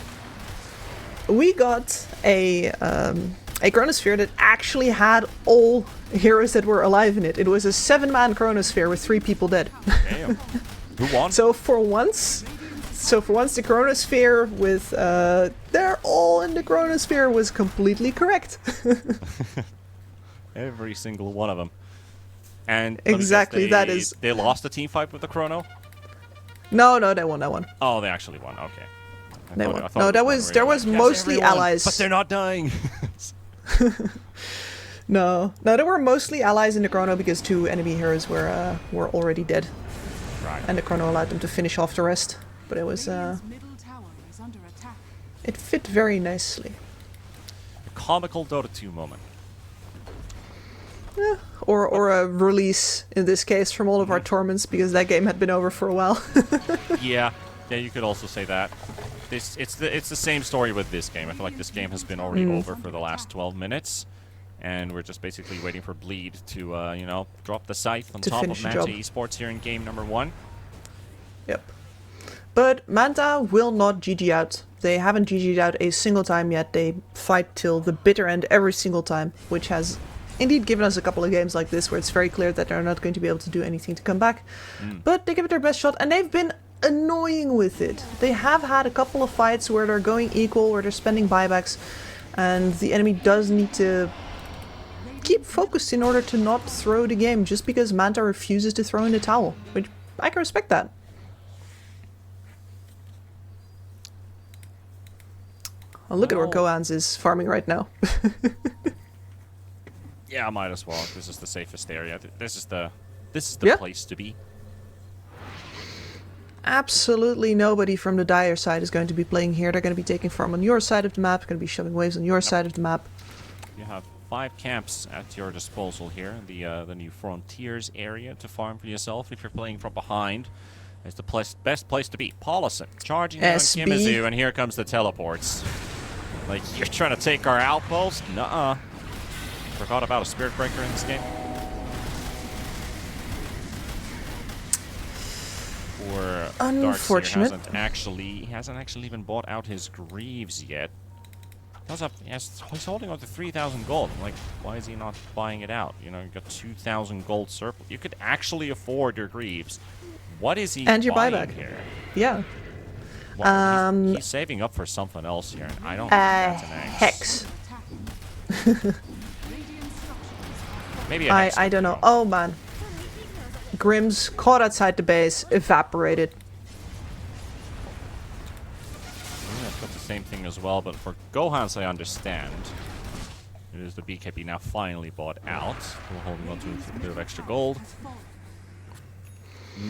We got a Chronosphere that actually had all heroes that were alive in it. It was a 7-man Chronosphere with 3 people dead. Damn. Who won? So for once, the Chronosphere with they're all in the Chronosphere was completely correct. Every single one of them. And exactly, that is. They lost the team fight with the Chrono? No, they won that one. Oh, they actually won. Okay. They won. No, there was mostly everyone, allies. But they're not dying. No, there were mostly allies in the Chrono because 2 enemy heroes were already dead. Right. And the Chrono allowed them to finish off the rest. But it was it fit very nicely. A comical Dota 2 moment. Yeah, or a release in this case from all of our tournaments, because that game had been over for a while. Yeah, you could also say that. It's the same story with this game. I feel like this game has been already over for the last 12 minutes, and we're just basically waiting for Bleed to drop the scythe on top of Manta Esports here in game number 1. Yep. But Manta will not GG out. They haven't GG'd out a single time yet. They fight till the bitter end every single time, which has indeed given us a couple of games like this where it's very clear that they're not going to be able to do anything to come back. But they give it their best shot, and they've been annoying with it. They have had a couple of fights where they're going equal, where they're spending buybacks, and the enemy does need to keep focused in order to not throw the game just because Manta refuses to throw in the towel, which I can respect that. Oh, look at where Gohan's is farming right now. Yeah, I might as well. This is the safest area. This is the place to be. Absolutely nobody from the Dire side is going to be playing here. They're going to be taking farm on your side of the map, going to be shoving waves on your side of the map. You have 5 camps at your disposal here. The new Frontiers area to farm for yourself if you're playing from behind. It's the best place to be. Paulison charging down Kimizu, and here comes the teleports. Like, you're trying to take our outpost? Nuh-uh. Forgot about a Spirit Breaker in this game. Or unfortunate. He hasn't actually even bought out his Greaves yet. He's holding on to 3,000 gold. Like, why is he not buying it out? You got 2,000 gold surplus. You could actually afford your Greaves. What is he and your buying buyback here? Yeah. Well, he's saving up for something else here, and I don't think that's an Hex. Maybe a Hex. I don't know. Oh man. Grimm's caught outside the base, evaporated. Yeah, I've got the same thing as well, but for Gohan's I understand. It is the BKB now finally bought out. We're holding on to a bit of extra gold.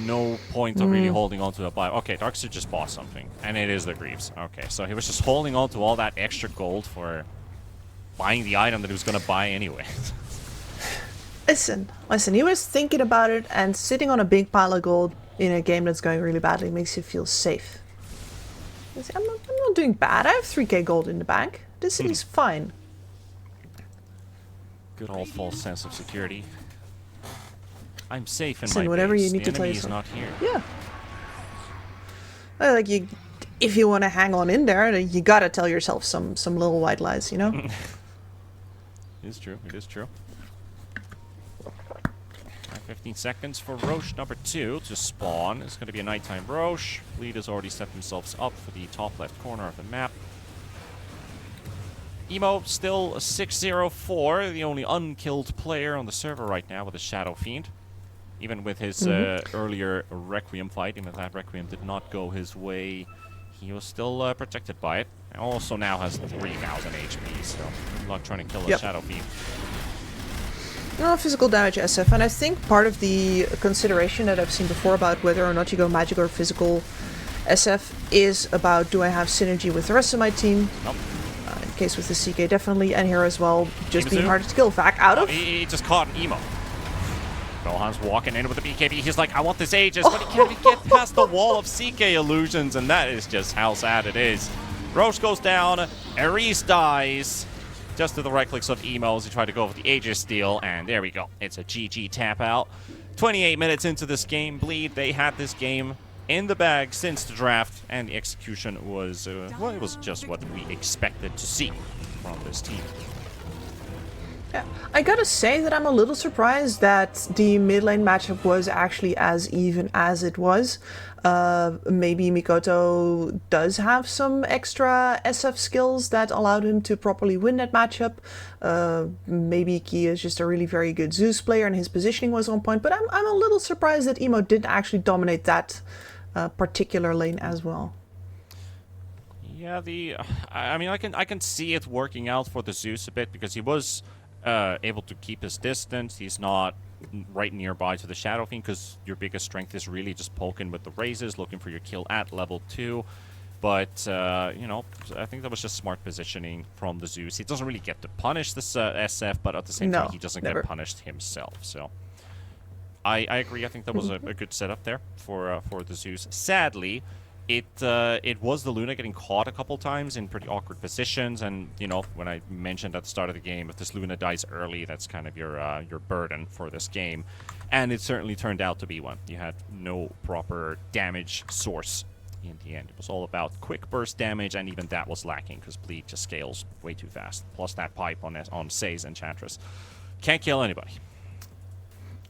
No point of really holding on to a buy. Okay, Darkseer just bought something, and it is the Greaves. Okay, so he was just holding on to all that extra gold for buying the item that he was going to buy anyway. Listen, he was thinking about it, and sitting on a big pile of gold in a game that's going really badly makes you feel safe. I'm not doing bad. I have 3k gold in the bank. This is fine. Good old false sense of security. I'm safe in Listen, my whatever base. you need The to tell enemy is yourself. not here. Yeah. Well, like if you want to hang on in there, you gotta tell yourself some little white lies, you know? It is true. It is true. 15 seconds for Roche number 2 to spawn. It's going to be a nighttime Roche. Bleed has already set themselves up for the top left corner of the map. Emo still a 6-0-4, the only unkilled player on the server right now with a Shadow Fiend. Even with his earlier Requiem fight, even if that Requiem did not go his way, he was still protected by it. And also now has 3,000 HP, so good luck trying to kill a Shadow Fiend. No, physical damage SF, and I think part of the consideration that I've seen before about whether or not you go magic or physical SF is about, do I have synergy with the rest of my team? Nope. In case with the CK, definitely, and here as well, just Imozu? being harder to kill. Vac out of. He just caught an Emo. Gohan's walking in with the BKB. He's like, I want this Aegis, but he can't even get past the wall of CK illusions, and that is just how sad it is. Roche goes down, Ares dies. Just to the right clicks of Emo as he tried to go for the Aegis steal, and there we go. It's a GG tap out. 28 minutes into this game, Bleed, they had this game in the bag since the draft, and the execution was, well, it was just what we expected to see from this team. Yeah, I gotta say that I'm a little surprised that the mid lane matchup was actually as even as it was. Maybe Mikoto does have some extra SF skills that allowed him to properly win that matchup. Maybe Ki is just a really very good Zeus player and his positioning was on point, but I'm a little surprised that Emo didn't actually dominate that particular lane as well. Yeah, I mean, I can see it working out for the Zeus a bit because he was able to keep his distance. He's not right nearby to the Shadow Fiend because your biggest strength is really just poking with the raises, looking for your kill at level 2. But, you know, I think that was just smart positioning from the Zeus. He doesn't really get to punish this SF, but at the same time, he doesn't get punished himself. So, I agree. I think that was a good setup there for the Zeus. Sadly, it was the Luna getting caught a couple times in pretty awkward positions, and you know, when I mentioned at the start of the game, if this Luna dies early, that's kind of your burden for this game, and it certainly turned out to be one. You had no proper damage source in the end. It was all about quick burst damage, and even that was lacking because Bleed just scales way too fast. Plus that pipe on Say's Enchantress can't kill anybody.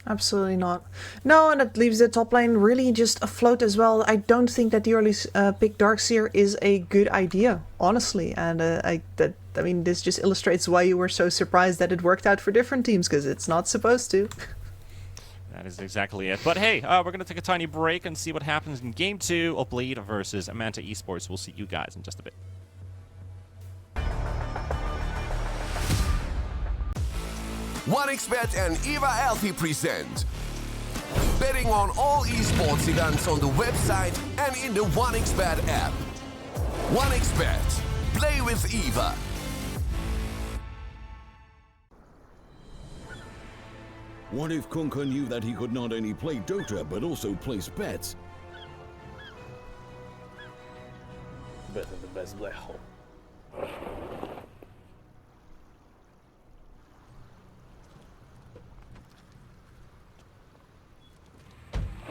Absolutely not. No, and that leaves the top lane really just afloat as well. I don't think that the early pick Darkseer is a good idea, honestly. And I mean, this just illustrates why you were so surprised that it worked out for different teams, because it's not supposed to. That is exactly it. But hey, we're going to take a tiny break and see what happens in Game 2 of Bleed versus Manta Esports. We'll see you guys in just a bit. OneXBet and Eva Alfie present betting on all esports events on the website and in the OneXBet app. OneXBet. Play with Eva. What if Kunka knew that he could not only play Dota but also place bets? Better the best black hole.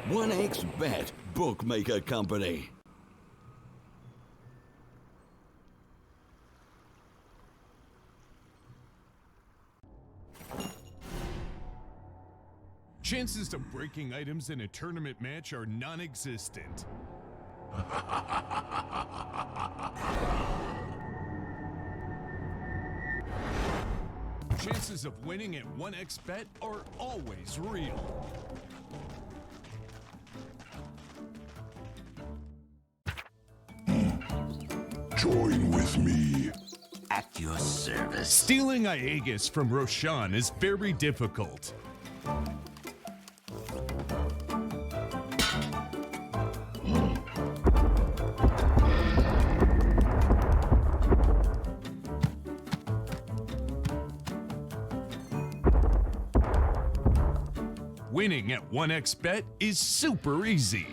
1xBet Bookmaker Company. Chances of breaking items in a tournament match are non-existent. chances of winning at 1xBet are always real. Join with me. At your service. Stealing Aegis from Roshan is very difficult. Winning at 1xBet is super easy.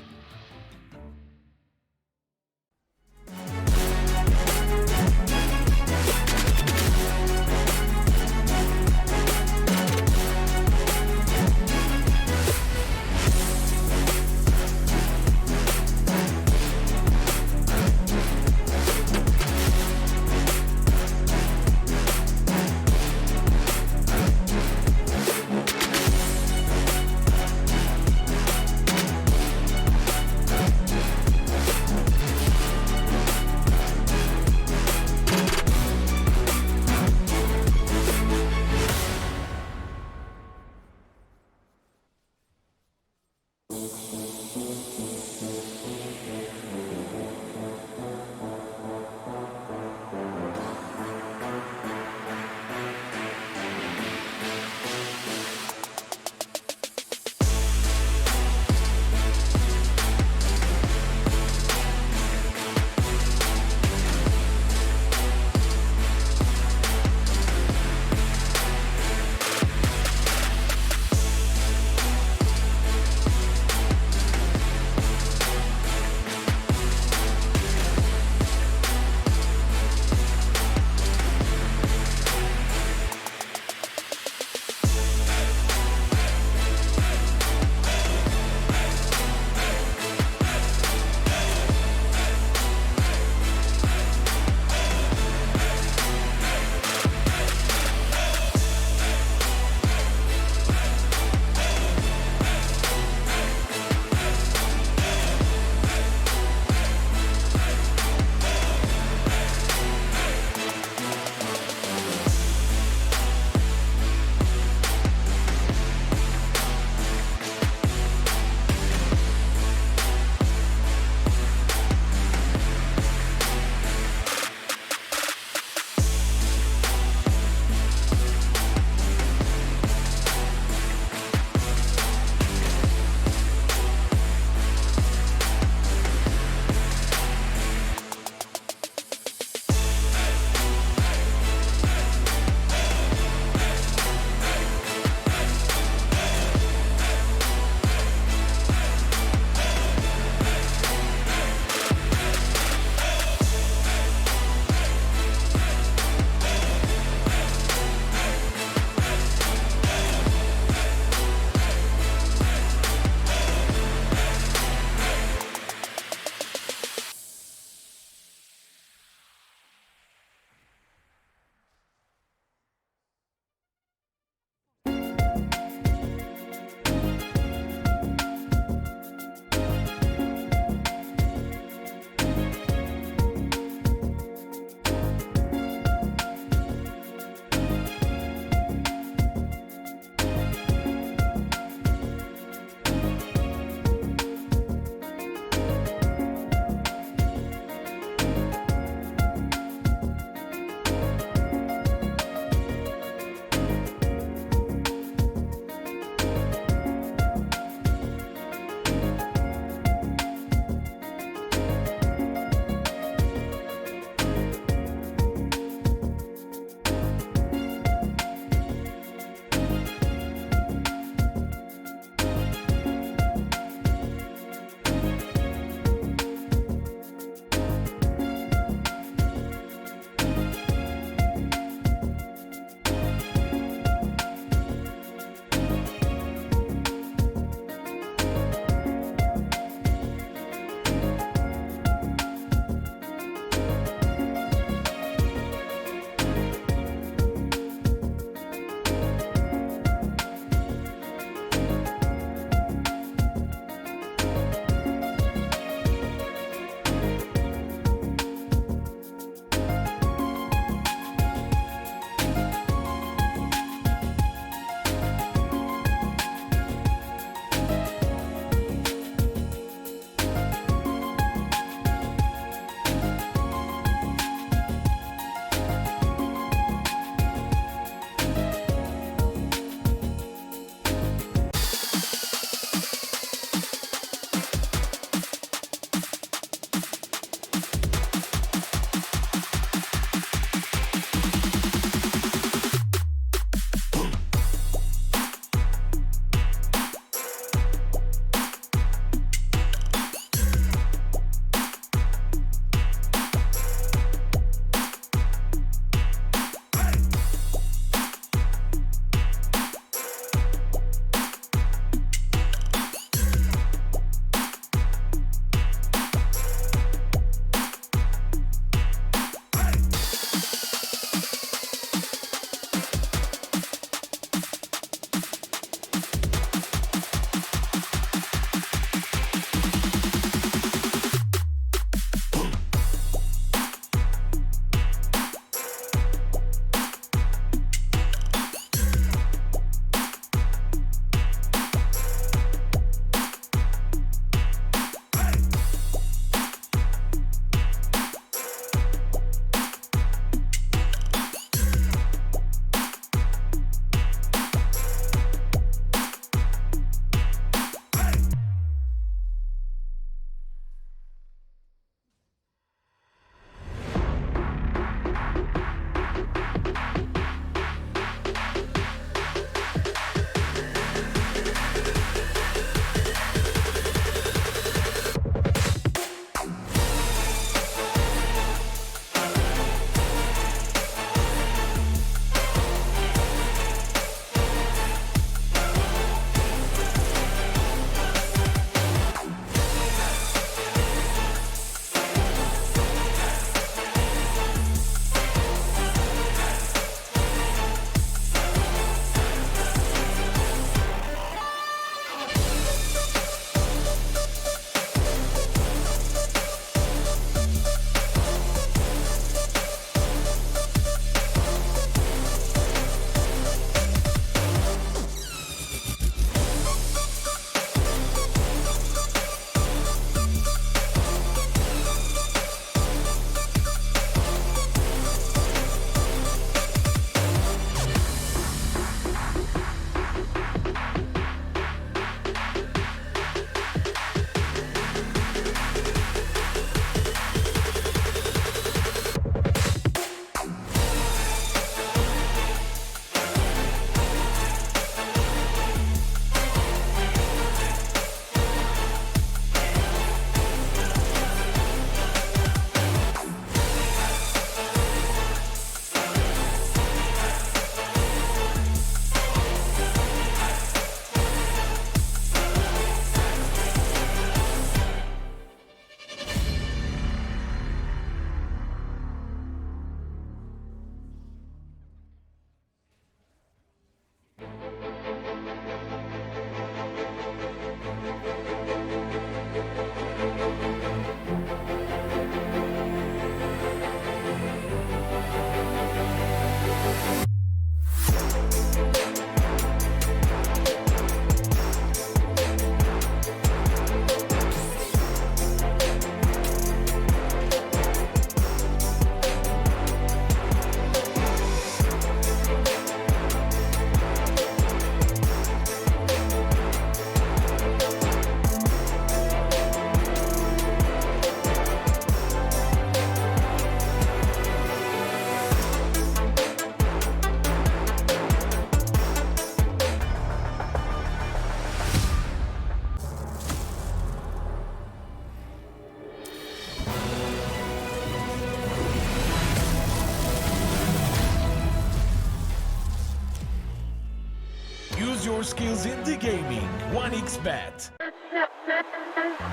your skills into gaming. 1xBet.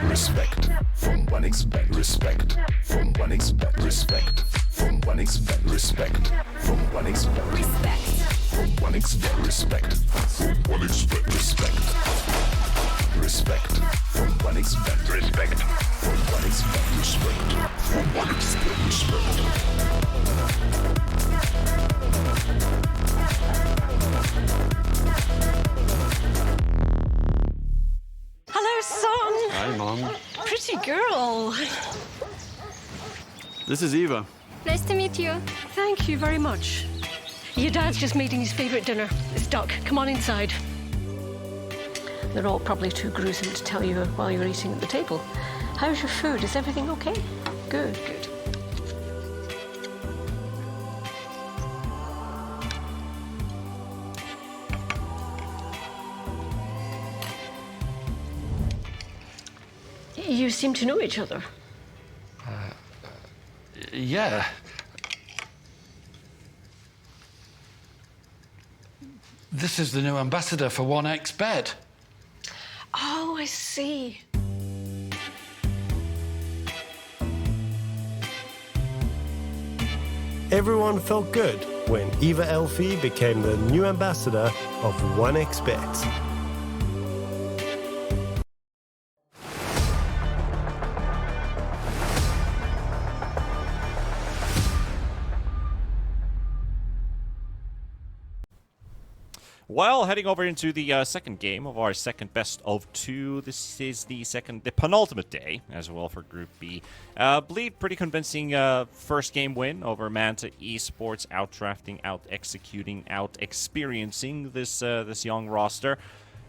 Respect from 1xBet. Respect from 1xBet. Respect from 1xBet. Respect from 1xBet. Respect from 1xBet. Respect from 1xBet. Respect. Respect from 1xBet. Respect from 1xBet. Respect from 1xBet. Respect. Hello, son. Hi, Mom. Pretty girl. This is Eva. Nice to meet you. Thank you very much. Your dad's just making his favorite dinner. It's duck. Come on inside. They're all probably too gruesome to tell you while you're eating at the table. How's your food? Is everything okay? Good, good. You seem to know each other. Yeah. This is the new ambassador for 1xBet. Oh, I see. Everyone felt good when Eva Elfie became the new ambassador of 1xBet. Well, heading over into the second game of our second best of two. This is the penultimate day as well for Group B. Bleed, pretty convincing first game win over Manta Esports, out-drafting, out-executing, out-experiencing this young roster.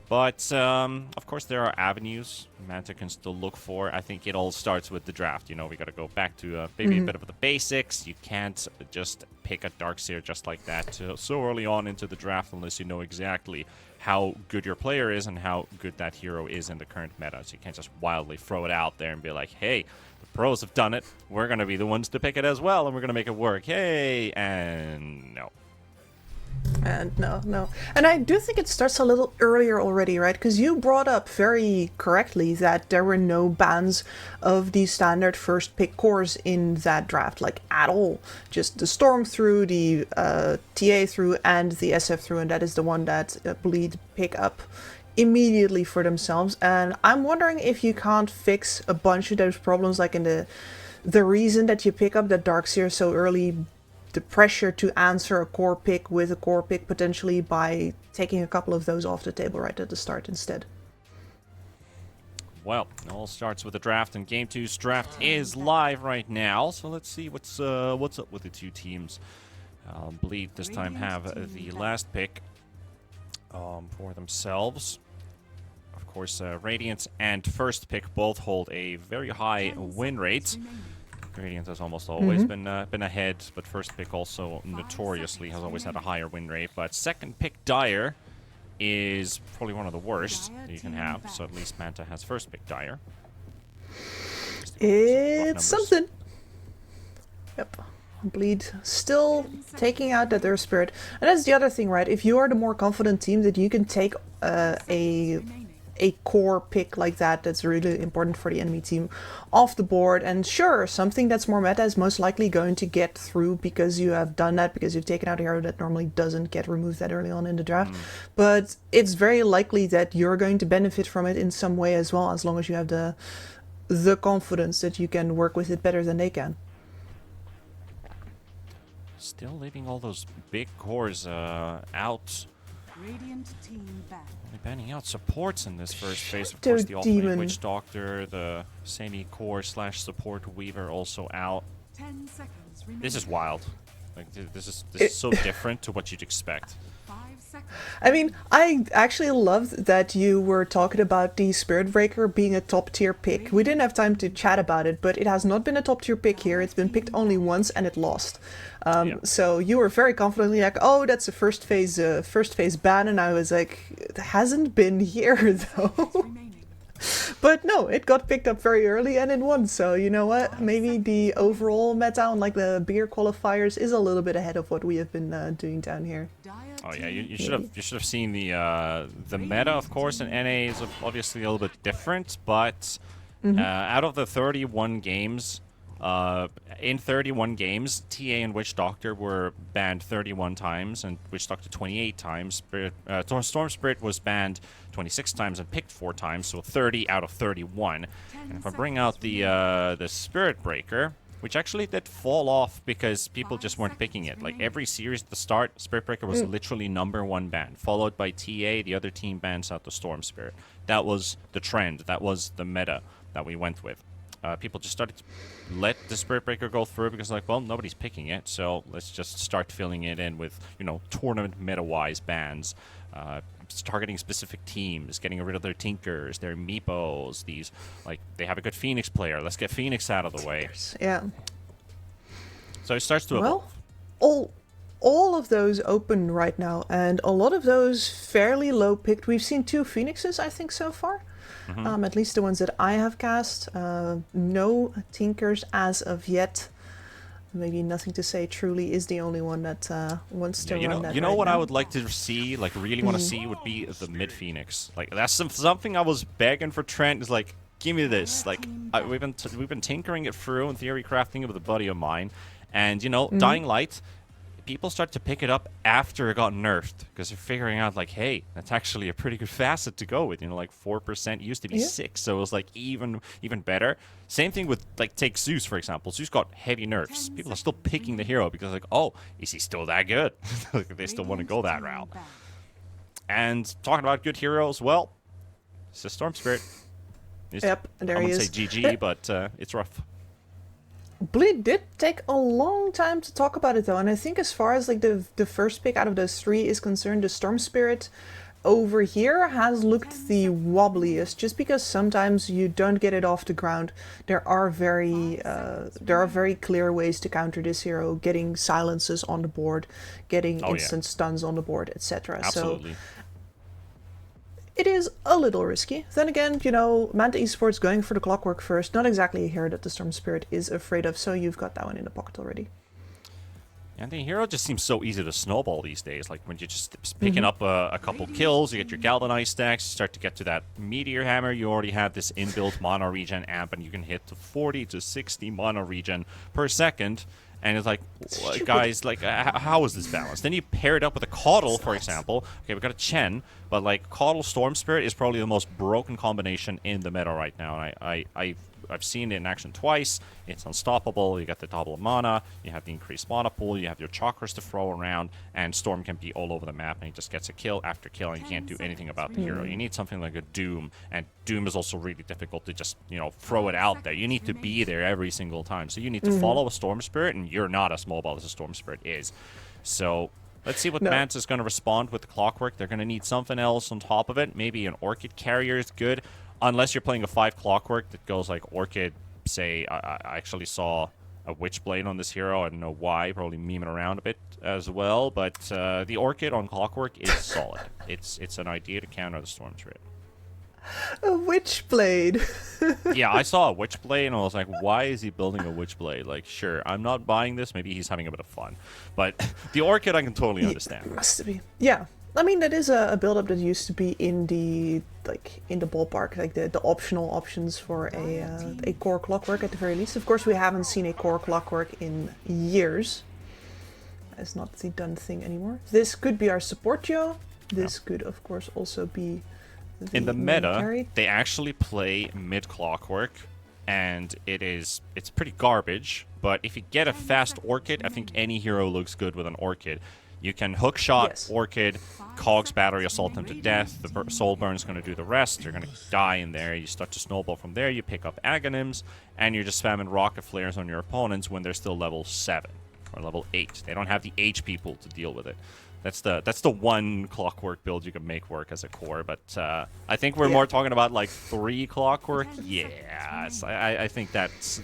But, of course, there are avenues Manta can still look for. I think it all starts with the draft. You know, we got to go back to maybe a bit of the basics. You can't just pick a Darkseer just like that so early on into the draft unless you know exactly how good your player is and how good that hero is in the current meta. So you can't just wildly throw it out there and be like, hey, the pros have done it. We're going to be the ones to pick it as well, and we're going to make it work. Hey, and no. And no. And I do think it starts a little earlier already, right? Because you brought up very correctly that there were no bans of the standard first pick cores in that draft, like at all. Just the Storm through, the TA through, and the SF through, and that is the one that Bleed pick up immediately for themselves. And I'm wondering if you can't fix a bunch of those problems, like in the reason that you pick up the Darkseer so early, the pressure to answer a core pick with a core pick potentially by taking a couple of those off the table right at the start instead. Well, it all starts with the draft, and Game 2's draft is live right now. So let's see what's up with the two teams. Bleed this time have the last pick for themselves. Of course, Radiant and first pick both hold a very high win rate. Radiant has almost always been ahead, but first pick also notoriously has always had a higher win rate. But second pick Dire is probably one of the worst that you can have, so at least Manta has first pick Dire. It's something. Yep. Bleed still taking out that Earth Spirit. And that's the other thing, right? If you are the more confident team, that you can take a core pick like that that's really important for the enemy team off the board. And sure, something that's more meta is most likely going to get through because you have done that, because you've taken out a hero that normally doesn't get removed that early on in the draft. But it's very likely that you're going to benefit from it in some way as well, as long as you have the confidence that you can work with it better than they can. Still leaving all those big cores out. Radiant team back. Only banning out supports in this first phase. Of course, the Ultimate Witch Doctor, the semi-core / support Weaver also out. 10 seconds remaining. This is wild. Like this is so different to what you'd expect. 5 seconds. I mean, I actually loved that you were talking about the Spirit Breaker being a top tier pick. We didn't have time to chat about it, but it has not been a top tier pick here. It's been picked only once and it lost. So you were very confidently like, oh, that's a first phase ban, and I was like, it hasn't been here though. But no, it got picked up very early and it won. So you know what? Maybe the overall meta on like the bigger qualifiers is a little bit ahead of what we have been doing down here. Oh yeah, you should have seen the meta, of course, in NA is obviously a little bit different, but out of the 31 games, in 31 games, TA and Witch Doctor were banned 31 times, and Witch Doctor 28 times. Storm Spirit was banned 26 times and picked 4 times, so 30 out of 31. And if I bring out the Spirit Breaker, which actually did fall off because people just weren't picking it. Like every series at the start, Spirit Breaker was literally #1 ban, followed by TA. The other team bans out the Storm Spirit. That was the trend. That was the meta that we went with. People just started to let the Spirit Breaker go through because, like, well, nobody's picking it, so let's just start filling it in with, tournament meta-wise bans. Targeting specific teams, getting rid of their Tinkers, their Meepos, these, like, they have a good Phoenix player, let's get Phoenix out of the way. Yeah. So it starts to evolve. Well, all of those open right now, and a lot of those fairly low picked. We've seen 2 Phoenixes, I think, so far. At least the ones that I have cast. No Tinkers as of yet. Maybe Nothing to Say truly is the only one that wants to run that. You know right what now. I would like to see, like really want to see, would be the mid Phoenix. Like that's something I was begging for Trent. Is like, give me this. Like we've been tinkering it through and theory crafting it with a buddy of mine, and Dying Light. People start to pick it up after it got nerfed because they're figuring out like, hey, that's actually a pretty good facet to go with. Like 4% used to be 6, so it was like even better. Same thing with like take Zeus for example. Zeus got heavy nerfs. People are still picking the hero because like, oh, is he still that good? They still want to go that route. And talking about good heroes, well, it's a Storm Spirit. Yep, there he is. I wouldn't say GG, but it's rough. Bleed did take a long time to talk about it though, and I think as far as like the first pick out of those 3 is concerned, the Storm Spirit over here has looked the wobbliest, just because sometimes you don't get it off the ground. There are very clear ways to counter this hero, getting silences on the board, getting instant stuns on the board, etc. Absolutely. So it is a little risky. Then again, Manta Esports going for the Clockwork first, not exactly a hero that the Storm Spirit is afraid of, so you've got that one in the pocket already. And the hero just seems so easy to snowball these days. Like when you're just picking up a couple kills, you get your Galvanized stacks, you start to get to that Meteor Hammer, you already have this inbuilt mono regen amp, and you can hit to 40 to 60 mono regen per second. And it's like, guys, like, how is this balanced? Then you pair it up with a Caudle, for example. Okay, we got a Chen, but like Caudle Storm Spirit is probably the most broken combination in the meta right now. And I've seen it in action twice. It's unstoppable. You got the double mana. You have the increased mana pool. You have your chakras to throw around, and Storm can be all over the map, and he just gets a kill after kill, and you can't do anything about the hero. You need something like a Doom, and Doom is also really difficult to just throw it out there. You need to be there every single time. So you need to follow a Storm Spirit, and you're not as mobile as a Storm Spirit is. So let's see what Manta is going to respond with the Clockwork. They're going to need something else on top of it. Maybe an Orchid Carrier is good. Unless you're playing a 5 Clockwork that goes like Orchid, say, I actually saw a Witchblade on this hero. I don't know why, probably memeing around a bit as well. But the Orchid on Clockwork is solid. It's an idea to counter the Storm Spirit. A Witchblade. Yeah, I saw a Witchblade and I was like, why is he building a Witchblade? Like, sure, I'm not buying this. Maybe he's having a bit of fun. But the Orchid I can totally understand. Must be. Yeah. I mean, that is a build-up that used to be in the ballpark, like the optional options for a core Clockwork at the very least. Of course, we haven't seen a core Clockwork in years. It's not the done thing anymore. This could be our support duo. This could, of course, also be in the meta. Carry. They actually play mid Clockwork, and it's pretty garbage. But if you get a fast Orchid, I think any hero looks good with an Orchid. You can hookshot Orchid, Cogs Battery Assault them to death. The Soul Burn's going to do the rest. They're going to die in there. You start to snowball from there. You pick up Aghanim's, and you're just spamming Rocket Flares on your opponents when they're still level 7 or level 8. They don't have the HP pool to deal with it. That's the one Clockwork build you can make work as a core. But I think we're more talking about like 3 Clockwork. Yeah, I think that's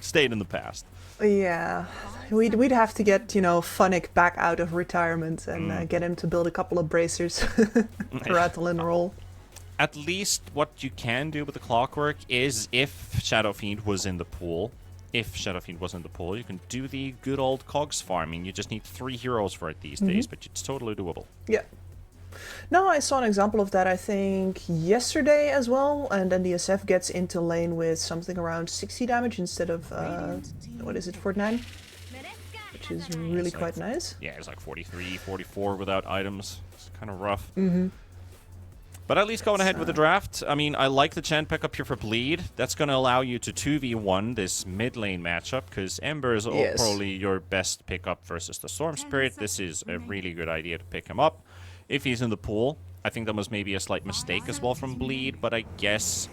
stayed in the past. Yeah, we'd have to get Funnick back out of retirement and get him to build a couple of bracers, rattle and roll. At least what you can do with the Clockwork is if Shadow Fiend was in the pool, if Shadowfiend was in the pool, you can do the good old cogs farming. You just need 3 heroes for it these days, but it's totally doable. Yeah. No, I saw an example of that, I think, yesterday as well, and then the SF gets into lane with something around 60 damage instead of, what is it, 49? Which is really quite nice. Yeah, it's like 43, 44 without items. It's kind of rough. Mm-hmm. But at least going ahead with the draft. I mean, I like the Chen pickup here for Bleed. That's going to allow you to 2v1 this mid lane matchup, because Ember is probably your best pickup versus the Storm Spirit. This is a really good idea to pick him up if he's in the pool. I think that was maybe a slight mistake as well from Bleed, but I guess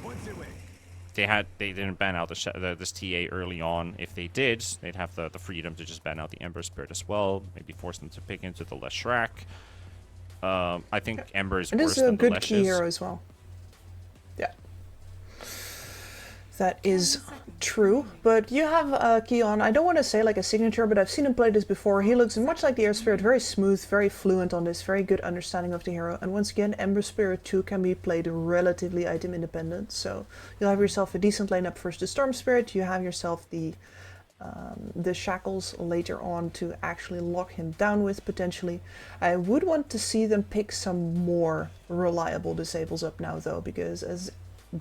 they didn't ban out this TA early on. If they did, they'd have the freedom to just ban out the Ember Spirit as well, maybe force them to pick into the Leshrac. I think Ember is worse than the Lesh is. It is a good key hero as well. Yeah. That is true. But you have Keon, I don't want to say like a signature, but I've seen him play this before. He looks much like the Air Spirit, very smooth, very fluent on this, very good understanding of the hero. And once again, Ember Spirit 2 can be played relatively item independent. So you'll have yourself a decent lane up versus the Storm Spirit. You have yourself the shackles later on to actually lock him down with, potentially. I would want to see them pick some more reliable disables up now, though, because as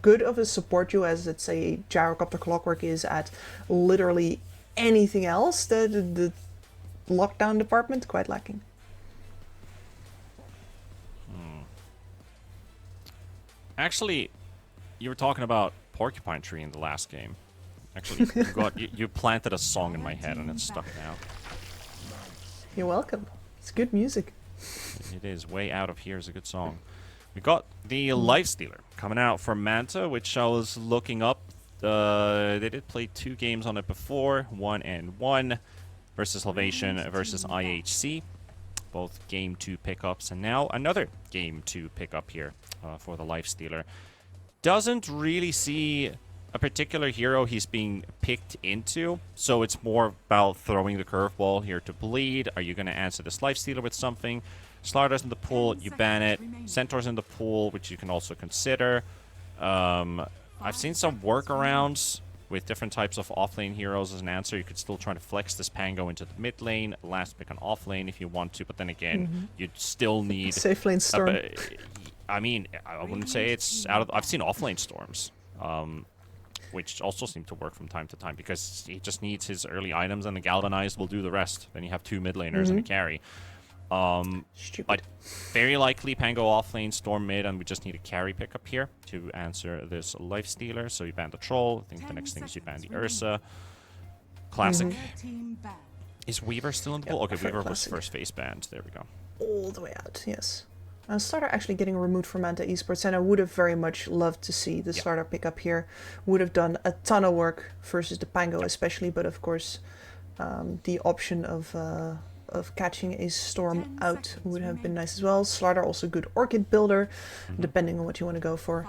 good of a support duo as, let's say, Gyrocopter Clockwork is at literally anything else, the lockdown department, quite lacking. Actually, you were talking about Porcupine Tree in the last game. Actually, you planted a song in my head and it's stuck now. You're welcome. It's good music. It is. Way Out of Here is a good song. We got the Lifestealer coming out from Manta, which I was looking up. They did play 2 games on it before, 1-1 versus Salvation versus IHC. Both Game 2 pickups, and now another Game 2 pickup here for the Lifestealer. Doesn't really see a particular hero he's being picked into, so it's more about throwing the curveball here to Bleed. Are you going to answer this Lifestealer with something? Slardar's in the pool, you ban it. Centaur's in the pool, which you can also consider. I've seen some workarounds with different types of offlane heroes as an answer. You could still try to flex this Pango into the mid lane, last pick on offlane if you want to, but then again, you'd still need safe lane Storm. I mean, I wouldn't say it's out of. I've seen offlane Storms, which also seem to work from time to time, because he just needs his early items and the Galvanized will do the rest. Then you have 2 mid laners and a carry. But very likely Pango offlane, Storm mid, and we just need a carry pickup here to answer this Lifestealer. So you ban the Troll. I think the next thing is you ban the Ursa. Classic. Is Weaver still in the pool? Okay, Weaver was first face banned. There we go. All the way out, yes. Starter actually getting removed from Manta Esports, and I would have very much loved to see the starter pick up here. Would have done a ton of work versus the Pango especially, but of course the option of catching a Storm out would have been nice as well. Slardar also good Orchid builder, depending on what you want to go for.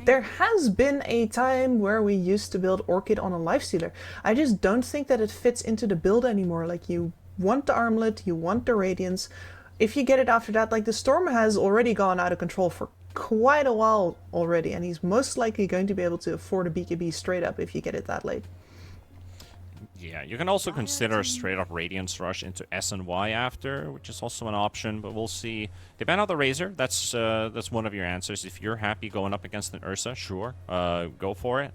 There has been a time where we used to build Orchid on a Lifestealer. I just don't think that it fits into the build anymore. Like, you want the Armlet, you want the Radiance. If you get it after that, like, the Storm has already gone out of control for quite a while already, and he's most likely going to be able to afford a BKB straight up if you get it that late. Yeah, you can also consider straight up Radiance Rush into S and Y after, which is also an option, but we'll see. They ban out the Razor. That's one of your answers. If you're happy going up against an Ursa, sure, go for it.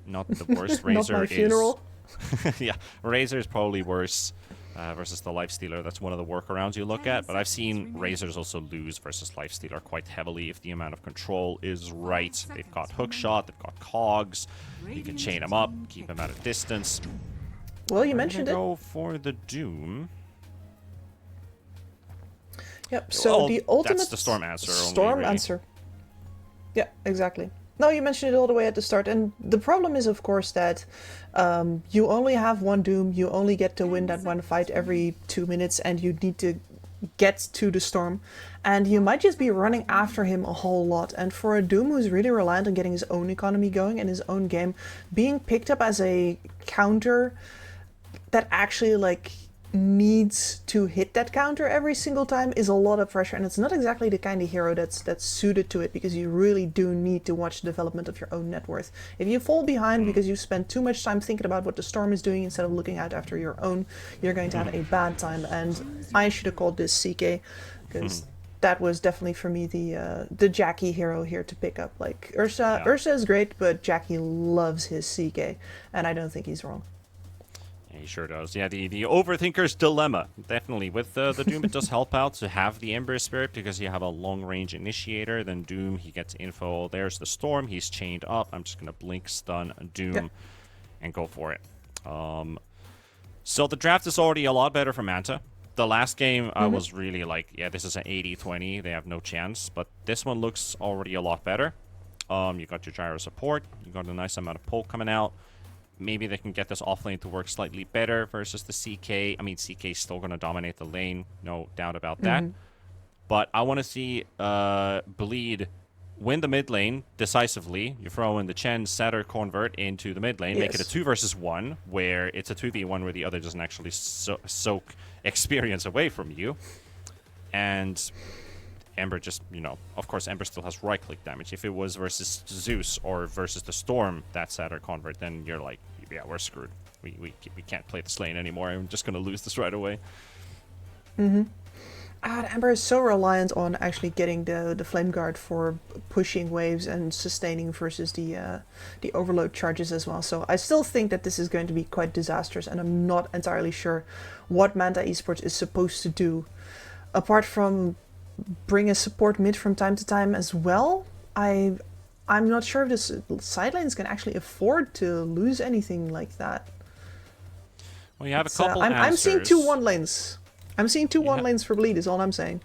Not the worst. Razor Not my funeral. Yeah, Razor is probably worse versus the Lifestealer. That's one of the workarounds you look at, but I've seen Razors also lose versus Lifestealer quite heavily if the amount of control is right. They've got Hookshot, they've got Cogs, you can chain them up, keep them at a distance. Well, you mentioned it. Go for the Doom. Yep, so the ultimate... That's the Storm answer only, Storm really. answer. Yeah, exactly. No, you mentioned it all the way at the start, and the problem is, of course, that you only have one Doom, you only get to win that one fight every 2 minutes, and you need to get to the Storm, and you might just be running after him a whole lot. And for a Doom who's really reliant on getting his own economy going and his own game, being picked up as a counter that actually, like, needs to hit that counter every single time is a lot of pressure, and it's not exactly the kind of hero that's suited to it, because you really do need to watch the development of your own net worth. If you fall behind because you spend too much time thinking about what the Storm is doing instead of looking out after your own, you're going to have a bad time. And I should have called this CK, because that was definitely for me the Jackie hero here to pick up. Like Ursa is great, but Jackie loves his CK, and I don't think he's wrong. He sure does. Yeah, the Overthinker's Dilemma. Definitely. With the Doom, it does help out to have the Ember Spirit, because you have a long-range initiator. Then Doom, he gets info. There's the Storm. He's chained up. I'm just going to blink, stun, Doom, and go for it. So the draft is already a lot better for Manta. The last game, I was really like, yeah, this is an 80-20. They have no chance. But this one looks already a lot better. You got your gyro support. You got a nice amount of poke coming out. Maybe they can get this offlane to work slightly better versus the CK. I mean, CK is still going to dominate the lane, no doubt about that. But I want to see Bleed win the mid lane decisively. You throw in the Chen, Setter, convert into the mid lane, make it a 2 versus 1, where it's a 2v1 where the other doesn't actually soak experience away from you. And Ember just, of course, Ember still has right-click damage. If it was versus Zeus or versus the Storm, that Satyr convert, then you're like, yeah, we're screwed. We can't play this lane anymore. I'm just going to lose this right away. Ember is so reliant on actually getting the Flame Guard for pushing waves and sustaining versus the overload charges as well. So I still think that this is going to be quite disastrous, and I'm not entirely sure what Manta Esports is supposed to do. Apart from bring a support mid from time to time as well, I'm not sure if this side lanes can actually afford to lose anything like that. Well, you have a couple answers. I'm seeing two one lanes. I'm seeing two one lanes for Bleed is all I'm saying.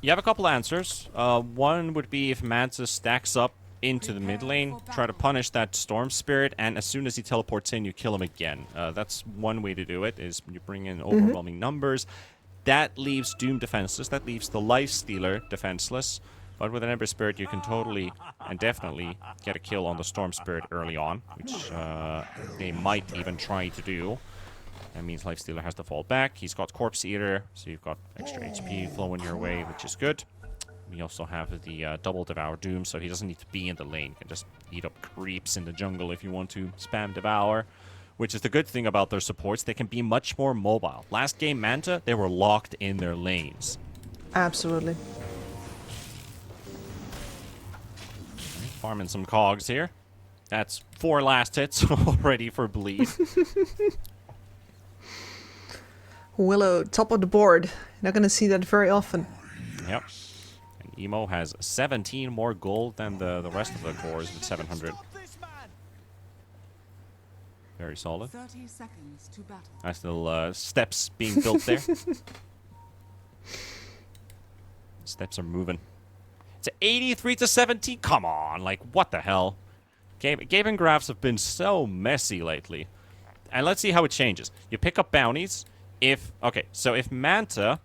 You have a couple answers. One would be if Manta stacks up into the mid lane, try to punish that Storm Spirit, and as soon as he teleports in, you kill him again. That's one way to do it, is you bring in overwhelming numbers. That leaves Doom defenseless. That leaves the Lifestealer defenseless. But with an Ember Spirit, you can totally and definitely get a kill on the Storm Spirit early on, which they might even try to do. That means Lifestealer has to fall back. He's got Corpse Eater, so you've got extra HP flowing your way, which is good. We also have the double Devour Doom, so he doesn't need to be in the lane. He can just eat up creeps in the jungle if you want to spam Devour. Which is the good thing about their supports. They can be much more mobile. Last game, Manta, they were locked in their lanes. Absolutely. Farming some cogs here. That's 4 last hits already for Bleed. Willow, top of the board. Not going to see that very often. Yep. And Emo has 17 more gold than the rest of the cores with 700. Very solid. 30 seconds to battle. Nice little steps being built there. Steps are moving. It's 83-17. Come on, like what the hell? Gaming graphs have been so messy lately. And let's see how it changes. You pick up bounties. If Manta,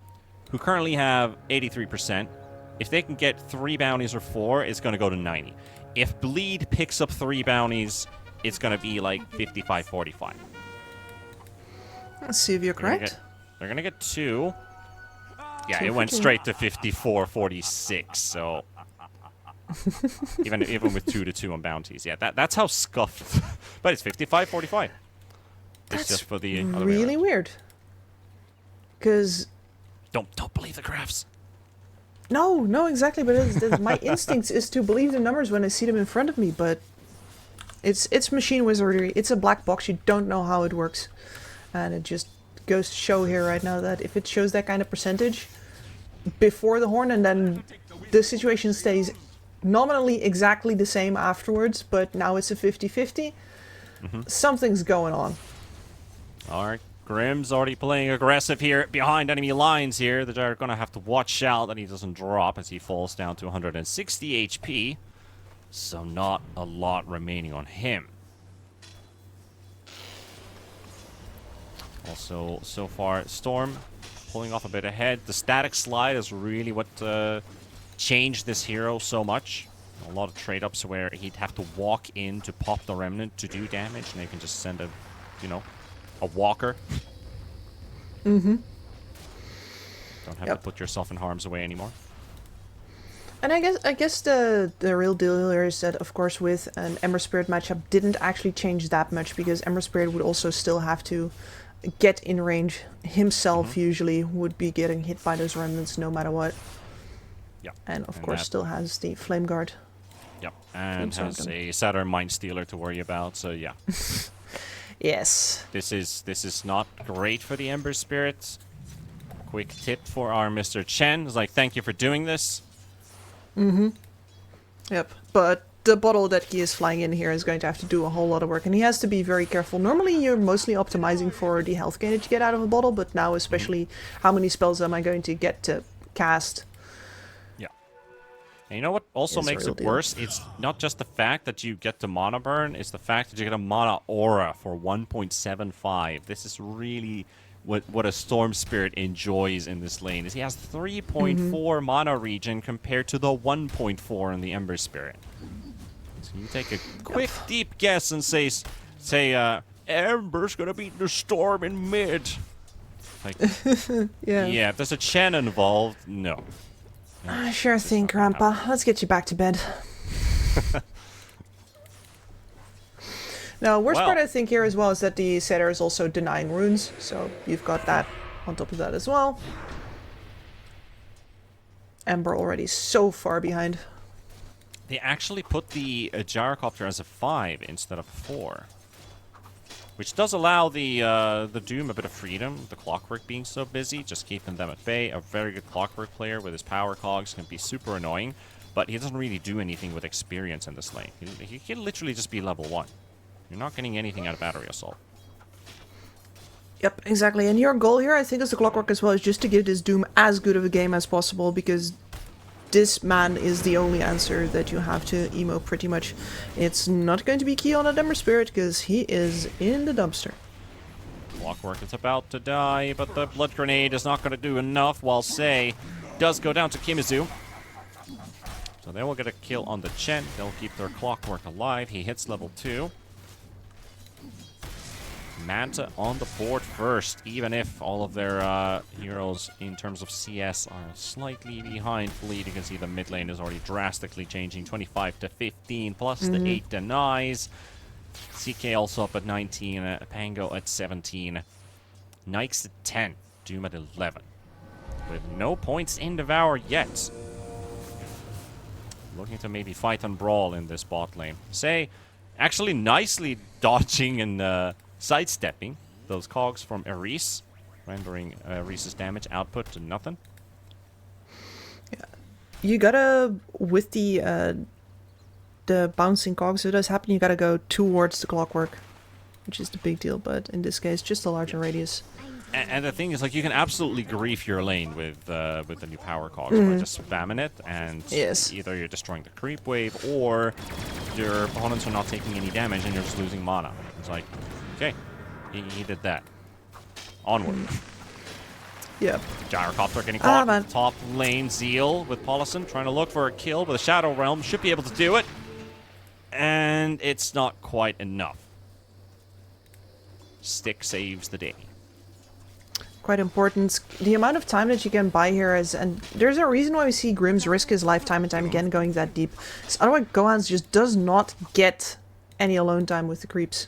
who currently have 83%, if they can get 3 bounties or 4, it's going to go to 90. If Bleed picks up 3 bounties, it's going to be like 55-45. Let's see if you're correct. They're going to get 2. Yeah, it went straight to 54-46, so... even with 2-2 on bounties. Yeah, that's how scuffed. But it's 55-45. That's just for the other really weird. Because... Don't believe the graphs. No, exactly. But my instinct is to believe the numbers when I see them in front of me, but... It's machine wizardry. It's a black box. You don't know how it works. And it just goes to show here right now that if it shows that kind of percentage before the horn and then the situation stays nominally exactly the same afterwards, but now it's a 50-50, something's going on. Alright, Grimm's already playing aggressive here behind enemy lines here. They're going to have to watch out that he doesn't drop as he falls down to 160 HP. So not a lot remaining on him. Also, so far, Storm pulling off a bit ahead. The static slide is really what changed this hero so much. A lot of trade-ups where he'd have to walk in to pop the Remnant to do damage, and they can just send a walker. Mm-hmm. Don't have to put yourself in harm's way anymore. And I guess the real deal here is that, of course, with an Ember Spirit matchup didn't actually change that much, because Ember Spirit would also still have to get in range himself. Usually would be getting hit by those remnants no matter what. Yeah. And of course still has the Flame Guard. Yep. And has a Saturn Mind Stealer to worry about. So yeah. Yes. This is not great for the Ember Spirit. Quick tip for our Mr. Chen is like, thank you for doing this. Mm-hmm. Yep. But the bottle that he is flying in here is going to have to do a whole lot of work, and he has to be very careful. Normally you're mostly optimizing for the health gain that you get out of a bottle, but now especially how many spells am I going to get to cast? Yeah. And you know what also makes it worse? It's not just the fact that you get the mana burn, it's the fact that you get a mana aura for 1.75. This is really what a Storm Spirit enjoys in this lane, is he has 3.4 mana regen compared to the 1.4 in the Ember Spirit. So you take a quick, deep guess and say, Ember's gonna beat the Storm in mid. Like, yeah, if there's a Chen involved, no. Sure thing, Grandpa. Let's get you back to bed. Now, worst part I think here as well is that the setter is also denying runes, so you've got that on top of that as well. Ember already so far behind. They actually put the Gyrocopter as a 5 instead of 4. Which does allow the Doom a bit of freedom, the Clockwork being so busy, just keeping them at bay. A very good Clockwork player with his power cogs can be super annoying, but he doesn't really do anything with experience in this lane. He can literally just be level 1. You're not getting anything out of Battery Assault. Yep, exactly. And your goal here, I think, as the Clockwork as well, is just to give this Doom as good of a game as possible, because this man is the only answer that you have to emo, pretty much. It's not going to be key on a Ember Spirit, because he is in the dumpster. Clockwork is about to die, but the Blood Grenade is not going to do enough, while Sei does go down to Kimizu. So they will get a kill on the Chen. They'll keep their Clockwork alive. He hits level 2. Manta on the board first, even if all of their heroes in terms of CS are slightly behind Fleet. You can see the mid lane is already drastically changing, 25 to 15, plus the 8 denies. CK also up at 19, Pango at 17, Nikes at 10, Doom at 11. With no points in Devour yet. Looking to maybe fight and brawl in this bot lane. Sei actually nicely dodging and sidestepping those cogs from Eris, rendering Eris's damage output to nothing. Yeah, you gotta, with the bouncing cogs, if it does happen, you gotta go towards the Clockwork, which is the big deal, but in this case, just a larger radius. And the thing is, like, you can absolutely grief your lane with the new power cogs by just spamming it, and either you're destroying the creep wave, or your opponents are not taking any damage and you're just losing mana. It's like, okay, he did that. Onward. Yep. Gyrocopter getting caught in the top lane. Zeal with Paulison trying to look for a kill, but the Shadow Realm should be able to do it. And it's not quite enough. Stick saves the day. Quite important. The amount of time that you can buy here is, and there's a reason why we see Grimm's risk his life time and time again going that deep. So otherwise, Gohan's just does not get any alone time with the creeps.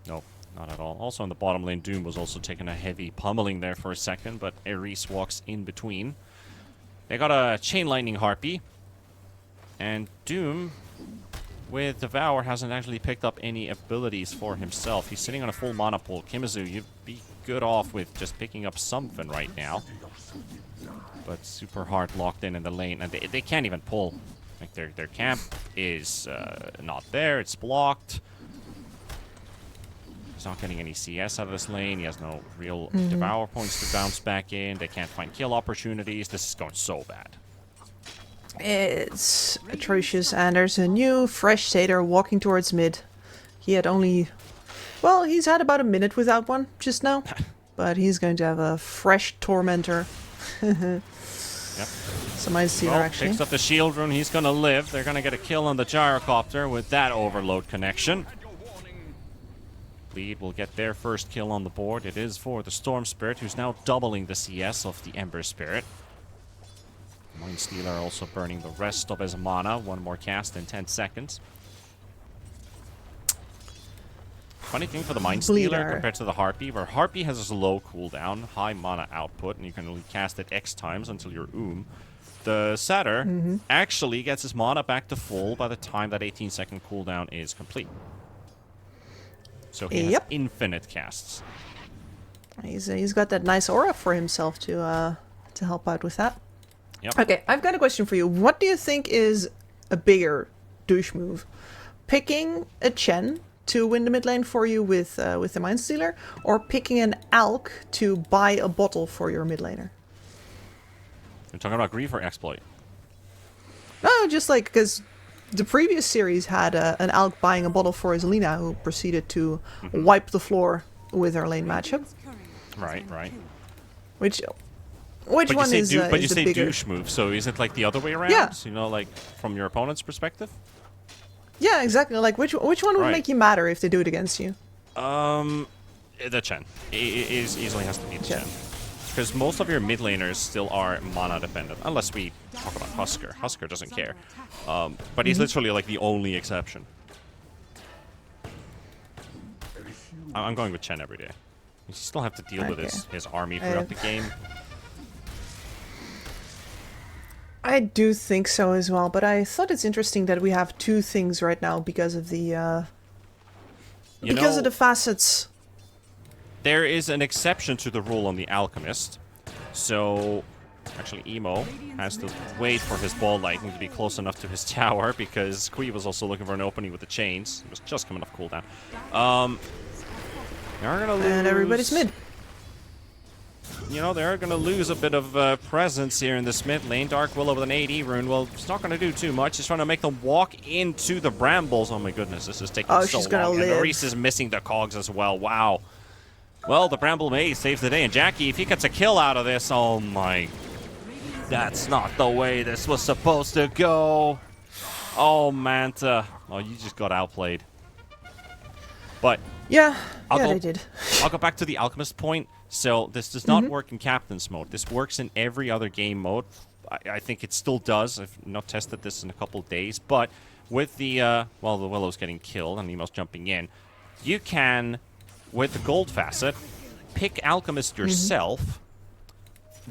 Nope, not at all. Also in the bottom lane, Doom was also taking a heavy pummeling there for a second, but Eris walks in between. They got a Chain Lightning Harpy, and Doom with Devour hasn't actually picked up any abilities for himself. He's sitting on a full mana pool. Kimizu, you'd be good off with just picking up something right now. But super hard locked in the lane, and they can't even pull. Like their camp is not there, it's blocked. He's not getting any CS out of this lane. He has no real Devour points to bounce back in. They can't find kill opportunities. This is going so bad. It's atrocious, and there's a new, fresh Satyr walking towards mid. He had only... Well, he's had about a minute without one just now, but he's going to have a fresh Tormentor. Yep. So my Satyr actually. Picks up the shield rune, he's going to live. They're going to get a kill on the Gyrocopter with that overload connection. Bleed will get their first kill on the board. It is for the Storm Spirit, who's now doubling the CS of the Ember Spirit. Mind Stealer also burning the rest of his mana. One more cast in 10 seconds. Funny thing for the Mind Stealer compared to the Harpy, where Harpy has a low cooldown, high mana output, and you can only cast it X times until you're The Satyr actually gets his mana back to full by the time that 18-second cooldown is complete. So he has infinite casts. He's got that nice aura for himself to help out with that. Yep. Okay, I've got a question for you. What do you think is a bigger douche move? Picking a Chen to win the mid lane for you with the Mind Stealer, or picking an Alk to buy a bottle for your mid laner? You're talking about Grief or Exploit? No, just like, because the previous series had an Alk buying a bottle for his Lina, who proceeded to wipe the floor with her lane matchup. Right, right. Which one is the But you say bigger douche move, so is it like the other way around? Yeah. You know, like from your opponent's perspective? Yeah, exactly. Like, which one would make you madder if they do it against you? The Chen. It easily has to be the Chen. Because most of your mid laners still are mana dependent, unless we talk about Husker. Husker doesn't care. But he's literally like the only exception. I'm going with Chen every day. You still have to deal with his army throughout the game. I do think so as well, but I thought it's interesting that we have two things right now because of the of the facets. There is an exception to the rule on the Alchemist. So, actually, Emo has to wait for his ball lightning to be close enough to his tower because Kui was also looking for an opening with the chains. It was just coming off cooldown. They're gonna lose. And everybody's mid. You know, they're going to lose a bit of presence here in this mid lane. Dark Willow with an AD rune. Well, it's not going to do too much. He's trying to make them walk into the brambles. Oh my goodness, this is taking so she's gonna long. live. And Maurice is missing the cogs as well. Wow. Well, the Bramble Maze saves the day. And Jackie, if he gets a kill out of this, oh my. That's not the way this was supposed to go. Oh, Manta. Oh, you just got outplayed. But yeah, they did. I'll go back to the Alchemist point. So this does not work in Captain's mode. This works in every other game mode. I think it still does. I've not tested this in a couple of days. But with the, the Willow's getting killed and Nemo's jumping in, you can, with the gold facet, pick Alchemist yourself.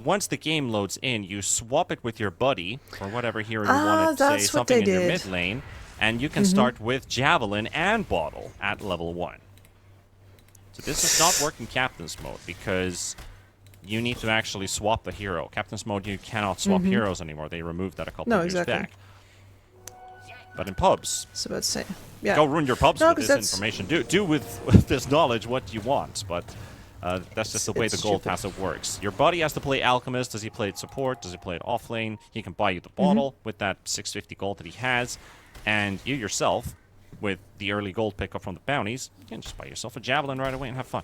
Once the game loads in, you swap it with your buddy, or whatever hero you want to say, something in your mid lane, and you can start with Javelin and Bottle at level 1. So this does not work in Captain's mode because you need to actually swap the hero. Captain's mode, you cannot swap heroes anymore. They removed that a couple of years back. But in pubs, so let's say, yeah, go ruin your pubs with this information. Do with this knowledge what you want, but that's just the way the gold facet works. Your buddy has to play Alchemist. Does he play it support? Does he play it off lane? He can buy you the bottle with that 650 gold that he has, and you yourself, with the early gold pickup from the bounties, you can just buy yourself a Javelin right away and have fun.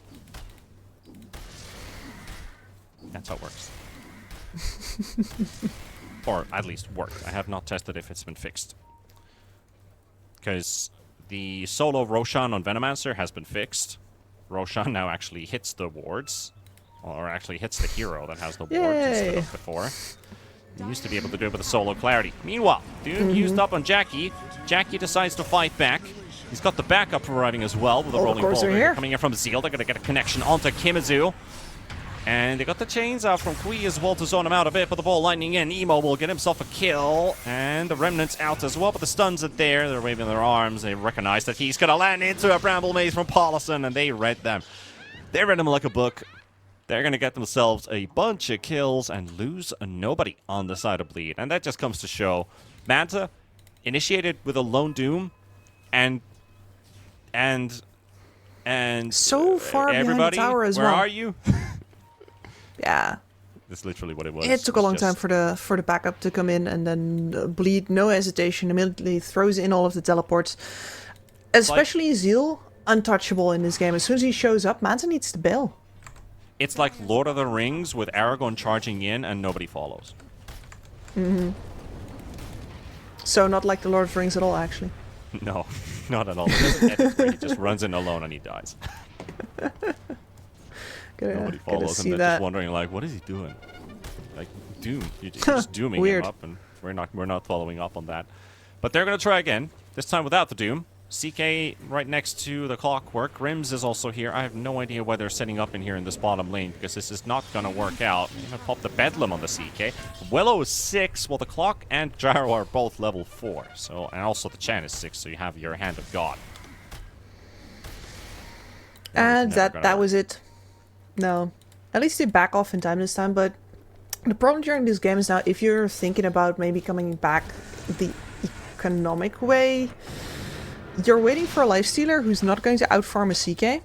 That's how it works. Or at least worked. I have not tested if it's been fixed. Because the solo Roshan on Venomancer has been fixed. Roshan now actually hits the wards. Or actually hits the hero that has the wards instead of before. You used to be able to do it with a solo Clarity. Meanwhile, dude used up on Jackie. Jackie decides to fight back. He's got the backup arriving as well with a rolling ball coming in from Zeal. They're going to get a connection onto Kimazu. And they got the chains out from Kui as well to zone him out a bit, but the ball lightning in. Emo will get himself a kill. And the Remnants out as well, but the stuns are there. They're waving their arms. They recognize that he's going to land into a Bramble Maze from Paulison, and they read them. They read him like a book. They're going to get themselves a bunch of kills and lose nobody on the side of Bleed. And that just comes to show Manta initiated with a lone Doom and so far everybody, behind the tower as where well. Are you? Yeah. That's literally what it was. It took a long time for the backup to come in, and then Bleed, no hesitation, immediately throws in all of the teleports. Especially Zeal, untouchable in this game. As soon as he shows up, Manta needs to bail. It's like Lord of the Rings with Aragorn charging in and nobody follows. So not like the Lord of the Rings at all, actually. No, not at all. He doesn't edit, he just runs in alone and he dies. Nobody follows him. They're just wondering, like, what is he doing? Like, Doom. You're just dooming him up, and we're not following up on that. But they're gonna try again. This time without the Doom. CK right next to the Clockwork. Rims is also here. I have no idea why they're setting up in here in this bottom lane, because this is not gonna work out. I'm gonna pop the Bedlam on the CK. Willow is 6. Well, the Clock and Gyro are both level 4. So, and also the Chan is 6. So you have your Hand of God. And that was it. No. At least they back off in time this time, but the problem during this game is now if you're thinking about maybe coming back the economic way, you're waiting for a lifestealer who's not going to outfarm a CK,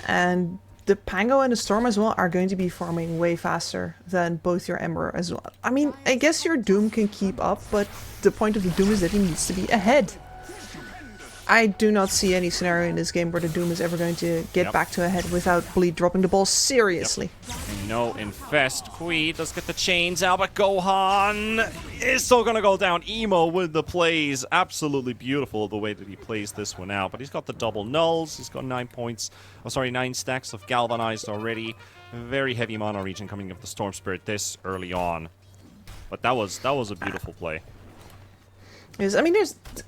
and the Pango and the Storm as well are going to be farming way faster than both your Ember as well. I mean, I guess your Doom can keep up, but the point of the Doom is that he needs to be ahead. I do not see any scenario in this game where the Doom is ever going to get back to ahead without Bleed dropping the ball seriously. No Infest. Kui does get the chains out, but Gohan is still gonna go down. Emo with the plays. Absolutely beautiful the way that he plays this one out. But he's got the double nulls. He's got 9 points. Oh, sorry, 9 stacks of Galvanized already. Very heavy mono region coming up the Storm Spirit this early on. But that was a beautiful play. Yes, I mean,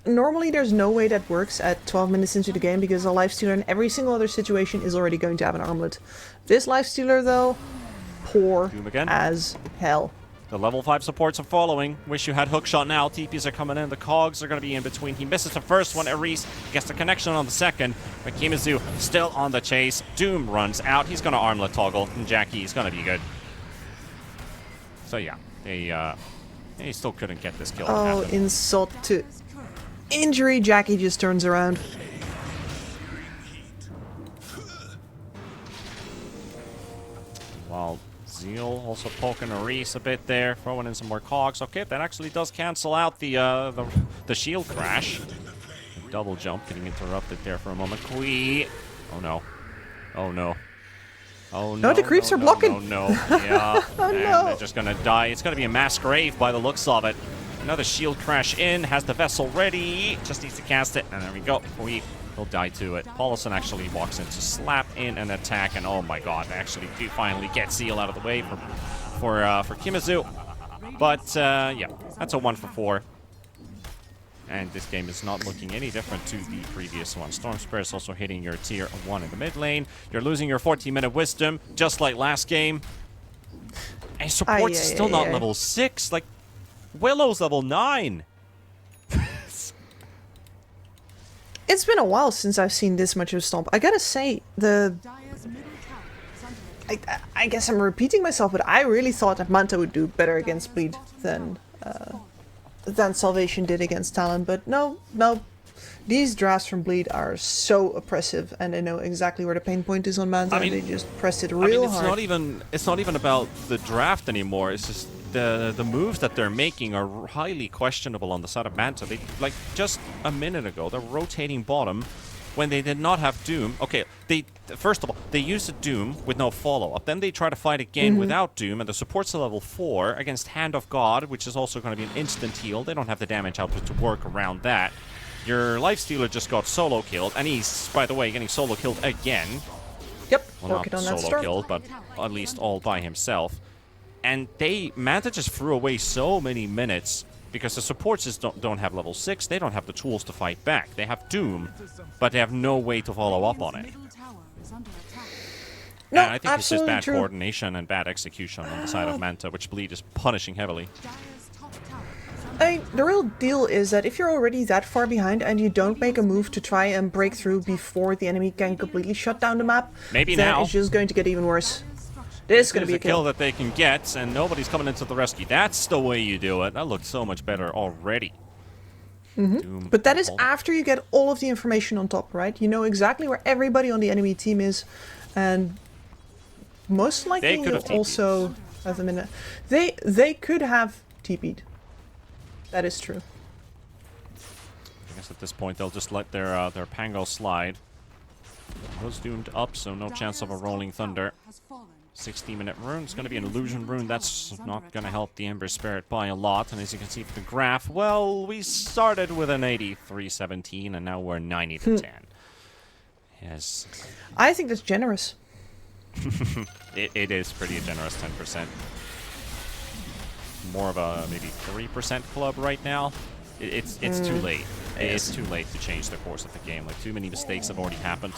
normally there's no way that works at 12 minutes into the game because a lifestealer in every single other situation is already going to have an armlet. This lifestealer, though, poor as hell. The level 5 supports are following. Wish you had hookshot now. TPs are coming in. The cogs are going to be in between. He misses the first one. Ares gets the connection on the second. But Kimazu still on the chase. Doom runs out. He's going to armlet toggle. And Jackie's going to be good. So yeah, he still couldn't get this kill. Oh, insult to injury. Jackie just turns around. While Zeal also poking Ares a bit there, throwing in some more cogs. Okay, that actually does cancel out the shield crash. The double jump getting interrupted there for a moment. Kui. Oh no. Oh no. Oh no. No, the creeps are blocking. No. Yeah. Oh and no. They're just gonna die. It's gonna be a mass grave by the looks of it. Another shield crash in. Has the vessel ready. Just needs to cast it. And there we go. Kui will die to it. Paulison actually walks in to slap in an attack. And oh my god, they actually do finally get Zeal out of the way for Kimazu. But yeah, that's a 1 for 4. And this game is not looking any different to the previous one. Storm Spirit is also hitting your tier 1 in the mid lane. You're losing your 14-minute wisdom, just like last game. And support's still not level 6. Like, Willow's level 9. It's been a while since I've seen this much of Stomp. I gotta say, I guess I'm repeating myself, but I really thought that Manta would do better against Bleed than Salvation did against Talon, but no. These drafts from Bleed are so oppressive, and they know exactly where the pain point is on Manta, and they just press it real hard. It's not even about the draft anymore. It's just the moves that they're making are highly questionable on the side of Manta. They, like, just a minute ago, they're rotating bottom when they did not have Doom. Okay, first of all, they used a Doom with no follow-up. Then they try to fight again without Doom, and the support's a level 4 against Hand of God, which is also going to be an instant heal. They don't have the damage output to work around that. Your Lifestealer just got solo killed, and he's, by the way, getting solo killed again. Yep, well, not solo killed, but at least all by himself. And Manta just threw away so many minutes because the supports just don't have level 6. They don't have the tools to fight back. They have Doom, but they have no way to follow up on it. No, and I think it's just bad true. coordination and bad execution on the side of Manta, which Bleed is punishing heavily. I mean, the real deal is that if you're already that far behind and you don't make a move to try and break through before the enemy can completely shut down the map, then it's just going to get even worse. This is going to be a kill that they can get, and nobody's coming into the rescue. That's the way you do it. That looked so much better already. But that is after you get all of the information on top, right? You know exactly where everybody on the enemy team is, and most likely you'll also have them in a... They could have TP'd. That is true. I guess at this point they'll just let their Pango slide. Was doomed up, so no chance of a Rolling Thunder. 60-minute rune. It's going to be an illusion rune. That's not going to help the Ember Spirit by a lot. And as you can see from the graph, well, we started with an 83-17, and now we're 90 to 10. Yes. I think that's generous. It is pretty generous, 10%. More of a maybe 3% club right now. It's too late. It's too late to change the course of the game. Like, too many mistakes have already happened.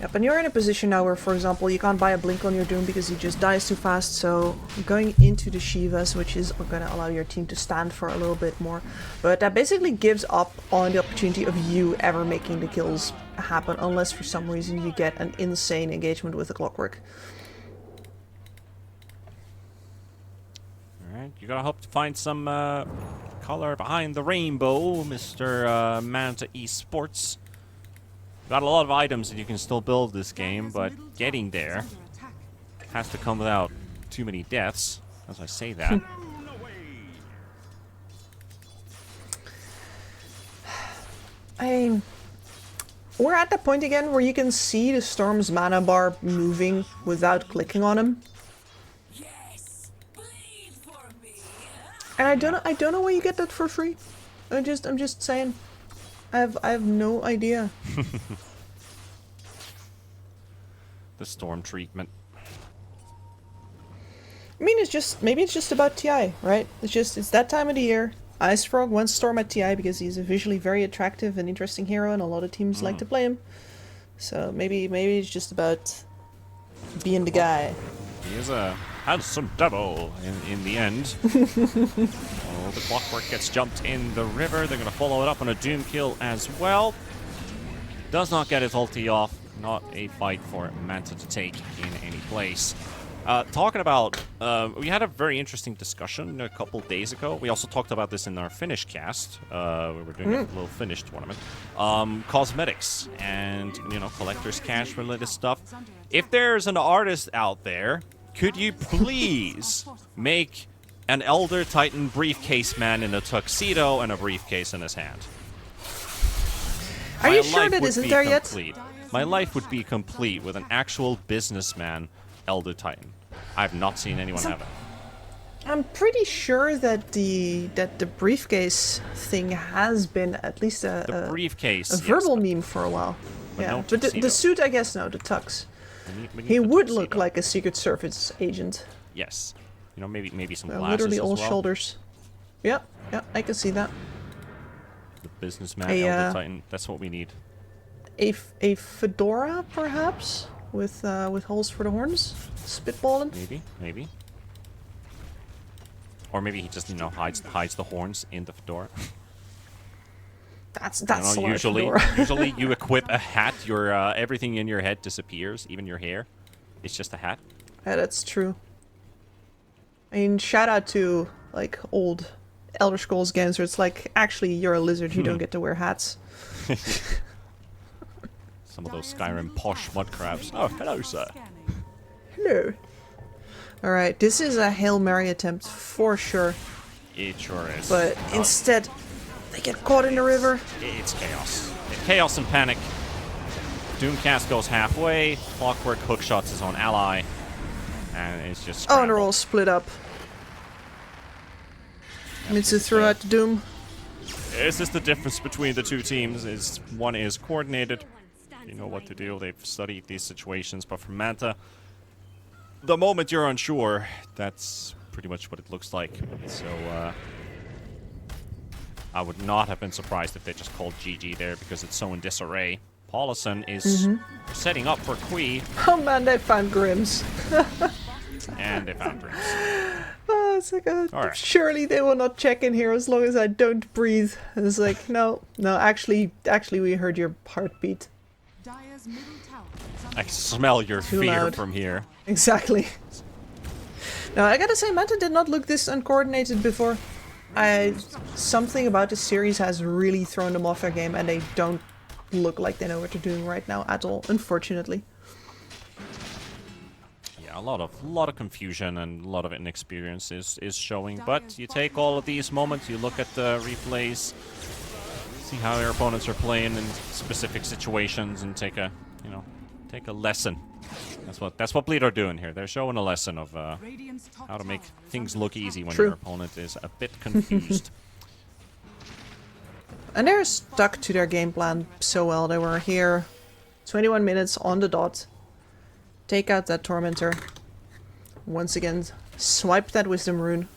Yep, and you're in a position now where, for example, you can't buy a blink on your Doom because he just dies too fast, so going into the Shivas, which is going to allow your team to stand for a little bit more, but that basically gives up on the opportunity of you ever making the kills happen, unless for some reason you get an insane engagement with the Clockwork. Alright, you gotta hope to find some color behind the rainbow, Mr. Manta Esports. Got a lot of items that you can still build this game, but getting there has to come without too many deaths, as I say that. I mean, we're at that point again where you can see the Storm's mana bar moving without clicking on him. And I don't know where you get that for free. I'm just saying. I have no idea. The storm treatment. I mean, maybe it's just about TI, right? It's that time of the year. Ice Frog wants Storm at TI because he's a visually very attractive and interesting hero, and a lot of teams like to play him. So maybe it's just about being the guy. He is a handsome devil in the end. Oh, the Clockwork gets jumped in the river. They're going to follow it up on a Doom kill as well. Does not get his ulti off. Not a fight for Manta to take in any place. Talking about, we had a very interesting discussion a couple days ago. We also talked about this in our Finnish cast. We were doing a little Finnish tournament. Cosmetics and, collector's cash related stuff. If there's an artist out there, could you please make an Elder Titan briefcase man in a tuxedo and a briefcase in his hand? Are you sure that isn't there yet? My life would be complete with an actual businessman Elder Titan. I've not seen anyone have it. I'm pretty sure that the briefcase thing has been at least a briefcase, a verbal meme for a while. Yeah, no but the suit, I guess, no, the tux. He would look like a Secret Service agent. Yes, maybe some glasses literally all as well. shoulders. Yeah, I can see that. The businessman Elder Titan. That's what we need. A fedora, perhaps, with holes for the horns, spitballing. Maybe. Or maybe he just hides the horns in the fedora. That's usually you equip a hat, your everything in your head disappears, even your hair. It's just a hat. Yeah, that's true. I mean, shout out to like old Elder Scrolls games where it's like, actually, you're a lizard, you don't get to wear hats. Some of those Skyrim posh mud crabs. Oh, hello, sir. Hello. All right, this is a Hail Mary attempt for sure. It sure is. But instead, they get caught in the river. It's chaos. Chaos and panic. Doomcast goes halfway. Clockwork hookshots his own ally. And it's just scramble. Oh, and they're all split up. Mitsu threw out the Doom. This is the difference between the two teams. One is coordinated. You know what to do. They've studied these situations. But for Manta, the moment you're unsure, that's pretty much what it looks like. So, I would not have been surprised if they just called GG there because it's so in disarray. Paulison is setting up for Kui. Oh man, they found Grims. And they found Grims. Oh, it's like, right. Surely they will not check in here as long as I don't breathe. And it's like, no, actually, we heard your heartbeat. I smell your fear loud. from here. Exactly. Now, I gotta say, Manta did not look this uncoordinated before. Something about the series has really thrown them off their game, and they don't look like they know what they're doing right now at all, unfortunately. Yeah, a lot of confusion and a lot of inexperience is showing, but you take all of these moments, you look at the replays, see how their opponents are playing in specific situations, and take a lesson. That's what Bleed are doing here. They're showing a lesson of how to make things look easy when your opponent is a bit confused. And they're stuck to their game plan so well. They were here 21 minutes on the dot. Take out that Tormentor. Once again, swipe that Wisdom Rune.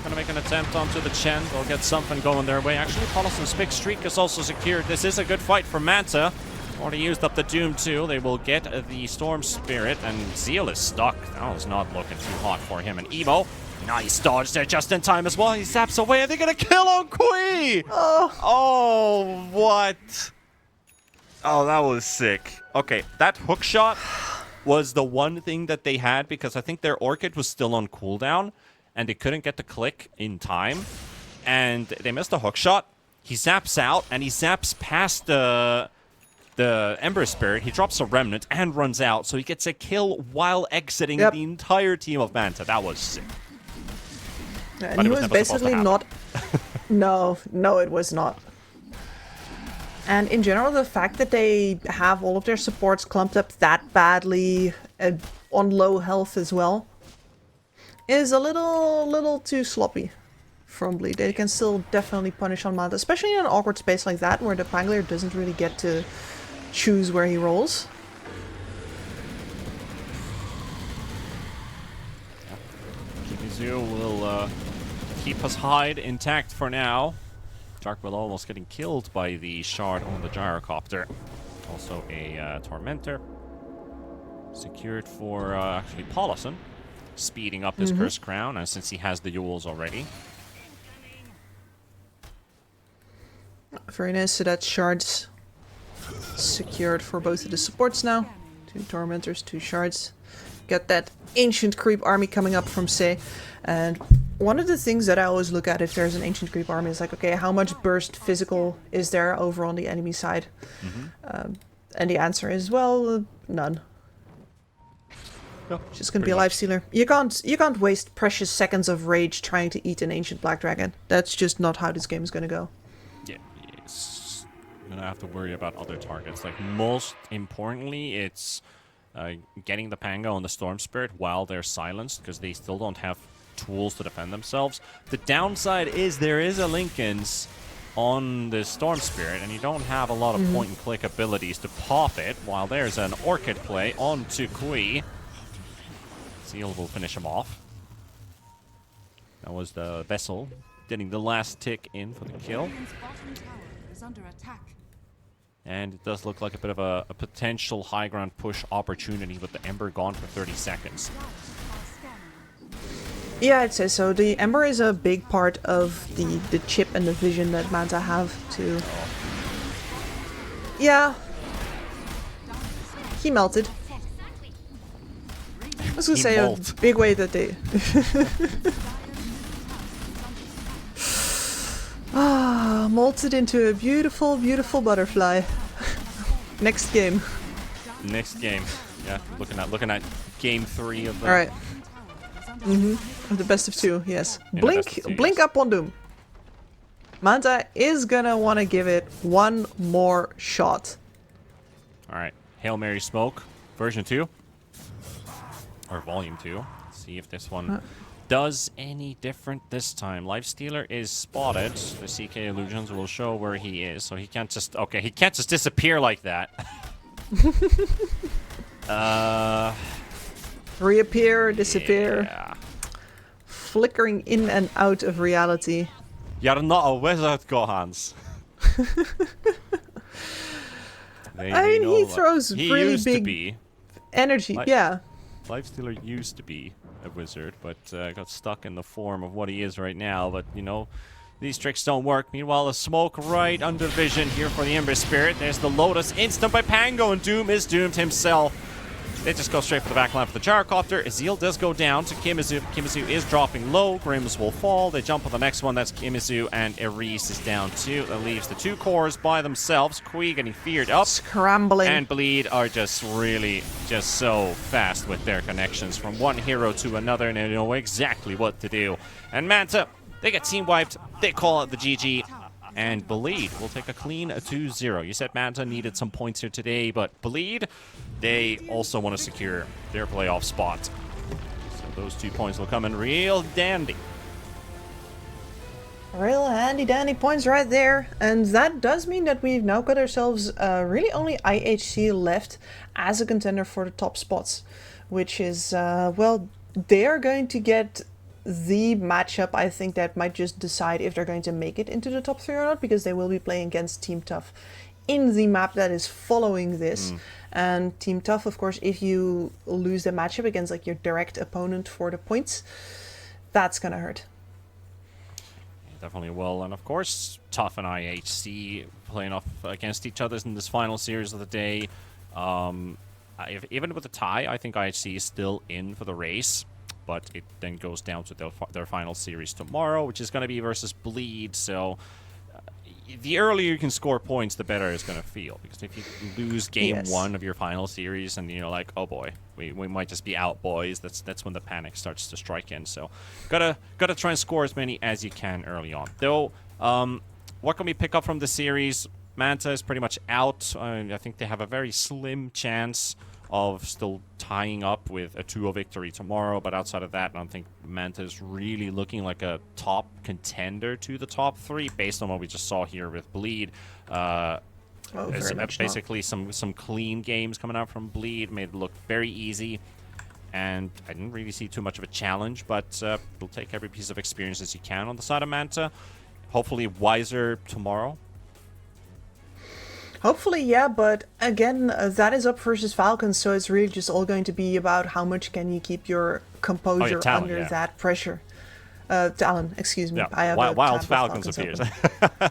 Gonna make an attempt onto the Chen. They'll get something going their way. Actually, Polison's big streak is also secured. This is a good fight for Manta. Already used up the Doom too. They will get the Storm Spirit, and Zeal is stuck. That was not looking too hot for him. And Evo, nice dodge there just in time as well. He zaps away. Are they gonna kill on Kui? Oh, what? Oh, that was sick. Okay, that hook shot was the one thing that they had because I think their Orchid was still on cooldown and they couldn't get the click in time. And they missed a hook shot. He zaps out and he zaps past the Ember Spirit. He drops a Remnant and runs out. So he gets a kill while exiting the entire team of Manta. That was sick. And he was basically not... No, it was not. And in general, the fact that they have all of their supports clumped up that badly on low health as well is a little too sloppy from Bleed. They can still definitely punish on Manta, especially in an awkward space like that where the Pangler doesn't really get to choose where he rolls. Kimizu will keep his hide intact for now. Dark Will almost getting killed by the shard on the gyrocopter. Also a Tormentor. Secured for actually Polison. Speeding up his Curse Crown since he has the Yules already. Very nice, so that shards secured for both of the supports now. 2 Tormentors, 2 shards. Got that ancient creep army coming up from Se. And one of the things that I always look at if there's an ancient creep army is like, okay, how much burst physical is there over on the enemy side? And the answer is, well, none. No, just gonna be a lifestealer. You can't waste precious seconds of rage trying to eat an ancient black dragon. That's just not how this game is gonna go. Yeah, you're gonna have to worry about other targets. Like most importantly, it's getting the Pango and the Storm Spirit while they're silenced because they still don't have tools to defend themselves. The downside is there is a Linken's on the Storm Spirit, and you don't have a lot of point-and-click abilities to pop it, while there's an Orchid play onto Kui. Zeal will finish him off. That was the Vessel getting the last tick in for the kill. And it does look like a bit of a potential high ground push opportunity with the Ember gone for 30 seconds. Yeah, I'd say so. The Ember is a big part of the chip and the vision that Manta have to... Yeah. He melted. I was gonna say a big way that they... molted into a beautiful, beautiful butterfly. Next game. Next game. Yeah, looking at game 3 of the... Alright. Of the best of 2, yes. Yeah, Blink up on Doom. Manta is gonna want to give it one more shot. Alright, Hail Mary Smoke, version 2. Or volume 2. Let's see if this one does any different this time. Lifestealer is spotted. The CK Illusions will show where he is, so he can't just... Okay, he can't just disappear like that. Reappear, disappear. Yeah. Flickering in and out of reality. You're not a wizard, Gohans. I mean, he throws really big energy, yeah. Lifestealer used to be a wizard, but got stuck in the form of what he is right now. But, you know, these tricks don't work. Meanwhile, a smoke right under vision here for the Ember Spirit. There's the Lotus instant by Pango, and Doom is doomed himself. They just go straight for the back line for the gyrocopter. Ezreal does go down to Kimizu. Kimizu is dropping low. Grims will fall. They jump on the next one. That's Kimizu, and Eris is down too. That leaves the 2 cores by themselves. Kui getting feared up. Scrambling. And Bleed are just really so fast with their connections from one hero to another, and they know exactly what to do. And Manta, they get team wiped. They call it the GG. And Bleed will take a clean 2-0. You said Manta needed some points here today, but Bleed, they also want to secure their playoff spot. So those 2 points will come in real dandy. Real handy dandy points right there. And that does mean that we've now got ourselves really only IHC left as a contender for the top spots. Which is, well, they are going to get the matchup, I think, that might just decide if they're going to make it into the top 3 or not, because they will be playing against Team Tough in the map that is following this. And Team Tough, of course, if you lose the matchup against like your direct opponent for the points, that's gonna hurt. Definitely will. And of course, Tough and IHC playing off against each other in this final series of the day. Even with a tie, I think IHC is still in for the race. But it then goes down to their final series tomorrow, which is going to be versus Bleed. So the earlier you can score points, the better it's going to feel. Because if you lose game 1 of your final series and you're like, oh boy, we might just be out, boys, that's when the panic starts to strike in. So gotta try and score as many as you can early on. Though, what can we pick up from the series? Manta is pretty much out. I think they have a very slim chance of still tying up with a 2-0 victory tomorrow, but outside of that, I don't think Manta is really looking like a top contender to the top 3 based on what we just saw here with Bleed. Basically some clean games coming out from Bleed, made it look very easy, and I didn't really see too much of a challenge, but we'll take every piece of experience as you can on the side of Manta. Hopefully wiser tomorrow. Hopefully, yeah, but again, that is up versus Falcons, so it's really just all going to be about how much can you keep your composure Talon, under that pressure. Talon, excuse me. Yeah. I have Wild Falcons appears.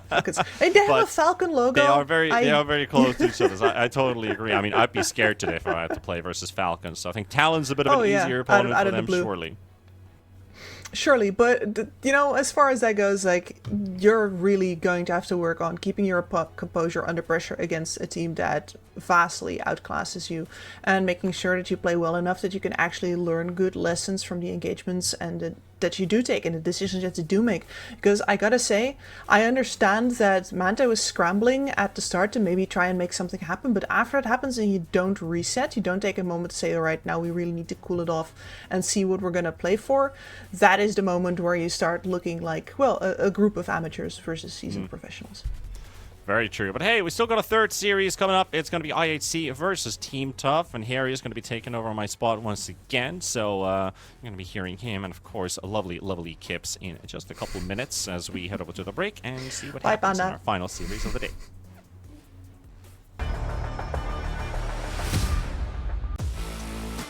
Falcons. Hey, they have a Falcon logo. They are very close to each other. I totally agree. I mean, I'd be scared today if I had to play versus Falcons. So I think Talon's a bit of an easier opponent for them, surely. Surely, but you know, as far as that goes, like, you're really going to have to work on keeping your composure under pressure against a team that vastly outclasses you, and making sure that you play well enough that you can actually learn good lessons from the engagements and that you do take and the decisions that you do make. Because I gotta say, I understand that Manta was scrambling at the start to maybe try and make something happen, but after it happens and you don't reset, you don't take a moment to say, all right, now we really need to cool it off and see what we're gonna play for, that is the moment where you start looking like, well, a group of amateurs versus seasoned professionals. Very true. But hey, we still got a third series coming up. It's going to be IHC versus Team Tough, and Harry is going to be taking over my spot once again. So I'm going to be hearing him, and of course, a lovely Kips in just a couple of minutes as we head over to the break and see what happens in our final series of the day.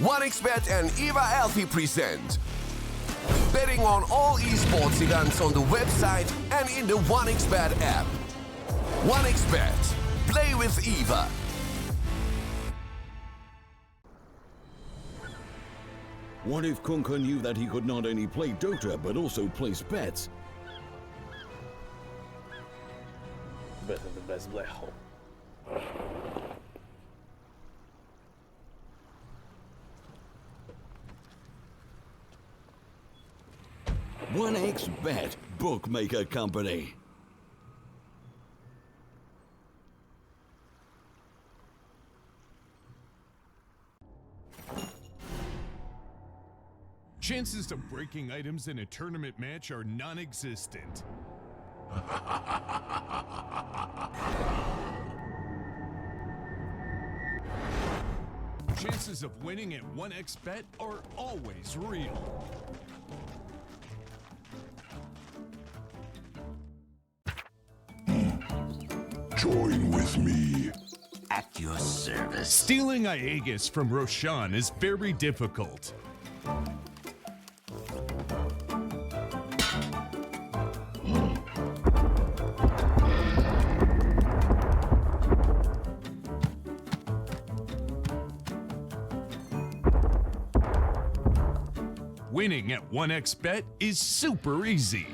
OneXBet and Eva Alfie present betting on all esports events on the website and in the OneXBet app. OneXBet. Play with Eva. What if Kunka knew that he could not only play Dota, but also place bets? Better the best black hole. 1xBet Bookmaker Company. Chances of breaking items in a tournament match are non-existent. Chances of winning at 1xBet are always real. Join with me. At your service. Stealing Aegis from Roshan is very difficult. Winning at 1xBet is super easy.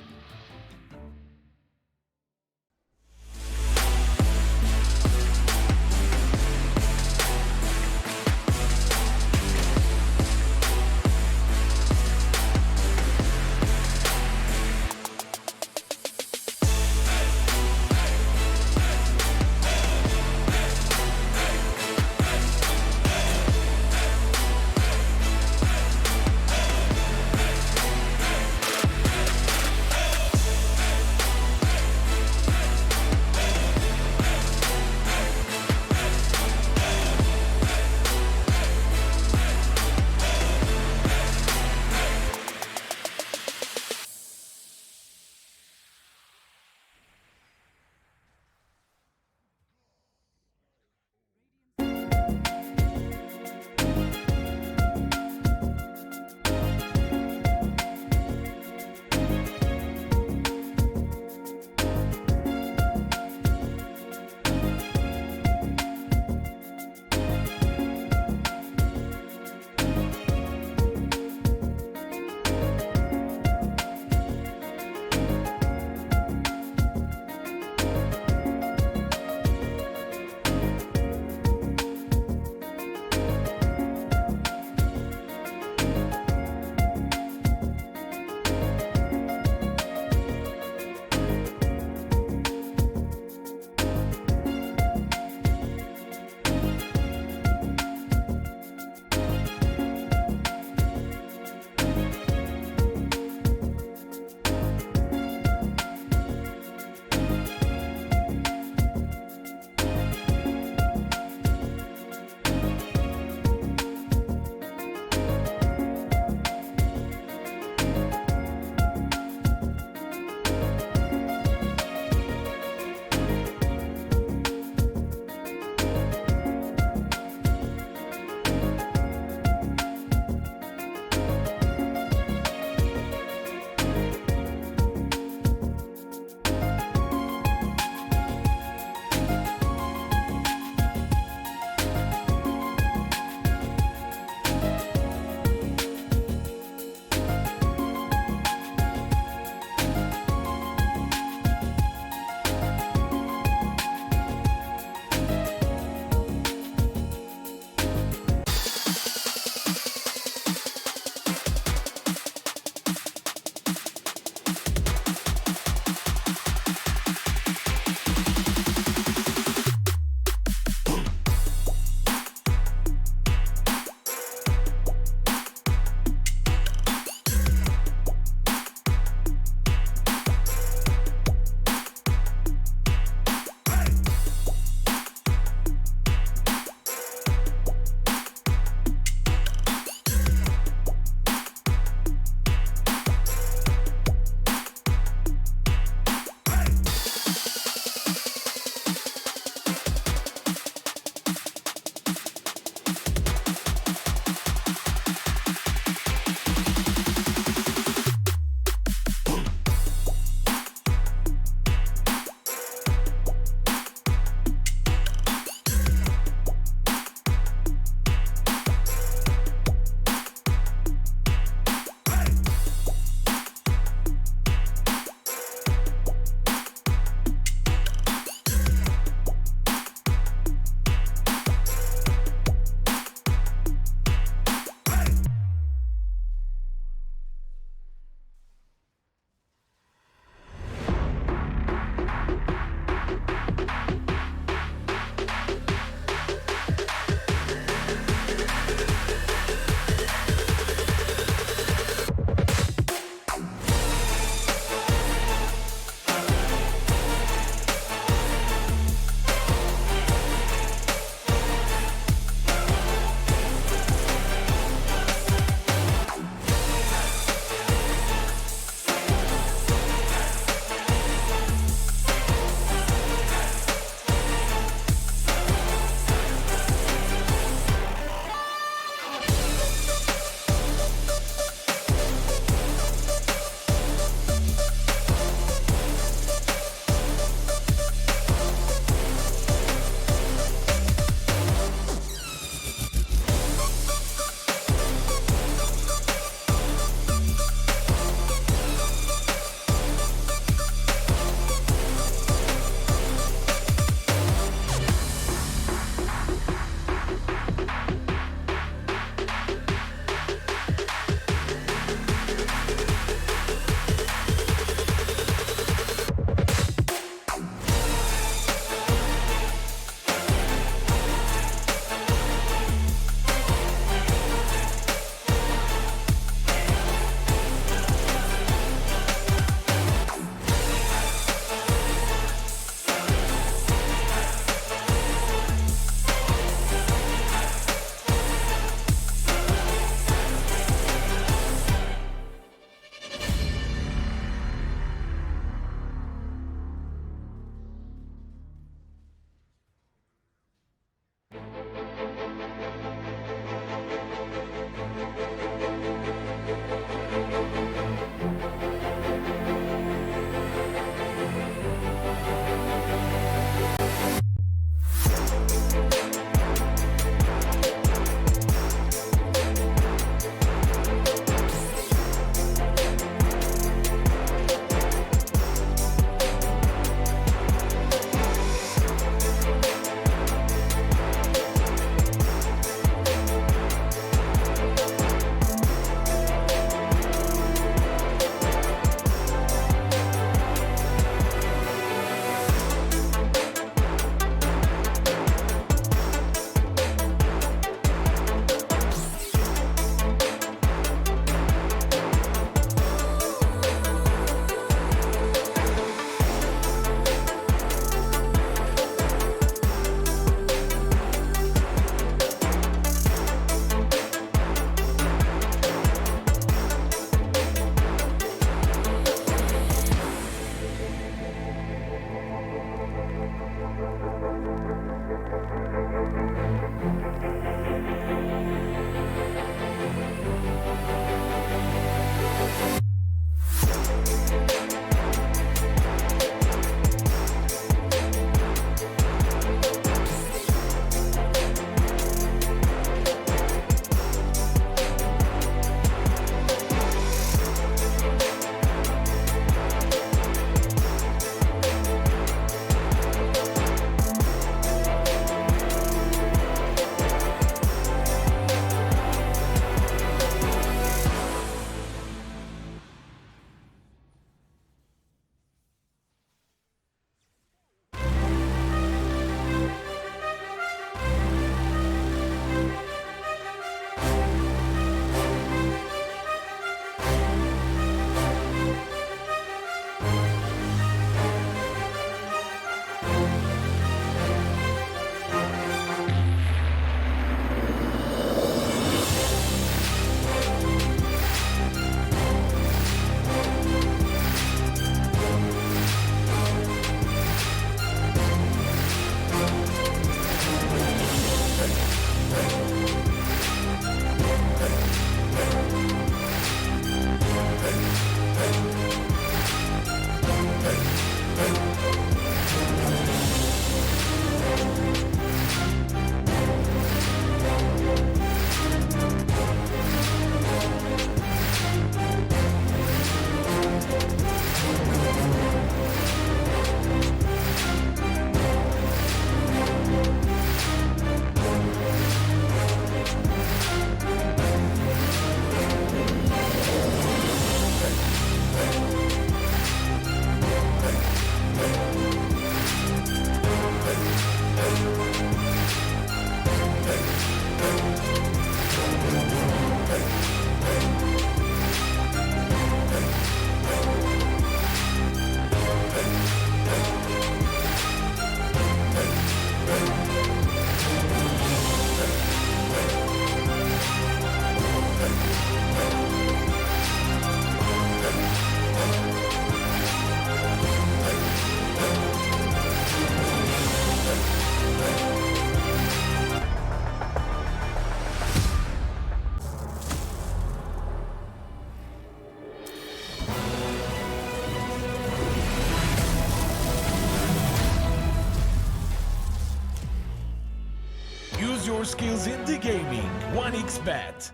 skills in the gaming. 1xBet.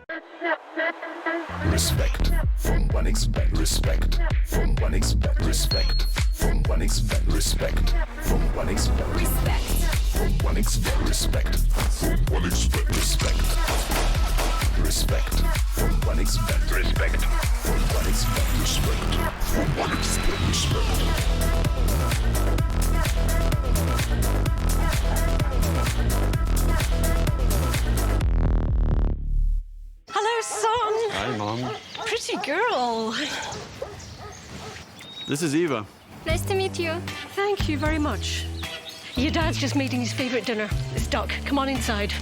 Respect from 1xBet. Respect from 1xBet. Respect from 1xBet. Respect from 1xBet. Respect from 1xBet. Respect from 1xBet. Respect. Respect from 1xBet. Respect from 1xBet. Respect from 1xBet. Respect. Hello, son. Hi, Mom. Pretty girl. This is Eva. Nice to meet you. Thank you very much. Your dad's just making his favorite dinner. It's duck. Come on inside.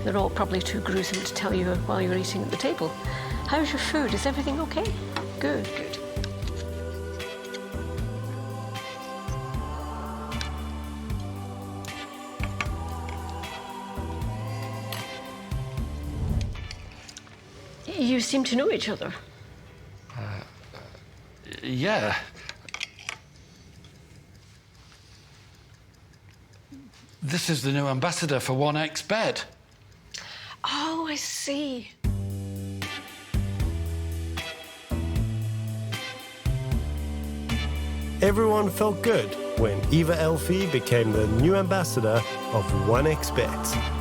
They're all probably too gruesome to tell you while you're eating at the table. How's your food? Is everything okay? Good, good. You seem to know each other. Yeah. This is the new ambassador for 1xBet. Oh, I see. Everyone felt good when Eva Elfie became the new ambassador of 1xBet.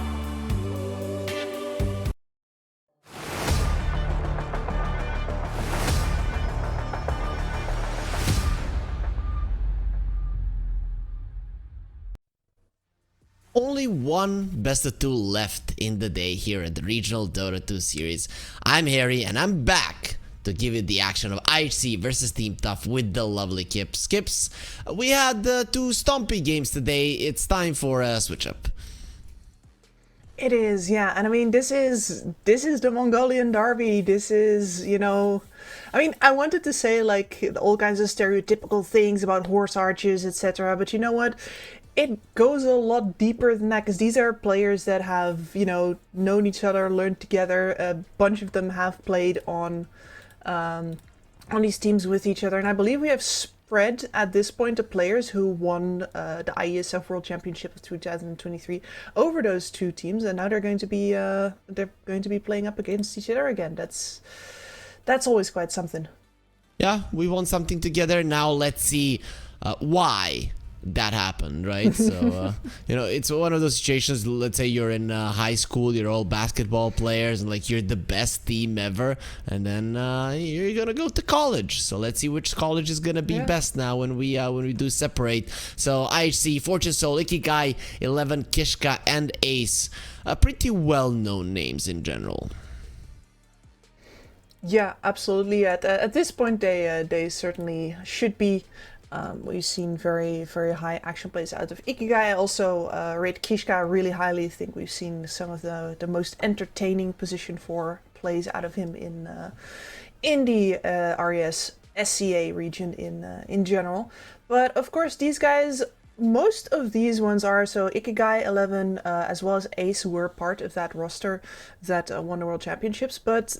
Only one best of two left in the day here at the regional Dota 2 series. I'm Harry and I'm back to give you the action of IHC versus Team Tough with the lovely Kips. Kips, we had two stompy games today. It's time for a switch up. It is, yeah, and I mean this is the Mongolian derby. This is, you know, I mean, I wanted to say like all kinds of stereotypical things about horse arches, etc. But you know what? It goes a lot deeper than that, because these are players that have, you know, known each other, learned together. A bunch of them have played on these teams with each other, and I believe we have spread at this point the players who won the IESF World Championship of 2023 over those two teams, and now they're going to be playing up against each other again. That's always quite something. Yeah, we won something together. Now let's see why that happened, right? So you know, it's one of those situations. Let's say you're in high school, you're all basketball players, and like you're the best team ever, and then you're gonna go to college. So let's see which college is gonna be best now when we do separate. So IHC, Fortune Soul, Ikigai, 11, Kishka, and Ace, pretty well-known names in general. Yeah, absolutely. At this point, they certainly should be. We've seen very, very high action plays out of Ikigai. I also rate Kishka really highly. I think we've seen some of the most entertaining position 4 plays out of him in the RES SCA region in general. But of course, these guys, most of these ones are, so Ikigai, 11, as well as Ace were part of that roster that won the World Championships, but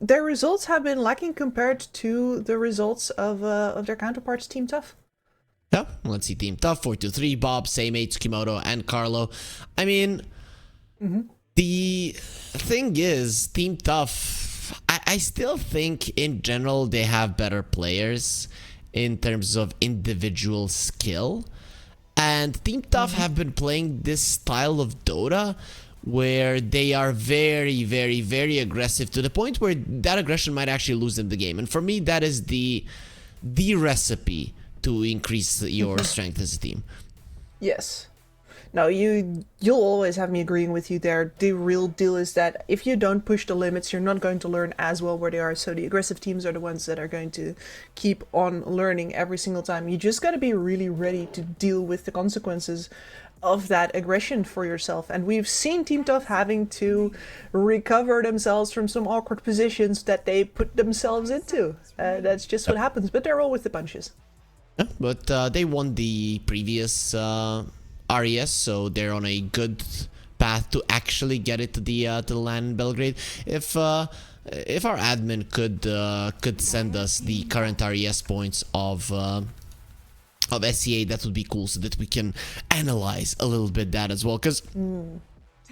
their results have been lacking compared to the results of their counterparts, Team Tough. Yeah, let's see Team Tough, 423, Bob, Seimei, Tsukimoto, and Carlo. I mean, the thing is, Team Tough, I still think in general they have better players in terms of individual skill. And Team Tough have been playing this style of Dota where they are very, very, very aggressive to the point where that aggression might actually lose them the game. And for me, that is the recipe to increase your strength as a team. Yes. No, you'll always have me agreeing with you there. The real deal is that if you don't push the limits, you're not going to learn as well where they are. So the aggressive teams are the ones that are going to keep on learning every single time. You just got to be really ready to deal with the consequences of that aggression for yourself. And we've seen Team Tough having to recover themselves from some awkward positions that they put themselves into. That's just what happens, but they're all with the punches. Yeah, but they won the previous RES, so they're on a good path to actually get it to the LAN in Belgrade. If our admin could send us the current RES points of SCA, that would be cool, so that we can analyze a little bit that as well. Because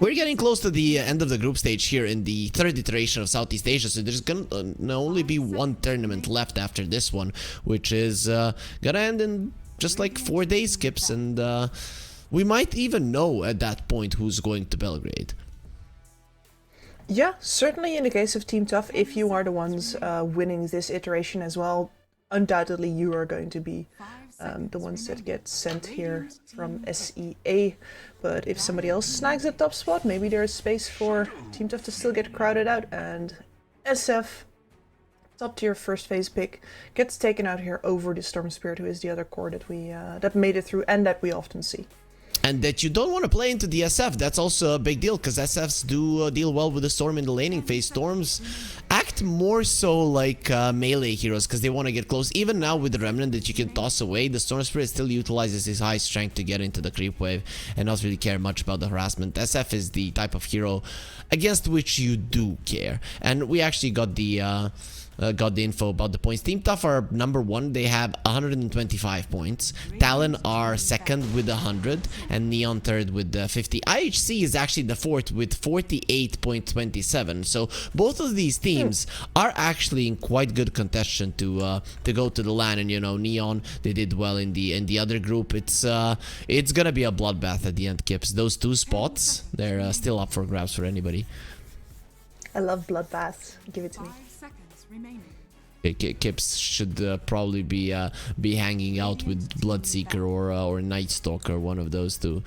We're getting close to the end of the group stage here in the third iteration of Southeast Asia, so there's gonna only be one tournament left after this one, which is gonna end in just like 4 days, Skips, and we might even know at that point who's going to Belgrade. Yeah, certainly in the case of Team Tough, if you are the ones winning this iteration as well, undoubtedly you are going to be the ones that get sent here from SEA. But if somebody else snags the top spot, maybe there's space for Team Tough to still get crowded out, and SF, top tier first phase pick, gets taken out here over the Storm Spirit, who is the other core that we that made it through and that we often see. And that you don't want to play into the SF, that's also a big deal, because SFs do deal well with the Storm in the laning phase. Storms act more so like melee heroes, because they want to get close. Even now with the Remnant that you can toss away, the Storm Spirit still utilizes his high strength to get into the creep wave and not really care much about the harassment. SF is the type of hero against which you do care. And we actually got the info about the points. Team Tough are number 1, they have 125 points. Talon are second with 100, and Neon third with 50. IHC is actually the fourth with 48.27. So both of these teams are actually in quite good contention to go to the LAN. And you know, Neon, they did well in the other group. It's gonna be a bloodbath at the end, Kips. Those 2 spots, they're still up for grabs for anybody. I love bloodbaths. Give it to me. Kips should probably be hanging out with Bloodseeker or Night Stalker, one of those two.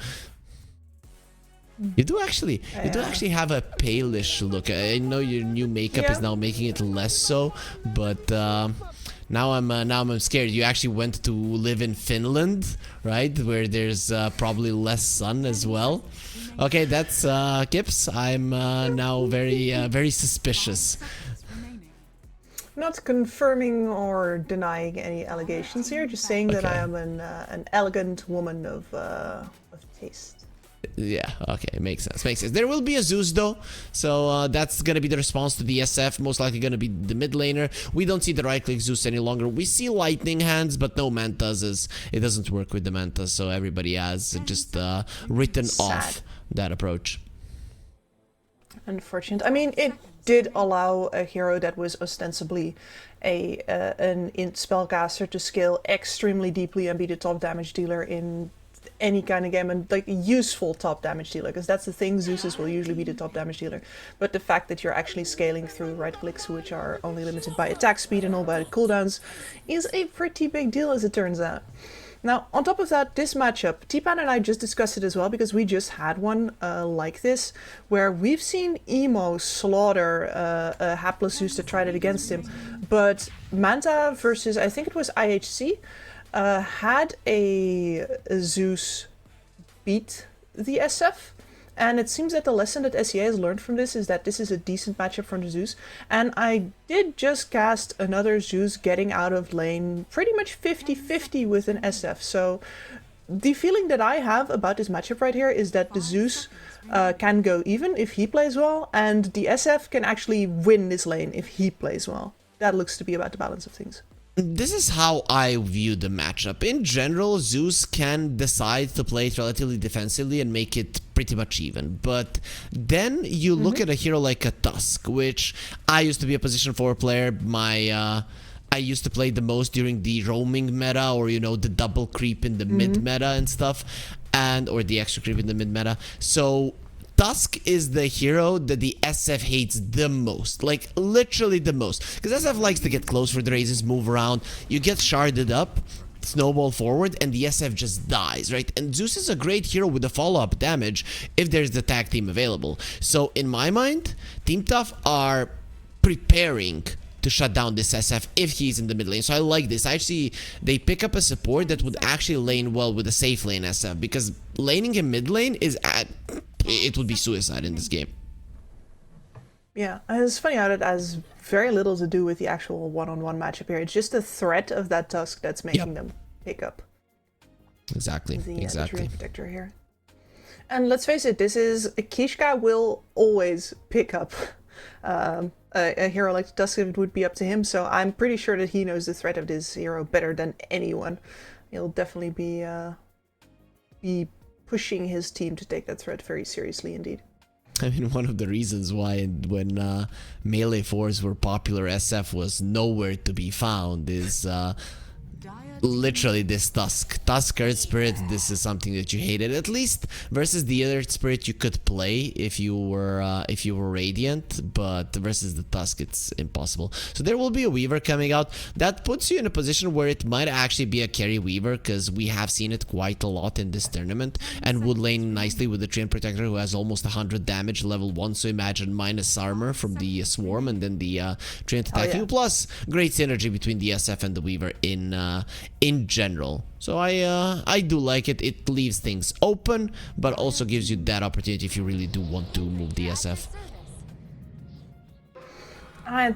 You do actually have a palish look. I know your new makeup is now making it less so, but now I'm scared. You actually went to live in Finland, right, where there's probably less sun as well. Okay, that's Kips. I'm now very suspicious. Not confirming or denying any allegations here, just saying that I am an elegant woman of taste. Yeah, okay, makes sense. There will be a Zeus though, so that's gonna be the response to the SF, most likely gonna be the mid laner. We don't see the right click Zeus any longer. We see lightning hands, but no mantas, as it doesn't work with the mantas, so everybody has just written off that approach. Unfortunate. I mean, it did allow a hero that was ostensibly an int spellcaster to scale extremely deeply and be the top damage dealer in any kind of game, and like a useful top damage dealer, because that's the thing, Zeus's will usually be the top damage dealer. But the fact that you're actually scaling through right clicks, which are only limited by attack speed and all by the cooldowns, is a pretty big deal, as it turns out. Now, on top of that, this matchup, T-Pan and I just discussed it as well, because we just had one like this, where we've seen Emo slaughter a hapless Zeus that tried it against him, but Manta versus, I think it was IHC, had a Zeus beat the SF, and it seems that the lesson that SEA has learned from this is that this is a decent matchup from the Zeus. And I did just cast another Zeus getting out of lane pretty much 50-50 with an SF. So the feeling that I have about this matchup right here is that the Zeus can go even if he plays well, and the SF can actually win this lane if he plays well. That looks to be about the balance of things. This is how I view the matchup. In general, Zeus can decide to play it relatively defensively and make it pretty much even. But then you look at a hero like a Tusk, which I used to be a position 4 player. I used to play the most during the roaming meta, or you know, the double creep in the mid meta and stuff, or the extra creep in the mid meta. So Tusk is the hero that the SF hates the most, like literally the most, because SF likes to get close for the raises, move around, you get sharded up, snowball forward, and the SF just dies, right? And Zeus is a great hero with the follow-up damage if there's the tag team available. So in my mind, Team Tough are preparing to shut down this SF if he's in the mid lane. So I like this. Actually, they pick up a support that would actually lane well with a safe lane SF, because laning in mid lane it would be suicide in this game. Yeah, and it's funny how that has very little to do with the actual one-on-one matchup here. It's just the threat of that Tusk that's making them pick up. Exactly, The Dream Protector here. And let's face it, Kishka will always pick up a hero like Tusk if it would be up to him, so I'm pretty sure that he knows the threat of this hero better than anyone. He'll definitely be pushing his team to take that threat very seriously indeed. I mean, one of the reasons why when melee fours were popular, SF was nowhere to be found is literally this Tusk Earth Spirit. This is something that you hated. At least versus the Earth Spirit you could play if you were Radiant, but versus the Tusk it's impossible. So there will be a Weaver coming out. That puts you in a position where it might actually be a carry Weaver, because we have seen it quite a lot in this tournament, and would lane nicely with the Treant Protector, who has almost 100 damage level 1. So imagine minus armor from the Swarm and then the Treant attacking you, plus great synergy between the SF and the Weaver in general. So I do like it. It leaves things open, but also gives you that opportunity if you really do want to move the SF.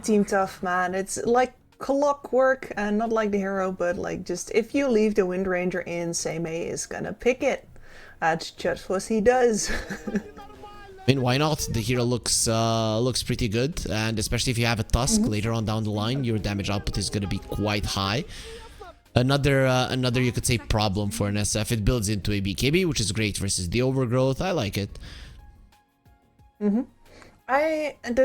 Team Tough, man. It's like clockwork, and not like the hero, but like just if you leave the Wind Ranger in, Seimei is gonna pick it. That's just what he does. I mean, why not? The hero looks pretty good, and especially if you have a Tusk later on down the line, your damage output is going to be quite high. Another you could say problem for an SF. It builds into a BKB, which is great versus the Overgrowth. I like it. The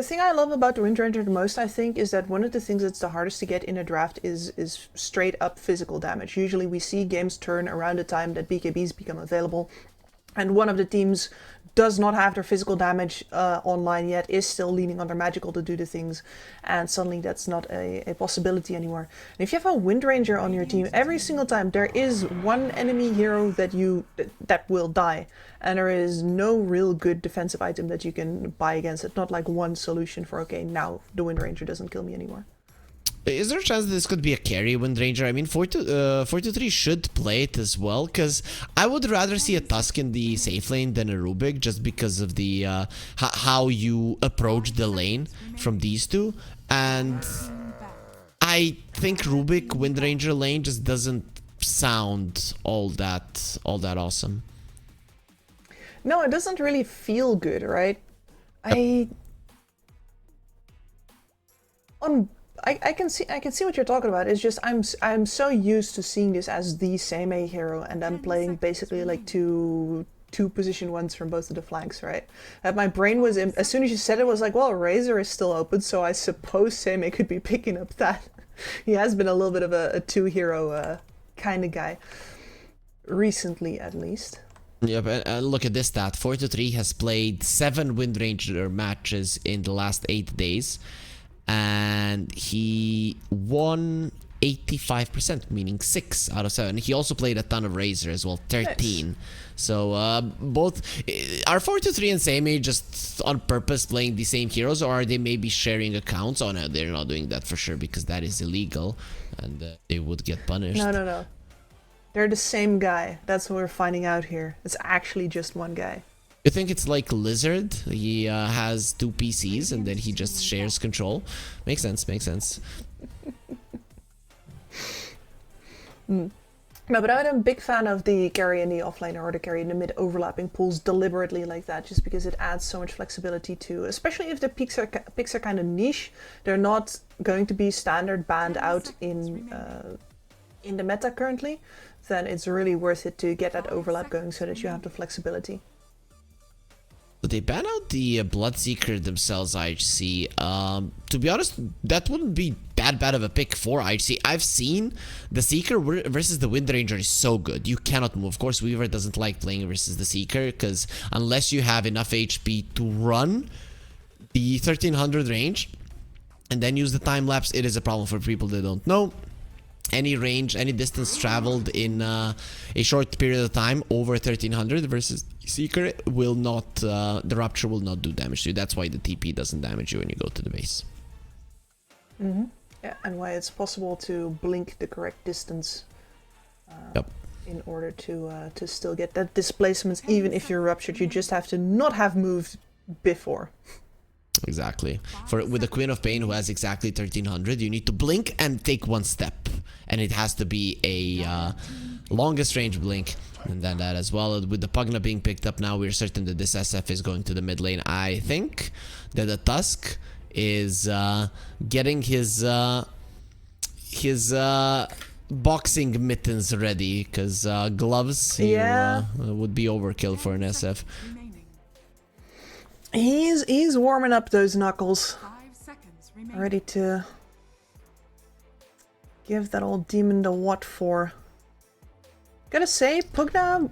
thing I love about the Wind Ranger the most, I think, is that one of the things that's the hardest to get in a draft is straight up physical damage. Usually we see games turn around the time that BKBs become available, and one of the teams does not have their physical damage online yet, is still leaning on their magical to do the things, and suddenly that's not a possibility anymore. And if you have a Wind Ranger on your team, every single time there is one enemy hero that will die, and there is no real good defensive item that you can buy against it. Not like one solution for, okay, now the Wind Ranger doesn't kill me anymore. Is there a chance that this could be a carry Wind Ranger? I mean, 4-3 should play it as well, because I would rather see a Tusk in the safe lane than a Rubik, just because of the how you approach the lane from these two. And I think Rubik Wind Ranger lane just doesn't sound all that awesome. No, it doesn't really feel good, right? I can see what you're talking about. It's just I'm so used to seeing this as the Seimei hero, and I'm playing basically like two position ones from both of the flanks, right? And my brain was as soon as you said it, was like, well, Razor is still open, so I suppose Seimei could be picking up that. He has been a little bit of a two hero kind of guy recently, at least. Yeah, but look at this stat. 4-3 has played 7 Wind Ranger matches in the last 8 days. And he won 85%, meaning 6 out of 7. He also played a ton of Razor as well, 13. Nice. So both are 4-3 and Seimei just on purpose playing the same heroes, or are they maybe sharing accounts? Oh no, they're not doing that for sure, because that is illegal, and they would get punished. No. They're the same guy. That's what we're finding out here. It's actually just one guy. You think it's like Lizard? He has 2 PCs and then he just shares control. Makes sense. No, but I'm a big fan of the carry in the offlane or the carry in the mid overlapping pools deliberately like that, just because it adds so much flexibility to, especially if the picks are kind of niche. They're not going to be standard banned out in the meta currently. Then it's really worth it to get that overlap going so that you have the flexibility. They ban out the Bloodseeker themselves, IHC. To be honest, that wouldn't be that bad of a pick for IHC. I've seen the Seeker versus the Wind Ranger is so good. You cannot move. Of course, Weaver doesn't like playing versus the Seeker, because unless you have enough HP to run the 1300 range and then use the time lapse, it is a problem for people that don't know. Any range, any distance traveled in a short period of time over 1300 versus Seeker will not, the Rupture will not do damage to you. That's why the TP doesn't damage you when you go to the base. Yeah, and why it's possible to blink the correct distance in order to still get that displacement. Even if you're Ruptured, you just have to not have moved before. Exactly. With the Queen of Pain, who has exactly 1300, you need to blink and take 1 step, and it has to be a longest range blink, and then that as well. With the Pugna being picked up now, we're certain that this SF is going to the mid lane. I think that the Tusk is getting his boxing mittens ready, because gloves would be overkill for an SF. He's warming up those knuckles. 5 seconds remaining. Ready to give that old demon the what for. Gotta say, Pugna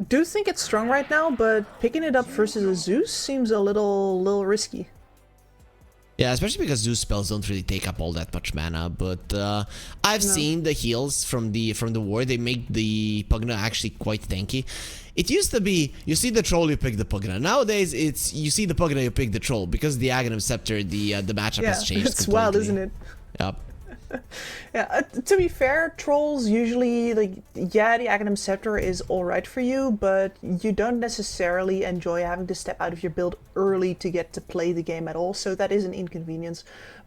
do think it's strong right now, but picking it up versus a Zeus seems a little risky. Yeah, especially because Zeus spells don't really take up all that much mana, but I've seen the heals from the war. They make the Pugna actually quite tanky. It used to be, you see the troll, you pick the Pugna. Nowadays, it's you see the Pugna, you pick the troll, because the Aghanim Scepter, the matchup has changed it's completely. wild, isn't it? Yep. Yeah, to be fair, trolls usually, like, yeah, the Aghanim Scepter is alright for you, but you don't necessarily enjoy having to step out of your build early to get to play the game at all, so that is an inconvenience.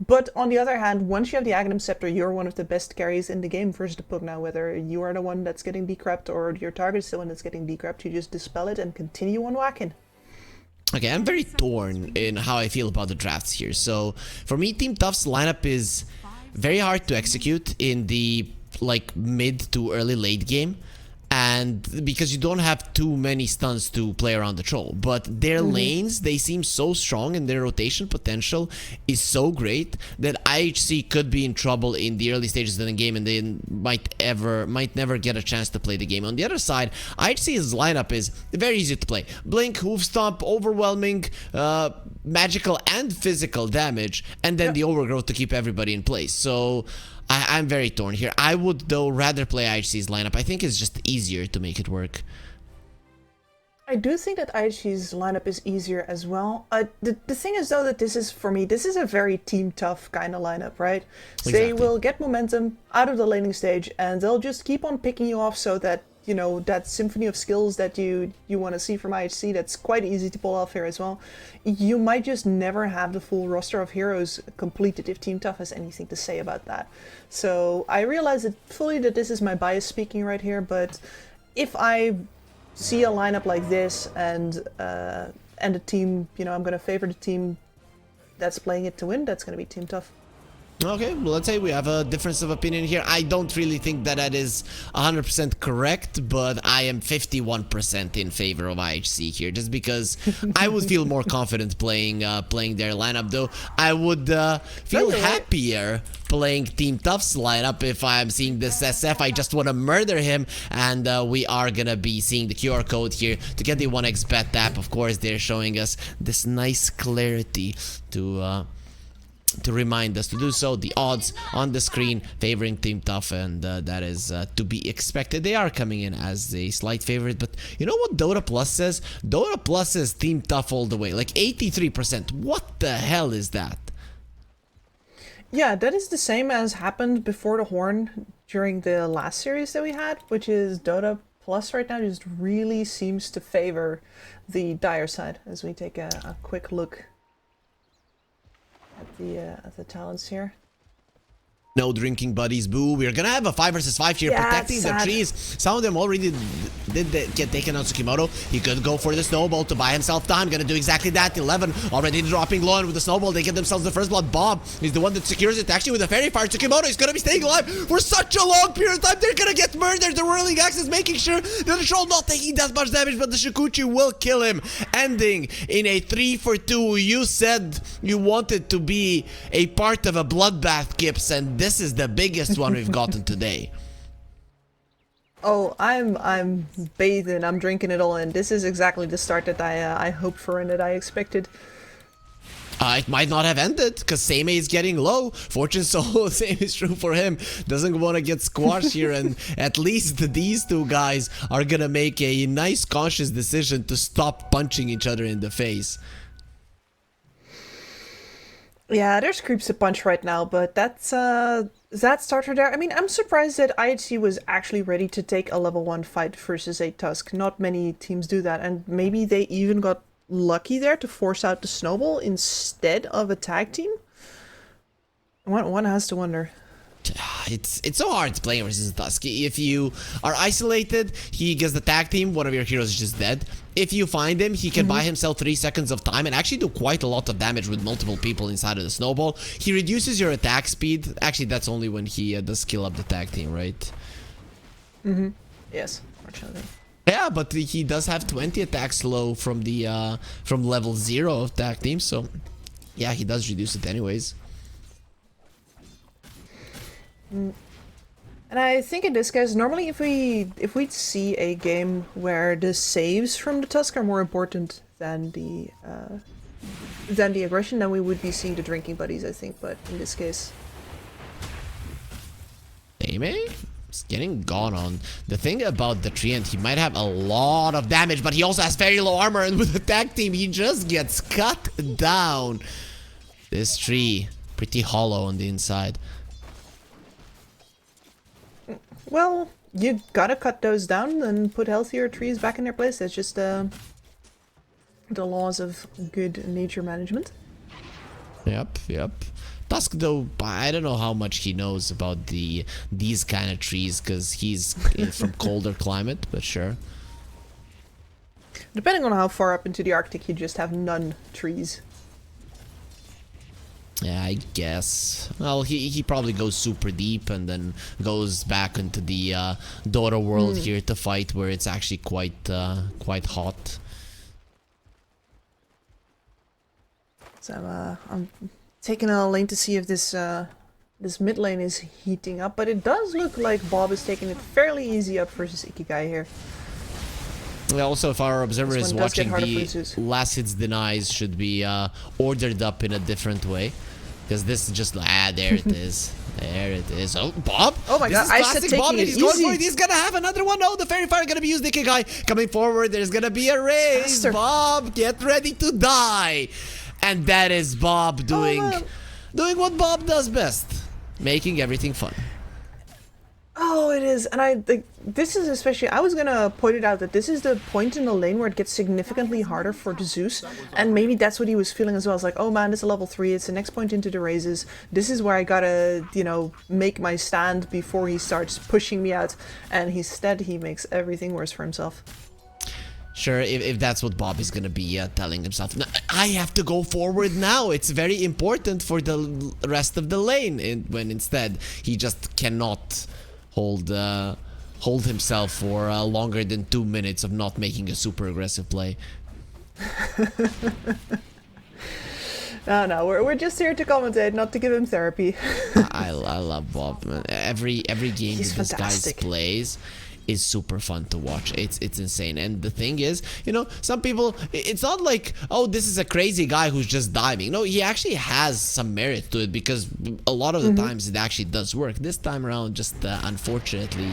But on the other hand, once you have the Aghanim Scepter, you're one of the best carries in the game versus the Pugna, whether you are the one that's getting decrept or your target is the one that's getting decrept, you just dispel it and continue on whacking. Okay, I'm very torn in how I feel about the drafts here. So, for me, Team Tough's lineup is very hard to execute in the like mid to early late game, and because you don't have too many stuns to play around the troll, but their lanes, they seem so strong and their rotation potential is so great that IHC could be in trouble in the early stages of the game, and they might never get a chance to play the game. On the other side, IHC's lineup is very easy to play. Blink, Hoof Stomp, overwhelming magical and physical damage, and then the overgrowth to keep everybody in place. So I'm very torn here. I would, though, rather play IHC's lineup. I think it's just easier to make it work. I do think that IHG's lineup is easier as well. The thing is, though, that this is, for me, this is a very team tough kind of lineup, right? So they will get momentum out of the laning stage, and they'll just keep on picking you off so that, you know, that symphony of skills that you want to see from IHC, that's quite easy to pull off here as well. You might just never have the full roster of heroes completed if Team Tough has anything to say about that. So I realize that fully that this is my bias speaking right here, but if I see a lineup like this and a team, you know, I'm going to favor the team that's playing it to win, that's going to be Team Tough. Okay, well, let's say we have a difference of opinion here. I don't really think that is 100% correct, but I am 51% in favor of IHC here, just because I would feel more confident playing their lineup, though. I would feel happier playing Team Tough's lineup if I'm seeing this SF. I just want to murder him, and we are gonna be seeing the QR code here to get the 1xBet app. Of course, they're showing us this nice clarity to remind us to do so. The odds on the screen favoring Team Tough, and that is to be expected. They are coming in as a slight favorite, but you know what Dota Plus says? Dota Plus says Team Tough all the way, like 83%. What the hell is that? Yeah, that is the same as happened before the Horn during the last series that we had, which is Dota Plus right now just really seems to favor the Dire side, as we take a quick look at the talents here. No drinking buddies, boo. We're gonna have a 5 versus 5 here, protecting the trees. Some of them already did get taken on Tsukimoto. He could go for the snowball to buy himself time. Gonna do exactly that. 11 already dropping low, and with the snowball, they get themselves the first blood. Bob is the one that secures it. Actually, with the fairy fire, Tsukimoto is gonna be staying alive for such a long period of time. They're gonna get murdered. The whirling axe is making sure that the troll not taking that much damage, but the Shikuchi will kill him, ending in a 3-for-2. You said you wanted to be a part of a bloodbath, Gibbs, and this is the biggest one we've gotten today. Oh, I'm bathing. I'm drinking it all in. This is exactly the start that I hoped for and that I expected. It might not have ended, because Seimei is getting low. Fortune Soul, same is true for him. Doesn't want to get squashed here, and at least these two guys are gonna make a nice conscious decision to stop punching each other in the face. Yeah, there's creeps to punch right now, but that's that starter there. I mean, I'm surprised that IHC was actually ready to take a level 1 fight versus a Tusk. Not many teams do that, and maybe they even got lucky there to force out the snowball instead of a tag team. One has to wonder. It's so hard to play versus Tusk. If you are isolated, he gets the tag team, one of your heroes is just dead. If you find him, he can buy himself 3 seconds of time and actually do quite a lot of damage with multiple people inside of the snowball. He reduces your attack speed. Actually, that's only when he does skill up the tag team, right? Yes, fortunately. Yeah, but he does have 20 attack slow from the from level 0 attack team, so yeah, he does reduce it anyways. And I think in this case, normally if we see a game where the saves from the Tusk are more important than the aggression, then we would be seeing the drinking buddies, I think. But in this case, Amy? It's getting gone on. The thing about the Treant, he might have a lot of damage, but he also has very low armor, and with the tag team, he just gets cut down. This tree, pretty hollow on the inside. well, you gotta cut those down and put healthier trees back in their place. That's just the laws of good nature management. Yep. Tusk, though, I don't know how much he knows about these kind of trees, because he's from colder climate, but sure. Depending on how far up into the Arctic you just have none trees. Yeah, I guess. Well, he probably goes super deep and then goes back into the Dota world here to fight, where it's actually quite hot. So I'm taking a lane to see if this this mid lane is heating up, but it does look like Bob is taking it fairly easy up versus Ikigai here. Yeah, also, if our observer is watching, the for last hits denies should be ordered up in a different way. Because this is just there it is. There it is. Oh, Bob! Oh my god, I said Bob, taking it he's going for easy. it. He's gonna have another one. No, the fairy fire gonna be used. The Ikigai coming forward. There's gonna be a raise. Faster. Bob, get ready to die. And that is Bob doing what Bob does best, making everything fun. Oh, it is, and this is especially, I was gonna point it out that this is the point in the lane where it gets significantly harder for the Zeus, and maybe that's what he was feeling as well. It's like, oh man, this is a level 3, it's the next point into the raises, this is where I gotta, make my stand before he starts pushing me out, and instead he makes everything worse for himself. Sure, if that's what Bob is gonna be telling himself. No, I have to go forward now. It's very important for the rest of the lane, when instead he just cannot hold himself for longer than 2 minutes of not making a super aggressive play. No, we're just here to commentate, not to give him therapy. I love Bob, man. Every game He's that this guy fantastic. plays is super fun to watch. It's insane. And the thing is, some people, it's not like, oh, this is a crazy guy who's just diving. No, he actually has some merit to it, because a lot of the times it actually does work. This time around, just unfortunately,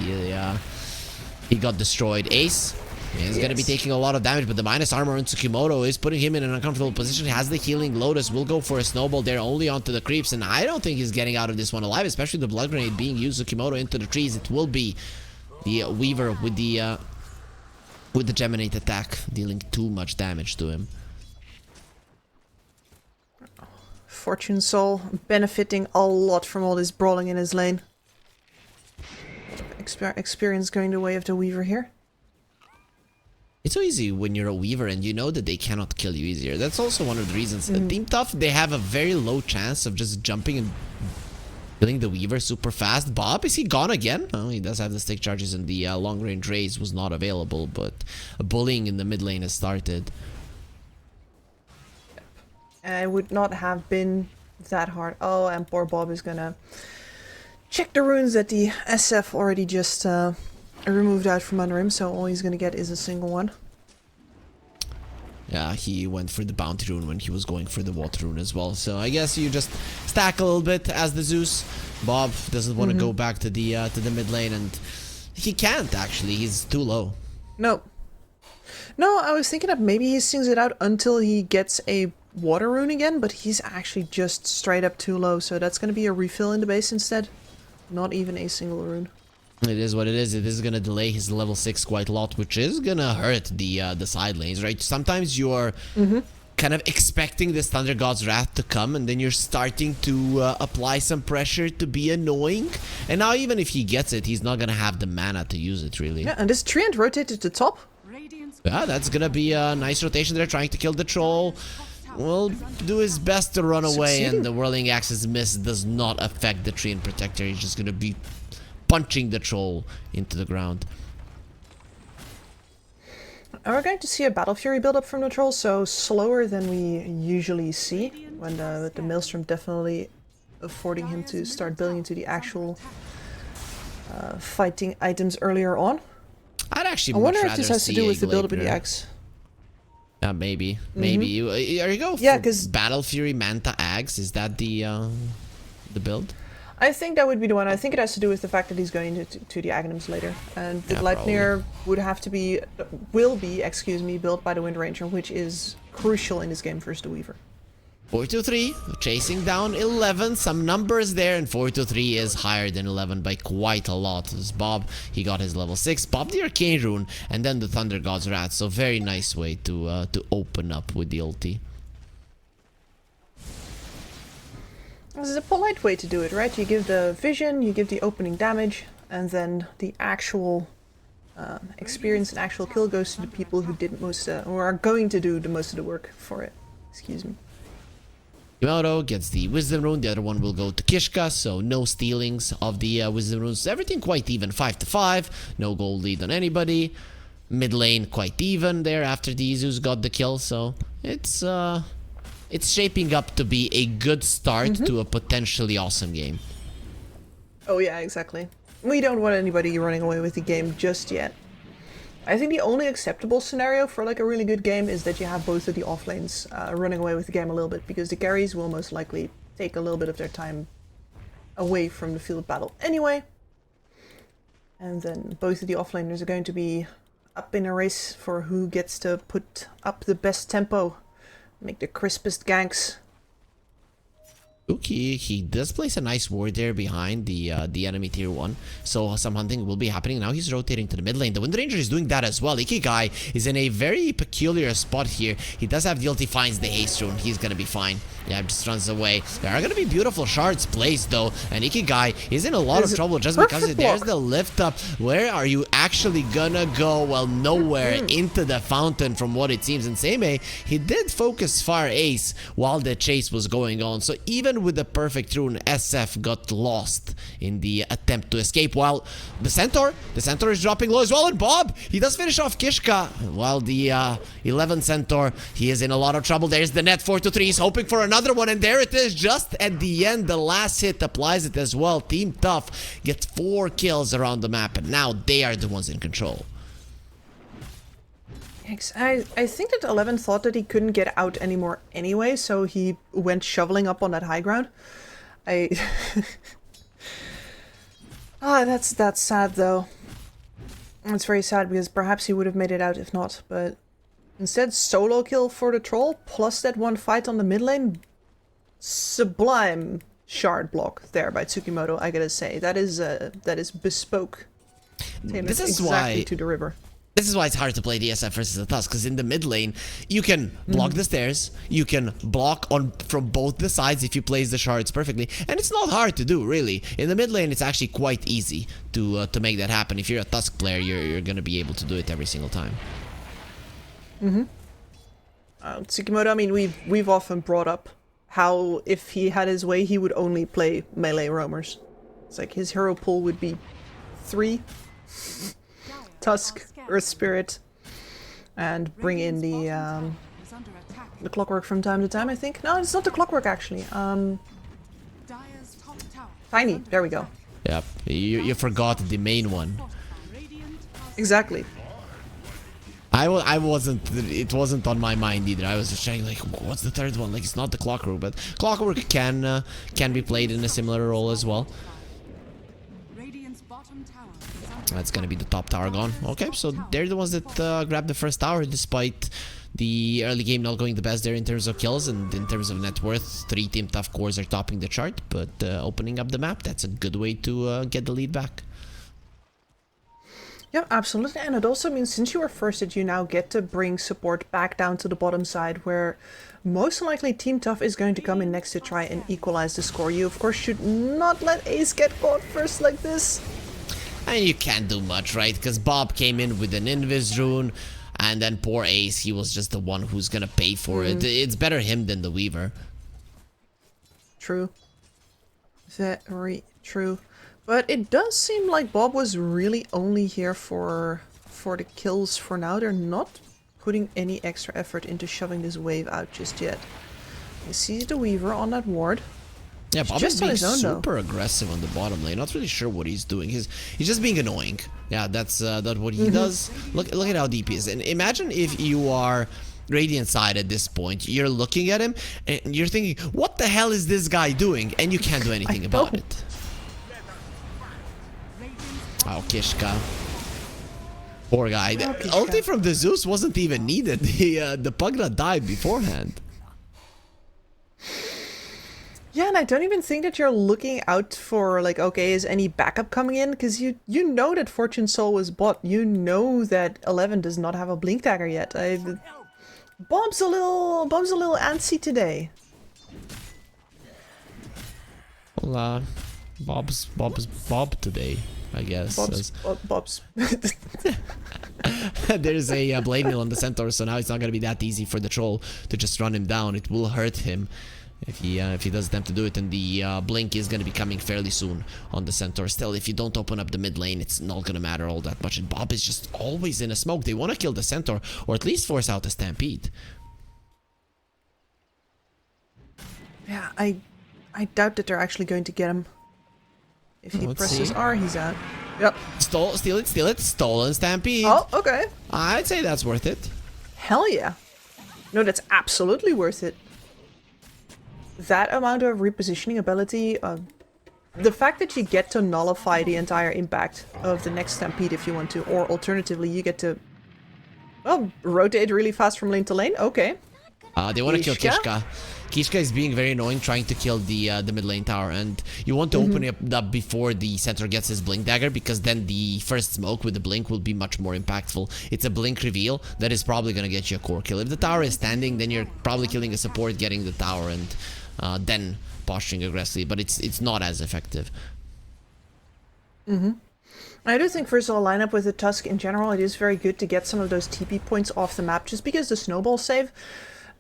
he got destroyed. Ace is going to be taking a lot of damage, but the minus armor on Tsukimoto is putting him in an uncomfortable position. He has the healing. Lotus will go for a snowball there, only onto the creeps, and I don't think he's getting out of this one alive, especially the blood grenade being used. Tsukimoto into the trees. It will be the Weaver with the Geminate attack, dealing too much damage to him. Fortune Soul benefiting a lot from all this brawling in his lane. Experience going the way of the Weaver here. It's so easy when you're a Weaver and you know that they cannot kill you easier. That's also one of the reasons. Team Tough, they have a very low chance of just jumping and killing the Weaver super fast. Bob, is he gone again? Oh, he does have the stick charges, and the long range raise was not available, but bullying in the mid lane has started. It would not have been that hard. Oh, and poor Bob is gonna check the runes that the SF already just removed out from under him, so all he's gonna get is a single one. Yeah, he went for the bounty rune when he was going for the water rune as well. So I guess you just stack a little bit as the Zeus. Bob doesn't want to go back to the mid lane, and he can't actually. He's too low. No, I was thinking that maybe he sings it out until he gets a water rune again, but he's actually just straight up too low. So that's gonna be a refill in the base instead. Not even a single rune. It is what it is. It is going to delay his level 6 quite a lot, which is going to hurt the side lanes, right? Sometimes you're kind of expecting this Thunder God's Wrath to come, and then you're starting to apply some pressure to be annoying. And now even if he gets it, he's not going to have the mana to use it, really. Yeah, and this Treant rotated to top. Yeah, that's going to be a nice rotation. They're trying to kill the troll. Will do his best to run away, and the Whirling Axe's miss does not affect the Treant Protector. He's just going to be punching the troll into the ground. We're going to see a Battle Fury build up from the troll, so slower than we usually see, when the Maelstrom definitely affording him to start building into the actual fighting items earlier on. I'd actually I wonder much if this rather has to see do a with the build up in the Gleipnir. Axe. Maybe. You are you go for Yeah, 'cause Battle Fury Manta Axe? Is that the build? I think that would be the one. I think it has to do with the fact that he's going to the Aghanims later. And the Yeah, Gleipnir would have to be, built by the Wind Ranger, which is crucial in this game versus the Weaver. 423, chasing down 11, some numbers there, and 423 is higher than 11 by quite a lot. This is Bob, he got his level 6, Bob the Arcane Rune, and then the Thunder God's Wrath, so very nice way to open up with the ulti. This is a polite way to do it, right? You give the vision, you give the opening damage, and then the actual experience and actual kill goes to the people who did most, or are going to do the most of the work for it. Excuse me. Kimoto gets the Wisdom Rune, the other one will go to Kishka, so no stealings of the Wisdom Runes. Everything quite even, 5 to 5, no gold lead on anybody. Mid lane quite even there after the Izus got the kill, so it's shaping up to be a good start to a potentially awesome game. Oh yeah, exactly. We don't want anybody running away with the game just yet. I think the only acceptable scenario for like a really good game is that you have both of the off lanes running away with the game a little bit, because the carries will most likely take a little bit of their time away from the field of battle anyway. And then both of the offlaners are going to be up in a race for who gets to put up the best tempo, make the crispest ganks. Okay, he does place a nice ward there behind the enemy tier 1, so some hunting will be happening. Now he's rotating to the mid lane. The Wind Ranger is doing that as well. Ikigai is in a very peculiar spot here. He does have the ulti, finds the haste rune. He's gonna be fine. Yeah, just runs away. There are gonna be beautiful shards placed though, and Ikigai is in a lot of trouble just because there's the lift up. Where are you actually gonna go? Well, nowhere, into the fountain from what it seems. And Seimei, he did focus far ace while the chase was going on, so even with the perfect rune, SF got lost in the attempt to escape. While the Centaur is dropping low as well, and Bob, he does finish off Kishka, while the 11 Centaur, he is in a lot of trouble. There's the net 4-3, he's hoping for another one, and there it is, just at the end, the last hit applies it as well. Team Tough gets 4 kills around the map, and now they are the ones in control. I think that 11 thought that he couldn't get out anymore anyway, so he went shoveling up on that high ground. That's sad though. It's very sad because perhaps he would have made it out if not, but instead solo kill for the troll plus that one fight on the mid lane. Sublime shard block there by Tsukimoto, I gotta say. That is bespoke. This is exactly why to the river. This is why it's hard to play DSF versus the Tusk, because in the mid lane, you can block the stairs, you can block from both the sides if you place the shards perfectly, and it's not hard to do, really. In the mid lane, it's actually quite easy to make that happen. If you're a Tusk player, you're gonna be able to do it every single time. Tsukimoto, I mean, we've often brought up how if he had his way, he would only play melee roamers. It's like his hero pool would be 3 Tusk, Earth Spirit, and bring in the Clockwork from time to time, I think. No, it's not the Clockwork, actually. Tiny, there we go. Yep, you forgot the main one. Exactly. I wasn't, it wasn't on my mind either. I was just trying, like, what's the third one? Like, it's not the Clockwork, but Clockwork can be played in a similar role as well. That's gonna be the top tower gone. Okay, so they're the ones that grabbed the first tower, despite the early game not going the best there in terms of kills and in terms of net worth. 3 Team Tough cores are topping the chart, but opening up the map, that's a good way to get the lead back. Yeah, absolutely. And it also means since you were first that you now get to bring support back down to the bottom side, where most likely Team Tough is going to come in next to try and equalize the score. You of course should not let Ace get caught first like this. And you can't do much, right? Because Bob came in with an Invis rune, and then poor Ace, he was just the one who's gonna pay for it. It's better him than the Weaver. True. Very true. But it does seem like Bob was really only here for the kills for now. They're not putting any extra effort into shoving this wave out just yet. He sees the Weaver on that ward. Yeah, Bob is just on being his own, though. super aggressive on the bottom lane. Not really sure what he's doing. He's just being annoying. Yeah, that's what he does. Look at how deep he is. And imagine if you are Radiant side at this point. You're looking at him and you're thinking, what the hell is this guy doing? And you can't do anything about it. Oh, Kishka. Poor guy. The ulti from the Zeus wasn't even needed. The Pugna died beforehand. Yeah, and I don't even think that you're looking out for, like, okay, is any backup coming in? Because you know that Fortune Soul was bought. You know that 11 does not have a Blink Dagger yet. Bob's a little antsy today. Well, Bob's Bob today, I guess. Bob's. There's a blade mill on the centaur, so now it's not gonna be that easy for the troll to just run him down. It will hurt him if he does attempt to do it, and the blink is gonna be coming fairly soon on the centaur. Still, if you don't open up the mid lane, it's not gonna matter all that much. And Bob is just always in a smoke. They want to kill the centaur, or at least force out a stampede. Yeah, I doubt that they're actually going to get him. If he presses R, he's out. Yep. Steal it. Stolen stampede. Oh, okay. I'd say that's worth it. Hell yeah. No, that's absolutely worth it. That amount of repositioning ability, the fact that you get to nullify the entire impact of the next stampede if you want to, or alternatively you get to, well, rotate really fast from lane to lane. Okay. They want to kill Kishka. Kishka is being very annoying, trying to kill the mid lane tower, and you want to open it up before the center gets his blink dagger, because then the first smoke with the blink will be much more impactful. It's a blink reveal that is probably going to get you a core kill. If the tower is standing, then you're probably killing a support, getting the tower, and then posturing aggressively, but it's not as effective. I do think, first of all, lineup with the Tusk in general, it is very good to get some of those TP points off the map, just because the snowball save,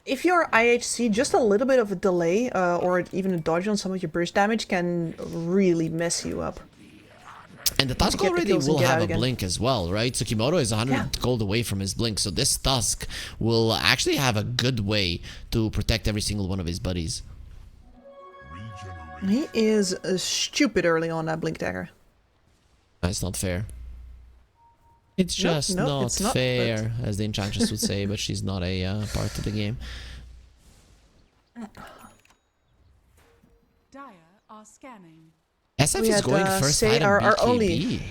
if you're IHC, just a little bit of a delay or even a dodge on some of your burst damage can really mess you up. And the Tusk already will have a blink as well, right? Tsukimoto is 100 gold away from his blink, so this Tusk will actually have a good way to protect every single one of his buddies. He is stupid early on that blink dagger. That's not fair. It's just not fair, as the Enchantress would say, but she's not a part of the game. Dire are scanning. SF is going first item our BKB. only.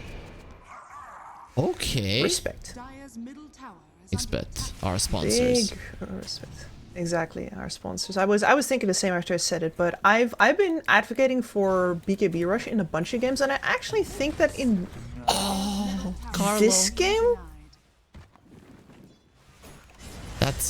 Okay. Respect. Dire's middle tower is Expect our sponsors. Big respect. Exactly, our sponsors. I was thinking the same after I said it, but I've been advocating for BKB Rush in a bunch of games, and I actually think that in this game,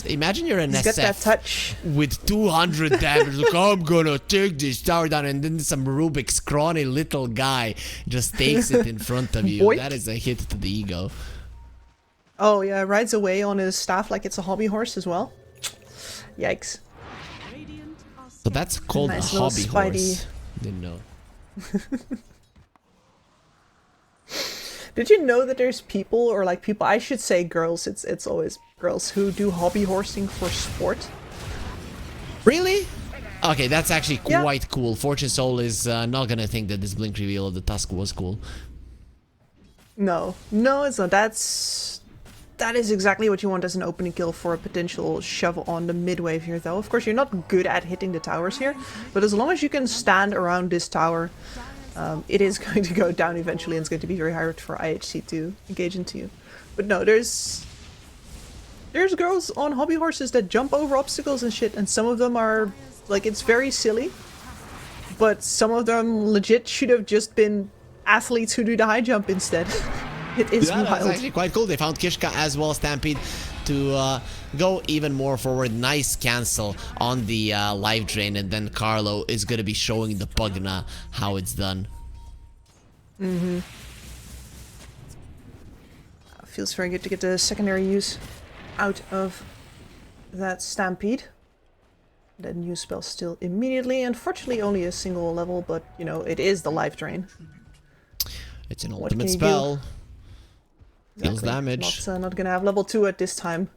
imagine you're an he's SF got that touch with 200 damage. Look, I'm gonna take this tower down, and then some Rubik's scrawny little guy just takes it in front of you. Boink. That is a hit to the ego. Oh yeah, rides away on his staff like it's a hobby horse as well. Yikes. So that's called Nice a little hobby Spidey. horse. Didn't know. Did you know that there's people, or like people, I should say girls, it's always girls, who do hobby horsing for sport? Really? Okay, that's actually quite cool. Fortune Soul is not gonna think that this blink reveal of the Tusk was cool. No, it's not. That is exactly what you want as an opening kill for a potential shove on the mid wave here, though. Of course, you're not good at hitting the towers here, but as long as you can stand around this tower, it is going to go down eventually, and it's going to be very hard for IHC to engage into you. But no, there's girls on hobby horses that jump over obstacles and shit, and some of them are, like, it's very silly, but some of them legit should have just been athletes who do the high jump instead. It is wild. That's actually quite cool. They found Kishka as well, Stampede, to go even more forward. Nice cancel on the live drain, and then Carlo is going to be showing the Pugna how it's done. Feels very good to get the secondary use out of that Stampede. That new spell still immediately. Unfortunately, only a single level, but you know, it is the life drain. It's an ultimate spell. Deals damage. Not gonna have level 2 at this time.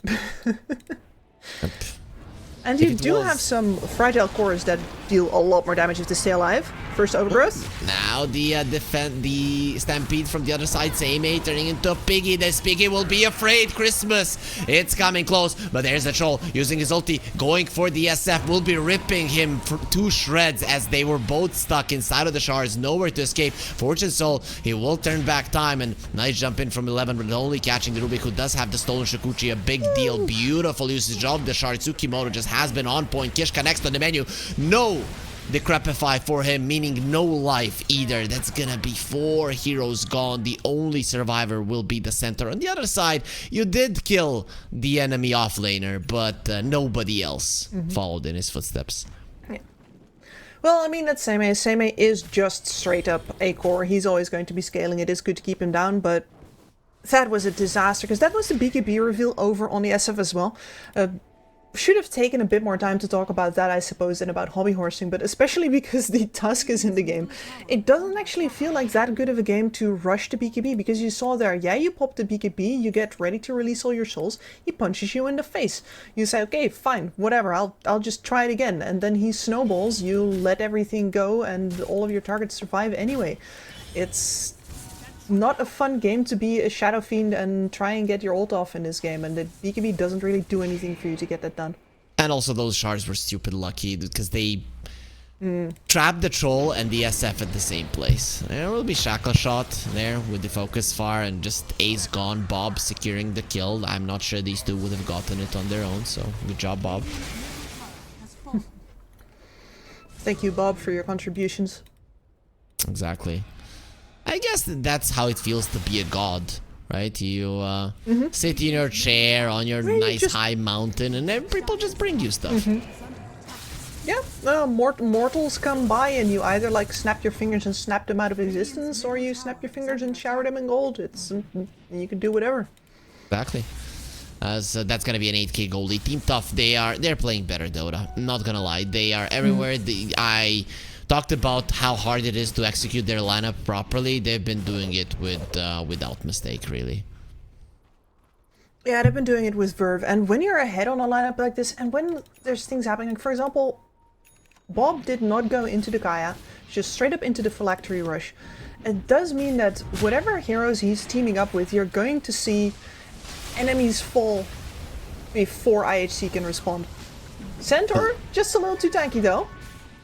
And you do have some fragile cores that deal a lot more damage if they stay alive. First overgrowth. Now the Stampede from the other side, Seimei turning into Piggy. This Piggy will be afraid. Christmas, it's coming close, but there's a troll using his ulti, going for the SF, will be ripping him to shreds as they were both stuck inside of the shards, nowhere to escape. Fortune Soul, he will turn back time, and nice jump in from 11, but only catching the Rubik, who does have the stolen Shikuchi, a big deal. Beautiful usage of the shard. Tsukimoto just has been on point. Kish connects to the menu. No Decrepify for him, meaning no life either. That's gonna be 4 heroes gone. The only survivor will be the center. On the other side, you did kill the enemy offlaner, but nobody else followed in his footsteps. Yeah. Well, I mean, that's Seimei. Seimei is just straight up a core. He's always going to be scaling. It is good to keep him down, but that was a disaster, because that was the BKB reveal over on the SF as well. Should have taken a bit more time to talk about that, I suppose, than about hobby horsing, but especially because the Tusk is in the game. It doesn't actually feel like that good of a game to rush the BKB, because you saw there, yeah, you pop the BKB, you get ready to release all your souls, he punches you in the face. You say, okay, fine, whatever, I'll just try it again, and then he snowballs, you let everything go, and all of your targets survive anyway. It's not a fun game to be a Shadow Fiend and try and get your ult off in this game, and the BKB doesn't really do anything for you to get that done. And also those shards were stupid lucky because they trapped the troll and the SF at the same place. There will be Shackle Shot there with the focus fire and just Ace gone, Bob securing the kill. I'm not sure these two would have gotten it on their own, so good job, Bob. Thank you, Bob, for your contributions. Exactly. I guess that's how it feels to be a god, right? You sit in your chair on your nice high mountain, and then people just bring you stuff. Yeah, mortals come by, and you either like snap your fingers and snap them out of existence, or you snap your fingers and shower them in gold. You can do whatever. Exactly. So that's gonna be an 8k goldie. Team Tough, they're playing better Dota. I'm not gonna lie, they are everywhere. I talked about how hard it is to execute their lineup properly. They've been doing it without mistake, really. Yeah, they've been doing it with verve. And when you're ahead on a lineup like this, and when there's things happening, like for example, Bob did not go into the Kaya, just straight up into the Phylactery Rush. It does mean that whatever heroes he's teaming up with, you're going to see enemies fall before IHC can respond. Centaur, just a little too tanky though.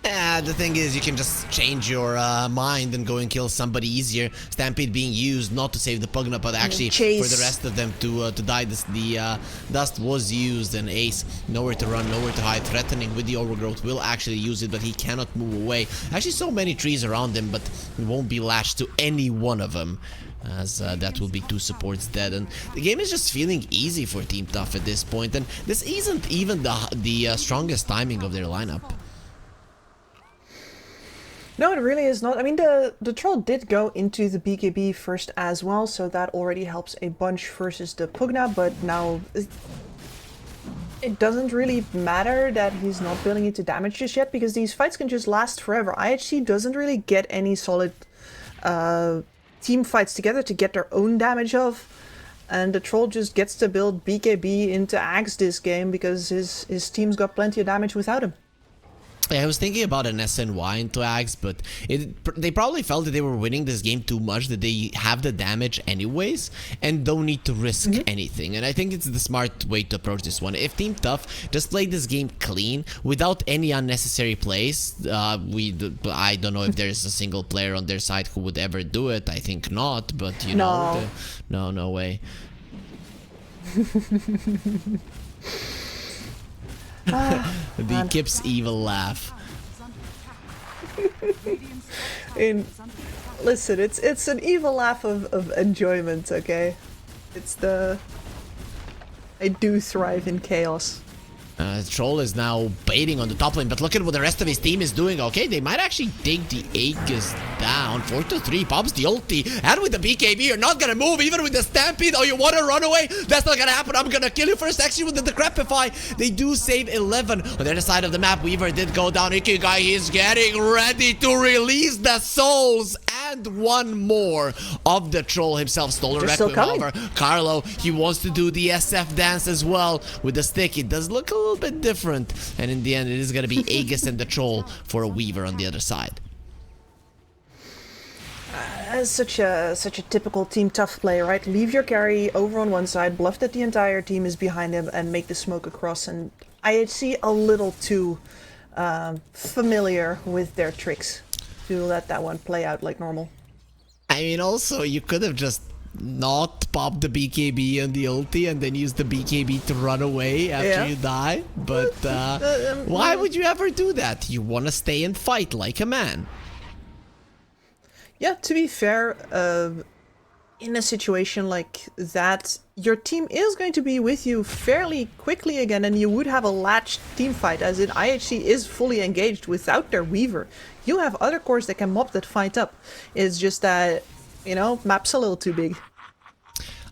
Yeah, the thing is, you can just change your mind and go and kill somebody easier. Stampede being used not to save the Pugna, but actually for the rest of them to die. The Dust was used, and Ace, nowhere to run, nowhere to hide, threatening with the Overgrowth, will actually use it, but he cannot move away. Actually, so many trees around him, but he won't be latched to any one of them, as that will be 2 supports dead. And the game is just feeling easy for Team Tough at this point, and this isn't even the strongest timing of their lineup. No, it really is not. I mean, the troll did go into the BKB first as well, so that already helps a bunch versus the Pugna, but now it doesn't really matter that he's not building into damage just yet, because these fights can just last forever. IHC doesn't really get any solid team fights together to get their own damage off, and the troll just gets to build BKB into Axe this game because his team's got plenty of damage without him. Yeah, I was thinking about an SNY into Axe, but they probably felt that they were winning this game too much, that they have the damage anyways and don't need to risk anything. And I think it's the smart way to approach this one. If Team Tough just played this game clean without any unnecessary plays, I don't know if there's a single player on their side who would ever do it. I think not, but you know, no way. The Kip's evil laugh. And listen, it's an evil laugh of enjoyment, okay? I do thrive in chaos. Troll is now baiting on the top lane, but look at what the rest of his team is doing. Okay, they might actually take the Aegis down. 4-3, pops the ulti, and with the BKB, you're not gonna move, even with the Stampede. Oh, you wanna run away? That's not gonna happen. I'm gonna kill you first. Actually, with the Decrepify, they do save 11. On the other side of the map, Weaver did go down. Ikigai is getting ready to release the souls as and one more of the troll himself. Stolen They're still Requiem, coming. however. Carlo, he wants to do the SF dance as well with the stick. It does look a little bit different. And in the end, it is going to be Aegis and the troll for a Weaver on the other side. Such a typical Team Tough play, right? Leave your carry over on one side, bluff that the entire team is behind him, and make the smoke across. And IHC a little too familiar with their tricks to let that one play out like normal. I mean, also, you could have just not popped the BKB on the ulti and then used the BKB to run away after you die. But why would you ever do that? You want to stay and fight like a man. Yeah, to be fair, in a situation like that, your team is going to be with you fairly quickly again, and you would have a latched team fight, as in IHC is fully engaged without their Weaver. You have other cores that can mop that fight up. It's just that, you know, map's a little too big.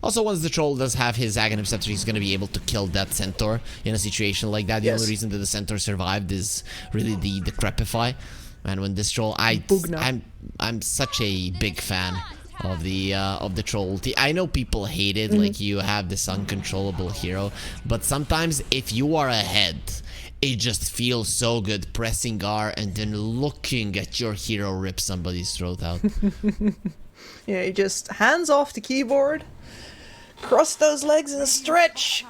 Also, once the troll does have his Aghanim Scepter, he's going to be able to kill that Centaur in a situation like that. The only reason that the Centaur survived is really the Crepify. And when this troll, I'm such a big fan of the troll. I know people hate it, like you have this uncontrollable hero, but sometimes if you are ahead, it just feels so good pressing R and then looking at your hero rip somebody's throat out. Yeah, you just hands off the keyboard, cross those legs and stretch.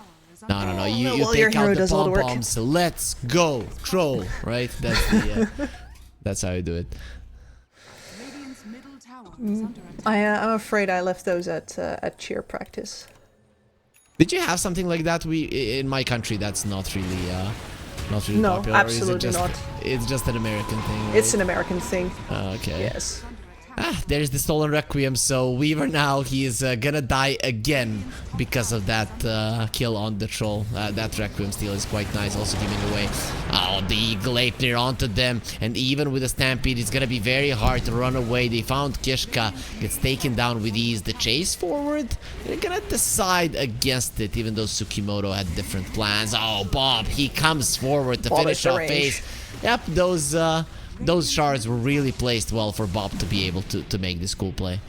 No. You take out the pom poms. Let's go, troll. Right? That's the. That's how you do it. I'm afraid I left those at cheer practice. Did you have something like that? In my country, that's not really no, popular. Absolutely not. It's just an American thing, right? It's an American thing. Okay. Yes. There's the Stolen Requiem, so Weaver now, he is gonna die again because of that kill on the troll. That Requiem steal is quite nice, also giving away the Gleipnir onto them, and even with a Stampede, it's gonna be very hard to run away. They found Kishka, gets taken down with ease. The chase forward, they're gonna decide against it, even though Tsukimoto had different plans. Oh, Bob, he comes forward to finish off Ace. Yep, those shards were really placed well for Bob to be able to make this cool play.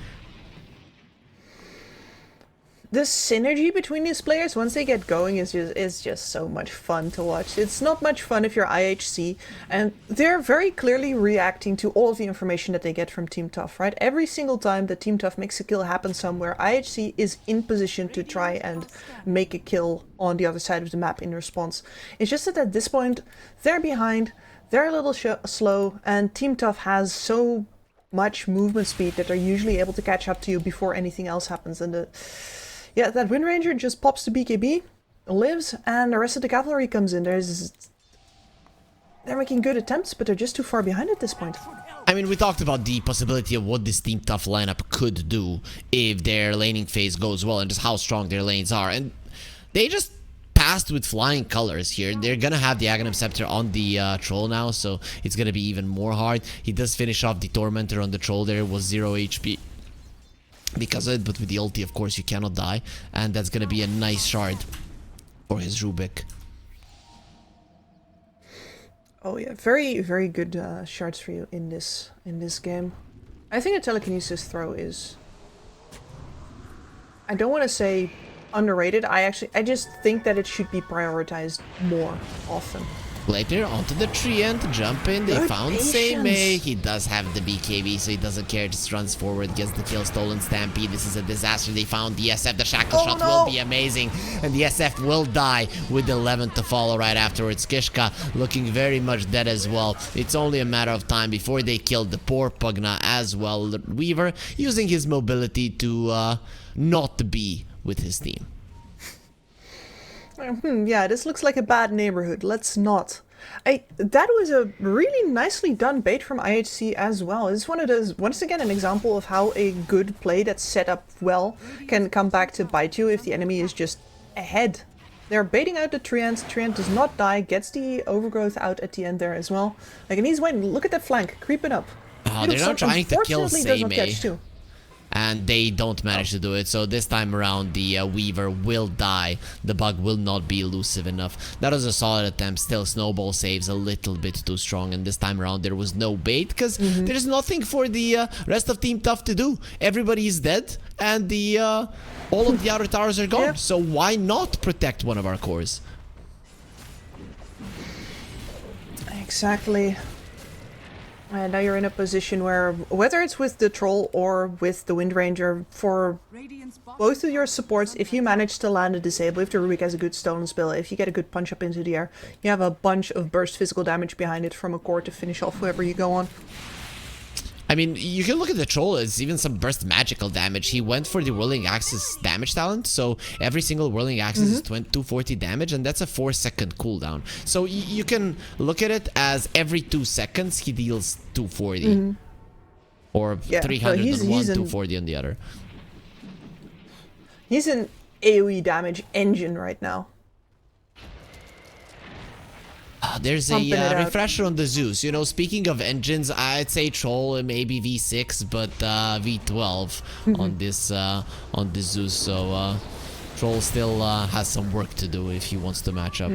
The synergy between these players, once they get going, is just so much fun to watch. It's not much fun if you're IHC, and they're very clearly reacting to all of the information that they get from Team Tough, right? Every single time that Team Tough makes a kill happen somewhere, IHC is in position to try and make a kill on the other side of the map in response. It's just that at this point, they're behind, they're a little slow, and Team Tough has so much movement speed that they're usually able to catch up to you before anything else happens. And that Wind Ranger just pops the BKB, lives, and the rest of the cavalry comes in. They're making good attempts, but they're just too far behind at this point. I mean, we talked about the possibility of what this Team Tough lineup could do if their laning phase goes well and just how strong their lanes are. And they just passed with flying colors here. They're gonna have the Aghanim Scepter on the troll now, so it's gonna be even more hard. He does finish off the Tormentor on the troll there. It was 0 HP because of it, but with the ulti, of course, you cannot die, and that's gonna be a nice shard for his Rubik. Oh yeah, very, very good shards for you in this game. I think a telekinesis throw is, I don't want to say underrated. I just think that it should be prioritized more often. Later onto the tree and to jump in. They found Seimei. He does have the BKB, so he doesn't care. Just runs forward, gets the kill. Stolen Stampede. This is a disaster. They found the SF. The Shackle shot will be amazing, and the SF will die with the 11th to follow right afterwards. Kishka looking very much dead as well. It's only a matter of time before they kill the poor Pugna as well. Weaver using his mobility to not be with his team. Yeah, this looks like a bad neighborhood. Let's not. That was a really nicely done bait from IHC as well. It's one of those, once again, an example of how a good play that's set up well can come back to bite you if the enemy is just ahead. They're baiting out the Treant. Treant does not die, gets the overgrowth out at the end there as well. Like, and he's waiting. Look at that flank, creeping up. Oh, they're not trying to kill Seimei. and they don't manage to do it. So this time around, the Weaver will die. The bug will not be elusive enough. That was a solid attempt. Still, Snowball saves a little bit too strong, and this time around there was no bait because there's nothing for the rest of Team Tough to do. Everybody is dead, and the all of the outer towers are gone. So why not protect one of our cores? Exactly. And now you're in a position where, whether it's with the Troll or with the Wind Ranger, for both of your supports, if you manage to land a disable, if the Rubik has a good Stolen Spill, if you get a good punch up into the air, you have a bunch of burst physical damage behind it from a core to finish off whoever you go on. I mean, you can look at the Troll as even some burst magical damage. He went for the Whirling Axis damage talent, so every single Whirling Axis is 240 damage, and that's a 4-second cooldown. So you can look at it as every 2 seconds he deals 240. Or 300 on one, 240 on the other. He's an AoE damage engine right now. There's a refresher on the Zeus. You know, speaking of engines, I'd say Troll and maybe V6, but V12 on this on the Zeus. So Troll still has some work to do if he wants to match up.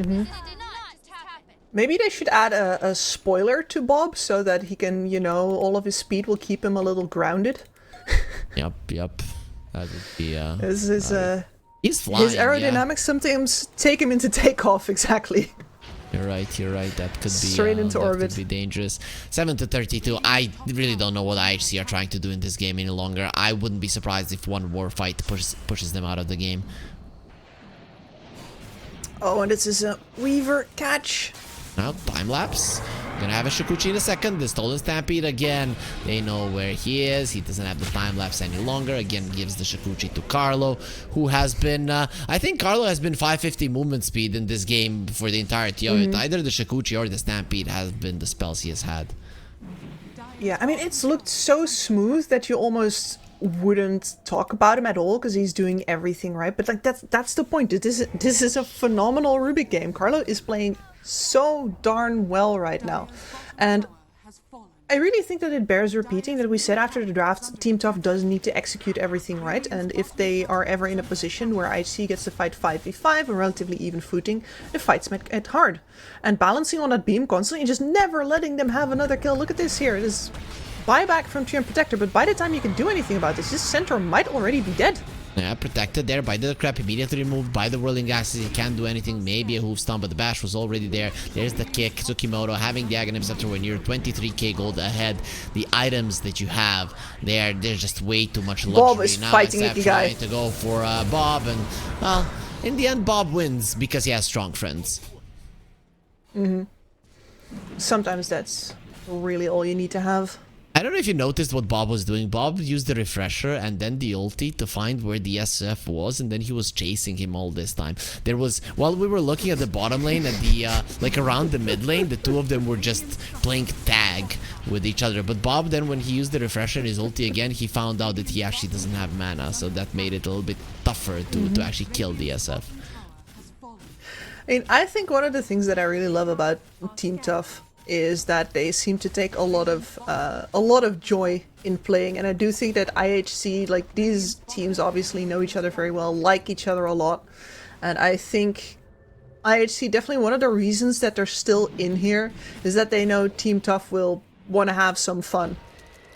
Maybe they should add a spoiler to Bob so that he can, you know, all of his speed will keep him a little grounded. Yep. That would be. He's flying. His aerodynamics sometimes take him into takeoff. Exactly. You're right. That could be straight into orbit. Could be dangerous. 7-32. I really don't know what IHC are trying to do in this game any longer. I wouldn't be surprised if one war fight pushes them out of the game. Oh, and this is a Weaver catch. Now, time lapse. Gonna have a Shikuchi in a second. The Stolen Stampede again. They know where he is. He doesn't have the time lapse any longer. Again, gives the Shikuchi to Carlo, who has been... I think Carlo has been 550 movement speed in this game for the entirety of it. Either the Shikuchi or the Stampede has been the spells he has had. Yeah, I mean, it's looked so smooth that you almost wouldn't talk about him at all because he's doing everything right. But like that's the point. This is a phenomenal Rubik game. Carlo is playing so darn well right now, and I really think that it bears repeating that we said after the draft, Team Tough does need to execute everything right, and if they are ever in a position where IHC gets to fight 5v5 on relatively even footing, the fights might get hard. And balancing on that beam constantly and just never letting them have another kill. Look at this here. It is buyback from Treant Protector, but by the time you can do anything about this centaur might already be dead. Yeah, protected there by the crap, immediately removed by the Whirling Axis. He can't do anything, maybe a hoof stomp, but the bash was already there. There's the kick. Tsukimoto having the Aghanim Scepter when you're 23k gold ahead. The items that you have, they're just way too much luxury. Bob is now fighting the guy. Trying to go for Bob, and well, in the end Bob wins because he has strong friends. Sometimes that's really all you need to have. I don't know if you noticed what Bob was doing. Bob used the refresher and then the ulti to find where the SF was, and then he was chasing him all this time. There was, while we were looking at the bottom lane and the like around the mid lane, the two of them were just playing tag with each other. But Bob then, when he used the refresher and his ulti again, he found out that he actually doesn't have mana, so that made it a little bit tougher to actually kill the SF. I mean, I think one of the things that I really love about Team Tough is that they seem to take a lot of joy in playing, and I do think that IHC, like, these teams obviously know each other very well, like each other a lot, and I think IHC, definitely one of the reasons that they're still in here is that they know Team Tough will want to have some fun,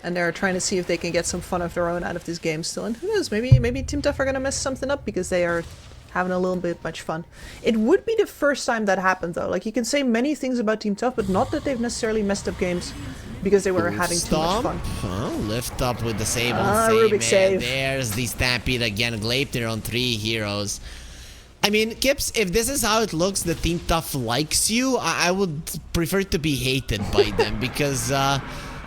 and they're trying to see if they can get some fun of their own out of this game still. And who knows, maybe Team Tough are gonna mess something up because they are having a little bit much fun. It would be the first time that happened though. Like, you can say many things about Team Tough, but not that they've necessarily messed up games because they were having too much fun. Lift up with the save on Rubik save. There's the Stampede again. Gleipnir on 3 heroes. I mean, Kips, if this is how it looks, the Team Tough likes you, I would prefer to be hated by them because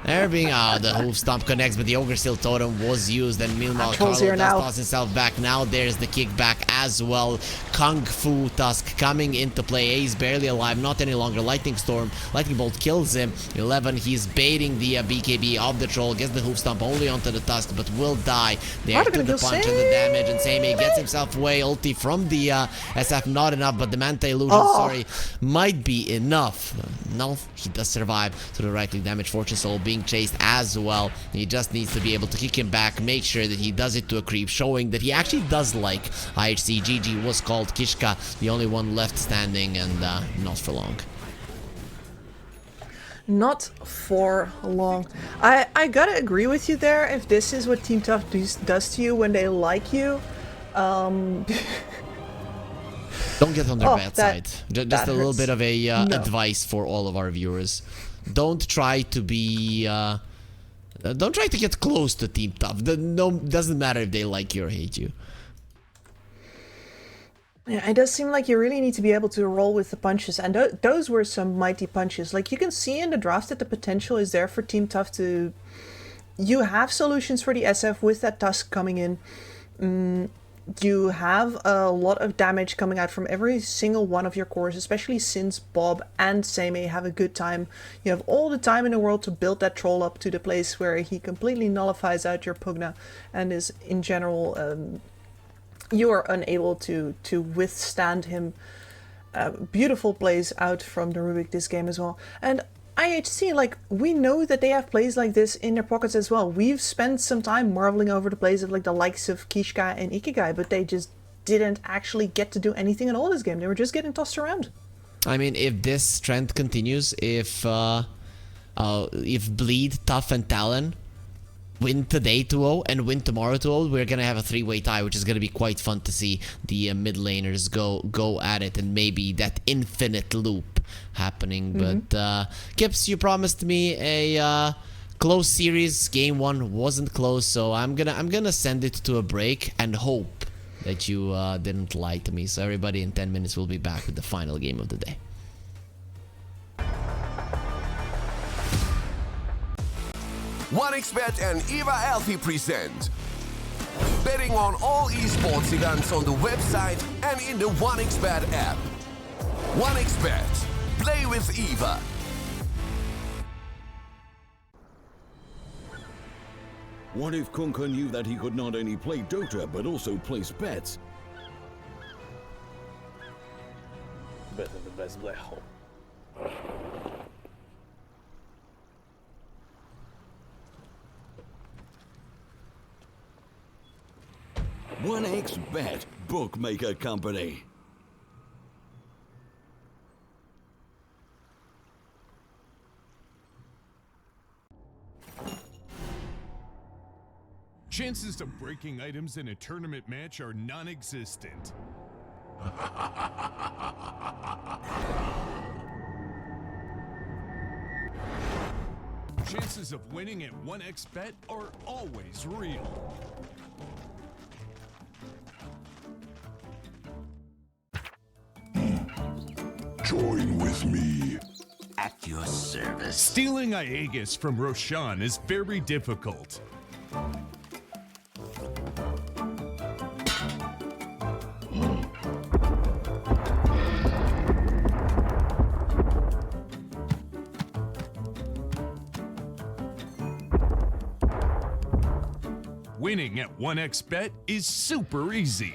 they're being the hoof stomp connects, but the Ogre Steel Totem was used, and meanwhile Carlo does toss himself back. Now there's the kickback as well. Kung Fu Tusk coming into play. He's barely alive, not any longer. Lightning Storm, Lightning Bolt kills him. 11, he's baiting the BKB of the Troll, gets the hoof stomp only onto the Tusk, but will die. There to the punch and the damage, and Seimei gets himself away. Ulti from the SF, not enough, but the Manta Illusion, sorry, might be enough. No, he does survive to the right click damage. Fortune Soul being chased as well. He just needs to be able to kick him back, make sure that he does it to a creep, showing that he actually does like IHC. GG was called. Kishka, the only one left standing, and not for long. Not for long. I gotta agree with you there. If this is what Team Tough does to you when they like you, don't get on their bad side. Just a little bit of a advice for all of our viewers. Don't try to be. Don't try to get close to Team Tough. Doesn't matter if they like you or hate you. Yeah, it does seem like you really need to be able to roll with the punches, and those were some mighty punches. Like, you can see in the draft that the potential is there for Team Tough to... You have solutions for the SF with that Tusk coming in. You have a lot of damage coming out from every single one of your cores, especially since Bob and Seimei have a good time. You have all the time in the world to build that troll up to the place where he completely nullifies out your Pugna and is, in general... you are unable to withstand him. Beautiful plays out from the Rubik this game as well. And IHC, like, we know that they have plays like this in their pockets as well. We've spent some time marveling over the plays of like the likes of Kishka and Ikigai, but they just didn't actually get to do anything at all this game. They were just getting tossed around. I mean, if this trend continues, if Bleed, Tough, and Talon win today 2-0 and win tomorrow 2-0, we're gonna have a three-way tie, which is gonna be quite fun to see the mid laners go at it, and maybe that infinite loop happening. But Kips, you promised me a close series. Game 1 wasn't close, so I'm gonna send it to a break and hope that you didn't lie to me. So everybody, in 10 minutes we'll be back with the final game of the day. OneXBet and Eva Alfie present betting on all esports events on the website and in the OneXBet app. OneXBet, play with Eva. What if Kunka knew that he could not only play Dota but also place bets? Better the best black hole. 1xBet, bookmaker company. Chances of breaking items in a tournament match are non-existent. Chances of winning at 1xBet are always real. Join with me. At your service. Stealing Aegis from Roshan is very difficult. Winning at 1xBet is super easy.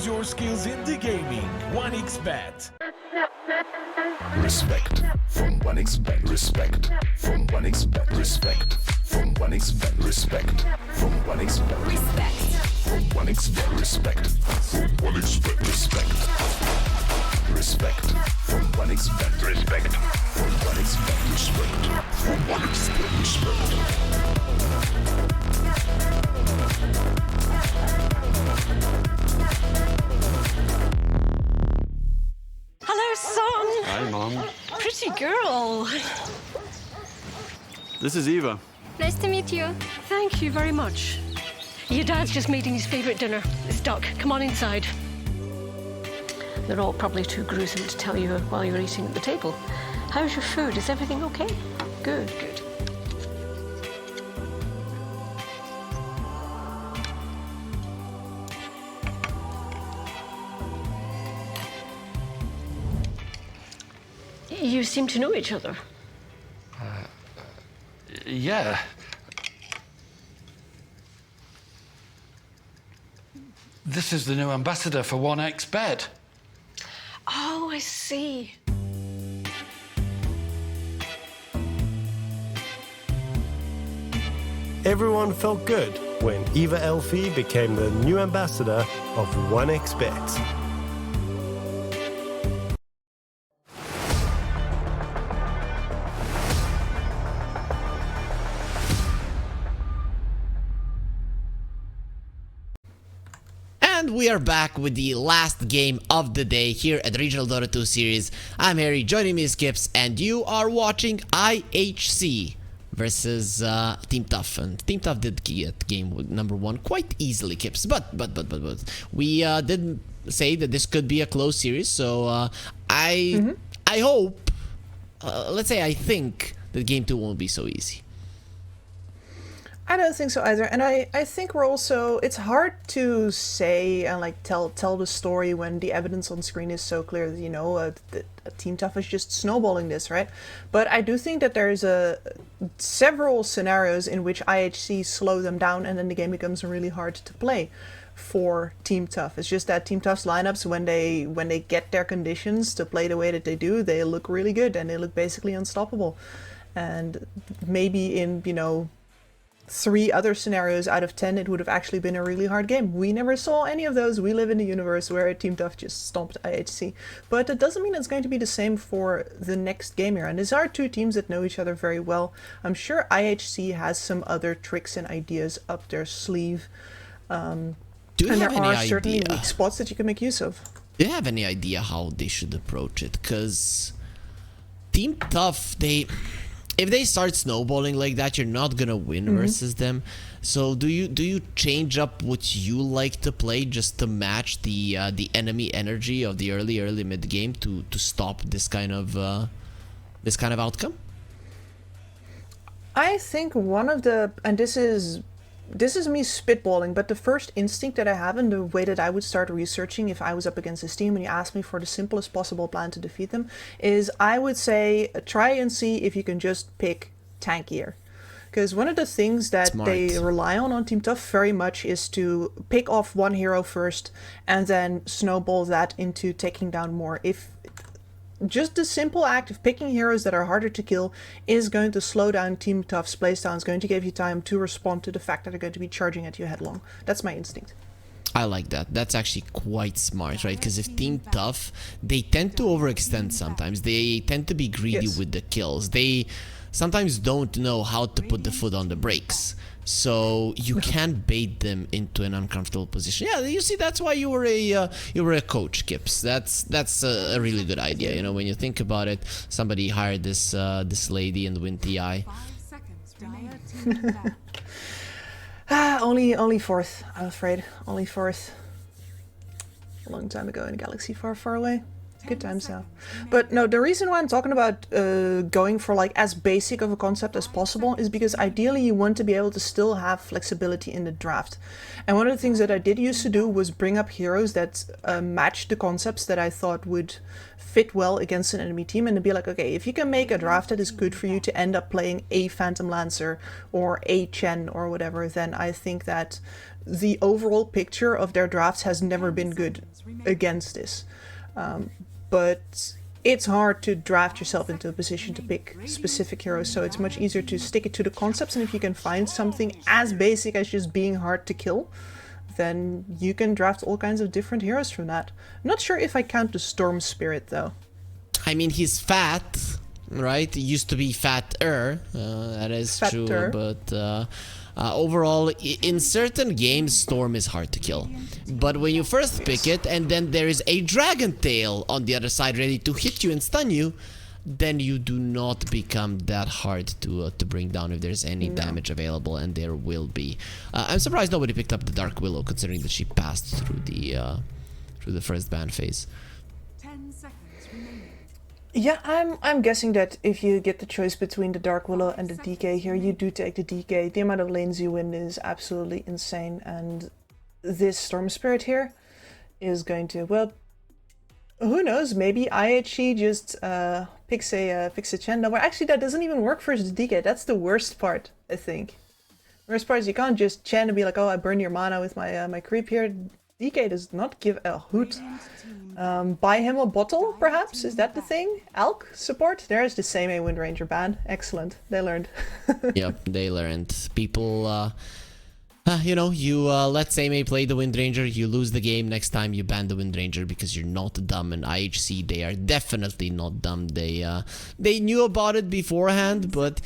Use your skills in the gaming. 1xBet. Respect from 1xBet. Respect from 1xBet. Respect from 1xBet. Respect from 1xBet. Respect from 1xBet. Respect from 1xBet. Respect. Respect from 1xBet. Respect from 1xBet. Respect from 1xBet. Respect. Hello, son. Hi, Mom. Pretty girl. This is Eva. Nice to meet you. Thank you very much. Your dad's just making his favorite dinner. It's duck. Come on inside. They're all probably too gruesome to tell you while you're eating at the table. How's your food? Is everything okay? Good, good. You seem to know each other. Yeah. This is the new ambassador for 1xBet. Oh, I see. Everyone felt good when Eva Elfie became the new ambassador of 1xBet. And we are back with the last game of the day here at the Regional Dota 2 series. I'm Harry, joining me is Kips, and you are watching IHC versus Team Tough. And Team Tough did get game number 1 quite easily, Kips. But we did say that this could be a close series, so I hope, let's say I think that game 2 won't be so easy. I don't think so either, and I think we're also, it's hard to say and like tell the story when the evidence on screen is so clear that, you know, Team Tough is just snowballing this, right? But I do think that there's several scenarios in which IHC slow them down and then the game becomes really hard to play for Team Tough. It's just that Team Tough's lineups, when they get their conditions to play the way that they do, they look really good and they look basically unstoppable. And maybe in, you know, 3 other scenarios out of 10 it would have actually been a really hard game. We never saw any of those. We live in a universe where Team Tough just stomped IHC. But it doesn't mean it's going to be the same for the next game here. And these are 2 teams that know each other very well. I'm sure IHC has some other tricks and ideas up their sleeve. And there are certainly weak spots that you can make use of. Do you have any idea how they should approach it? Because Team Tough, if they start snowballing like that, you're not gonna win versus them. So do you change up what you like to play just to match the enemy energy of the early mid game to stop this kind of outcome? I think one of the, and this is me spitballing, but the first instinct that I have and the way that I would start researching if I was up against this team and you asked me for the simplest possible plan to defeat them is I would say try and see if you can just pick tankier. Because one of the things that they rely on Team Tough very much is to pick off one hero first and then snowball that into taking down more. If just the simple act of picking heroes that are harder to kill is going to slow down Team Tough's playstyles, is going to give you time to respond to the fact that they're going to be charging at you headlong. That's my instinct. I like that. That's actually quite smart, right? Because if Team Tough, they tend to overextend sometimes. They tend to be greedy with the kills. They sometimes don't know how to put the foot on the brakes. So you can't bait them into an uncomfortable position. Yeah, you see, that's why you were a coach, Kips. That's a really good idea. You know, when you think about it, somebody hired this lady and win TI. Only 4th, I'm afraid. Only 4th. A long time ago in a galaxy far, far away. Good times now. But no, the reason why I'm talking about going for like as basic of a concept as possible is because ideally you want to be able to still have flexibility in the draft. And one of the things that I did used to do was bring up heroes that matched the concepts that I thought would fit well against an enemy team, and to be like, okay, if you can make a draft that is good for you to end up playing a Phantom Lancer or a Chen or whatever, then I think that the overall picture of their drafts has never been good against this. But it's hard to draft yourself into a position to pick specific heroes, so it's much easier to stick it to the concepts, and if you can find something as basic as just being hard to kill, then you can draft all kinds of different heroes from that. I'm not sure if I count the Storm Spirit, though. I mean, he's fat, right? He used to be fatter, that is Fatter. true, but... overall, in certain games, Storm is hard to kill. But when you first pick it, and then there is a Dragon Tail on the other side ready to hit you and stun you, then you do not become that hard to bring down if there's any damage available, and there will be. I'm surprised nobody picked up the Dark Willow, considering that she passed through the first ban phase. 10 seconds remaining. Yeah, I'm guessing that if you get the choice between the Dark Willow and the DK here, you do take the DK. The amount of lanes you win is absolutely insane, and this Storm Spirit here is going to, well, who knows, maybe IHC just picks a Chen. No, but actually that doesn't even work for the DK. That's the worst part, I think. The worst part is you can't just Chen and be like, oh, I burn your mana with my my creep here. DK does not give a hoot. Buy him a bottle, perhaps? Is that the thing? Alk support? There's the same A Wind Ranger ban. Excellent. They learned. Yep, they learned. People, you know, you let Same play the Wind Ranger, you lose the game. Next time you ban the Wind Ranger because you're not dumb. And IHC, they are definitely not dumb. They knew about it beforehand, but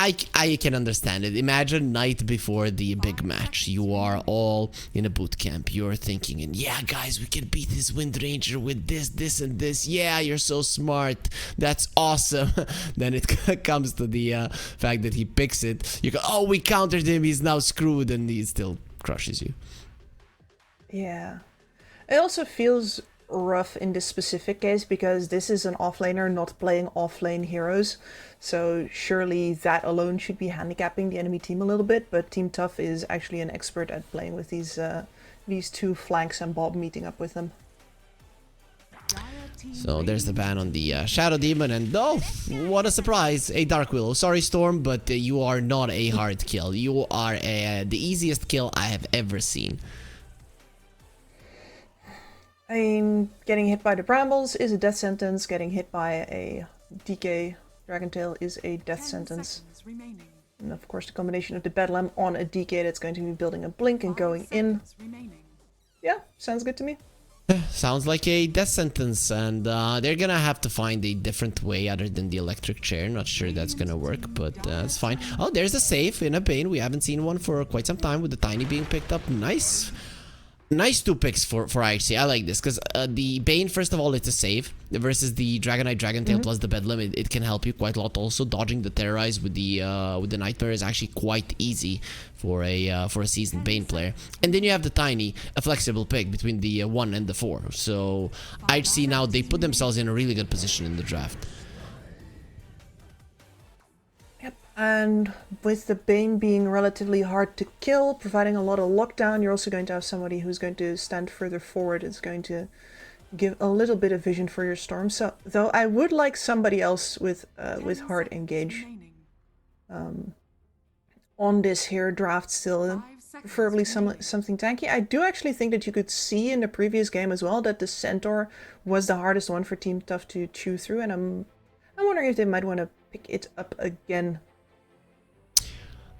I can understand it. Imagine night before the big match. You are all in a boot camp. You're thinking, and yeah, guys, we can beat this Wind Ranger with this, this, and this. Yeah, you're so smart. That's awesome. Then it comes to the fact that he picks it. You go, oh, we countered him. He's now screwed, and he still crushes you. Yeah. It also feels rough in this specific case because this is an offlaner not playing offlane heroes, so surely that alone should be handicapping the enemy team a little bit, but Team Tough is actually an expert at playing with these two flanks and Bob meeting up with them. So there's the ban on the Shadow Demon, and oh, what a surprise, a Dark Willow. Sorry, Storm, but you are not a hard kill. You are the easiest kill I have ever seen. I mean, getting hit by the Brambles is a death sentence. Getting hit by a DK Dragon Tail is a death sentence. And of course the combination of the Bedlam on a DK that's going to be building a blink and going in. Yeah, sounds good to me. Sounds like a death sentence, and they're gonna have to find a different way other than the electric chair. Not sure that's gonna work, but it's fine. Oh, there's a save in a Bane. We haven't seen one for quite some time, with the Tiny being picked up. Nice. Nice 2 picks for IHC. I like this because the Bane, first of all, it's a save versus the Dragonite Dragon Tail plus the Bedlam. It can help you quite a lot. Also, dodging the Terrorize with the Nightmare is actually quite easy for a seasoned Bane player. And then you have the Tiny, a flexible pick between the 1 and the 4. So IHC now, they put themselves in a really good position in the draft. And with the Bane being relatively hard to kill, providing a lot of lockdown, you're also going to have somebody who's going to stand further forward. It's going to give a little bit of vision for your Storm. So, though I would like somebody else with hard engage on this here draft still, preferably something tanky. I do actually think that you could see in the previous game as well that the Centaur was the hardest one for Team Tough to chew through, and I'm wondering if they might want to pick it up again.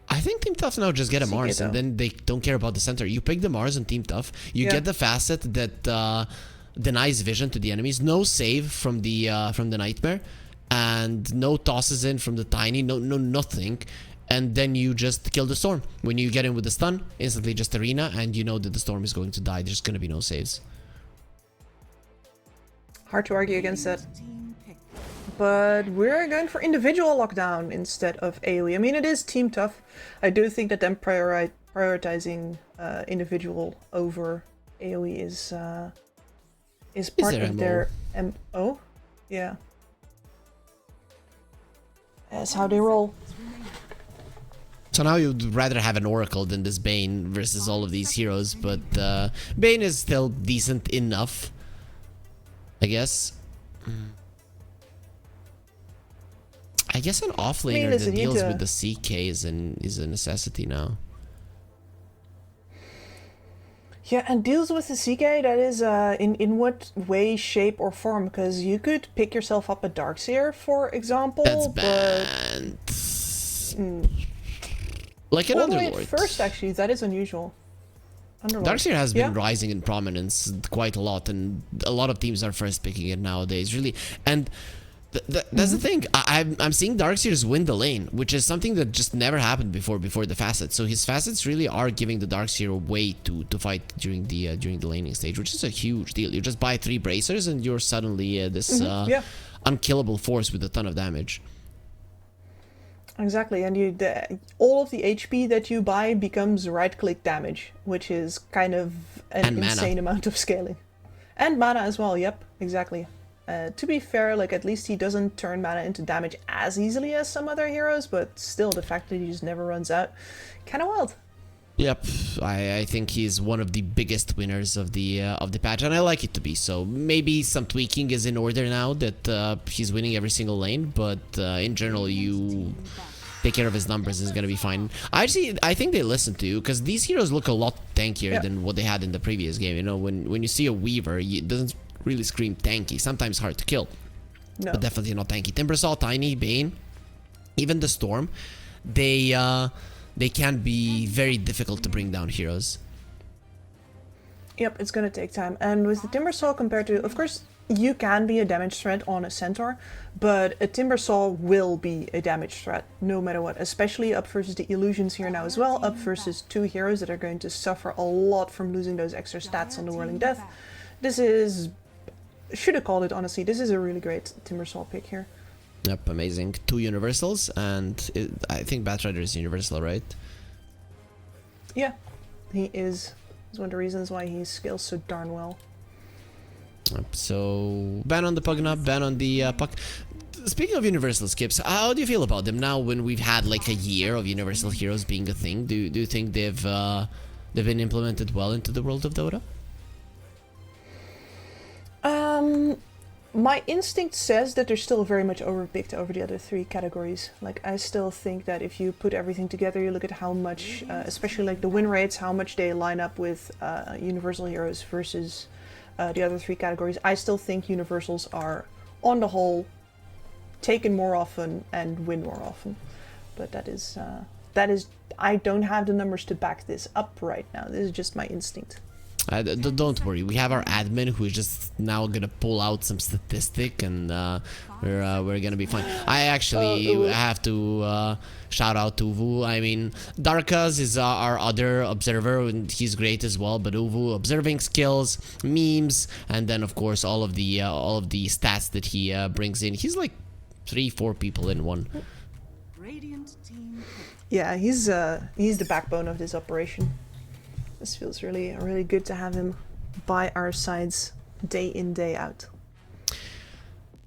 I think Team Tough now just get a Mars, and then they don't care about the center. You pick the Mars on Team Tough. You get the facet that denies vision to the enemies. No save from the Nightmare, and no tosses in from the Tiny. No nothing. And then you just kill the Storm. When you get in with the stun, instantly just arena, and you know that the Storm is going to die. There's going to be no saves. Hard to argue against that. But we're going for individual lockdown instead of AoE. I mean, it is Team Tough. I do think that them prioritizing individual over AoE is part there of their MO. Yeah. That's how they roll. So now you'd rather have an Oracle than this Bane versus all of these heroes, but Bane is still decent enough, I guess. I guess an offlaner that deals with the CK is a necessity now. Yeah, and deals with the CK, that is in what way, shape, or form? Because you could pick yourself up a Darkseer, for example. That's banned. Like an Underlord. First, actually, that is unusual. Darkseer has been rising in prominence quite a lot, and a lot of teams are first picking it nowadays, really. And that's the thing. I'm seeing Darkseers win the lane, which is something that just never happened before the facets. So his facets really are giving the Darkseer a way to fight during the laning stage, which is a huge deal. You just buy 3 bracers and you're suddenly this unkillable force with a ton of damage. Exactly, and all of the HP that you buy becomes right-click damage, which is kind of an insane amount of scaling. And mana as well, yep, exactly. To be fair, like, at least he doesn't turn mana into damage as easily as some other heroes, but still, the fact that he just never runs out, kind of wild. Yep, I think he's one of the biggest winners of the patch, and I like it to be so. Maybe some tweaking is in order now that he's winning every single lane, but in general, you take care of his numbers, is gonna be fine. I think they listen to you, because these heroes look a lot tankier than what they had in the previous game. You know, when you see a Weaver, it doesn't really scream tanky. Sometimes hard to kill, but definitely not tanky. Timbersaw, Tiny, Bane, even the Storm, they can be very difficult to bring down heroes. Yep, it's gonna take time. And with the Timbersaw compared to, of course, you can be a damage threat on a Centaur, but a Timbersaw will be a damage threat no matter what, especially up versus the Illusions here now as well, up versus 2 heroes that are going to suffer a lot from losing those extra stats on the Whirling Death. This is... should have called it, honestly. This is a really great Timbersaw pick here. Yep, amazing. 2 universals, and I think Batrider is universal, right? Yeah, he is. It's one of the reasons why he scales so darn well. Yep, so, ban on the Pugna, ban on the Puck. Speaking of universal skips, how do you feel about them now when we've had like a year of universal heroes being a thing? Do you think they've been implemented well into the world of Dota? My instinct says that they're still very much overpicked over the other 3 categories. Like, I still think that if you put everything together, you look at how much, especially like the win rates, how much they line up with universal heroes versus the other 3 categories. I still think universals are, on the whole, taken more often and win more often. But that is, I don't have the numbers to back this up right now. This is just my instinct. Don't worry, we have our admin who is just now gonna pull out some statistic, and we're gonna be fine. I actually have to shout out to Uvu. I mean, Darkas is our other observer, and he's great as well. But Uvu, observing skills, memes, and then of course all of the stats that he brings in. He's like 3-4 people in one. Yeah, he's the backbone of this operation. This feels really, really good to have him by our sides day in, day out.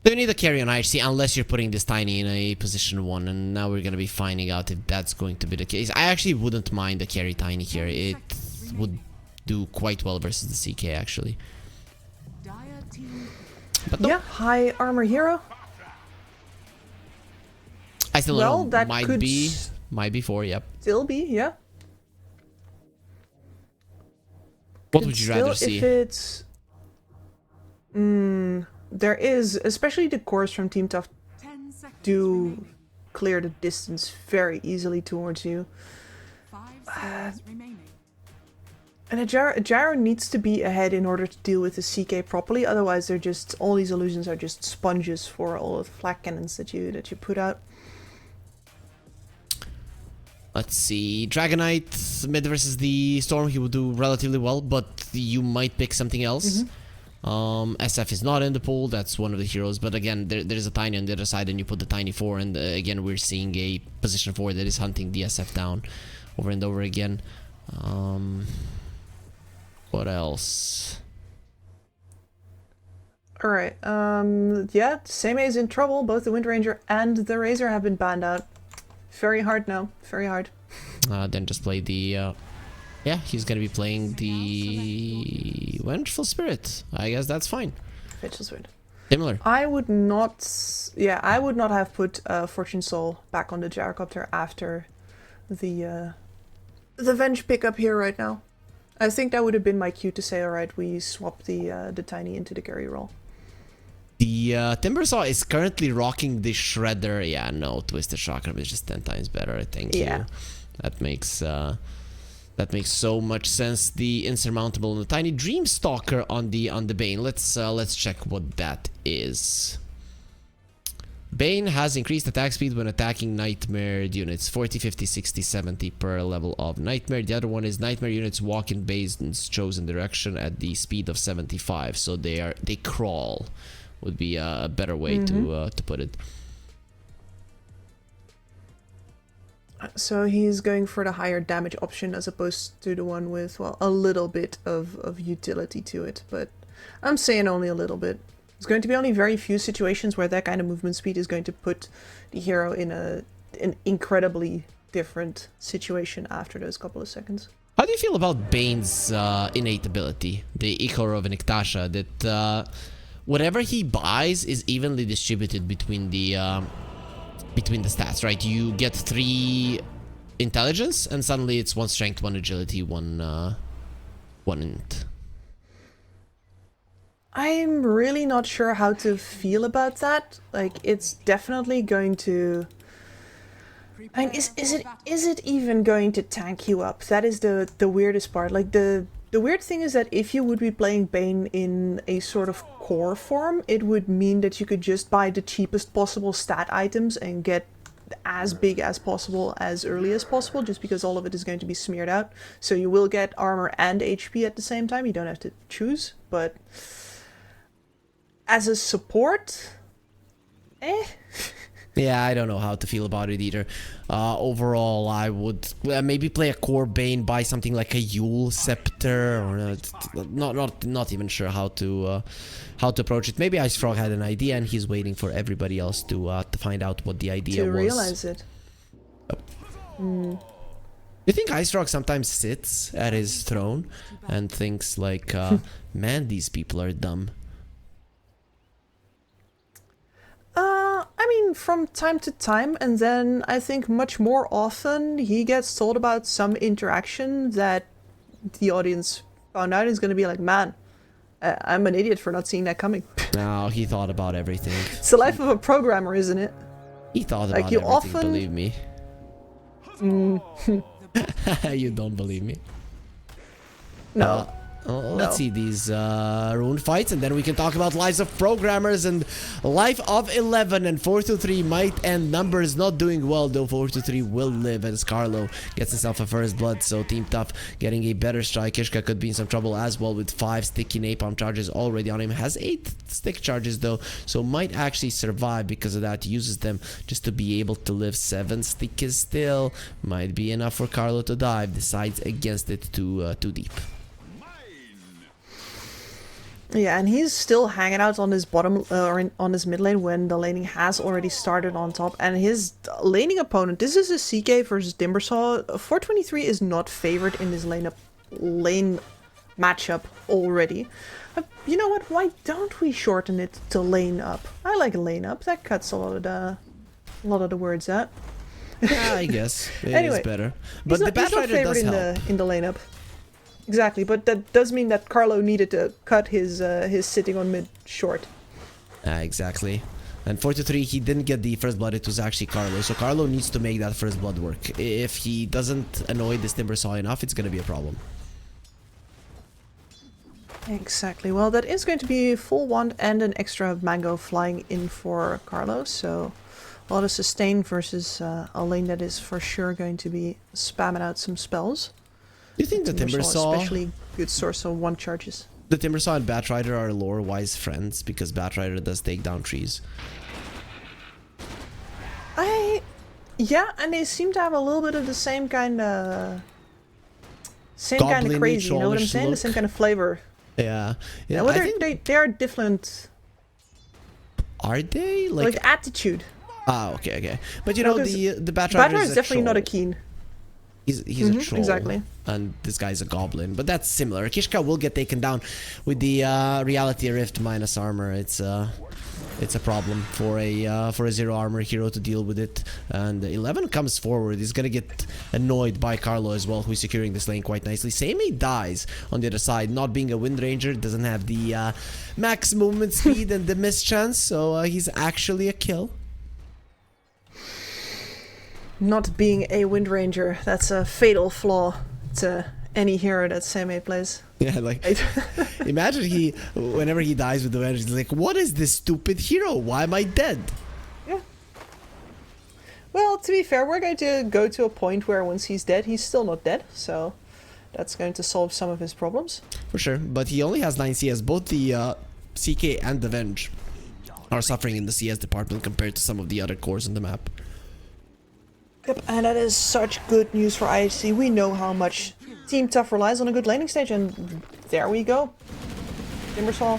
They need a carry on IHC unless you're putting this Tiny in a position 1, and now we're gonna be finding out if that's going to be the case. I actually wouldn't mind a carry Tiny here. It would do quite well versus the CK actually. But no. Yeah, high armor hero. I still don't know. Might be 4, yep. Still be, yeah. What would you rather see? If it's... there is, especially the cores from Team Tough do clear the distance very easily towards you. And a gyro needs to be ahead in order to deal with the CK properly, otherwise they're just, all these illusions are just sponges for all of the flak cannons that you put out. Let's see, Dragonite mid versus the Storm, he would do relatively well, but you might pick something else. SF is not in the pool, that's one of the heroes, but again, there's a Tiny on the other side and you put the Tiny 4, and again, we're seeing a position 4 that is hunting the SF down over and over again. What else? Alright, yeah, Same is in trouble. Both the Wind Ranger and the Razor have been banned out. Very hard now, very hard. Then just play the... yeah, he's gonna be playing the... Vengeful Spirit. I guess that's fine. Vengeful Spirit. Similar. I would not... Yeah, I would not have put Fortune Soul back on the Gyrocopter after the Venge pickup here right now. I think that would have been my cue to say, alright, we swap the Tiny into the carry role. The Timbersaw is currently rocking the Shredder. Yeah, no, Twisted Chakram is just 10 times better, I think. Yeah. That makes so much sense. The Insurmountable and the Tiny Dreamstalker on the Bane. Let's check what that is. Bane has increased attack speed when attacking Nightmare units. 40, 50, 60, 70 per level of Nightmare. The other one is Nightmare units walk in Bane's chosen direction at the speed of 75. So they crawl. Would be a better way to put it. So he's going for the higher damage option as opposed to the one with, well, a little bit of utility to it. But I'm saying only a little bit. There's going to be only very few situations where that kind of movement speed is going to put the hero in an incredibly different situation after those couple of seconds. How do you feel about Bane's innate ability, the Ichor of Niktasha, that whatever he buys is evenly distributed between the stats, right? You get 3 intelligence, and suddenly it's 1 strength, 1 agility, 1 int. I'm really not sure how to feel about that. Like, it's definitely going to... I mean, is it even going to tank you up? That is the weirdest part. Like, the weird thing is that if you would be playing Bane in a sort of core form, it would mean that you could just buy the cheapest possible stat items and get as big as possible as early as possible, just because all of it is going to be smeared out. So you will get armor and HP at the same time. You don't have to choose, but as a support, Yeah, I don't know how to feel about it either. Overall, I would maybe play a core Bane, buy something like a Yule Scepter, or not even sure how to approach it. Maybe Ice Frog had an idea, and he's waiting for everybody else to find out what the idea was. To realize it. Do you think Ice Frog sometimes sits at his throne and thinks like, man, these people are dumb? I mean, from time to time, and then I think much more often he gets told about some interaction that the audience found out is going to be like, man, I'm an idiot for not seeing that coming. No, he thought about everything. It's the life of a programmer, isn't it? He thought about like, you everything, often... believe me. You don't believe me? No. Let's see these rune fights, and then we can talk about lives of programmers and life of 11. And 4-3 might end. Numbers not doing well, though 4-3 will live as Carlo gets himself a first blood. So Team Tough getting a better strike. Kishka could be in some trouble as well with 5 sticky napalm charges already on him. Has 8 stick charges though, so might actually survive because of that. Uses them just to be able to live. 7 stick is still might be enough for Carlo to dive. Decides against it too deep. Yeah, and he's still hanging out on his bottom on his mid lane when the laning has already started on top. And his laning opponent, this is a CK versus Timbersaw. 423 is not favored in this lane matchup already. You know what? Why don't we shorten it to lane up? I like lane up. That cuts a lot of the words out. Yeah, I guess it anyway, is better. But the Batrider does help in the lane up. Exactly, but that does mean that Carlo needed to cut his sitting on mid short. Exactly. And 4-3, he didn't get the first blood, it was actually Carlo. So Carlo needs to make that first blood work. If he doesn't annoy this Timbersaw enough, it's going to be a problem. Exactly. Well, that is going to be full wand and an extra mango flying in for Carlo. So a lot of sustain versus a lane that is for sure going to be spamming out some spells. Do you think the Timbersaw, especially good source of 1 charges? The Timbersaw and Batrider are lore-wise friends because Batrider does take down trees. Yeah, and they seem to have a little bit of the same kind of crazy. You know what I'm saying? Look. The same kind of flavor. Yeah. Well, they are different Are they? Like attitude. Ah, okay. But you know, the Bat Rider is is definitely not a troll. keen. He's a troll. Exactly. And this guy's a goblin. But that's similar. Kishka will get taken down with the Reality Rift minus armor. It's a problem for a 0 armor hero to deal with it. And 11 comes forward. He's gonna get annoyed by Carlo as well, who's securing this lane quite nicely. Seimei dies on the other side. Not being a Wind Ranger, doesn't have the max movement speed and the miss chance, so he's actually a kill. Not being a Wind Ranger, that's a fatal flaw to any hero that Seimei plays. Yeah, like, imagine whenever he dies with the Wind, he's like, what is this stupid hero? Why am I dead? Yeah. Well, to be fair, we're going to go to a point where once he's dead, he's still not dead, so that's going to solve some of his problems. For sure, but he only has 9 CS. Both the CK and the Venge are suffering in the CS department compared to some of the other cores on the map. Yep, and that is such good news for IHC. We know how much Team Tough relies on a good laning stage, and there we go. Timbersaw.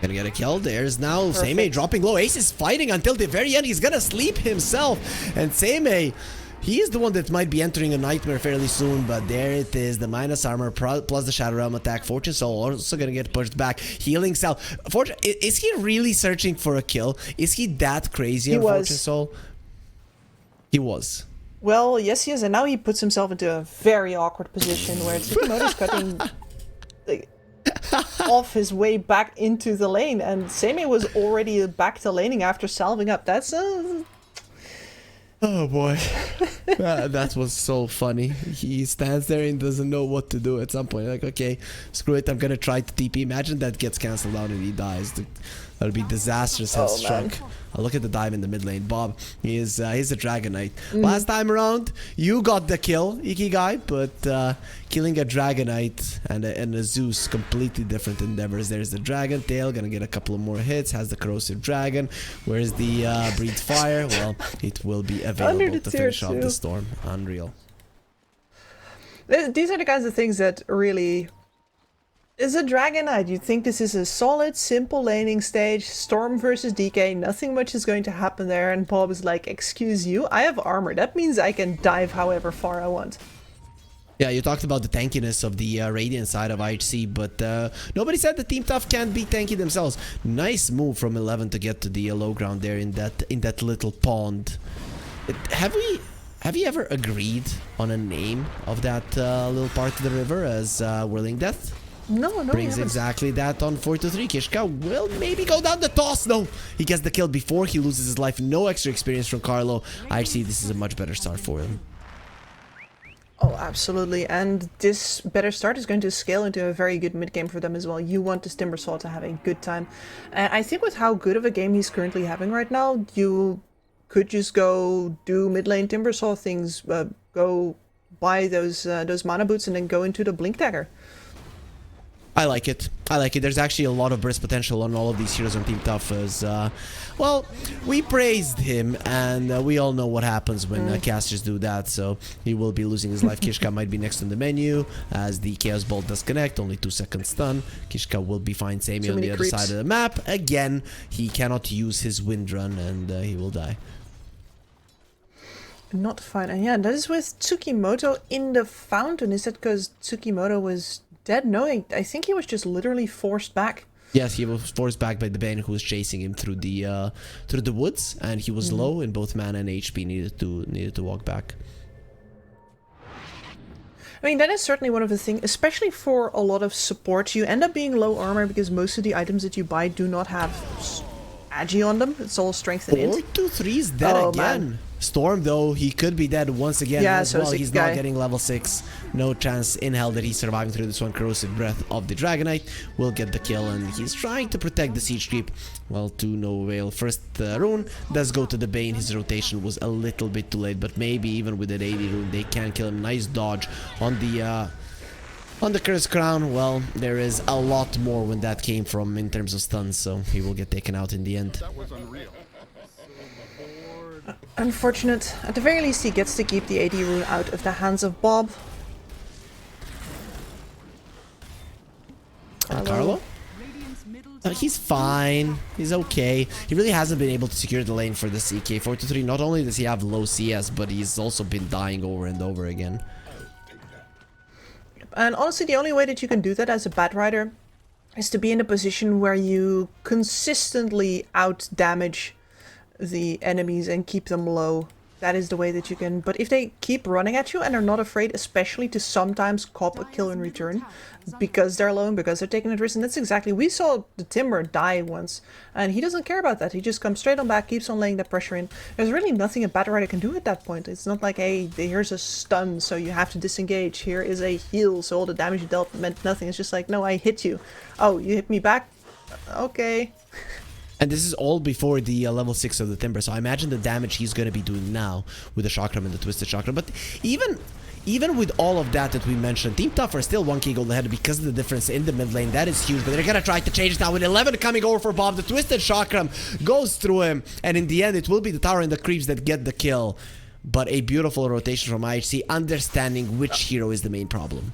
Gonna get a kill. There's now Seimei dropping low. Ace is fighting until the very end. He's gonna sleep himself. And Seimei, he is the one that might be entering a nightmare fairly soon, but there it is. The minus armor plus the Shadow Realm attack. Fortune Soul also gonna get pushed back. Healing Cell. Fortune, is he really searching for a kill? Is he that crazy on Fortune Soul? He was. Well, yes he is, and now he puts himself into a very awkward position where Tsukumoto's cutting like, off his way back into the lane, and Seimei was already back to laning after salving up. That's oh boy. That was so funny. He stands there and doesn't know what to do at some point. Like, okay, screw it, I'm gonna try to TP. Imagine that gets cancelled out and he dies. That would be disastrous. Has struck. Look at the dive in the mid lane. Bob, he's a Dragon Knight. Last time around, you got the kill, Ikigai, but killing a Dragon Knight and a Zeus, completely different endeavors. There's the Dragon Tail, gonna get a couple of more hits, has the Corrosive Dragon. Where's the Breathe Fire? Well, it will be available to finish off the storm. Unreal. These are the kinds of things that really... Is a Dragon Knight. You'd think this is a solid, simple laning stage, Storm versus DK, nothing much is going to happen there, and Bob is like, excuse you, I have armor, that means I can dive however far I want. Yeah, you talked about the tankiness of the Radiant side of IHC, but nobody said the Team Tough can't be tanky themselves. Nice move from 11 to get to the low ground there in that little pond. Have you ever agreed on a name of that little part of the river as Whirling Death? No, Brings exactly that on 4-3. Kishka will maybe go down the toss. No, he gets the kill before he loses his life. No extra experience from Carlo. I see this is a much better start for him. Oh, absolutely. And this better start is going to scale into a very good mid game for them as well. You want this Timbersaw to have a good time. And I think with how good of a game he's currently having right now, you could just go do mid lane Timbersaw things, go buy those mana boots and then go into the Blink Dagger. I like it. There's actually a lot of burst potential on all of these heroes on Team Tough as, well, we praised him and we all know what happens when casters do that, so he will be losing his life. Kishka might be next on the menu as the Chaos Bolt does connect, only 2 seconds stun. Kishka will be fine. Seimei on the other side of the map. Again, he cannot use his Wind Run and he will die. Not fine. And yeah, that is with Tsukimoto in the fountain. Is that because Tsukimoto was dead? No, I think he was just literally forced back. Yes, he was forced back by the Bane who was chasing him through the woods, and he was low in both mana and HP. Needed to walk back. I mean, that is certainly one of the things, especially for a lot of support. You end up being low armor because most of the items that you buy do not have agi on them. It's all strength and int. 4-2-3 is dead again. Man. Storm, though, he could be dead once again as well. He's not getting level 6. No chance in hell that he's surviving through this one. Corrosive Breath of the Dragon Knight will get the kill, and he's trying to protect the siege creep. Well, to no avail. First rune does go to the Bane. His rotation was a little bit too late, but maybe even with that 80 rune, they can kill him. Nice dodge on the Cursed Crown. Well, there is a lot more when that came from in terms of stuns, so he will get taken out in the end. That was unreal. Unfortunate. At the very least, he gets to keep the AD rune out of the hands of Bob. Carlo? He's fine. He's okay. He really hasn't been able to secure the lane for the CK 4-3. Not only does he have low CS, but he's also been dying over and over again. And honestly, the only way that you can do that as a bad rider is to be in a position where you consistently out-damage the enemies and keep them low. That is the way that you can... But if they keep running at you and are not afraid, especially to sometimes cop a kill in return, because they're low and because they're taking a risk, and that's exactly... We saw the Timber die once, and he doesn't care about that. He just comes straight on back, keeps on laying that pressure in. There's really nothing a bad rider can do at that point. It's not like, hey, here's a stun, so you have to disengage. Here is a heal, so all the damage you dealt meant nothing. It's just like, no, I hit you. Oh, you hit me back? Okay. And this is all before the level 6 of the Timber, so I imagine the damage he's going to be doing now with the Chakram and the Twisted Chakram. But even with all of that we mentioned, Team Tough are still 1k gold ahead because of the difference in the mid lane. That is huge, but they're going to try to change it now with 11 coming over for Bob. The Twisted Chakram goes through him, and in the end, it will be the tower and the creeps that get the kill. But a beautiful rotation from IHC, understanding which hero is the main problem.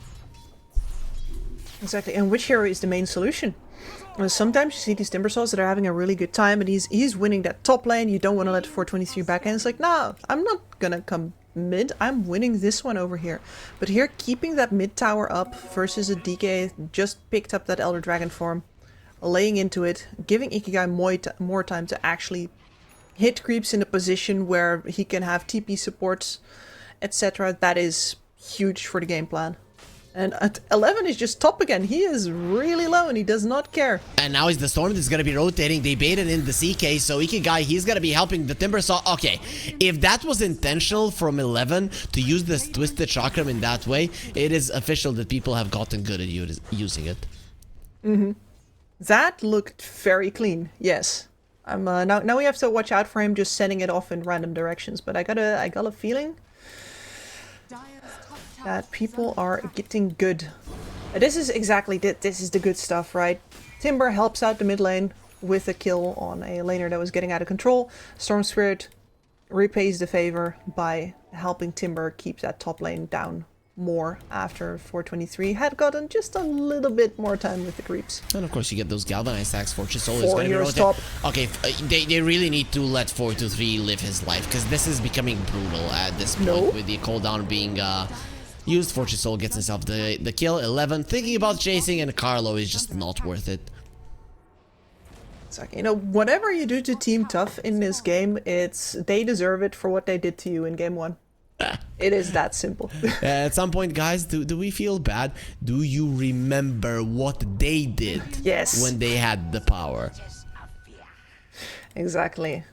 Exactly, and which hero is the main solution. Sometimes you see these Timbersaws that are having a really good time, and he's winning that top lane. You don't want to let 423 back in. It's like, no, I'm not gonna come mid. I'm winning this one over here. But here, keeping that mid tower up versus a DK just picked up that Elder Dragon form, laying into it, giving Ikigai more time to actually hit creeps in a position where he can have TP supports, etc. That is huge for the game plan. And at 11 is just top again. He is really low and he does not care. And now is the Storm that's going to be rotating. They baited in the CK, so Ikigai, he's going to be helping the Timbersaw. Okay, if that was intentional from 11 to use this Twisted Chakram in that way, it is official that people have gotten good at using it. That looked very clean, yes. Now we have to watch out for him just sending it off in random directions, but I got a feeling that people are getting good. This is exactly this is the good stuff, right? Timber helps out the mid lane with a kill on a laner that was getting out of control. Storm Spirit repays the favor by helping Timber keep that top lane down more after 423 had gotten just a little bit more time with the creeps. And of course you get those galvanized stacks. Fortune Soul is 4 going to be heroes rotated. top. Okay, they really need to let 423 live his life, because this is becoming brutal at this point with the cooldown being used. Fortune Soul gets himself the kill. 11 thinking about chasing, and Carlo is just not worth it. It's like, you know, whatever you do to Team Tough in this game, they deserve it for what they did to you in game 1. It is that simple. At some point, guys, do we feel bad? Do you remember what they did? Yes. When they had the power? Exactly.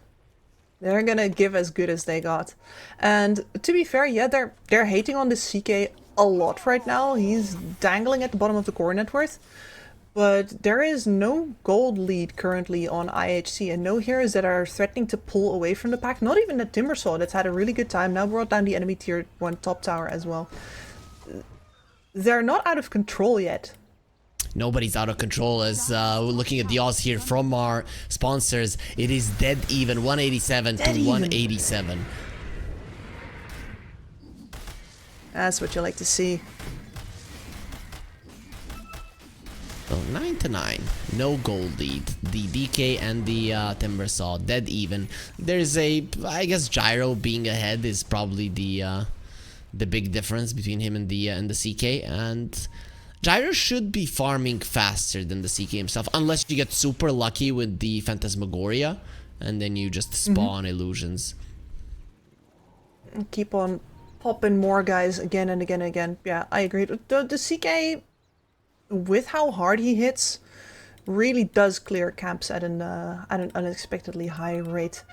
They're gonna give as good as they got. And to be fair, yeah, they're hating on this CK a lot right now. He's dangling at the bottom of the core net worth. But there is no gold lead currently on IHC, and no heroes that are threatening to pull away from the pack. Not even the Timbersaw that's had a really good time. Now brought down the enemy tier 1 top tower as well. They're not out of control yet. Nobody's out of control, as looking at the odds here from our sponsors, it is dead even, 187 to 187. That's what you like to see. So 9 to 9, no gold lead. The DK and the Timbersaw dead even. There's I guess Gyro being ahead is probably the big difference between him and the CK, and Gyro should be farming faster than the CK himself, unless you get super lucky with the Phantasmagoria, and then you just spawn illusions. Keep on popping more guys again and again and again. Yeah, I agree. The CK, with how hard he hits, really does clear camps at an unexpectedly high rate.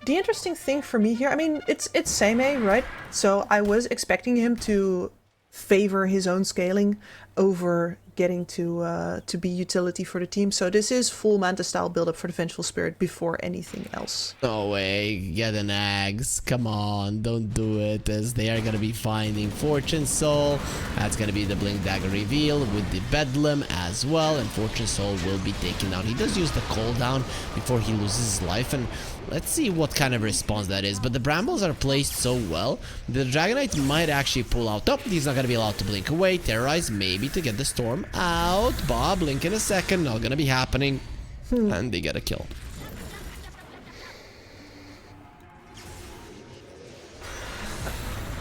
The interesting thing for me here, I mean, it's Seimei, right? So I was expecting him to favor his own scaling over getting to be utility for the team. So this is full Manta style build up for the Vengeful Spirit before anything else. No way, get an axe. Come on, don't do it, as they are gonna be finding Fortune Soul. That's gonna be the Blink Dagger reveal with the Bedlam as well, and Fortune Soul will be taken out. He does use the cooldown before he loses his life, and let's see what kind of response that is. But the Brambles are placed so well, the Dragonite might actually pull out. Oh, he's not going to be allowed to blink away. Terrorize maybe to get the Storm. out. Bob, blink in a second. Not gonna be happening. And they get a kill.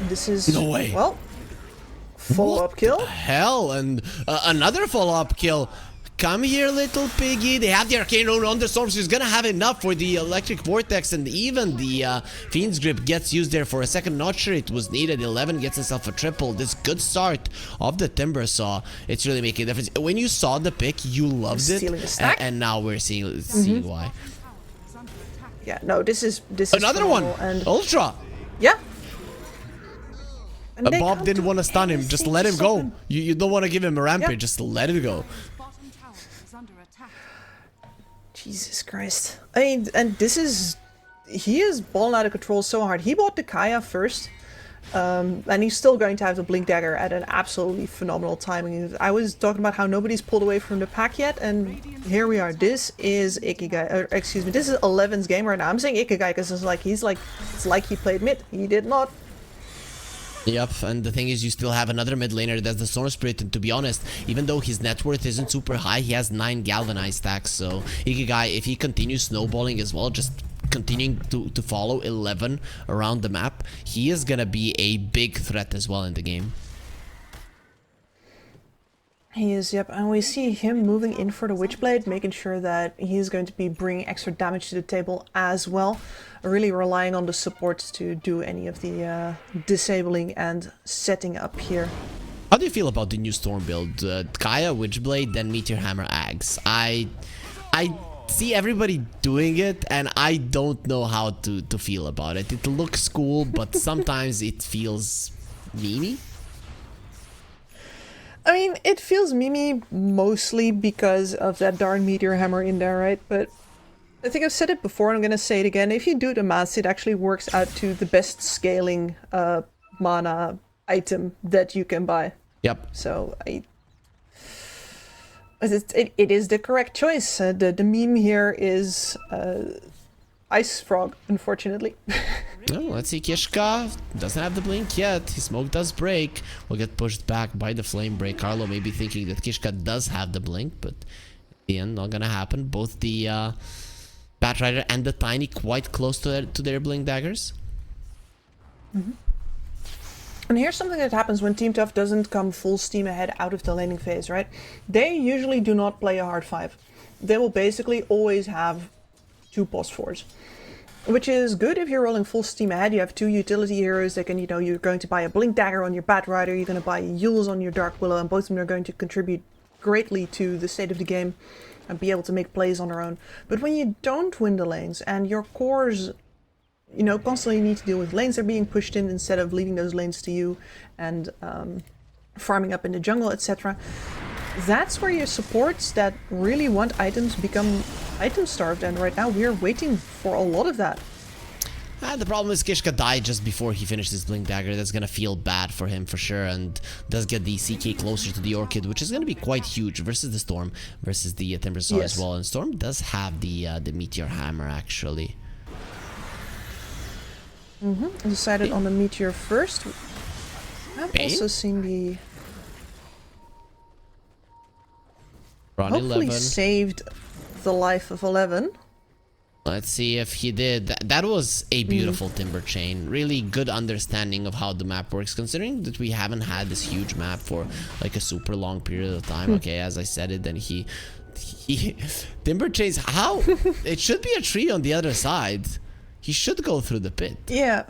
This is... No way. Well, follow-up kill. Hell, and another follow-up kill. Come here, little piggy. They have the Arcane Rune on the Storm, so he's gonna have enough for the Electric Vortex, and even the Fiend's Grip gets used there for a second. Not sure it was needed. 11 gets himself a triple. This good start of the Timber Saw, it's really making a difference. When you saw the pick, you loved it, and now we're seeing why. Yeah, no, this is another one. And Ultra. Yeah. Bob didn't want to stun him. Just let him go. You don't want to give him a rampage. Yep. Just let it go. Jesus Christ. I mean, and this is... He is balling out of control so hard. He bought the Kaya first. And he's still going to have the Blink Dagger at an absolutely phenomenal timing. I was talking about how nobody's pulled away from the pack yet, and here we are. This is Ikigai, excuse me, this is 11's game right now. I'm saying Ikigai because it's like it's like he played mid. He did not. Yep, and the thing is, you still have another mid laner that's the Storm Spirit, and to be honest, even though his net worth isn't super high, he has 9 Galvanized stacks, so Ikigai, if he continues snowballing as well, just continuing to follow 11 around the map, he is gonna be a big threat as well in the game. He is, yep, and we see him moving in for the Witchblade, making sure that he is going to be bringing extra damage to the table as well, really relying on the supports to do any of the disabling and setting up here. How do you feel about the new Storm build? Kaya, Witchblade, then Meteor Hammer, Axe. I see everybody doing it, and I don't know how to feel about it. It looks cool, but sometimes it feels memey. I mean, it feels memey mostly because of that darn Meteor Hammer in there, right? But I think I've said it before, and I'm gonna say it again. If you do the math, it actually works out to the best scaling mana item that you can buy. Yep. So it is the correct choice. The meme here is Ice Frog, unfortunately. No, let's see. Kishka doesn't have the blink yet. His smoke does break. Will get pushed back by the flame break. Carlo may be thinking that Kishka does have the blink, but at the end, not gonna happen. Both the Batrider and the Tiny quite close to their blink daggers. Mm-hmm. And here's something that happens when Team Tough doesn't come full steam ahead out of the laning phase, right? They usually do not play a hard 5. They will basically always have 2 post 4s. Which is good if you're rolling full steam ahead. You have 2 utility heroes that can, you're going to buy a Blink Dagger on your Batrider, you're going to buy Yules on your Dark Willow, and both of them are going to contribute greatly to the state of the game and be able to make plays on their own. But when you don't win the lanes and your cores, constantly need to deal with lanes that are being pushed in instead of leaving those lanes to you and farming up in the jungle, etc. That's where your supports that really want items become item starved, and right now we're waiting for a lot of that. The problem is Kishka died just before he finished his Blink Dagger. That's gonna feel bad for him for sure, and does get the CK closer to the Orchid, which is gonna be quite huge versus the Storm, versus the Timber Saw as well. And Storm does have the Meteor Hammer actually. I decided on the Meteor first. I've also seen the... Hopefully 11. Saved the life of 11. Let's see if he did. That was a beautiful Timber Chain. Really good understanding of how the map works, considering that we haven't had this huge map for like a super long period of time. Okay, as I said it, then he Timber Chains, how? It should be a tree on the other side. He should go through the pit. Yeah.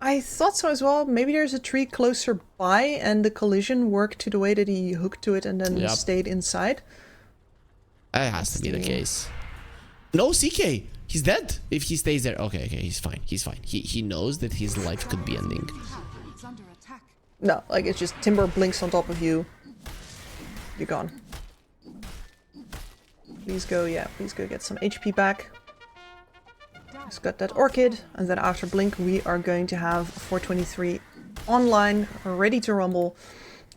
I thought so as well. Maybe there's a tree closer by and the collision worked to the way that he hooked to it and then stayed inside. That has to be the case. No, CK. He's dead if he stays there. Okay, he's fine. He's fine. He knows that his life could be ending. No, like it's just Timber blinks on top of you. You're gone. Please go, please go get some HP back. Just got that Orchid, and then after Blink we are going to have 423 online, ready to rumble,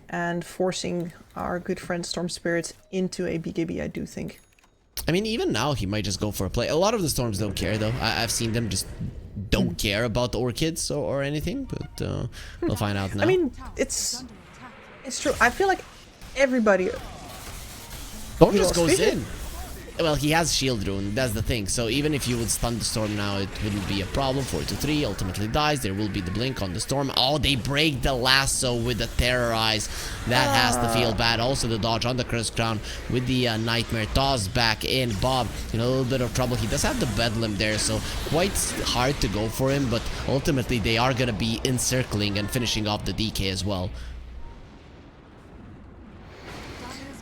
and forcing our good friend Storm Spirit into a BKB, I do think. I mean, even now he might just go for a play. A lot of the Storms don't care though. I've seen them just don't care about the Orchids or anything, but we'll find out now. I mean, it's true. I feel like everybody. Storm He just lost goes vision. in. Well, he has shield rune, that's the thing. So even if you would stun the storm now, it wouldn't be a problem. 4-3 ultimately dies. There will be the blink on the storm. Oh, they break the lasso with the terrorize. That has to feel bad. Also the dodge on the curse crown with the nightmare toss back in. Bob in a little bit of trouble. He does have the bedlam there, so quite hard to go for him. But ultimately they are gonna be encircling and finishing off the DK as well.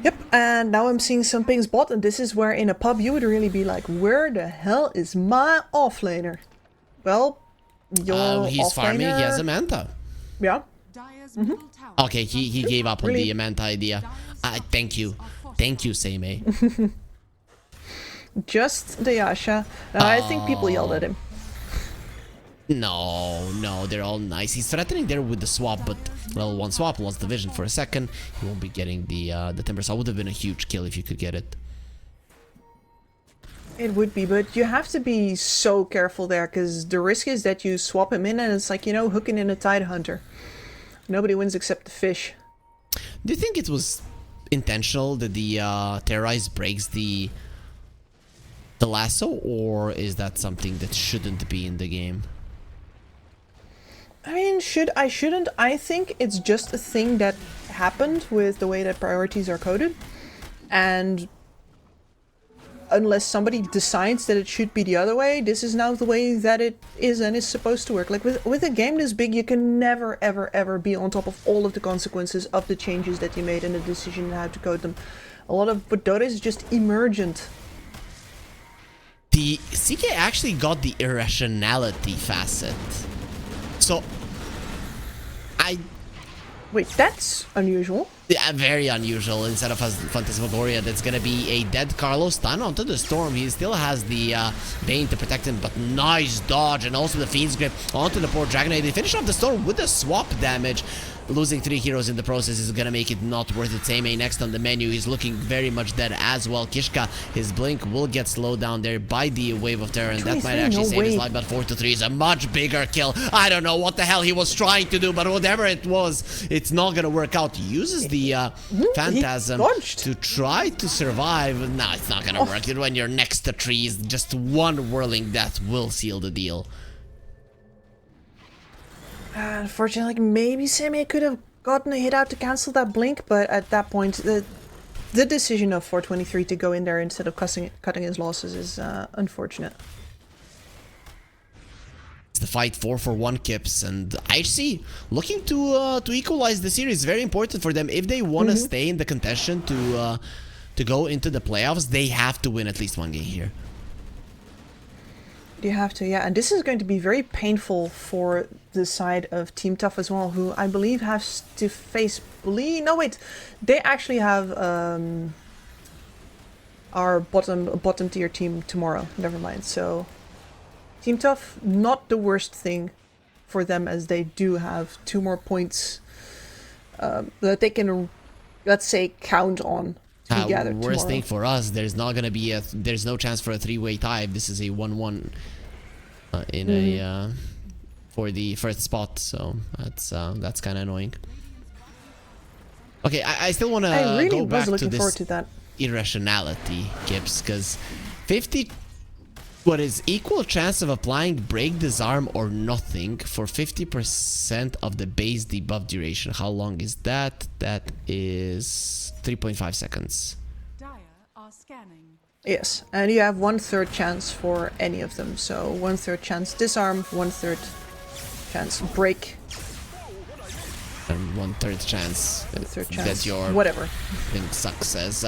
Yep, and now I'm seeing some pings bot, and this is where in a pub you would really be like, where the hell is my offlaner? Well, your he's farming, he has a Manta. Yeah. Okay, he gave up on the Manta idea. Thank you, Seimei. Just the Yasha. I think people yelled at him. No, they're all nice. He's threatening there with the swap, but well, one swap lost the vision for a second. He won't be getting the Timber Saw. Would have been a huge kill if you could get it. It would be, but you have to be so careful there, because the risk is that you swap him in and it's like, you know, hooking in a Tide Hunter. Nobody wins except the fish. Do you think it was intentional that the Terrorize breaks the lasso, or is that something that shouldn't be in the game? I mean, shouldn't. I think it's just a thing that happened with the way that priorities are coded. And unless somebody decides that it should be the other way, this is now the way that it is and is supposed to work. Like with a game this big, you can never, ever, ever be on top of all of the consequences of the changes that you made and the decision how to code them. A lot of what Dota is just emergent. The CK actually got the irrationality facet. So, Wait, that's unusual. Yeah, very unusual. Instead of Phantasmagoria, that's gonna be a dead Carlos stun onto the Storm. He still has the Bane to protect him, but nice dodge, and also the Fiend's Grip onto the poor Dragonite. They finish off the Storm with the swap damage. Losing 3 heroes in the process is gonna make it not worth it. Seimei next on the menu. He's looking very much dead as well. Kishka, his blink will get slowed down there by the Wave of Terror, and that might actually save his life, but 4-3 is a much bigger kill. I don't know what the hell he was trying to do, but whatever it was, it's not gonna work out. He uses the Phantasm to try to survive. No, it's not gonna work. When you're next to trees, just one whirling death will seal the deal. Unfortunately, like, maybe Seimei could have gotten a hit out to cancel that blink, but at that point, the decision of 423 to go in there instead of cutting his losses is unfortunate. It's the fight 4-for-1 Kips, and IHC looking to equalize the series. Very important for them if they want to stay in the contention to go into the playoffs. They have to win at least one game here. You have to, yeah, and this is going to be very painful for the side of Team Tough as well, who I believe has to face Bleed. No, wait, they actually have our bottom tier team tomorrow. Never mind. So Team Tough, not the worst thing for them, as they do have 2 more points that they can, let's say, count on. Worst thing for us, there's not gonna be there's no chance for a 3-way tie if this is a 1-1 in a for the first spot, so that's kind of annoying. Okay, I still want to go back to this irrationality, Gibbs, because 50, what is equal chance of applying Break Disarm or nothing for 50% of the base debuff duration. How long is that? That is 3.5 seconds. Dire are scanning. Yes, and you have 1/3 chance for any of them. So 1/3 chance disarm, 1/3 chance break, and 1/3 chance that your whatever thing sucks. As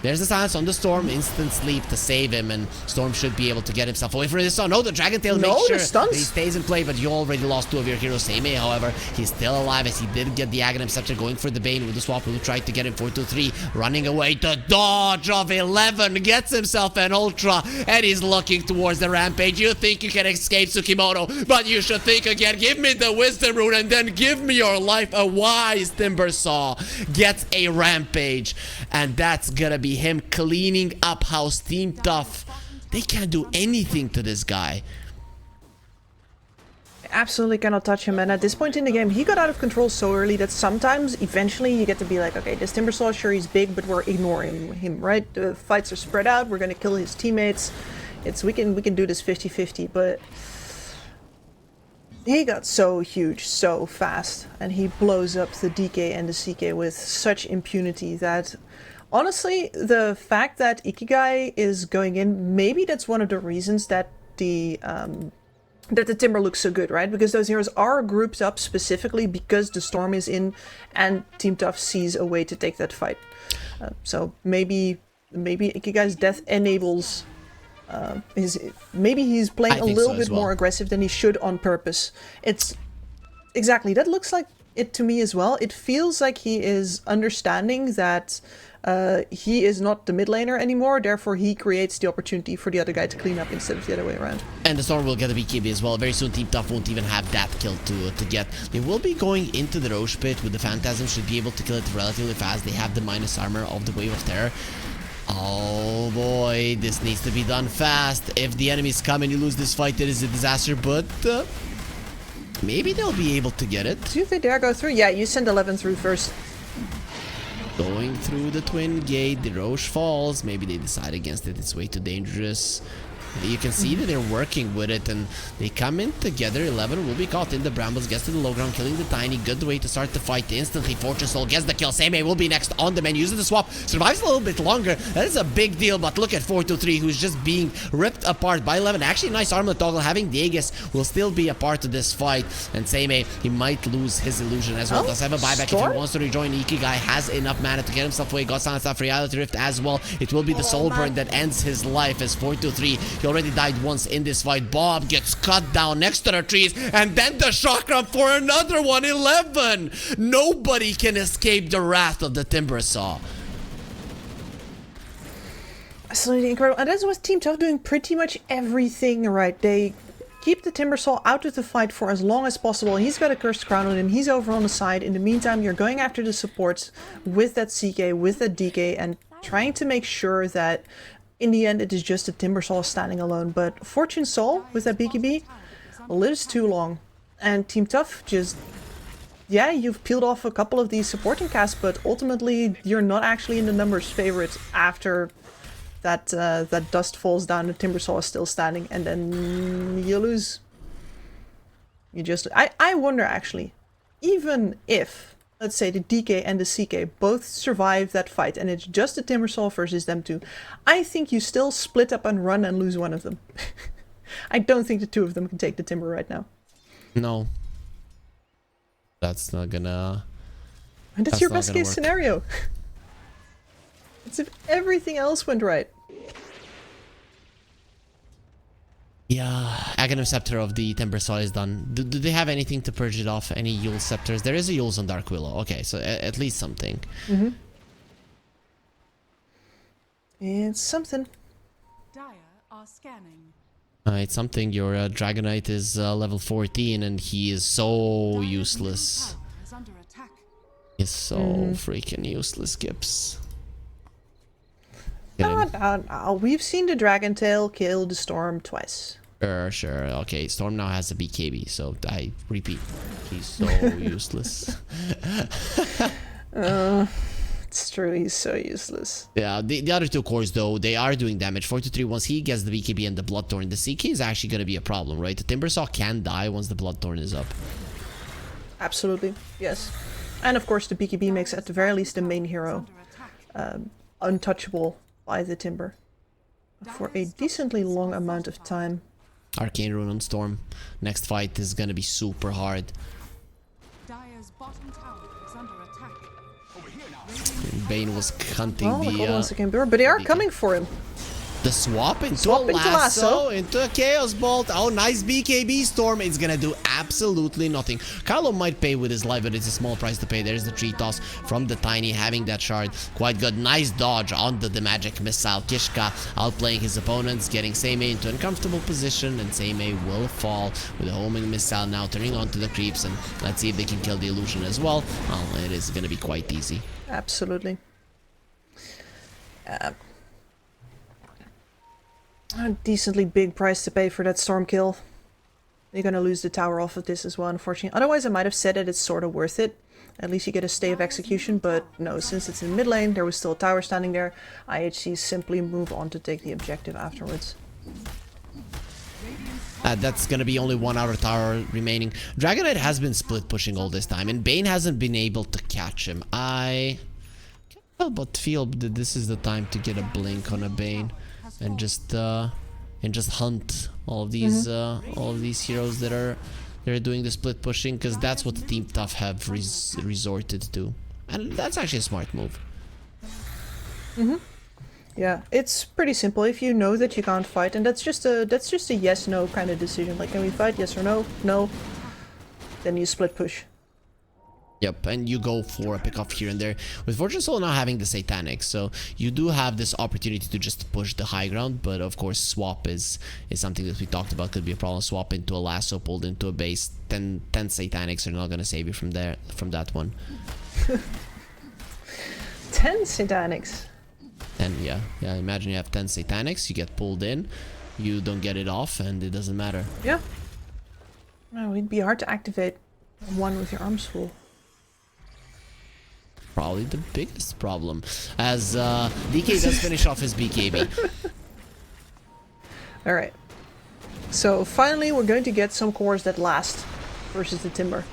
there's the silence on the Storm, instant sleep to save him, and Storm should be able to get himself away from this. So no, the Dragon Tail makes sure that he stays in play, but you already lost 2 of your heroes. Seimei, however, he's still alive as he did get the Aghanim Scepter, going for the Bane with the swap. Will try to get him 4-3, running away. The dodge of 11 gets himself an Ultra, and he's looking towards the Rampage. You think you can escape Tsukimoto, but you should think again. Give me the Wisdom Rune, and then give me your life. A wise Timber Saw gets a Rampage, and that's gonna be him cleaning up house. Team Tough, they can't do anything to this guy. Absolutely cannot touch him, and at this point in the game he got out of control so early that sometimes eventually you get to be like, okay, this Timbersaw, sure he's big, but we're ignoring him, right? The fights are spread out, we're gonna kill his teammates. We can do this 50-50, but he got so huge so fast, and he blows up the DK and the CK with such impunity that honestly the fact that Ikigai is going in, maybe that's one of the reasons that the Timber looks so good, right? Because those heroes are grouped up specifically because the Storm is in and Team Tough sees a way to take that fight. So maybe Ikigai's death enables maybe he's playing a little bit more aggressive than he should on purpose. It's exactly, that looks like it to me as well. It feels like he is understanding that he is not the mid laner anymore, therefore he creates the opportunity for the other guy to clean up instead of the other way around. And the Storm will get a BKB as well. Very soon Team Tough won't even have that kill to get. They will be going into the Roche Pit with the Phantasm, should be able to kill it relatively fast. They have the minus armor of the Wave of Terror. Oh boy, this needs to be done fast. If the enemies come and you lose this fight, it is a disaster, but maybe they'll be able to get it. Do they dare go through? Yeah, you send 11 through first. Going through the twin gate, the Roche falls. Maybe they decide against it. It's way too dangerous. You can see that they're working with it, and they come in together. 11 will be caught in the brambles, gets to the low ground, killing the Tiny. Good way to start the fight instantly. Fortune Soul gets the kill. Seimei will be next on the man, uses the swap, survives a little bit longer. That is a big deal, but look at 423, who's just being ripped apart by 11. Actually, nice armor toggle. Having the Aegis will still be a part of this fight, and Seimei, he might lose his illusion as well. Does have a buyback if he wants to rejoin. Ikigai has enough mana to get himself away. Got Silence off Reality Rift as well. It will be the Soul Burn that ends his life as 423. He already died once in this fight. Bob gets cut down next to the trees, and then the chakram for another one. 11. Nobody can escape the wrath of the Timbersaw. Absolutely incredible. And that's what Team Tough doing pretty much everything right. They keep the Timbersaw out of the fight for as long as possible. He's got a Cursed Crown on him. He's over on the side. In the meantime, you're going after the supports with that CK, with that DK, and trying to make sure that in the end, it is just a Timbersaw standing alone. But Fortune Soul with that BKB lives too long. And Team Tough just... yeah, you've peeled off a couple of these supporting casts, but ultimately you're not actually in the numbers favorite after that that dust falls down, the Timbersaw is still standing, and then you lose. You just... I wonder actually, even if, let's say, the DK and the CK both survive that fight and it's just the Timbersaw versus them two, I think you still split up and run and lose one of them. I don't think the two of them can take the Timber right now. No. That's not gonna... And that's your best case scenario. It's if everything else went right. Yeah, Aghanim Scepter of the Timbersaw is done. Do they have anything to purge it off? Any Yule Scepters? There is a Yule's on Dark Willow. Okay, so at least something. Mm-hmm. It's something. Dire are scanning. It's something. Your Dragonite is level 14 and he is so useless. He's so freaking useless, Gibbs. No. We've seen the Dragon Tail kill the Storm twice. Sure. Okay, Storm now has a BKB, so I repeat, he's so useless. It's true, he's so useless. Yeah, the other two cores, though, they are doing damage. 4-3, once he gets the BKB and the Bloodthorn, the CK is actually going to be a problem, right? The Timbersaw can die once the Bloodthorn is up. Absolutely, yes. And of course, the BKB makes at the very least the main hero untouchable by the Timber for a decently long amount of time. Arcane Rune on Storm. Next fight is gonna be super hard. Dire's bottom tower is under attack. Bane was hunting but they are coming for him. The swap into a lasso, into a Chaos Bolt. Oh, nice BKB Storm. It's gonna do absolutely nothing. Carlo might pay with his life, but it's a small price to pay. There's the tree toss from the Tiny, having that shard. Quite good. Nice dodge onto the magic missile. Kishka outplaying his opponents, getting Seimei into an uncomfortable position, and Seimei will fall with a homing missile now, turning onto the creeps, and let's see if they can kill the illusion as well. Well, it is gonna be quite easy. Absolutely. A decently big price to pay for that Storm kill. You're going to lose the tower off of this as well, unfortunately. Otherwise, I might have said that it's sort of worth it. At least you get a stay of execution, but no, since it's in mid lane, there was still a tower standing there. IHC simply move on to take the objective afterwards. That's gonna be only one outer tower remaining. Dragonite has been split pushing all this time, and Bane hasn't been able to catch him. I can't help but feel that this is the time to get a blink on a Bane and just hunt all of these heroes that are doing the split pushing, because that's what the Team Tough have resorted to, and that's actually a smart move. Yeah, it's pretty simple. If you know that you can't fight, and that's just a yes/no kind of decision. Like, can we fight? Yes or no? No. Then you split push. Yep, and you go for a pick off here and there. With Fortune Soul now having the Satanic, so you do have this opportunity to just push the high ground, but of course swap is something that we talked about could be a problem. Swap into a lasso, pulled into a base. 10 Satanics are not gonna save you from that one. 10 Satanics. 10, yeah. Imagine you have 10 Satanics, you get pulled in, you don't get it off, and it doesn't matter. Yeah. No, it'd be hard to activate one with your arms full. Probably the biggest problem, as DK does finish off his BKB. Alright. So finally we're going to get some cores that last versus the Timber.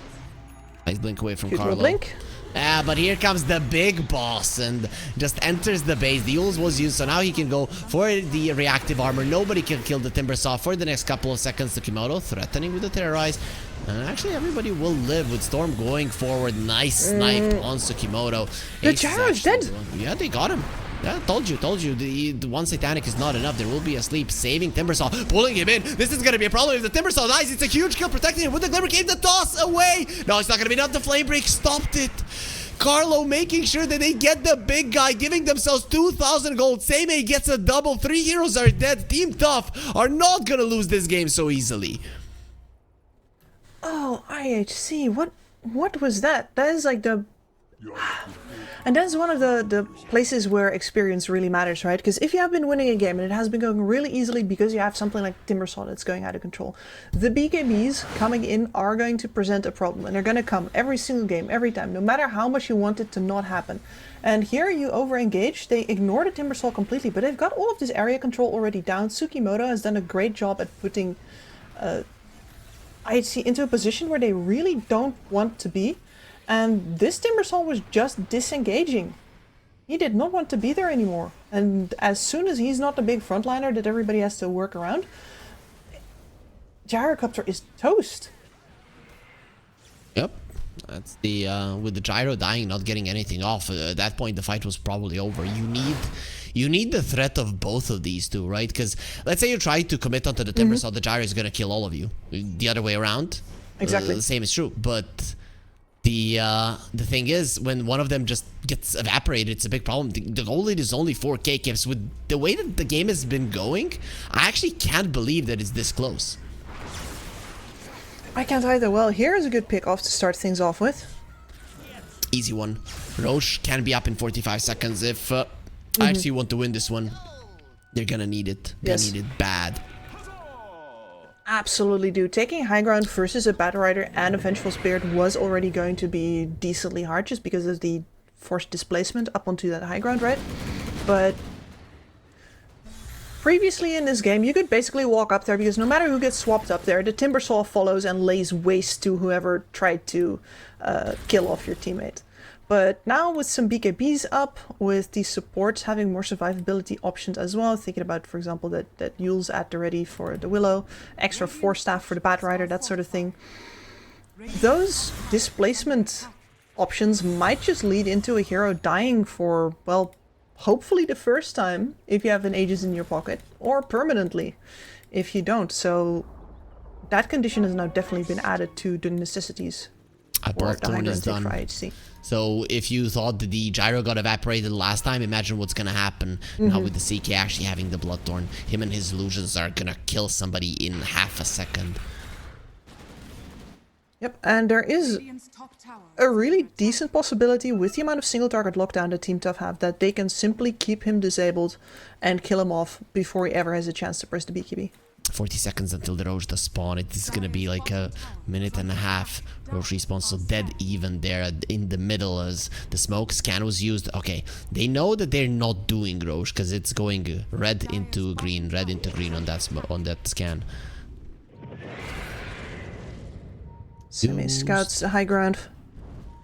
Nice blink away from Cute Carlo. Blink. But here comes the big boss and just enters the base. The Yules was used, so now he can go for the reactive armor. Nobody can kill the Timbersaw for the next couple of seconds. Tsukimoto threatening with the Terrorize. And actually everybody will live with Storm going forward. Nice snipe on Tsukimoto. The Gyro is dead. Yeah, they got him. Yeah, told you. The one Satanic is not enough. There will be a sleep. Saving Timbersaw, pulling him in. This is gonna be a problem if the Timbersaw dies. It's a huge kill, protecting him with the Glimmer Cave. The toss away. No, it's not gonna be enough. The Flame Break stopped it. Carlo making sure that they get the big guy, giving themselves 2,000 gold. Seimei gets a double. 3 heroes are dead. Team Tough are not gonna lose this game so easily. Oh, IHC, what was that? That is like the... And that's one of the places where experience really matters, right? Because if you have been winning a game and it has been going really easily because you have something like Timbersaw that's going out of control, the BKBs coming in are going to present a problem, and they're going to come every single game, every time, no matter how much you want it to not happen. And here you over-engage, they ignore the Timbersaw completely, but they've got all of this area control already down. Tsukimoto has done a great job at putting IHC into a position where they really don't want to be. And this Timbersaw was just disengaging. He did not want to be there anymore. And as soon as he's not the big frontliner that everybody has to work around, Gyrocopter is toast. Yep. That's the with the Gyro dying, not getting anything off. At that point, the fight was probably over. You need the threat of both of these two, right? Because let's say you try to commit onto the Timbersaw, the Gyro is gonna kill all of you. The other way around, exactly. The same is true. But the thing is, when one of them just gets evaporated, it's a big problem. The goal lead is only 4k caps. With the way that the game has been going, I actually can't believe that it's this close. I can't either. Well, here is a good pick off to start things off with. Easy one. Roche can be up in 45 seconds if I actually want to win this one. They're gonna need it. They need it bad. Absolutely do. Taking high ground versus a Battle Rider and a Vengeful Spirit was already going to be decently hard just because of the forced displacement up onto that high ground, right? But previously in this game, you could basically walk up there because no matter who gets swapped up there, the Timbersaw follows and lays waste to whoever tried to kill off your teammate. But now with some BKBs up, with the supports having more survivability options as well, thinking about, for example, that Yule's at the ready for the Willow, extra 4 staff for the Bat Rider, that sort of thing. Those displacement options might just lead into a hero dying for, well, hopefully the first time if you have an Aegis in your pocket, or permanently if you don't. So that condition has now definitely been added to the necessities. Bloodthorn is done. So if you thought that the Gyro got evaporated last time, imagine what's gonna happen now with the CK actually having the Bloodthorn. Him and his illusions are gonna kill somebody in half a second. Yep, and there is a really decent possibility with the amount of single target lockdown that Team Tough have that they can simply keep him disabled and kill him off before he ever has a chance to press the BKB. 40 seconds until the Roche does spawn. It is gonna be like a minute and a half. Roche respawns, so dead even there in the middle as the smoke scan was used. Okay, they know that they're not doing Roche because it's going red into green on that scan. Semi scouts high ground.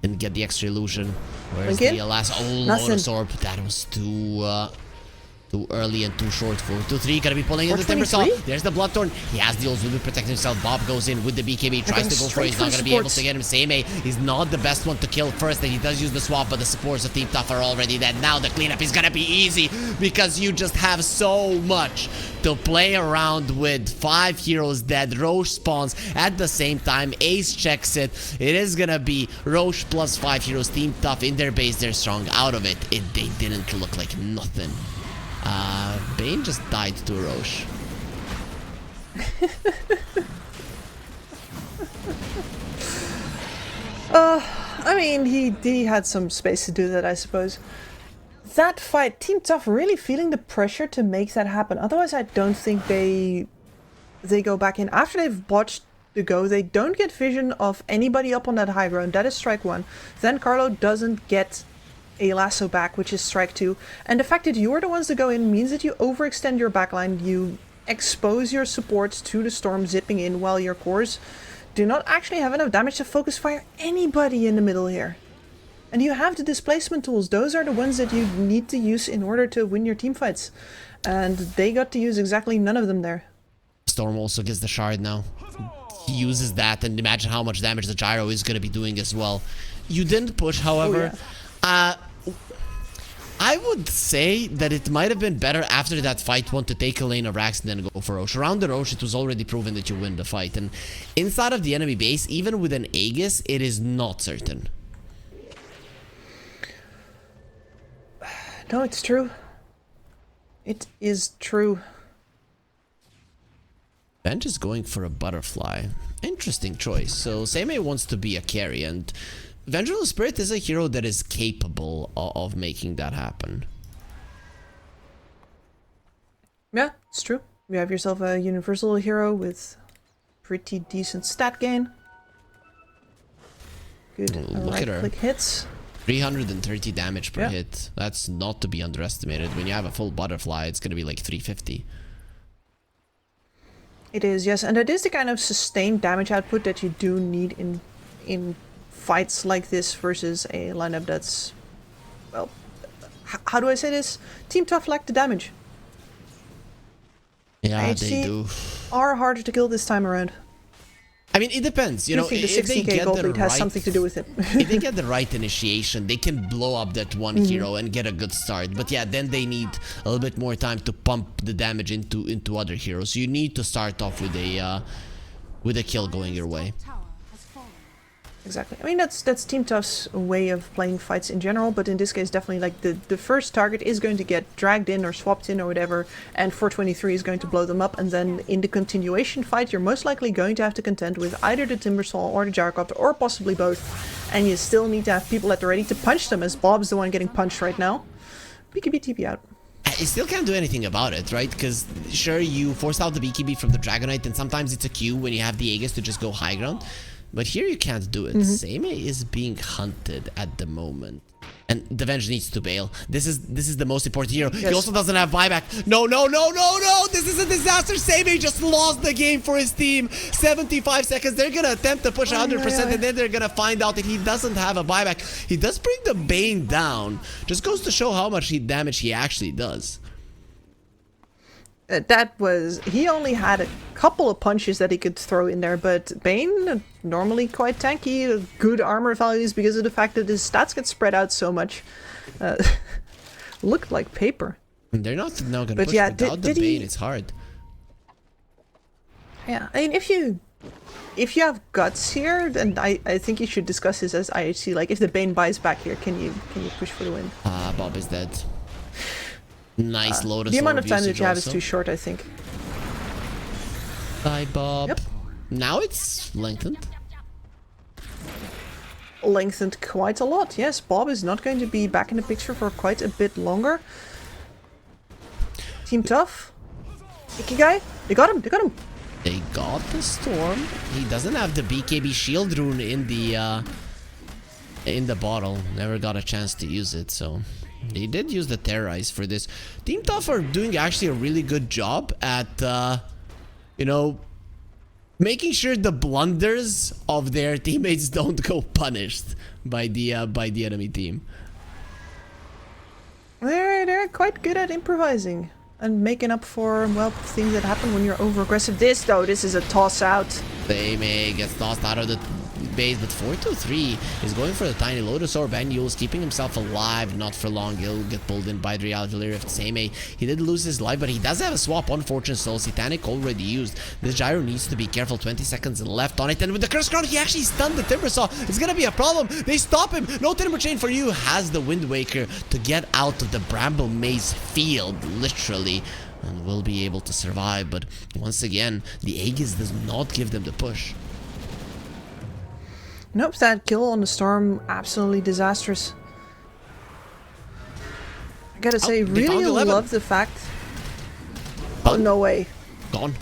And get the extra illusion. Where's Again? the last? Oh, Nothing. Lotus Orb. That was too early and too short for 2-3. Gotta be pulling in the Timber Saw. There's the Bloodthorn. He has the ult, will be protecting himself. Bob goes in with the BKB, tries to go for it. He's not gonna be able to get him. Seimei is not the best one to kill first, and he does use the swap, but the supports of Team Tough are already dead. Now the cleanup is gonna be easy because you just have so much to play around with. 5 heroes dead. Roche spawns at the same time. Ace checks it. It is gonna be Roche plus 5 heroes. Team Tough in their base. They're strong. Out of it. They didn't look like nothing. Bane just died to Roche. I mean, he had some space to do that, I suppose. That fight, Team Tough really feeling the pressure to make that happen. Otherwise, I don't think they go back in. After they've watched the go, they don't get vision of anybody up on that high ground. That is strike 1. Then Carlo doesn't get a lasso back, which is strike 2. And the fact that you're the ones to go in means that you overextend your backline, you expose your supports to the storm zipping in while your cores do not actually have enough damage to focus fire anybody in the middle here. And you have the displacement tools. Those are the ones that you need to use in order to win your team fights. And they got to use exactly none of them there. Storm also gets the shard now. He uses that, and imagine how much damage the gyro is going to be doing as well. You didn't push, however. I would say that it might have been better after that fight one to take a lane of Rax and then go for Roche. Around the Roche, it was already proven that you win the fight. And inside of the enemy base, even with an Aegis, it is not certain. No, it's true. It is true. Bench is going for a butterfly. Interesting choice. So Seimei wants to be a carry, and Vengeful Spirit is a hero that is capable of making that happen. Yeah, it's true. You have yourself a universal hero with pretty decent stat gain. Good Look at her. right-click hits. 330 damage per hit. That's not to be underestimated. When you have a full butterfly, it's going to be like 350. It is, yes. And it is the kind of sustained damage output that you do need in fights like this versus a lineup that's, well, how do I say this? Team Tough lack the damage. Yeah, they do. Are harder to kill this time around. I mean, it depends. You know, think the if they 60k get gold the lead has something to do with it. if they get the right initiation, they can blow up that one hero and get a good start. But yeah, then they need a little bit more time to pump the damage into other heroes. You need to start off with a kill going your way. Exactly. I mean, that's Team Tough's way of playing fights in general, but in this case, definitely like the first target is going to get dragged in or swapped in or whatever, and 423 is going to blow them up, and then in the continuation fight, you're most likely going to have to contend with either the Timbersaw or the Gyrocopter, or possibly both, and you still need to have people at the ready to punch them, as Bob's the one getting punched right now. BKB TP out. You still can't do anything about it, right? Because sure, you forced out the BKB from the Dragonite, and sometimes it's a Q when you have the Aegis to just go high ground. But here you can't do it. Seimei is being hunted at the moment. And the Venge needs to bail. This is the most important hero. Yes. He also doesn't have buyback. No. This is a disaster. Seimei just lost the game for his team. 75 seconds. They're going to attempt to push 100% and then they're going to find out that he doesn't have a buyback. He does bring the Bane down. Just goes to show how much damage he actually does. He only had a couple of punches that he could throw in there, but Bane, normally quite tanky, good armor values because of the fact that his stats get spread out so much. Looked like paper. And they're not now going to push without the Bane, it's hard. Yeah, I mean, if you have guts here, then I think you should discuss this as IHC. Like, if the Bane buys back here, can you push for the win? Bob is dead. Nice Lotus. The amount of time that you have is too short, I think. Bye, Bob. Yep. Now it's lengthened. Lengthened quite a lot, yes. Bob is not going to be back in the picture for quite a bit longer. Team Tough Icky guy? They got him. They got him. They got the Storm. He doesn't have the BKB shield rune in the bottle. Never got a chance to use it, so they did use the Terrorize for this. Team Tough are doing actually a really good job at, you know, making sure the blunders of their teammates don't go punished by the enemy team. They're quite good at improvising and making up for, well, things that happen when you're over-aggressive. This is a toss-out. They may get tossed out of the base, but 4-3 is going for the tiny Lotus Orb, and Yule's keeping himself alive. Not for long, he'll get pulled in by the reality Rift. Seimei, he did lose his life, but he does have a swap on Fortune Soul. Satanic already used. This Gyro needs to be careful. 20 seconds left on it, and with the Curse Crown, he actually stunned the Timbersaw. It's gonna be a problem. They stop him. No Timber Chain for you. Has the Wind Waker to get out of the Bramble Maze field, literally, and will be able to survive. But once again, the Aegis does not give them the push. Nope, that kill on the Storm, absolutely disastrous. I gotta say, really love the fact... Oh, no way. Gone.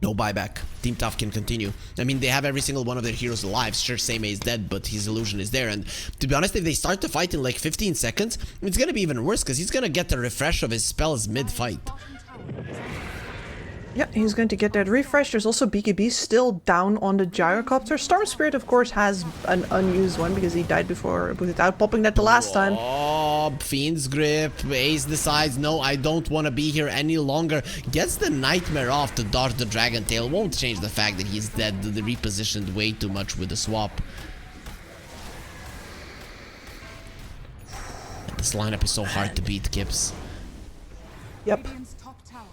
No buyback. Team Tough can continue. I mean, they have every single one of their heroes alive. Sure, Seimei is dead, but his illusion is there. And to be honest, if they start to fight in like 15 seconds, it's gonna be even worse, because he's gonna get the refresh of his spells mid-fight. Yeah, he's going to get that refresh. There's also BKB still down on the Gyrocopter. Storm Spirit, of course, has an unused one because he died before without popping that the last time. Oh, Fiend's Grip. Ace decides, no, I don't want to be here any longer. Gets the Nightmare off to dodge the Dragon Tail. Won't change the fact that he's dead. They repositioned way too much with the swap. And this lineup is so hard to beat, Kips. Yep.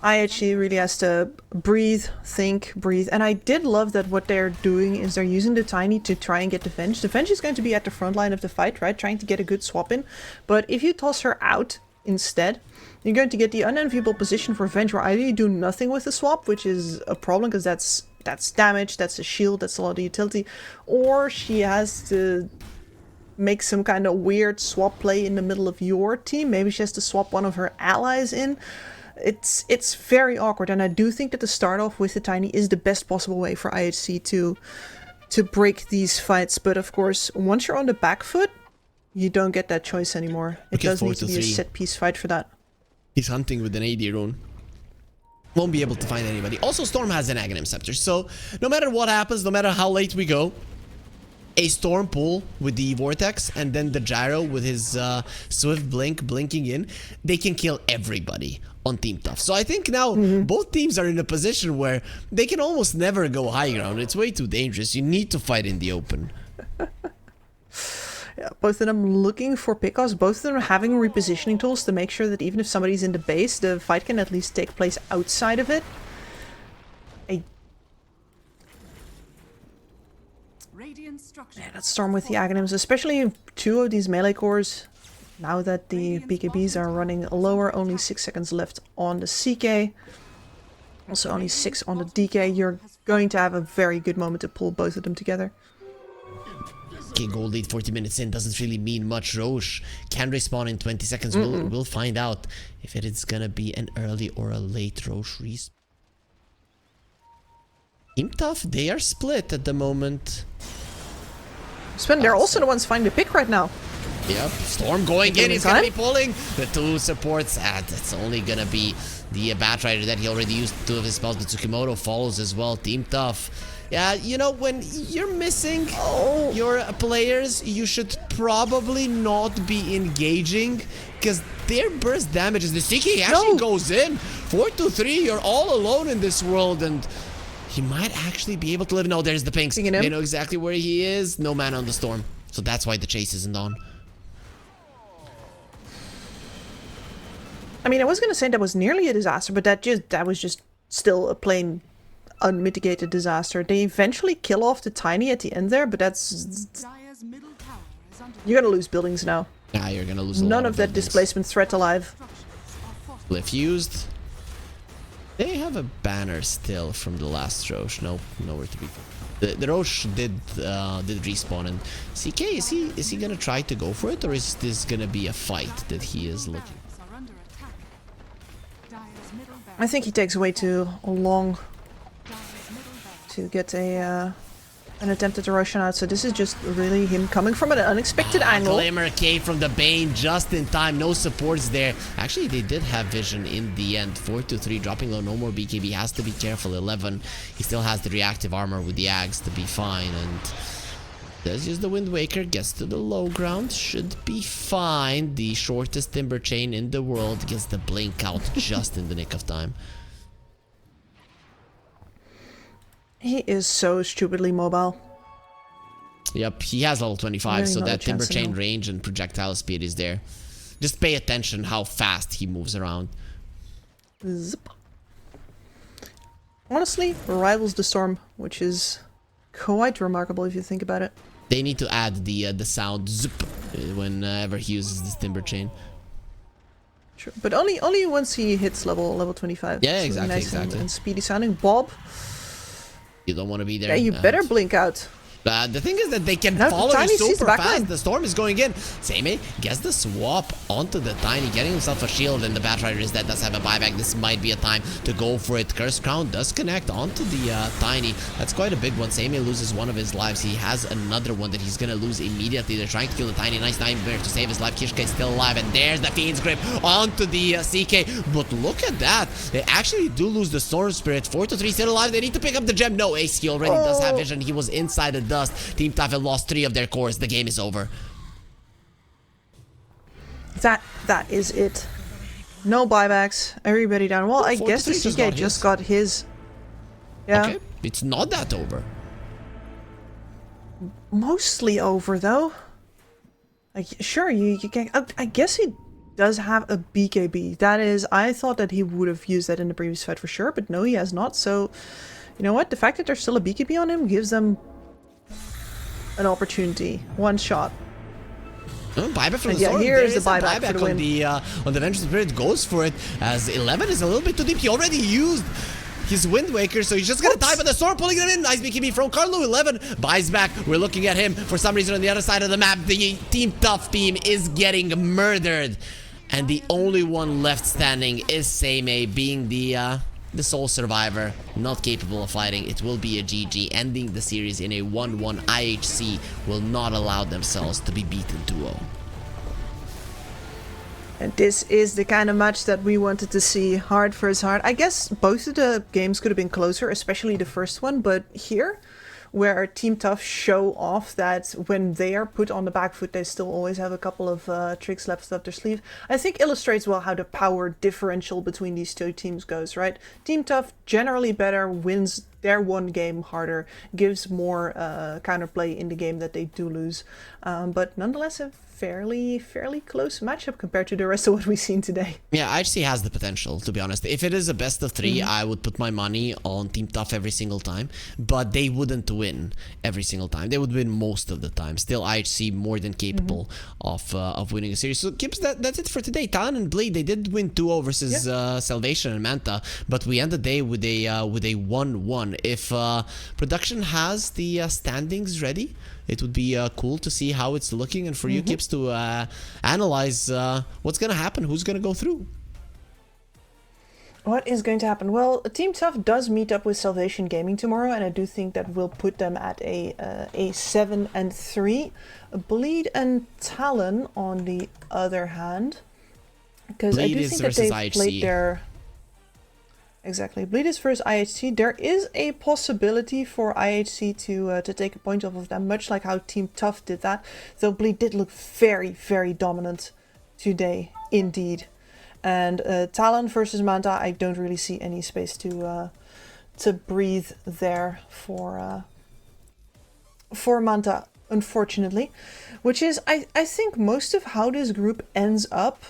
IHC really has to breathe, think, breathe. And I did love that what they're doing is they're using the Tiny to try and get the Venge. The Venge is going to be at the front line of the fight, right? Trying to get a good swap in. But if you toss her out instead, you're going to get the unenviable position for Venge where either you do nothing with the swap, which is a problem because that's damage, that's a shield, that's a lot of utility, or she has to make some kind of weird swap play in the middle of your team. Maybe she has to swap one of her allies in. It's very awkward, and I do think that the start off with the Tiny is the best possible way for IHC to break these fights. But of course, once you're on the back foot, you don't get that choice anymore. It does need to be a set piece fight for that. He's hunting with an AD rune. Won't be able to find anybody. Also, Storm has an Aghanim Scepter, so no matter what happens, no matter how late we go, a Storm pull with the Vortex and then the Gyro with his Swift Blink blinking in, they can kill everybody on Team Tough. So I think now both teams are in a position where they can almost never go high ground. It's way too dangerous. You need to fight in the open. Yeah, both of them looking for pickoffs, both of them having repositioning tools to make sure that even if somebody's in the base, the fight can at least take place outside of it. Yeah, that Storm with the Aghanims, especially two of these melee cores. Now that the BKBs are running lower, only 6 seconds left on the CK. Also only 6 on the DK. You're going to have a very good moment to pull both of them together. Okay, gold lead 40 minutes in doesn't really mean much. Roche can respawn in 20 seconds. We'll find out if it is gonna be an early or a late Roche respawn. Team Tough, they are split at the moment. Sven, they're also the ones finding the pick right now. Yep, Storm going in, he's gonna be pulling the two supports. It's only gonna be the Bat Rider that he already used 2 of his spells, but Tsukimoto follows as well. Team Tough. Yeah, you know, when you're missing your players, you should probably not be engaging, because their burst damages. The CK actually goes in. 4-3, you're all alone in this world, and he might actually be able to live. No, there's the pinks. They know exactly where he is. No man on the Storm. So that's why the chase isn't on. I mean, I was going to say that was nearly a disaster, but that was just still a plain unmitigated disaster. They eventually kill off the Tiny at the end there, but that's... You're going to lose buildings now. Yeah, you're going to lose a None lot of that buildings. displacement threat alive. Glyph used. They have a banner still from the last Roche. Nope, nowhere to be found. The Roche did respawn, and CK, is he gonna try to go for it, or is this gonna be a fight that he is looking? I think he takes way too long to get an attempt at a Roshan out, so this is just really him coming from an unexpected angle. Glimmer came from the Bane just in time, no supports there. Actually, they did have vision in the end. 4-3, dropping low, no more BKB, has to be careful. 11, he still has the reactive armor with the Ags to be fine, and does use the Wind Waker, gets to the low ground, should be fine. The shortest Timber Chain in the world gets the blink out just in the nick of time. He is so stupidly mobile. Yep, he has level 25, Really so not a that Timber chance to Chain know. range and projectile speed is there. Just pay attention how fast he moves around. Zip. Honestly, rivals the storm, which is quite remarkable if you think about it. They need to add the sound zip whenever he uses this Timber Chain. Sure. But only once he hits level 25. Yeah, So exactly, nice exactly. And speedy sounding. Bob, You don't want to be there. yeah, you better blink out. The thing is that they can No, follow Tiny you sees the super back fast. line. The storm is going in. Seimei gets the swap onto the Tiny, getting himself a shield, and the Batrider is dead. Does have a buyback. This might be a time to go for it. Curse Crown does connect onto the Tiny. That's quite a big one. Seimei loses one of his lives. He has another one that he's gonna lose immediately. They're trying to kill the Tiny. Nice nightmare to save his life. Kishka is still alive, and there's the Fiend's Grip onto the CK. But look at that. They actually do lose the Storm Spirit. 4-3 still alive. They need to pick up the gem. No, Ace, he already does have vision. He was inside the dust. Team Tafel lost 3 of their cores. The game is over. That is it. No buybacks. Everybody down. Well, I guess the 43 CK just got his. Yeah. Okay, it's not that over. Mostly over though. Like, sure, you can. I guess he does have a BKB. That is, I thought that he would have used that in the previous fight for sure, but no, he has not. So, you know what? The fact that there's still a BKB on him gives them an opportunity. One shot. Buyback from the Yeah, Storm. here There is the buyback for the on win. the Vengeful Spirit. Goes for it as 11 is a little bit too deep. He already used his Wind Waker, so he's just gonna die, but the Storm pulling him in. Nice BKB from Carlo. 11 buys back. We're looking at him for some reason on the other side of the map. The Team Tough team is getting murdered, and the only one left standing is Seimei, being the sole survivor, not capable of fighting. It will be a GG, ending the series in a 1-1. IHC will not allow themselves to be beaten 2-0. And this is the kind of match that we wanted to see. Hard versus hard. I guess both of the games could have been closer, especially the first one, but here, where Team Tough show off that when they are put on the back foot, they still always have a couple of tricks left up their sleeve, I think illustrates well how the power differential between these two teams goes, right? Team Tough generally better, wins their one game harder, gives more counterplay in the game that they do lose, but nonetheless a fairly close matchup compared to the rest of what we've seen today. Yeah, IHC has the potential, to be honest. If it is a best of 3, I would put my money on Team Tough every single time, but they wouldn't win every single time. They would win most of the time. Still, IHC more than capable of winning a series. So, Gibbs, that's it for today. Talon and Bleed, they did win 2-0 versus Salvation and Manta, but we end the day with a 1-1. If production has the standings ready, it would be cool to see how it's looking, and for you, Gibbs, to analyze what's going to happen, who's going to go through. What is going to happen? Well, Team Tough does meet up with Salvation Gaming tomorrow, and I do think that will put them at a 7-3. Bleed and Talon, on the other hand, because I do think that they've played their... Exactly. Bleed is versus IHC. There is a possibility for IHC to take a point off of them, much like how Team Tough did that. Though Bleed did look very dominant today, indeed. And Talon versus Manta, I don't really see any space to breathe there for Manta, unfortunately. Which is, I think, most of how this group ends up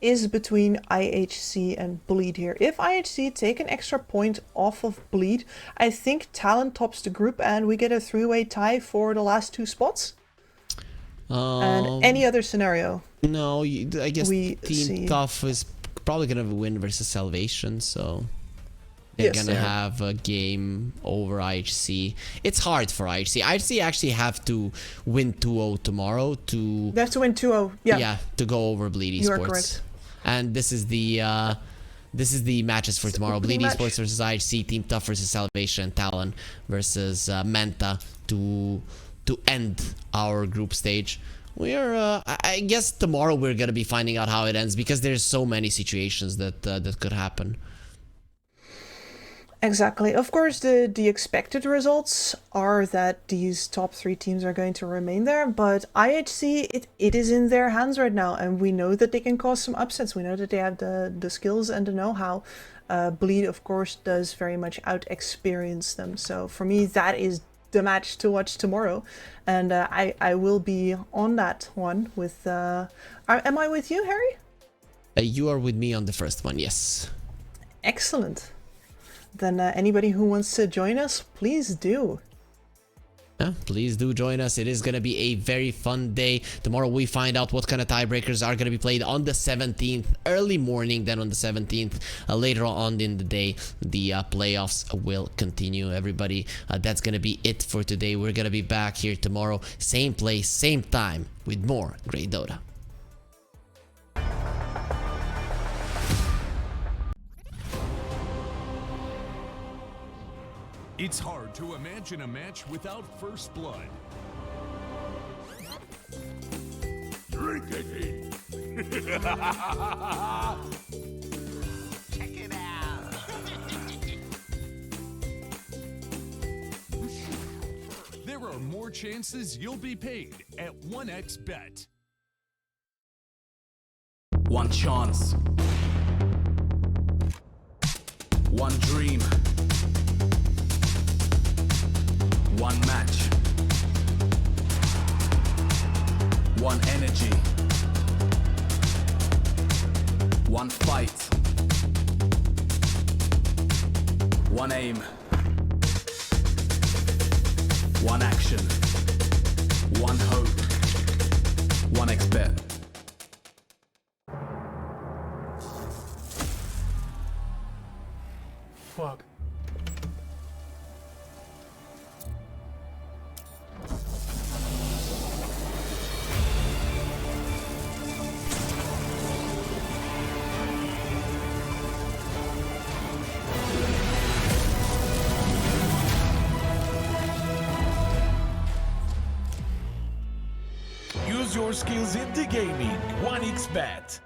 is between IHC and Bleed here. If IHC take an extra point off of Bleed, I think Talon tops the group and we get a 3-way tie for the last 2 spots. And any other scenario. No, I guess Team Tough is probably going to win versus Salvation, so... They're Yes, gonna they are. have a game over IHC. It's hard for IHC. IHC actually have to win 2-0 tomorrow to... They have to win 2-0. Yeah. Yeah, to go over Bleed Esports. You are correct. And this is the matches for tomorrow. Bleed Esports versus IHC, Team Tough versus Salvation, and Talon versus Manta to end our group stage. We're I guess tomorrow we're gonna be finding out how it ends, because there's so many situations that that could happen. Exactly. Of course, the expected results are that these top 3 teams are going to remain there, but IHC, it is in their hands right now, and we know that they can cause some upsets. We know that they have the skills and the know-how. Bleed, of course, does very much out-experience them. So for me, that is the match to watch tomorrow, and I will be on that one with... am I with you, Harry? You are with me on the first one, yes. Excellent. Then anybody who wants to join us, please do. Please do join us. It is going to be a very fun day. Tomorrow we find out what kind of tiebreakers are going to be played on the 17th, early morning. Then on the 17th, later on in the day, the playoffs will continue. Everybody, that's going to be it for today. We're going to be back here tomorrow, same place, same time, with more great Dota. It's hard to imagine a match without first blood. Drink it. Check it out. There are more chances you'll be paid at 1xBet. One chance. One dream. One match. One energy. One fight. One aim. One action. One hope. 1xBet. Fuck. Use your skills in the gaming. 1xBet.